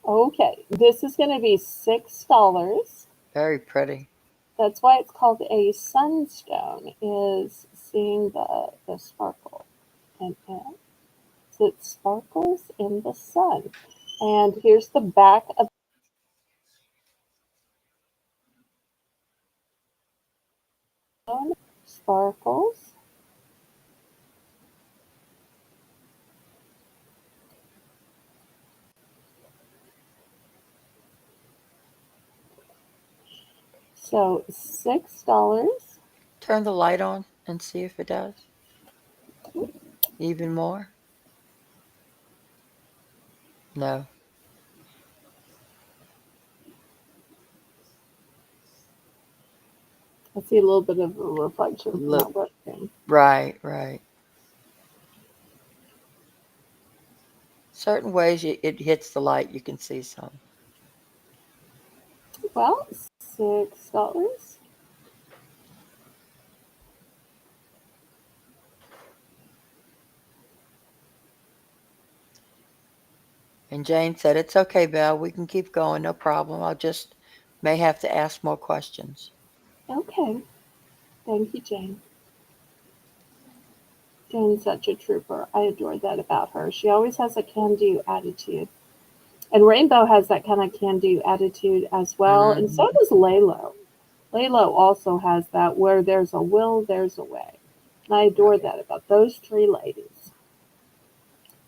Okay, this is going to be $6. Very pretty. That's why it's called a sunstone, is seeing the sparkle in it. So it sparkles in the sun. And here's the back of the stone. Sparkles. So $6. Turn the light on and see if it does. Even more? No. I see a little bit of a reflection from my Look. webcam. Right, right. Certain ways it hits the light, you can see some. Well, $6. And Jane said, it's okay, Belle. We can keep going. No problem. I'll just may have to ask more questions. Okay. Thank you, Jane. Jane's such a trooper. I adore that about her. She always has a can-do attitude. And Rainbow has that kind of can-do attitude as well. And so Mm-hmm. does Laylo. Laylo also has that, where there's a will, there's a way. And I adore Right. that about those three ladies.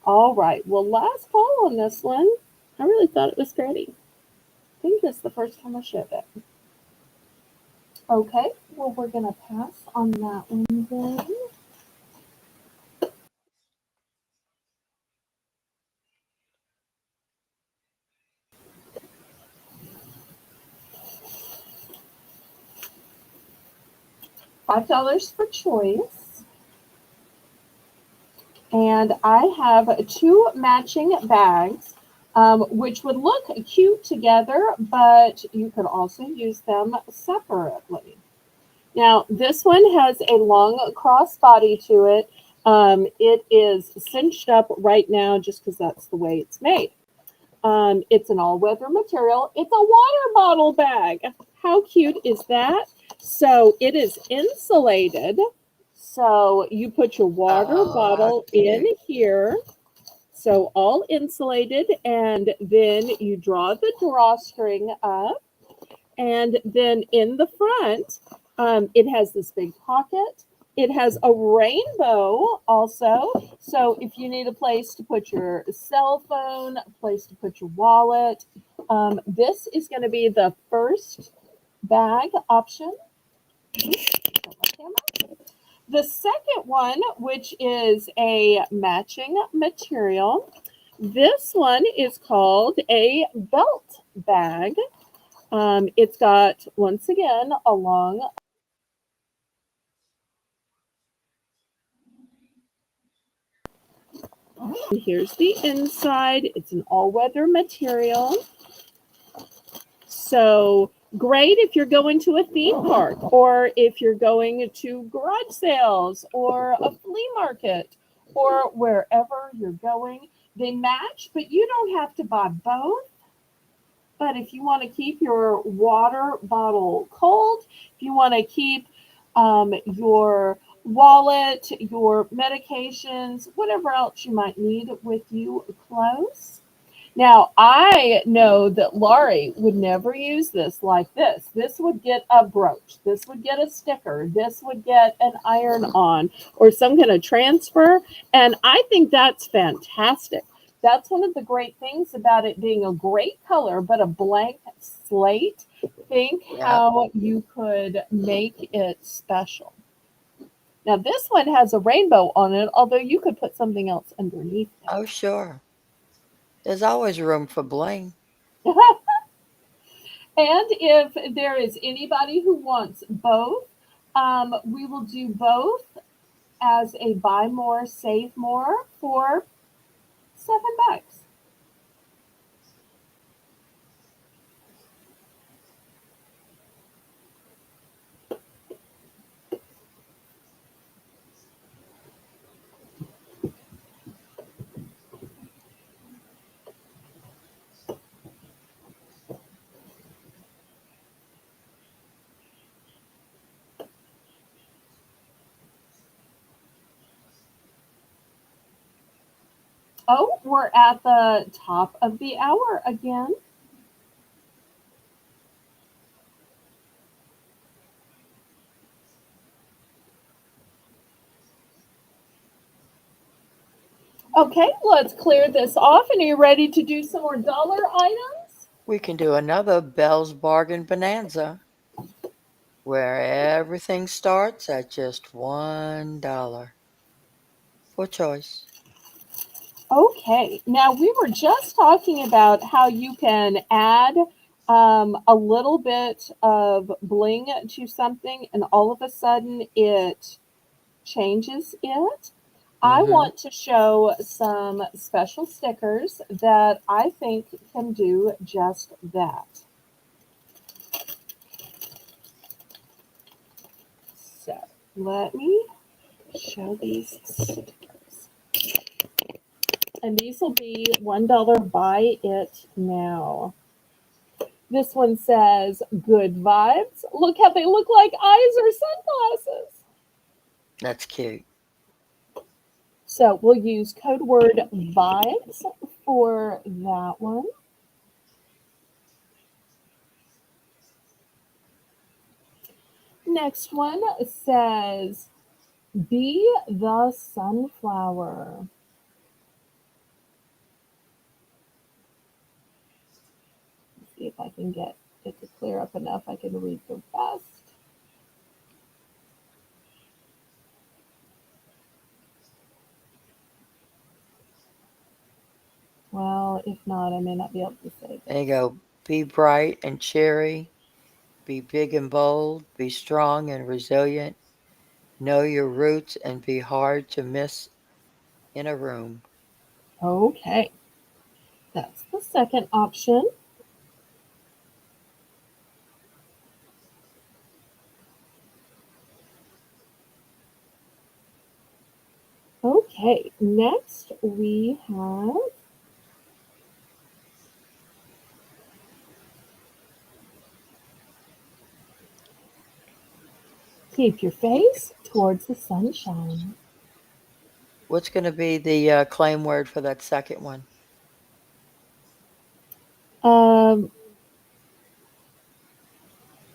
All right. Well, last call on this one. I really thought it was pretty. I think this is the first time I showed it. Okay. Well, we're going to pass on that one then. $5 for choice. And I have two matching bags, which would look cute together, but you could also use them separately. Now, this one has a long crossbody to it. It is cinched up right now just because that's the way it's made. It's an all-weather material. It's a water bottle bag. How cute is that? So it is insulated. So you put your water Oh, how bottle in cute. here. So all insulated, and then you draw the drawstring up, and then in the front, it has this big pocket. It has a rainbow also. So if you need a place to put your cell phone, a place to put your wallet, this is going to be the first bag option. The second one, which is a matching material, this one is called a belt bag. It's got, once again, a long. Here's the inside. It's an all-weather material. So great if you're going to a theme park, or if you're going to garage sales or a flea market, or wherever you're going. They match, but you don't have to buy both. But if you want to keep your water bottle cold, if you want to keep your wallet, your medications, whatever else you might need with you close. Now, I know that Laurie would never use this like this. This would get a brooch. This would get a sticker. This would get an iron on or some kind of transfer. And I think that's fantastic. That's one of the great things about it being a great color, but a blank slate. Think Yep. how you could make it special. Now, this one has a rainbow on it, although you could put something else underneath Oh, sure. There's always room for bling. that. And if there is anybody who wants both, we will do both as a buy more, save more for $7. Oh, we're at the top of the hour again. Okay, let's clear this off. And are you ready to do some more dollar items? We can do another Bell's Bargain Bonanza where everything starts at just $1 for choice. Okay, now we were just talking about how you can add a little bit of bling to something, and all of a sudden it changes it. I Mm-hmm. want to show some special stickers that I think can do just that. So let me show these stickers. And these will be $1 buy it now. This one says good vibes. Look how they look like eyes or sunglasses. That's cute. So we'll use code word vibes for that one. Next one says be the sunflower. can get it to clear up enough. I can read the rest. Well, if not, I may not be able to save There you it. go. Be bright and cheery. Be big and bold. Be strong and resilient. Know your roots and be hard to miss in a room. Okay, that's the second option. Okay, next we have keep your face towards the sunshine. What's going to be the claim word for that second one? Um,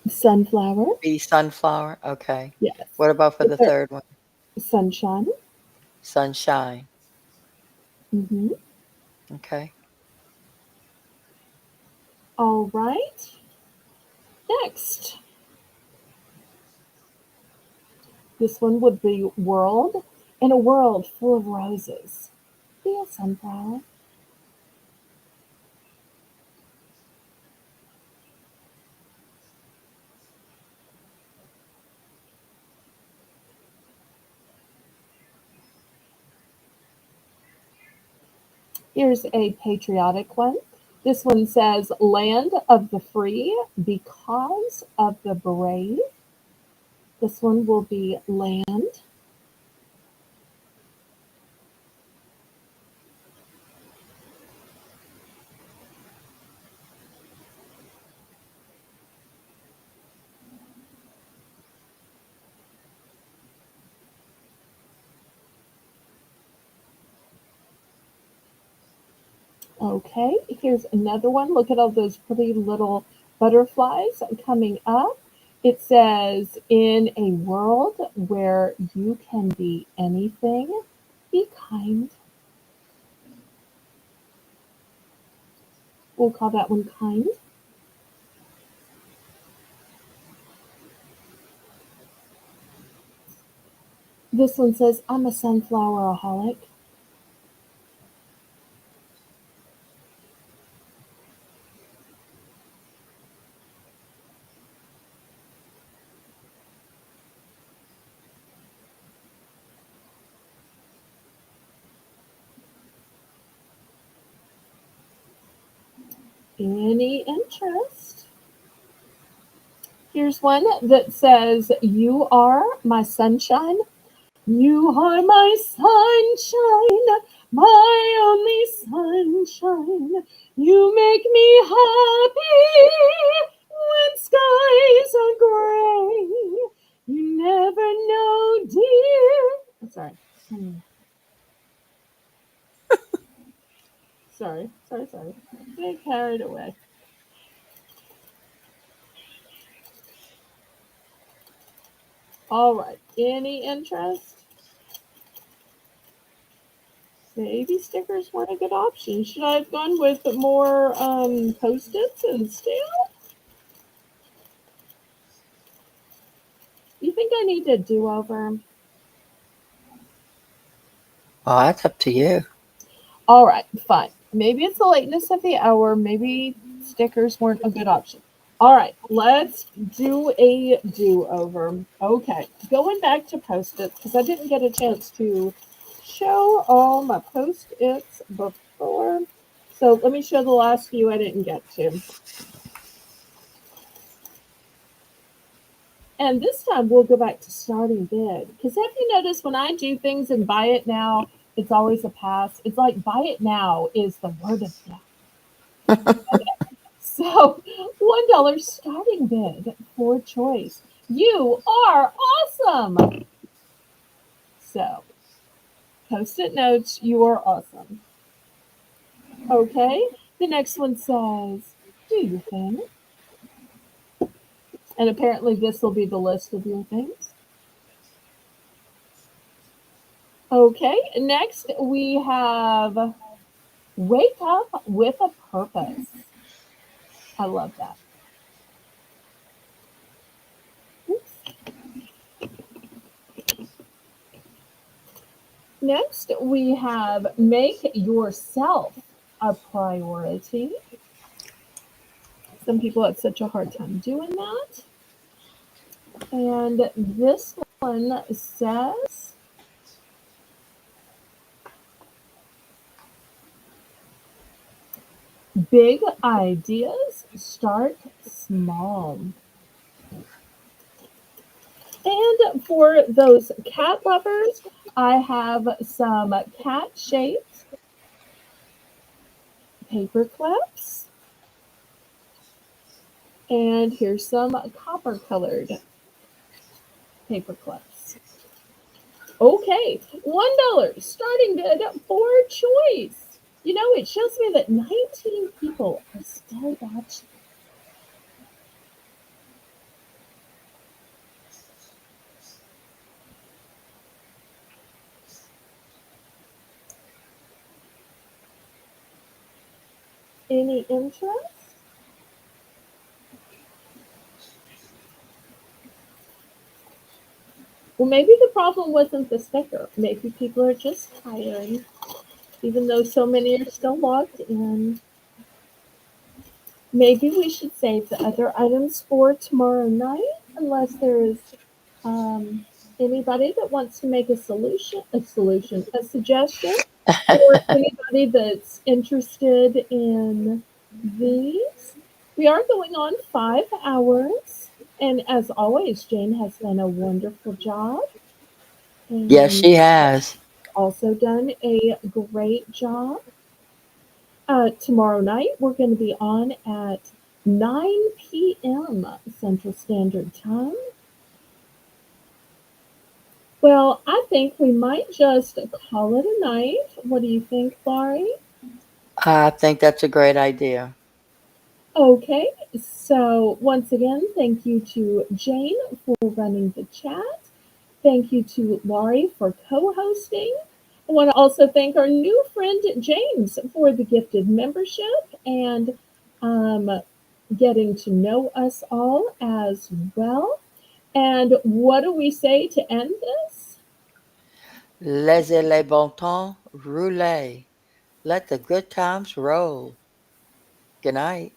Sunflower, Be sunflower. Okay. yes. What about for The the third, third one? sunshine. Sunshine. Hmm. Okay. All right. Next, this one would be world. In a world full of roses, be a sunflower. Here's a patriotic one. This one says, land of the free because of the brave. This one will be land. Okay, here's another one. Look at all those pretty little butterflies coming up. It says, in a world where you can be anything, be kind. We'll call that one kind. This one says, I'm a sunfloweraholic. Any interest? Here's one that says, you are my sunshine. You are my sunshine, my only sunshine. You make me happy when skies are gray. You never know, dear. I'm sorry. Sorry. Get carried away. All right. Any interest? Maybe stickers weren't a good option. Should I have gone with more post-its instead? You think I need a do-over? Well, that's up to you. All right, fine. Maybe it's the lateness of the hour. Maybe stickers weren't a good option. All right, let's do a do-over. Okay, going back to post-its because I didn't get a chance to show all my post-its before. So let me show the last few I didn't get to. And this time we'll go back to starting bid. Because have you noticed when I do things and buy it now, it's always a pass. It's like buy it now is the word of mouth. So $1 starting bid for choice. You are awesome. So post-it notes, you are awesome. Okay, the next one says, do your thing. And apparently this will be the list of your things. Okay, next we have wake up with a purpose. I love that. Oops. Next, we have make yourself a priority. Some people have such a hard time doing that. And this one says, big ideas start small. And for those cat lovers, I have some cat shaped paper clips. And here's some copper colored paper clips. Okay, $1 starting bid for choice. You know, it shows me that 19 people are still watching. Any interest? Well, maybe the problem wasn't the sticker. Maybe people are just tired, even though so many are still logged in. Maybe we should save the other items for tomorrow night, unless there's um, anybody that wants to make a suggestion, or anybody that's interested in these. We are going on 5 hours, and as always, Jane has done a wonderful job, Yes, and she has. also done a great job. Tomorrow night, we're going to be on at 9 p.m. Central Standard Time. Well, I think we might just call it a night. What do you think, Laurie? I think that's a great idea. Okay, so once again, thank you to Jane for running the chat. Thank you to Laurie for co hosting. I want to also thank our new friend James for the gifted membership and um, getting to know us all as well. And what do we say to end this? Laissez les bon temps rouler. Let the good times roll. Good night.